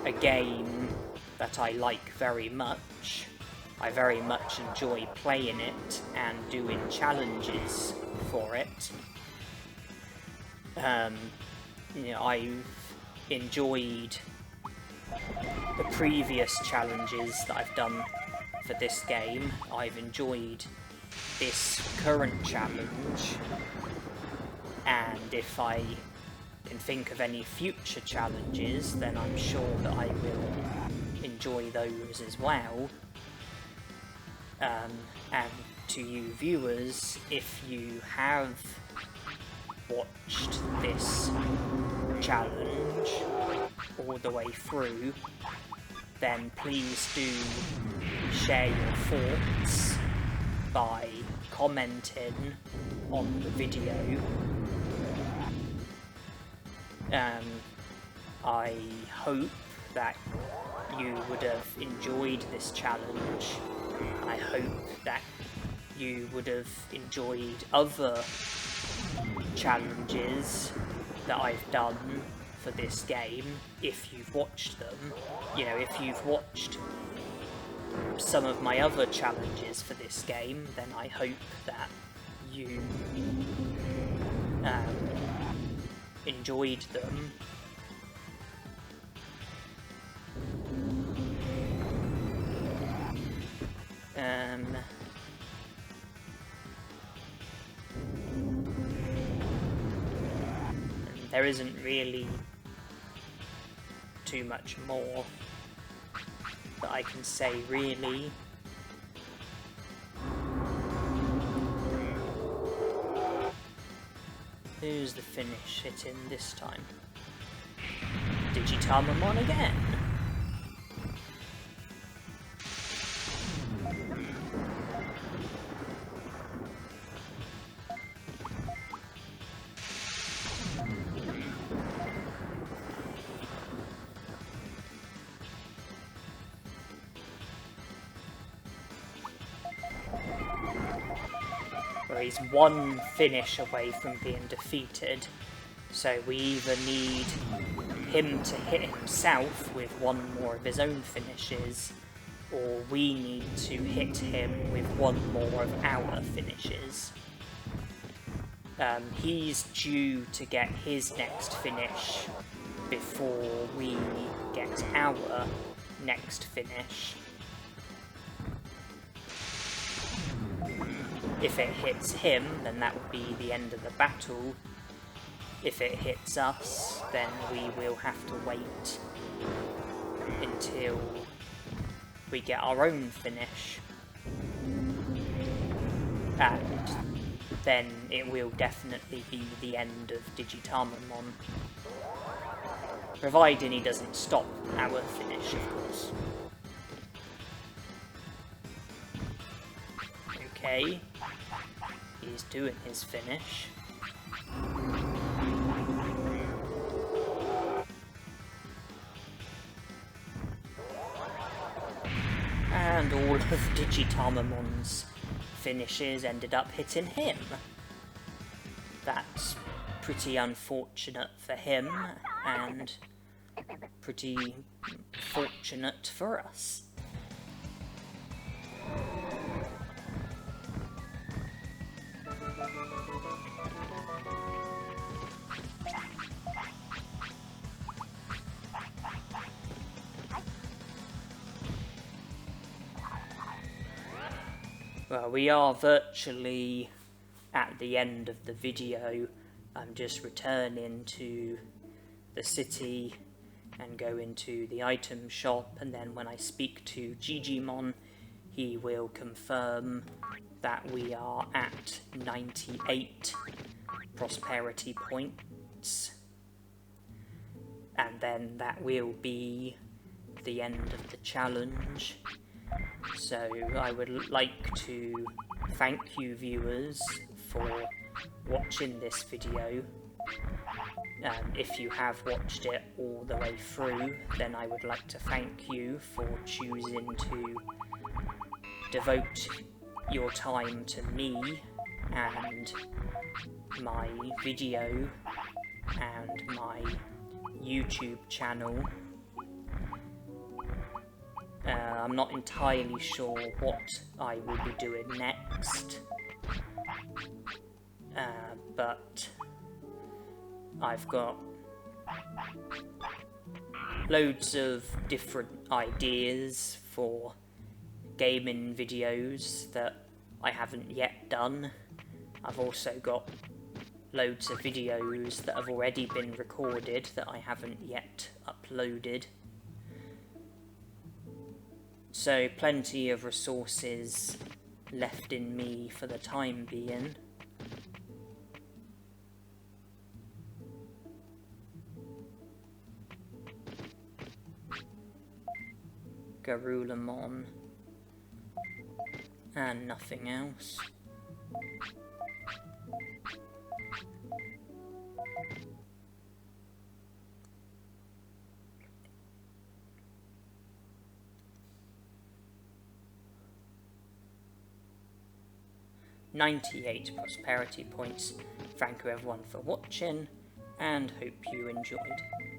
a game that I like very much. I very much enjoy playing it and doing challenges for it. You know, I've enjoyed the previous challenges that I've done for this game. I've enjoyed this current challenge, and if I can think of any future challenges, then I'm sure that I will enjoy those as well. And to you viewers, if you have watched this challenge, all the way through, then please do share your thoughts by commenting on the video. I hope that you would have enjoyed this challenge. I hope that you would have enjoyed other challenges that I've done for this game, if you've watched them. You know, if you've watched some of my other challenges for this game, then I hope that you enjoyed them. And there isn't really too much more that I can say, really. Who's the finish hitting this time? Digimon again. Where he's one finish away from being defeated, so we either need him to hit himself with one more of his own finishes, or we need to hit him with one more of our finishes. He's due to get his next finish before we get our next finish. If it hits him, then that will be the end of the battle. If it hits us, then we will have to wait until we get our own finish. And then it will definitely be the end of Digimon. Providing he doesn't stop our finish, of course. Okay. He's doing his finish. And all of Digitamon's finishes ended up hitting him. That's pretty unfortunate for him, and pretty fortunate for us. Well, we are virtually at the end of the video. I'm just returning to the city and go into the item shop, and then when I speak to Digimon, he will confirm that we are at 98 prosperity points, and then that will be the end of the challenge. So I would like to thank you viewers for watching this video. If you have watched it all the way through, then I would like to thank you for choosing to devote your time to me and my video and my YouTube channel. I'm not entirely sure what I will be doing next, but I've got loads of different ideas for gaming videos that I haven't yet done. I've also got loads of videos that have already been recorded that I haven't yet uploaded. So plenty of resources left in me for the time being. Garulamon, and nothing else. "98 prosperity points. Thank you everyone for watching, and hope you enjoyed."